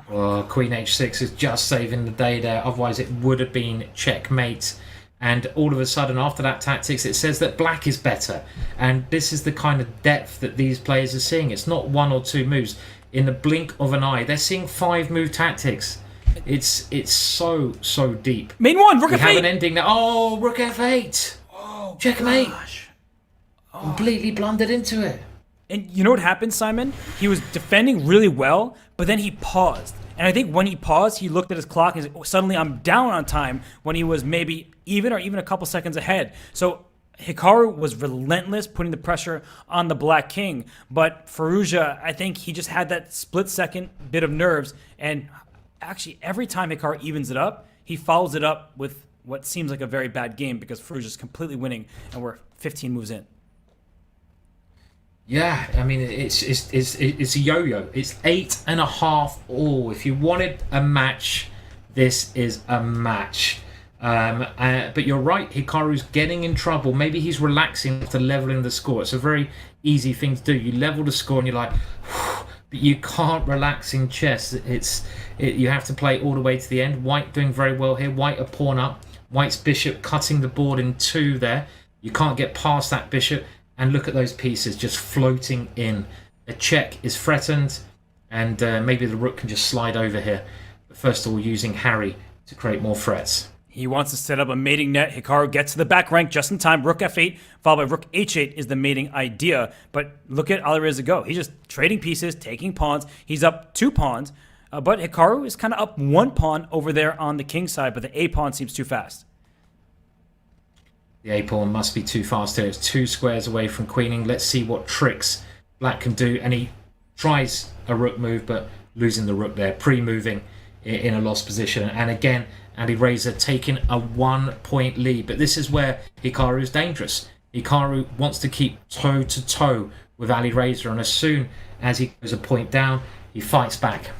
Well, queen h6 is just saving the day there. Otherwise, it would have been checkmate. And all of a sudden, after that tactics, it says that black is better. And this is the kind of depth that these players are seeing. It's not 1 or 2 moves. In the blink of an eye, they're seeing 5-move tactics. It's so deep. Main one, rook we f8. have an ending now. Oh, rook f8. Oh, checkmate. Gosh. Completely blundered into it. And you know what happened, Simon? He was defending really well, but then he paused. And I think when he paused, he looked at his clock and said, oh, suddenly I'm down on time when he was maybe even or even a couple seconds ahead. So Hikaru was relentless, putting the pressure on the black king. But Firouzja, I think he just had that split-second bit of nerves. And actually, every time Hikaru evens it up, he follows it up with what seems like a very bad game because Firouzja's completely winning, and we're 15 moves in. Yeah, I mean, it's a yo-yo. It's 8.5 all. If you wanted a match, this is a match. But you're right, Hikaru's getting in trouble. Maybe he's relaxing after leveling the score. It's a very easy thing to do. You level the score and you're like, whew, but you can't relax in chess. You have to play all the way to the end. White doing very well here. White a pawn up. White's bishop cutting the board in 2 there. You can't get past that bishop. And look at those pieces just floating in. A check is threatened, and maybe the rook can just slide over here. But first of all, using Harry to create more threats. He wants to set up a mating net. Hikaru gets to the back rank just in time. Rook f8, followed by rook h8 is the mating idea. But look at Alireza go. He's just trading pieces, taking pawns. He's up 2 pawns. But Hikaru is kind of up 1 pawn over there on the king side, but the a pawn seems too fast. The a-pawn must be too fast here. It's 2 squares away from queening. Let's see what tricks black can do. And he tries a rook move, but losing the rook there. Pre-moving in a lost position. And again, Alireza taking a 1-point lead. But this is where Hikaru is dangerous. Hikaru wants to keep toe-to-toe with Alireza. And as soon as he goes a point down, he fights back.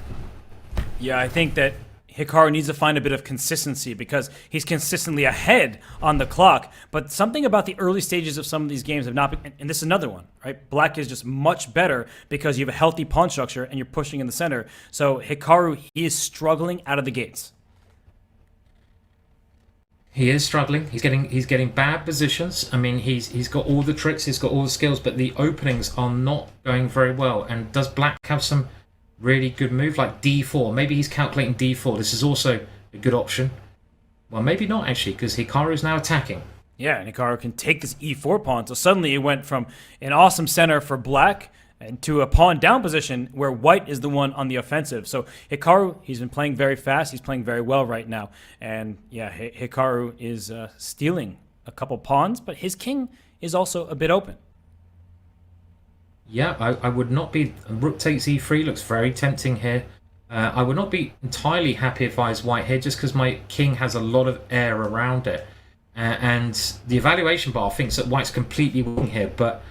Yeah, I think that Hikaru needs to find a bit of consistency because he's consistently ahead on the clock. But something about the early stages of some of these games have not been, and this is another one, right? Black is just much better because you have a healthy pawn structure and you're pushing in the center. So Hikaru, he is struggling out of the gates. He is struggling. He's getting bad positions. I mean, he's got all the tricks, he's got all the skills, but the openings are not going very well. And does black have some really good move like d4. Maybe he's calculating d4. This is also a good option. Well, maybe not actually, because Hikaru is now attacking. Yeah, and Hikaru can take this e4 pawn. So suddenly it went from an awesome center for black and to a pawn down position where white is the one on the offensive. So Hikaru, he's been playing very fast. He's playing very well right now. And yeah, Hikaru is stealing a couple pawns, but his king is also a bit open. Yeah, I would not be... Rook takes e3 looks very tempting here. I would not be entirely happy if I was white here, just because my king has a lot of air around it. And the evaluation bar thinks that white's completely winning here, but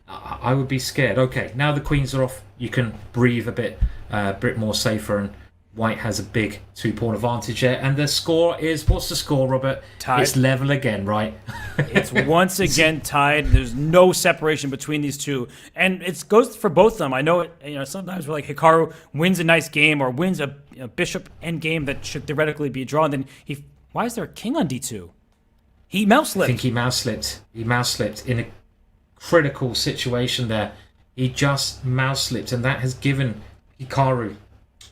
I would be scared. Okay, now the queens are off. You can breathe a bit more safer, and white has a big 2-pawn advantage there. And the score is... What's the score, Robert? Tied. It's level again, right? It's once again tied. There's no separation between these two, and it goes for both of them. I know, sometimes we're like Hikaru wins a nice game or wins a bishop end game that should theoretically be drawn. Then why is there a king on d2? He mouse slipped. I think he mouse slipped. He mouse slipped in a critical situation there. He just mouse slipped, and that has given Hikaru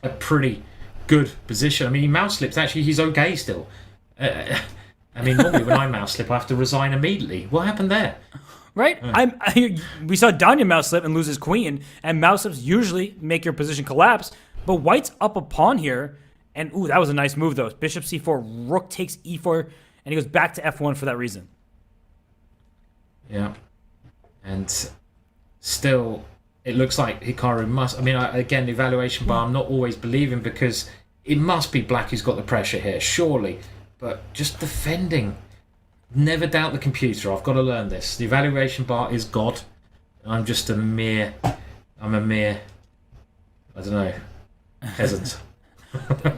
a pretty good position. I mean, he mouse slipped. Actually, he's okay still. I mean, normally when I mouse slip, I have to resign immediately. What happened there? Right? We saw Danya mouse slip and lose his queen, and mouse slips usually make your position collapse, but white's up a pawn here, and ooh, that was a nice move though. Bishop c4, rook takes e4, and he goes back to f1 for that reason. Yeah. And still, it looks like Hikaru must... I mean, again, the evaluation bar, I'm not always believing, because it must be black who's got the pressure here, surely. But just defending. Never doubt the computer. I've got to learn this. The evaluation bar is God. I'm just a mere... I don't know, peasant.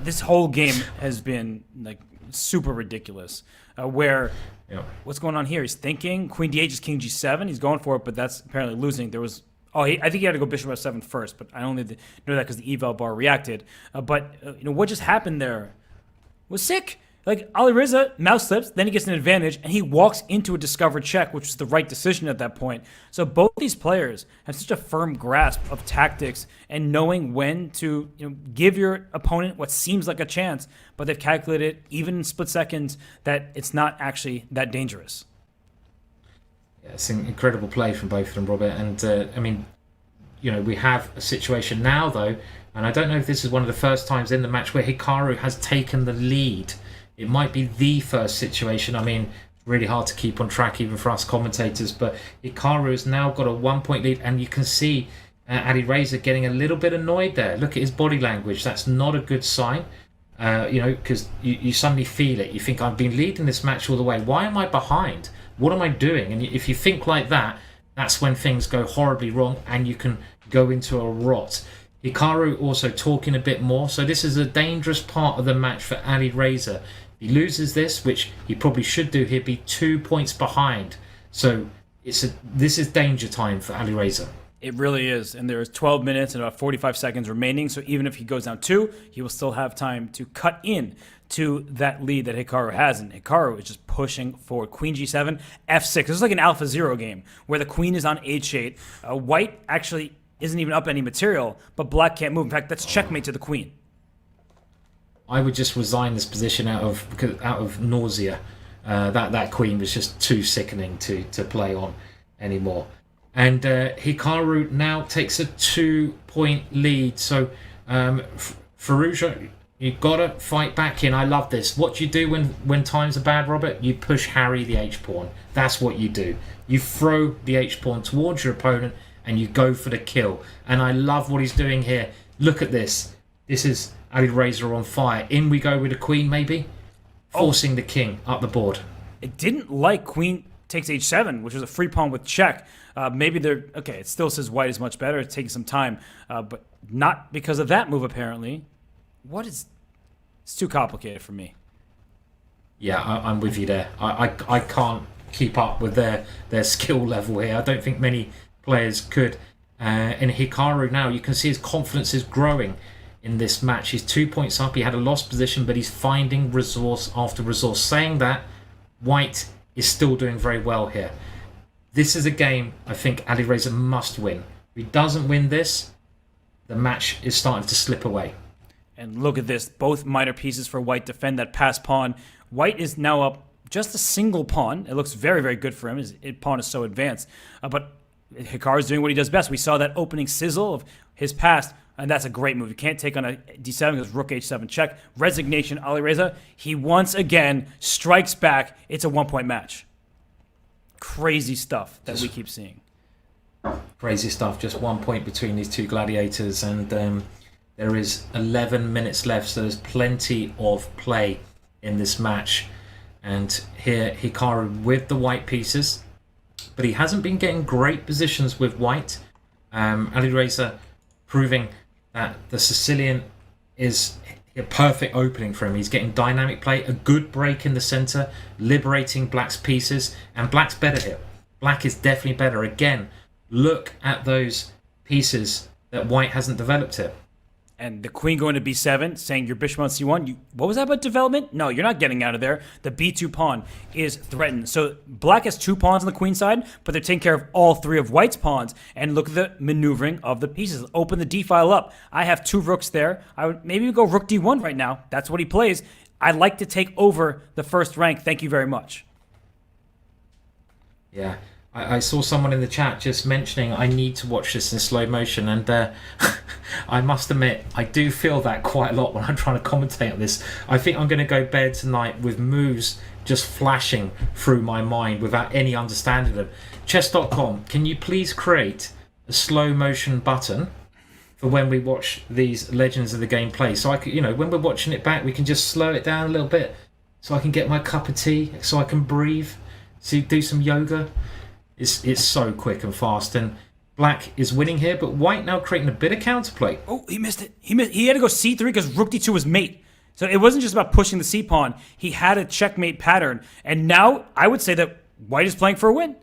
This whole game has been like super ridiculous. What's going on here? He's thinking Queen d8 is King g7. He's going for it, but that's apparently losing. There was I think he had to go Bishop f7 first, but I only know that because the eval bar reacted. But what just happened there was sick. Like Alireza mouse slips, then he gets an advantage, and he walks into a discovered check, which was the right decision at that point. So both these players have such a firm grasp of tactics and knowing when to give your opponent what seems like a chance, but they've calculated even in split seconds that it's not actually that dangerous. Yeah, it's an incredible play from both of them, Robert. And I mean, we have a situation now though, and I don't know if this is one of the first times in the match where Hikaru has taken the lead. It might be the first situation. I mean, it's really hard to keep on track even for us commentators, but Hikaru has now got a 1-point lead, and you can see Alireza getting a little bit annoyed there. Look at his body language. That's not a good sign, because you suddenly feel it. You think, I've been leading this match all the way. Why am I behind? What am I doing? And if you think like that, that's when things go horribly wrong, and you can go into a rot. Hikaru also talking a bit more. So this is a dangerous part of the match for Alireza. He loses this, which he probably should do. He'd be 2 points behind. So this is danger time for Alireza. It really is. And there's 12 minutes and about 45 seconds remaining. So even if he goes down 2, he will still have time to cut in to that lead that Hikaru has. And Hikaru is just pushing forward. Queen g7, f6. This is like an Alpha Zero game where the queen is on h8. White actually isn't even up any material, but black can't move. In fact, that's checkmate to the queen. I would just resign this position out of nausea. That queen was just too sickening to play on anymore. And Hikaru now takes a 2-point lead. So Firouzja, you've got to fight back in. I love this. What do you do when times are bad, Robert? You push Harry the h-pawn. That's what you do. You throw the h-pawn towards your opponent and you go for the kill. And I love what he's doing here. Look at this. This is Alireza on fire. In we go with the queen, maybe? Forcing the king up the board. It didn't like queen takes h7, which was a free pawn with check. Maybe they're... Okay, it still says white is much better. It's taking some time. But not because of that move, apparently. It's too complicated for me. Yeah, I'm with you there. I can't keep up with their skill level here. I don't think many players could. In Hikaru now, you can see his confidence is growing in this match. He's 2 points up. He had a lost position, but he's finding resource after resource. Saying that, white is still doing very well here. This is a game I think Alireza must win. If he doesn't win this, the match is starting to slip away. And look at this. Both minor pieces for White defend that pass pawn. White is now up just a single pawn. It looks very, very good for him. His pawn is so advanced. But Hikaru's doing what he does best. We saw that opening sizzle of his pass, and that's a great move. You can't take on a d7 because rook h7 check. Resignation, Alireza. He once again strikes back. It's a one-point match. Crazy stuff that we keep seeing. Crazy stuff. Just 1 point between these two gladiators, and there is 11 minutes left, so there's plenty of play in this match. And here Hikaru with the white pieces, but he hasn't been getting great positions with white. Alireza proving that the Sicilian is a perfect opening for him. He's getting dynamic play, a good break in the center, liberating Black's pieces, and Black's better here. Black is definitely better. Again, look at those pieces that White hasn't developed here. And the queen going to b7, saying your bishop on c1. What was that about development? No, you're not getting out of there. The b2 pawn is threatened. So Black has 2 pawns on the queen side, but they're taking care of all 3 of White's pawns. And look at the maneuvering of the pieces. Open the d file up. I have 2 rooks there. I would maybe go rook d1 right now. That's what he plays. I like to take over the first rank. Thank you very much. Yeah. I saw someone in the chat just mentioning I need to watch this in slow motion, and I must admit I do feel that quite a lot when I'm trying to commentate on this. I think I'm going to go bed tonight with moves just flashing through my mind without any understanding of them. Chess.com, can you please create a slow motion button for when we watch these Legends of the Game play, so I can, when we're watching it back, we can just slow it down a little bit, so I can get my cup of tea, so I can breathe, so do some yoga. It's so quick and fast, and Black is winning here, but White now creating a bit of counterplay. Oh, he missed it. He had to go c3 because rook d2 was mate. So it wasn't just about pushing the c pawn. He had a checkmate pattern, and now I would say that White is playing for a win.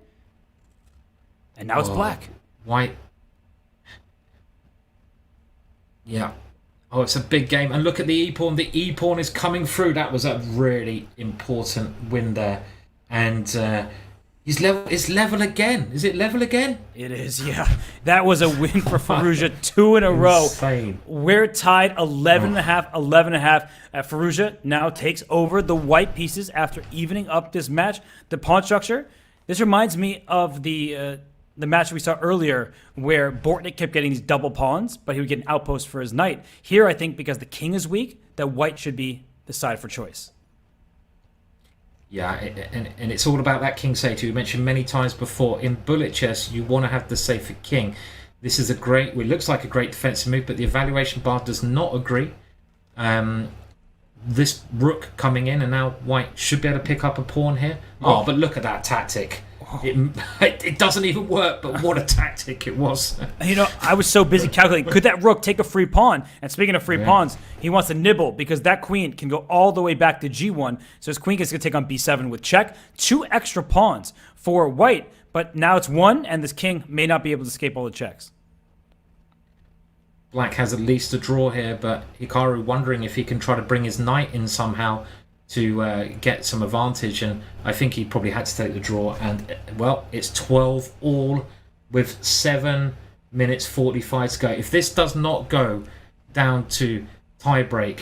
And now it's Black. White. Yeah. Oh, it's a big game, and look at the e-pawn. The e-pawn is coming through. That was a really important win there, and it's level again. Is it level again? It is, yeah. That was a win for Firouzja, 2 in a row. Insane. We're tied 11.5, 11.5. Firouzja now takes over the white pieces after evening up this match. The pawn structure, this reminds me of the match we saw earlier where Bortnick kept getting these double pawns, but he would get an outpost for his knight. Here, I think because the king is weak, that white should be the side for choice. Yeah, and it's all about that king satyr you mentioned many times before. In bullet chess, you want to have the safer king. This is it looks like a great defensive move, but the evaluation bar does not agree. This rook coming in, and now White should be able to pick up a pawn here. Oh, but look at that tactic. It doesn't even work, but what a tactic it was. I was so busy calculating, could that rook take a free pawn? And speaking of free pawns, he wants to nibble because that queen can go all the way back to g1. So his queen gets to take on b7 with check. 2 extra pawns for White, but now it's 1, and this king may not be able to escape all the checks. Black has at least a draw here, but Hikaru wondering if he can try to bring his knight in somehow to get some advantage, and I think he probably had to take the draw, and well, it's 12 all with 7 minutes 45 to go. If this does not go down to tiebreak,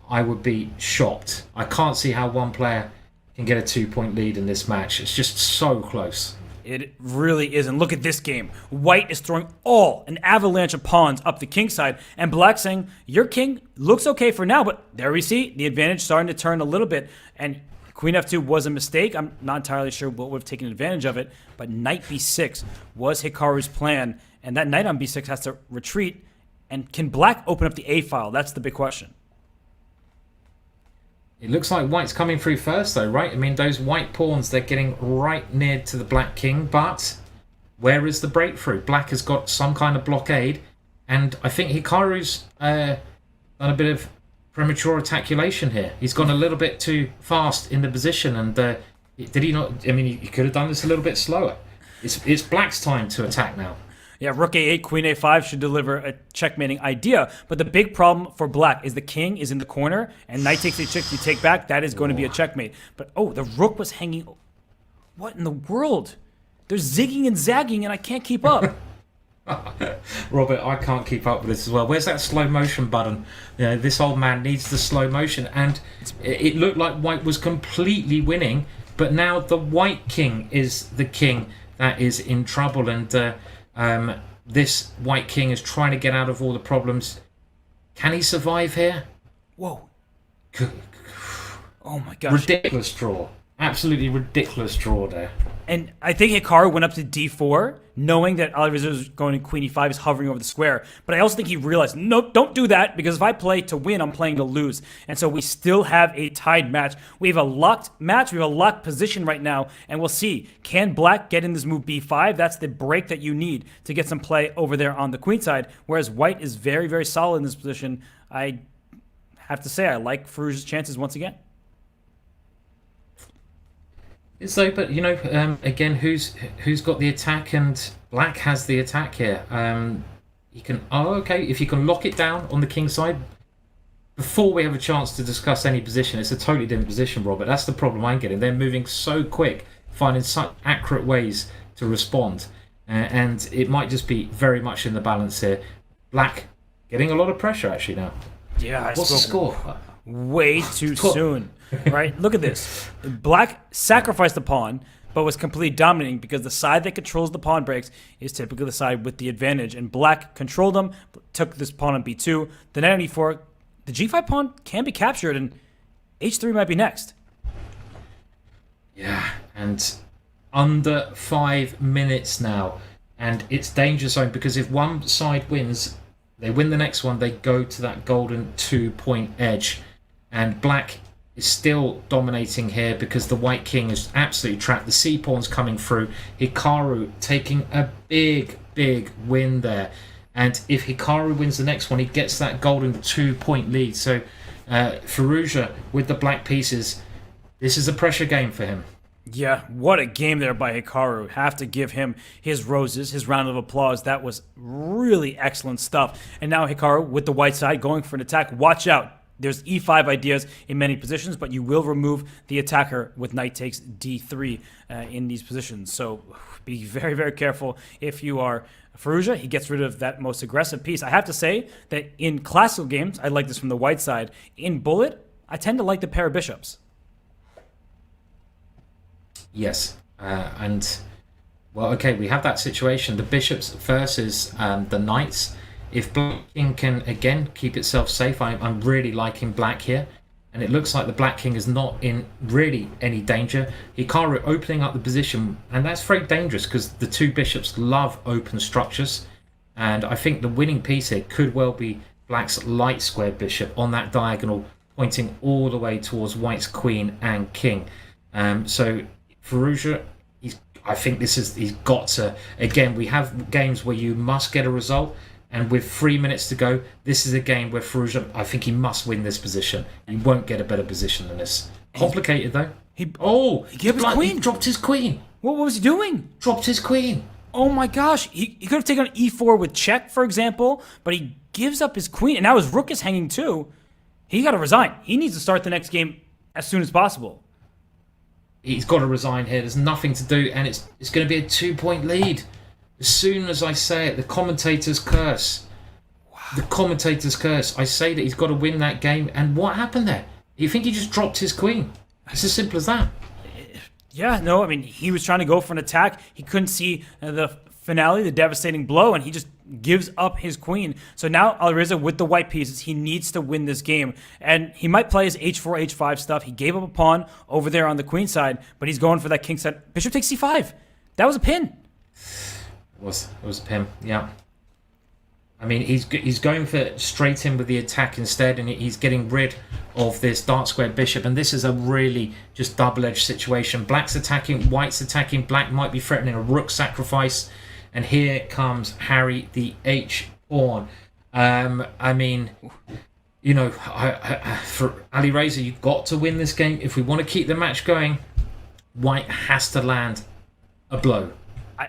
I would be shocked. I can't see how one player can get a 2-point lead in this match. It's just so close. It really isn't. Look at this game. White is throwing an avalanche of pawns up the king side, and Black saying, your king looks okay for now, but there we see the advantage starting to turn a little bit, and queen f2 was a mistake. I'm not entirely sure what would have taken advantage of it, but knight b6 was Hikaru's plan, and that knight on b6 has to retreat, and can Black open up the a file? That's the big question. It looks like White's coming through first, though, right? I mean, those white pawns, they're getting right near to the Black king, but where is the breakthrough? Black has got some kind of blockade, and I think Hikaru's done a bit of premature attaculation here. He's gone a little bit too fast in the position, and did he not? I mean, he could have done this a little bit slower. It's Black's time to attack now. Yeah, rook a8, queen a5 should deliver a checkmating idea. But the big problem for Black is the king is in the corner, and knight takes h6, you take back, that is going to be a checkmate. But, the rook was hanging. What in the world? They're zigging and zagging, and I can't keep up. Robert, I can't keep up with this as well. Where's that slow motion button? You know, this old man needs the slow motion, and it looked like white was completely winning, but now the white king is the king that is in trouble, and this white king is trying to get out of all the problems. Can he survive here? Whoa. Oh my gosh. Ridiculous draw. Absolutely ridiculous draw there. And I think Hikaru went up to d4, knowing that Alireza was going to queen e5, is hovering over the square. But I also think he realized, nope, don't do that, because if I play to win, I'm playing to lose. And so we still have a tied match. We have a locked match. We have a locked position right now. And we'll see, can black get in this move b5? That's the break that you need to get some play over there on the queen side. Whereas white is very, very solid in this position. I have to say, I like Firouzja's chances once again. So, but you know, again, who's got the attack? And black has the attack here. You can, okay, if you can lock it down on the king side before we have a chance to discuss any position. It's a totally different position, Robert. That's the problem I'm getting. They're moving so quick, finding such accurate ways to respond, and it might just be very much in the balance here. Black getting a lot of pressure actually now. Yeah, what's the score? Way too soon, right? Look at this. Black sacrificed the pawn, but was completely dominating because the side that controls the pawn breaks is typically the side with the advantage. And black controlled them, took this pawn on b2. The knight on e4, the g5 pawn can be captured, and h3 might be next. Yeah, and under 5 minutes now, and it's danger zone because if one side wins, they win the next one, they go to that golden 2-point edge. And black is still dominating here because the white king is absolutely trapped. The c-pawn's coming through. Hikaru taking a big, big win there. And if Hikaru wins the next one, he gets that golden 2-point lead. So Firouzja with the black pieces, this is a pressure game for him. Yeah, what a game there by Hikaru. Have to give him his roses, his round of applause. That was really excellent stuff. And now Hikaru with the white side going for an attack. Watch out. There's e5 ideas in many positions, but you will remove the attacker with knight takes d3 in these positions. So be very, very careful if you are Firouzja. He gets rid of that most aggressive piece. I have to say that in classical games, I like this from the white side. In bullet, I tend to like the pair of bishops. Yes, and well, okay, we have that situation. The bishops versus the knights. If black king can again keep itself safe, I'm really liking black here, and it looks like the black king is not in really any danger. Hikaru opening up the position, and that's very dangerous because the two bishops love open structures, and I think the winning piece here could well be black's light square bishop on that diagonal, pointing all the way towards white's queen and king. So Firouzja, I think he's got to, again, we have games where you must get a result, and with 3 minutes to go, this is a game where Firouzja, I think he must win this position. He won't get a better position than this. Complicated though. He gave his queen. He dropped his queen. What was he doing? Dropped his queen. Oh my gosh. He could have taken on e4 with check, for example, but he gives up his queen, and now his rook is hanging too. He got to resign. He needs to start the next game as soon as possible. He's got to resign here. There's nothing to do, and it's going to be a 2-point lead. As soon as I say it, the commentator's curse. Wow. The commentator's curse. I say that he's got to win that game, and what happened there? You think he just dropped his queen? It's as simple as that. Yeah, no, I mean, he was trying to go for an attack. He couldn't see the finale, the devastating blow, and he just gives up his queen. So now Alireza with the white pieces, he needs to win this game. And he might play his h4, h5 stuff. He gave up a pawn over there on the queen side, but he's going for that king side. Bishop takes c5. That was a pin. It was a pin, yeah. I mean, he's going for straight in with the attack instead, and he's getting rid of this dark square bishop, and this is a really just double-edged situation. Black's attacking, white's attacking. Black might be threatening a rook sacrifice, and here comes Harry the h-pawn. I mean, you know, for Alireza, you've got to win this game. If we want to keep the match going, white has to land a blow.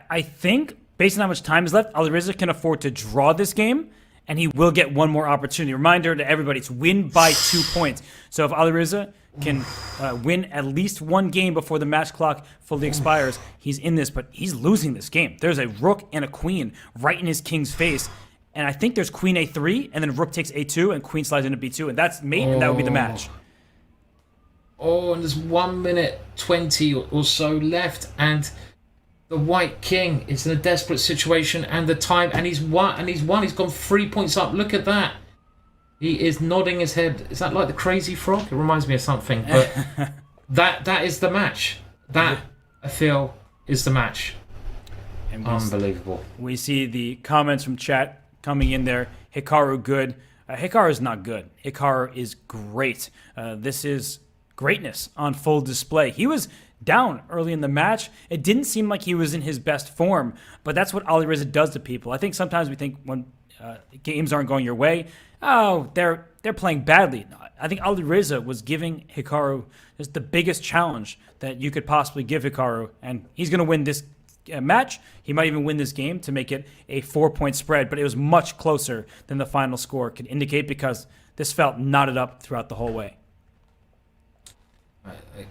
I think, based on how much time is left, Alireza can afford to draw this game, and he will get one more opportunity. Reminder to everybody, it's win by 2 points. So if Alireza can win at least one game before the match clock fully expires, he's in this, but he's losing this game. There's a rook and a queen right in his king's face, and I think there's queen a3, and then rook takes a2, and queen slides into b2, and that's mate, and that would be the match. Oh, and there's 1 minute 20 or so left, and the white king is in a desperate situation, and the time, and he's won. He's gone 3 points up. Look at that. He is nodding his head. Is that like the crazy frog? It reminds me of something, but that is the match. That, I feel, is the match. And unbelievable. We see the comments from chat coming in there. Hikaru good. Hikaru is not good. Hikaru is great. This is greatness on full display. He was down early in the match. It didn't seem like he was in his best form, but that's what Alireza does to people. I think sometimes we think when games aren't going your way, oh, they're playing badly. I think Alireza was giving Hikaru just the biggest challenge that you could possibly give Hikaru, and he's going to win this match. He might even win this game to make it a 4-point spread, but it was much closer than the final score could indicate because this felt knotted up throughout the whole way.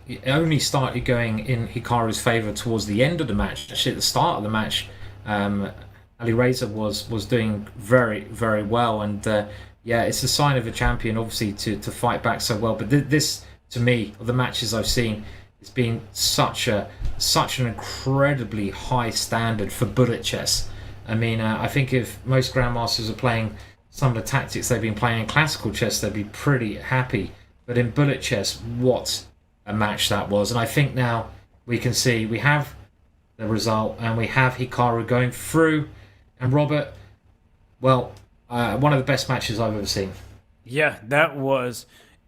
It only started going in Hikaru's favour towards the end of the match. Actually, at the start of the match, Alireza was doing very, very well, and yeah, it's a sign of a champion, obviously, to fight back so well. But this, to me, of the matches I've seen, it's been such an incredibly high standard for bullet chess. I mean, I think if most grandmasters are playing some of the tactics they've been playing in classical chess, they'd be pretty happy. But in bullet chess, what a match that was. And I think now we can see we have the result, and we have Hikaru going through. And Robert, well, one of the best matches I've ever seen. Yeah, that was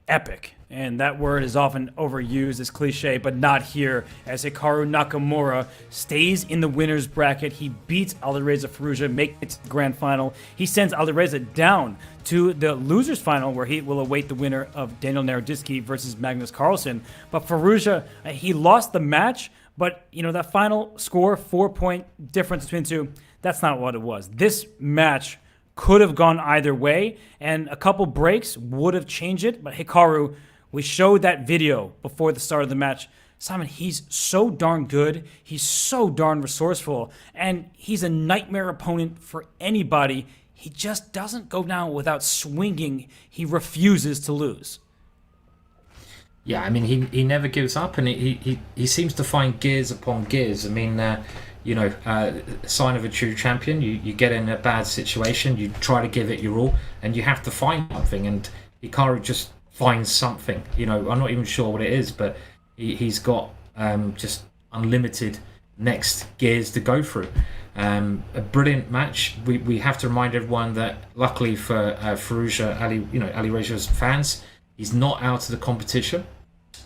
epic. And that word is often overused as cliche, but not here, as Hikaru Nakamura stays in the winner's bracket. He beats Alireza Firouzja, making it to the grand final. He sends Alireza down to the loser's final, where he will await the winner of Daniel Naroditsky versus Magnus Carlsen. But Firouzja, he lost the match, but you know that final score, 4-point difference between the two, that's not what it was. This match could have gone either way, and a couple breaks would have changed it, but Hikaru, we showed that video before the start of the match. Simon, he's so darn good. He's so darn resourceful. And he's a nightmare opponent for anybody. He just doesn't go down without swinging. He refuses to lose. Yeah, I mean, he never gives up, and he seems to find gears upon gears. I mean, sign of a true champion. You get in a bad situation, you try to give it your all, and you have to find something. And Hikaru just finds something. You know, I'm not even sure what it is, but he's got just unlimited next gears to go through. A brilliant match. We have to remind everyone that luckily for Firouzja, Alireza's fans, he's not out of the competition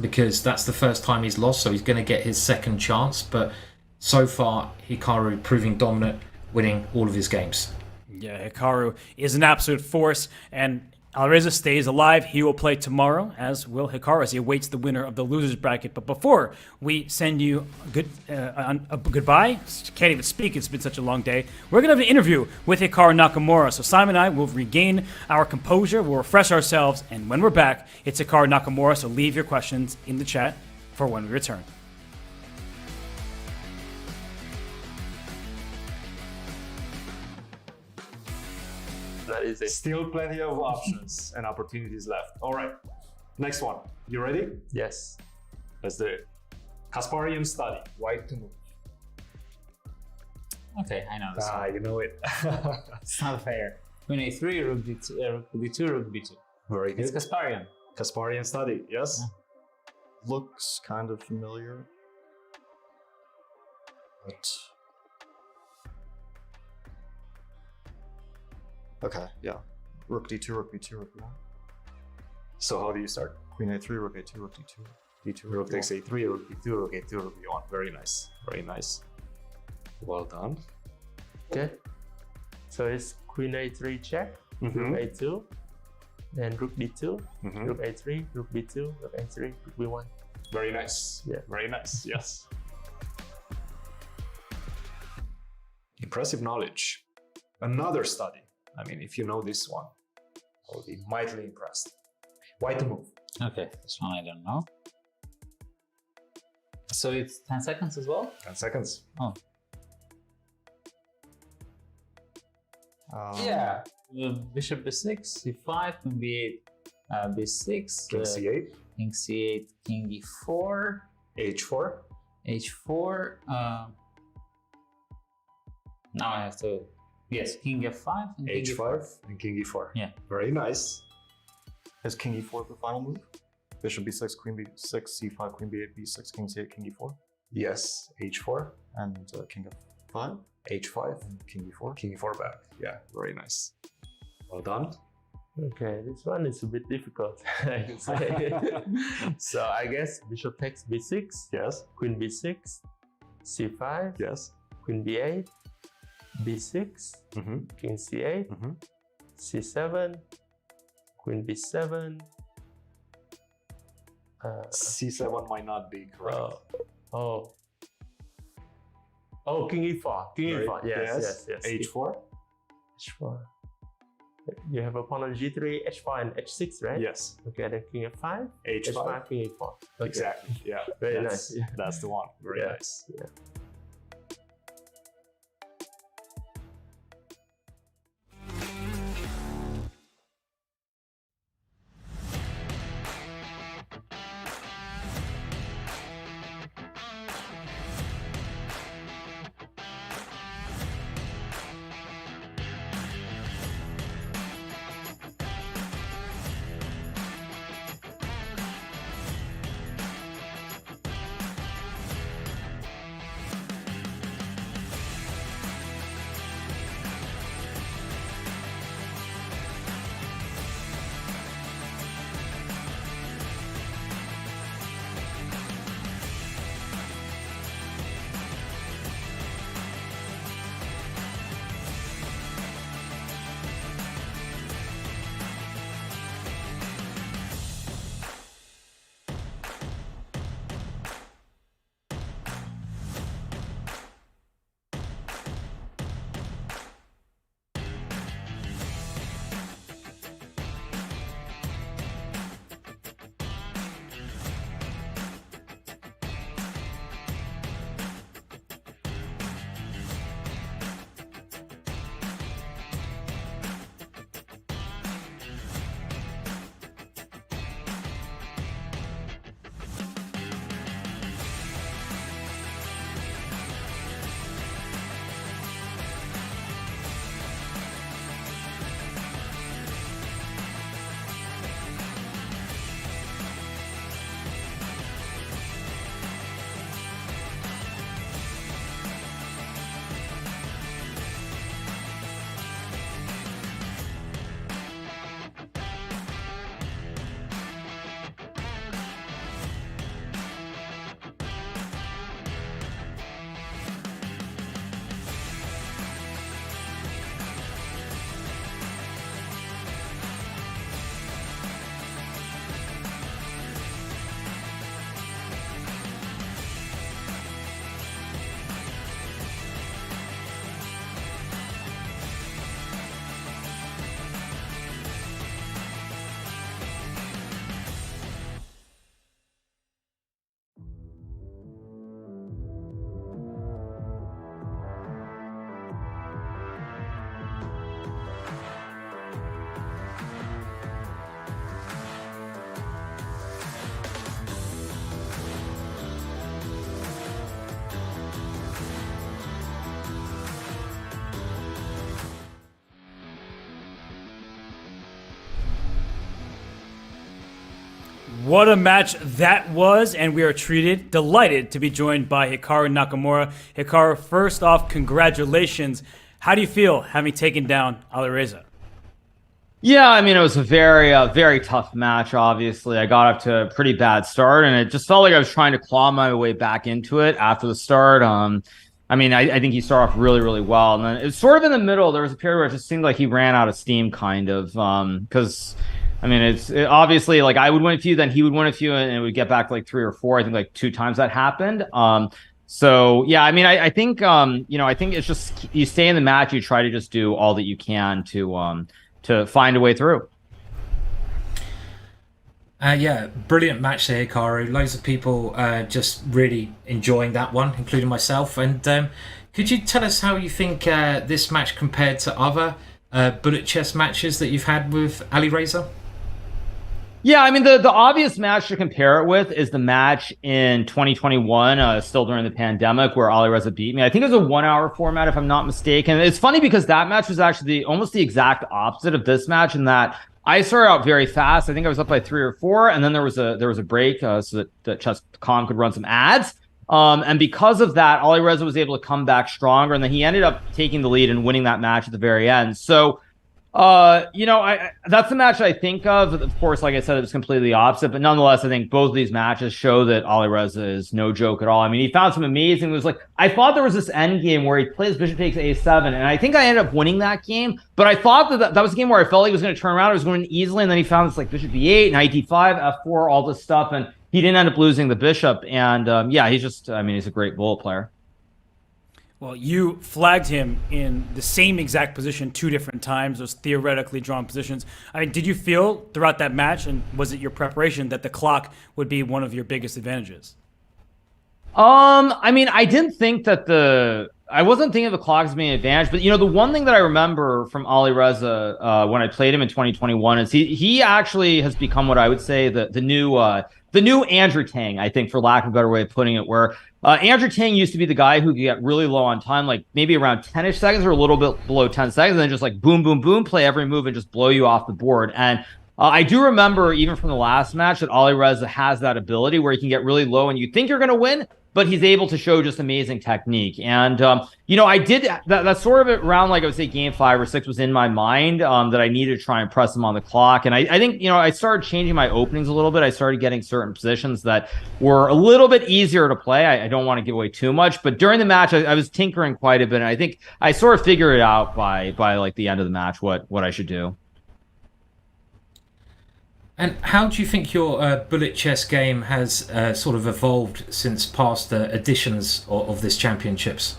because that's the first time he's lost, so he's going to get his second chance. But so far, Hikaru proving dominant, winning all of his games. Yeah, Hikaru is an absolute force, and Alireza stays alive. He will play tomorrow, as will Hikaru, as he awaits the winner of the loser's bracket. But before we send you a goodbye, can't even speak, it's been such a long day, we're going to have an interview with Hikaru Nakamura. So Simon and I will regain our composure, we'll refresh ourselves, and when we're back, it's Hikaru Nakamura. So leave your questions in the chat for when we return. That is it. Still plenty of options and opportunities left. All right, next one. You ready? Yes. Let's do it. Kasparian study. White to move. Okay, I know this one. You know it. It's not fair. Queen a3, rook d2, rook b2, rook b2. Very good. It's Kasparian. Kasparian study, yes. Looks kind of familiar. But... okay, yeah. Rook d2, rook b2, rook b1. So how do you start? Queen a3, rook a2, rook d2. d2, rook takes a3, rook b2, rook a2, rook b1. Very nice. Very nice. Well done. Okay. So it's queen a3 check, rook a2, then rook d2, rook a3, rook b2, rook a3, rook b1. Very nice. Yeah. Very nice. Yes. Impressive knowledge. Another study. I mean, if you know this one, I'll be mightily impressed. White to move. Okay, this one I don't know. So it's 10 seconds as well? 10 seconds. Oh. Yeah. Bishop b6, c5, queen b8, b6. King c8. King c8, king e4. h4. h4. Now I have to... Yes, king f5 and king h5 e4. and king e4. Yeah. Very nice. Is king e4 the final move? Bishop b6, queen b6, c5, queen b8, b6, king c8, king e4. Yes, h4 and king f5, h5 and king e4. King e4 back. Yeah, very nice. Well done. Okay, this one is a bit difficult, I can say. So I guess bishop takes b6. Yes. Queen b6, c5. Yes. Queen b8, b6, king c8, c7, queen b7. c7 might not be correct. Oh, king e4. King e4. Yes. h4. h4. You have a pawn on g3, h4, and h6, right? Yes. Okay, then king f5, h5, h5, king e4. Okay. Exactly. Yeah. Very nice. Yeah. That's the one. Very nice. Yeah. What a match that was, and we are delighted to be joined by Hikaru Nakamura. Hikaru, first off, congratulations. How do you feel having taken down Alireza? Yeah, I mean, it was a very tough match, obviously. I got up to a pretty bad start, and it just felt like I was trying to claw my way back into it after the start. I mean, I think he started off really well, and then it was sort of in the middle. There was a period where it just seemed like he ran out of steam, kind of, because... I mean, it's obviously like I would win a few, then he would win a few, and it would get back to like 3 or 4. I think like 2 times that happened. So yeah, I mean, I think I think it's just you stay in the match, you try to just do all that you can to find a way through. Yeah, brilliant match there, Hikaru. Loads of people just really enjoying that one, including myself. And could you tell us how you think this match compared to other bullet chess matches that you've had with Alireza? Yeah, I mean, the obvious match to compare it with is the match in 2021, still during the pandemic, where Alireza beat me. I think it was a 1 hour format, if I'm not mistaken. It's funny because that match was actually almost the exact opposite of this match, in that I started out very fast. I think I was up by 3 or 4, and then there was a break so that Chess.com could run some ads. And because of that, Alireza was able to come back stronger, and then he ended up taking the lead and winning that match at the very end. So, that's the match I think of. Of course, like I said, it was completely opposite, but nonetheless, I think both of these matches show that Alireza is no joke at all. I mean, he found some amazing. It was like, I thought there was this end game where he plays bishop takes a7, and I think I ended up winning that game, but I thought that was a game where I felt like he was going to turn around. It was going easily, and then he found this like bishop b8, knight d5, f4, all this stuff, and he didn't end up losing the bishop. And yeah, he's just, I mean, he's a great bullet player. Well, you flagged him in the same exact position 2 different times, those theoretically drawn positions. I mean, did you feel throughout that match, and was it your preparation, that the clock would be one of your biggest advantages? I mean, I didn't think that I wasn't thinking of the clock as being an advantage, but the one thing that I remember from Alireza when I played him in 2021 is he actually has become what I would say the new Andrew Tang, I think, for lack of a better way of putting it, where Andrew Tang used to be the guy who could get really low on time, like maybe around 10-ish seconds or a little bit below 10 seconds, and then just like boom, boom, boom, play every move and just blow you off the board. And I do remember even from the last match that Alireza has that ability where he can get really low and you think you're going to win, but he's able to show just amazing technique. And, I did that sort of around, like I would say game 5 or 6 was in my mind that I needed to try and press him on the clock. And I think, I started changing my openings a little bit. I started getting certain positions that were a little bit easier to play. I don't want to give away too much, but during the match, I was tinkering quite a bit. And I think I sort of figured it out by like the end of the match, what I should do. And how do you think your bullet chess game has sort of evolved since past editions of this championships?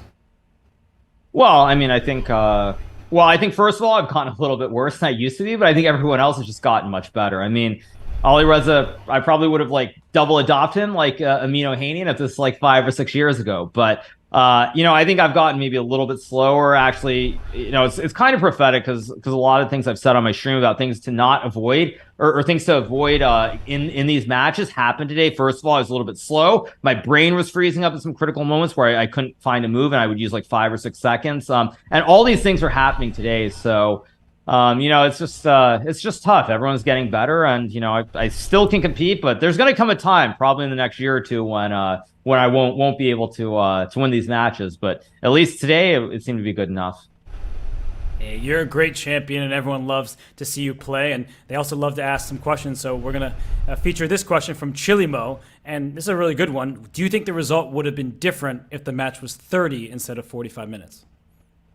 Well, I mean, I think first of all, I've gotten a little bit worse than I used to be, but I think everyone else has just gotten much better. I mean, Alireza, I probably would have like double adopted him like Amino Hanian at this like 5 or 6 years ago, but I think I've gotten maybe a little bit slower. Actually, it's kind of prophetic because a lot of things I've said on my stream about things to not avoid or things to avoid in these matches happened today. First of all, I was a little bit slow. My brain was freezing up in some critical moments where I couldn't find a move, and I would use like 5 or 6 seconds. And all these things are happening today. So, it's just tough. Everyone's getting better, and I still can compete, but there's going to come a time, probably in the next year or two, when I won't be able to win these matches. But at least today, it seemed to be good enough. Hey, you're a great champion, and everyone loves to see you play, and they also love to ask some questions. So we're going to feature this question from Chilimo, and this is a really good one. Do you think the result would have been different if the match was 30 instead of 45 minutes?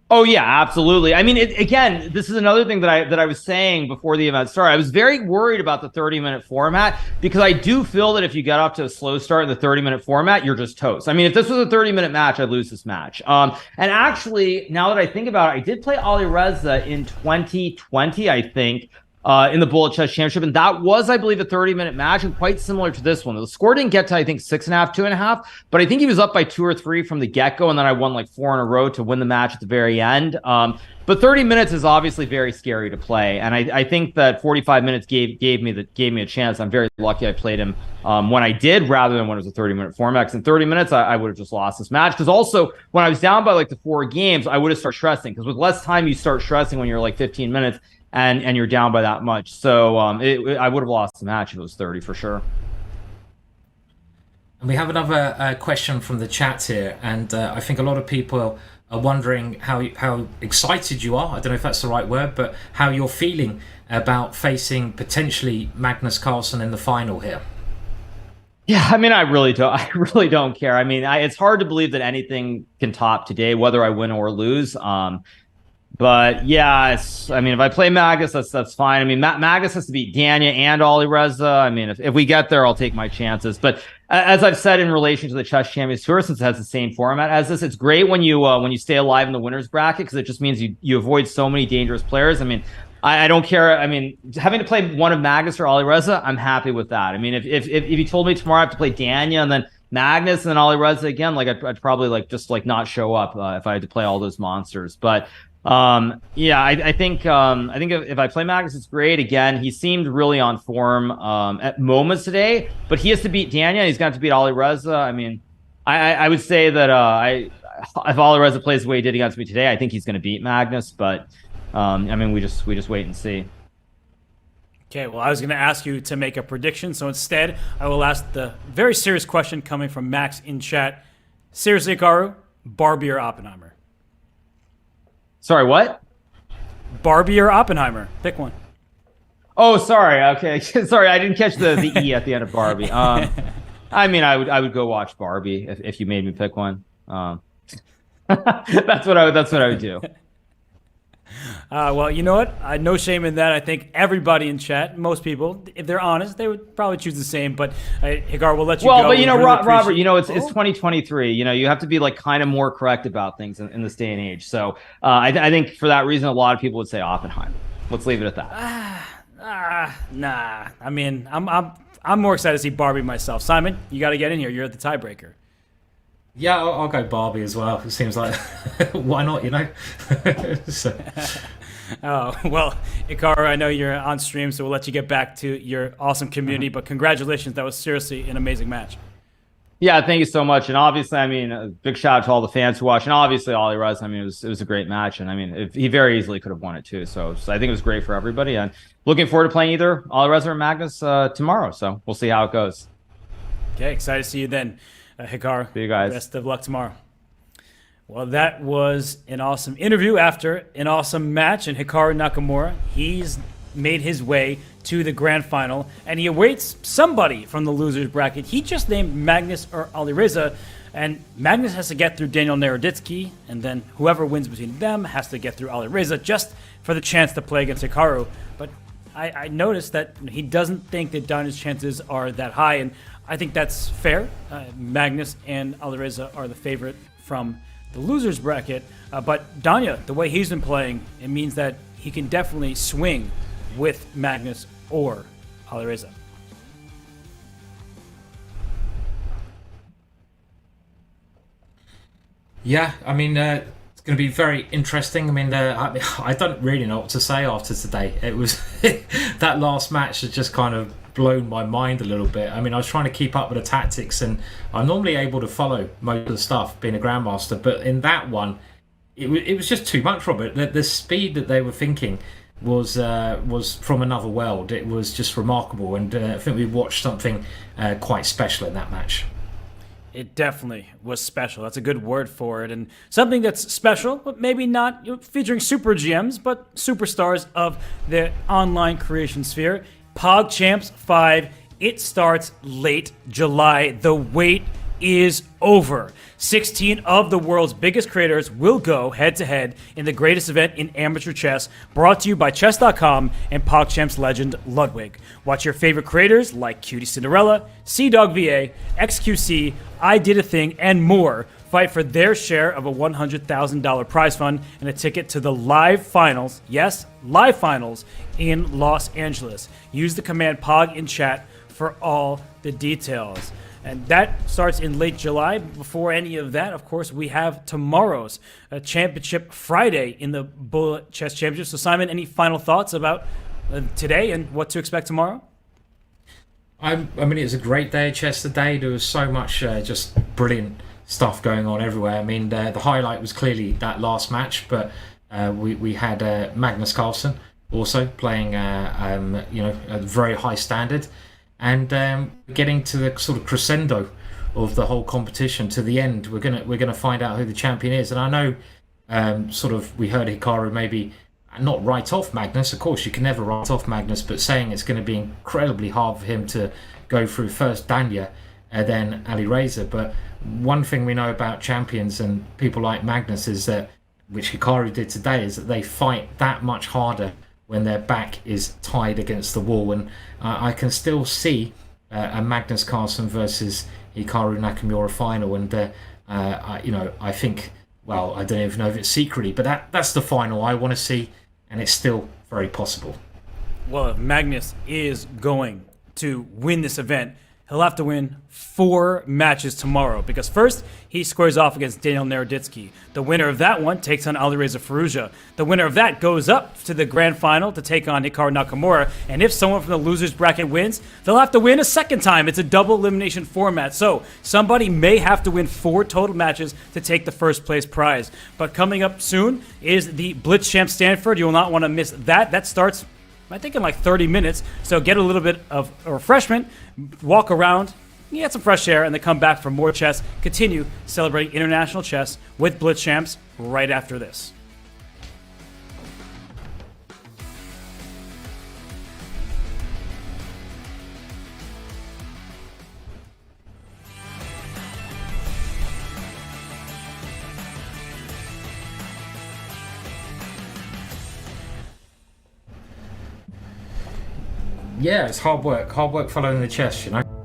Oh yeah, absolutely. I mean, again, this is another thing that I was saying before the event started. I was very worried about the 30-minute format because I do feel that if you get off to a slow start in the 30-minute format, you're just toast. I mean, if this was a 30-minute match, I'd lose this match. And actually, now that I think about it, I did play Alireza in 2020, I think, in the Bullet Chess Championship, and that was, I believe, a 30-minute match, and quite similar to this one. The score didn't get to, I think, 6.5, 2.5, but I think he was up by 2 or 3 from the get-go, and then I won like 4 in a row to win the match at the very end. But 30 minutes is obviously very scary to play, and I think that 45 minutes gave me a chance. I'm very lucky I played him when I did, rather than when it was a 30-minute format. Because in 30 minutes, I would have just lost this match. Because also, when I was down by like the 4 games, I would have started stressing. Because with less time, you start stressing when you're like 15 minutes. And you're down by that much. So I would have lost the match if it was 30 for sure. And we have another question from the chat here. And I think a lot of people are wondering how excited you are. I don't know if that's the right word, but how you're feeling about facing potentially Magnus Carlsen in the final here. Yeah, I mean, I really don't care. I mean, it's hard to believe that anything can top today, whether I win or lose. But yeah, I mean, if I play Magnus, that's fine. I mean, Magnus has to beat Danya and Alireza. I mean, if we get there, I'll take my chances. But as I've said in relation to the Chess Champions Tour, since it has the same format as this, it's great when you stay alive in the winners bracket because it just means you avoid so many dangerous players. I mean, I don't care. I mean, having to play one of Magnus or Alireza, I'm happy with that. I mean, if you told me tomorrow I have to play Danya and then Magnus and then Alireza again, like I'd probably like just like not show up if I had to play all those monsters. But yeah, I think if I play Magnus, it's great. Again, he seemed really on form at moments today, but he has to beat Danya. He's got to beat Alireza. I mean, I would say that if Alireza plays the way he did against me today, I think he's going to beat Magnus. But I mean, we just wait and see. Okay, well, I was going to ask you to make a prediction, so instead, I will ask the very serious question coming from Max in chat. Seriously, Hikaru, Barbie or Oppenheimer? Sorry, what? Barbie or Oppenheimer? Pick one. Oh, sorry. Okay, sorry, I didn't catch the E at the end of Barbie. I mean, I would go watch Barbie if you made me pick one. That's what I would do. Well, you know what? No shame in that. I think everybody in chat, most people, if they're honest, they would probably choose the same. But Hikaru, we'll let you go. Well, but you know, Robert, you know, it's 2023. You know, you have to be like kind of more correct about things in this day and age. So I think for that reason, a lot of people would say Oppenheimer. Let's leave it at that. Nah. I mean, I'm more excited to see Barbie myself. Simon, you got to get in here. You're the tiebreaker. Yeah, I'll go Barbie as well. It seems like, why not, you know? So. Oh, well, Hikaru, I know you're on stream, so we'll let you get back to your awesome community. But congratulations. That was seriously an amazing match. Yeah, thank you so much. And obviously, I mean, a big shout out to all the fans who watched. And obviously, Alireza, I mean, it was a great match. And I mean, he very easily could have won it too. So I think it was great for everybody. And looking forward to playing either Alireza or Magnus tomorrow. So we'll see how it goes. Okay, excited to see you then. Hikaru, see you guys. Best of luck tomorrow. Well, that was an awesome interview after an awesome match. And Hikaru Nakamura, he's made his way to the grand final, and he awaits somebody from the losers bracket. He just named Magnus or Alireza, and Magnus has to get through Daniel Naroditsky, and then whoever wins between them has to get through Alireza just for the chance to play against Hikaru. But I noticed that he doesn't think that Danya's chances are that high, and I think that's fair. Magnus and Alireza are the favorite from the losers bracket. But Danya, the way he's been playing, it means that he can definitely swing with Magnus or Alireza. Yeah, I mean, it's going to be very interesting. I mean, I don't really know what to say after today. It was that last match has just kind of blown my mind a little bit. I mean, I was trying to keep up with the tactics, and I'm normally able to follow most of the stuff being a grandmaster, but in that one, it was just too much, Robert. The speed that they were thinking was from another world. It was just remarkable, and I think we watched something quite special in that match. It definitely was special. That's a good word for it. And something that's special, but maybe not featuring super GMs, but superstars of the online creation sphere. PogChamps 5, it starts late July. The wait is over. 16 of the world's biggest creators will go head-to-head in the greatest event in amateur chess, brought to you by Chess.com and PogChamps legend Ludwig. Watch your favorite creators like Cutie Cinderella, Sea-Dog VA, XQC, I Did a Thing, and more fight for their share of a $100,000 prize fund and a ticket to the live finals, yes, live finals in Los Angeles. Use the command POG in chat for all the details. And that starts in late July. Before any of that, of course, we have tomorrow's championship Friday in the Bullet Chess Championship. So, Simon, any final thoughts about today and what to expect tomorrow? I mean, it was a great day of chess today. There was so much just brilliant stuff going on everywhere. I mean, the highlight was clearly that last match, but we had Magnus Carlsen also playing, a very high standard. And getting to the sort of crescendo of the whole competition to the end, we're gonna find out who the champion is. And I know, we heard Hikaru maybe not write off Magnus. Of course, you can never write off Magnus, but saying it's going to be incredibly hard for him to go through first Danya and then Alireza. But one thing we know about champions and people like Magnus is that, which Hikaru did today, is that they fight that much harder when their back is tied against the wall. And I can still see a Magnus Carlsen versus Hikaru Nakamura final. And, I think, well, I don't even know if it's secretly, but that's the final I want to see. And it's still very possible. Well, if Magnus is going to win this event, he'll have to win 4 matches tomorrow, because first he squares off against Daniel Naroditsky. The winner of that one takes on Alireza Firouzja. The winner of that goes up to the grand final to take on Hikaru Nakamura, and if someone from the losers bracket wins, they'll have to win a second time. It's a double elimination format, so somebody may have to win 4 total matches to take the first place prize. But coming up soon is the Blitz Champ Stanford. You will not want to miss that. That starts, I think, in like 30 minutes. So get a little bit of a refreshment, walk around, get some fresh air, and then come back for more chess. Continue celebrating international chess with Blitz Champs right after this. Yeah, it's hard work following the chess, you know.